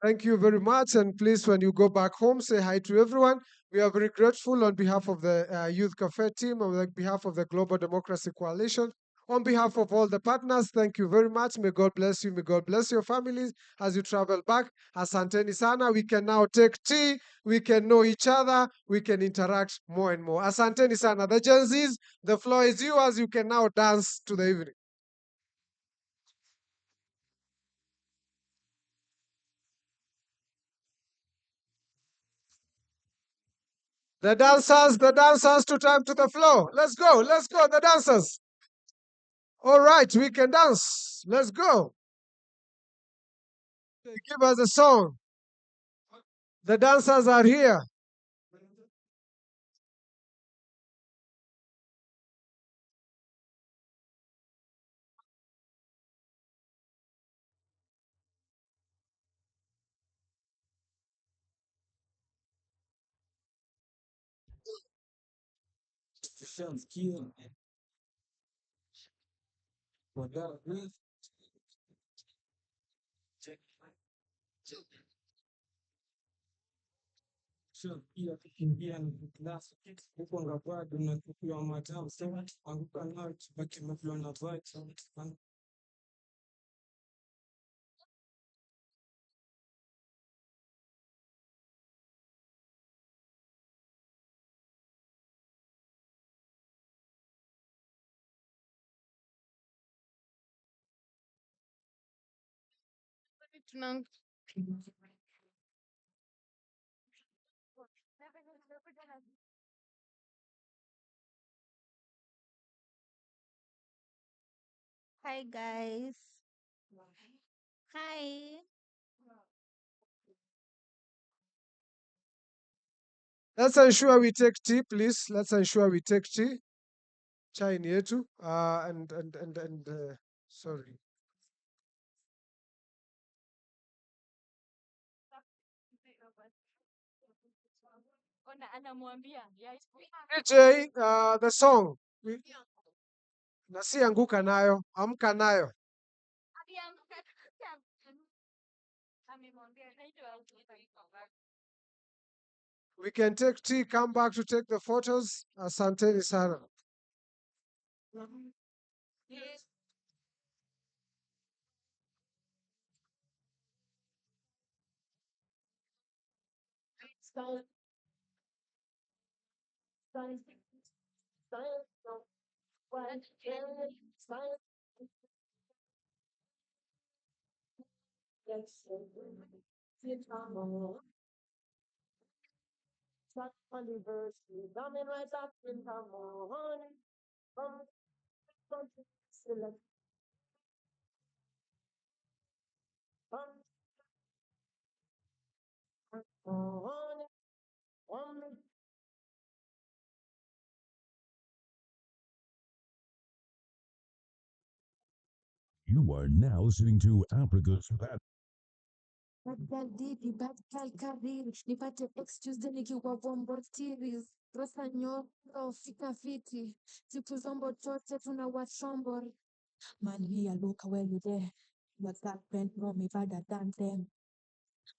Thank you very much. And please, when you go back home, say hi to everyone. We are very grateful on behalf of the Youth Cafe team, on behalf of the Global Democracy Coalition. On behalf of all the partners, thank you very much. May God bless you. May God bless your families as you travel back. Asanteni sana. We can now take tea. We can know each other. We can interact more and more. Asanteni sana. The Gen Zs, the floor is yours. You can now dance to the evening. The dancers to time to the floor. Let's go, the dancers. All right, we can dance. Let's go. Give us a song. The dancers are here. Hi guys. Hi. Let's ensure we take tea, please. Let's ensure we take tea. Chai ni yetu. Sorry. DJ, the song. Nasianguka nayo. Amka nayo. We can take tea, come back to take the photos. Asanteni sana. You are now listening to Africa's Bad. Didi bad gal kariri nipate excuse nikiwa bombo series rosa nyoro fika fiti siku zombo chote tuna washombo man here look where you there your girlfriend know me better than them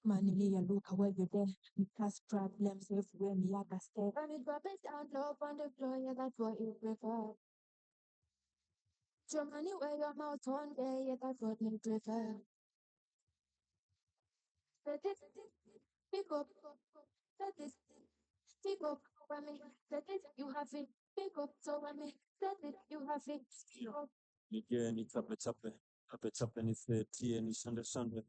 man here look where you there me cause problems everywhere me I got stay and it drop it down low on the floor yeah that's what you prefer your money where your mouth one day yeah that's what you prefer pick up that is pick up when me that is you have it pick up so when me that is you have it pick up. Nige ni chape chape ni fetie ni shande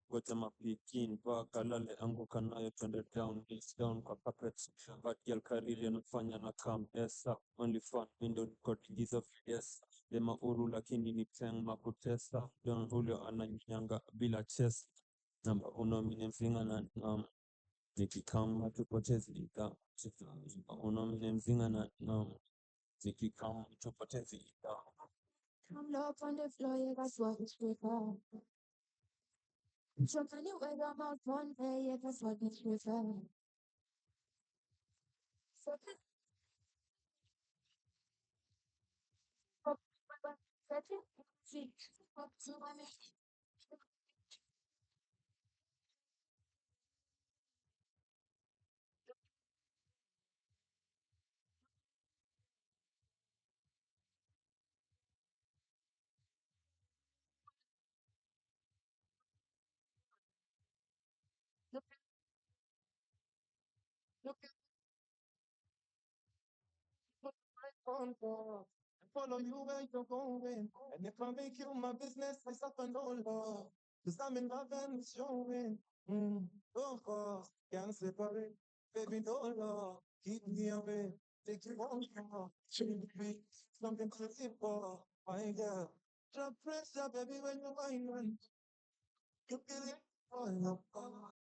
goja mapikin baka lale anguka nayo twende down knees down kwa carpet bad girl kariri anafanya na come esa only fun window kodigiza yes dema uru lakini ni peng makutesa don Julio ananyanga bila chest namba uno mine mfinga na nikikama tupotezi ita uno mine mfinga na nikikama tupotezi ita. Come low on the floor, yeah, that's what you prefer. Your money where your mouth one day, yeah, that's what you prefer. So that is so when me Follow you where you're going. And if I make you my business, I suffer no law. Cause I'm in love and it's showing. No cause, can't separate. Baby, no law. Keep me away. Take you on far. Should be something to live for. My girl. Drop pressure, baby, when you whine. You feel it. Oh, no.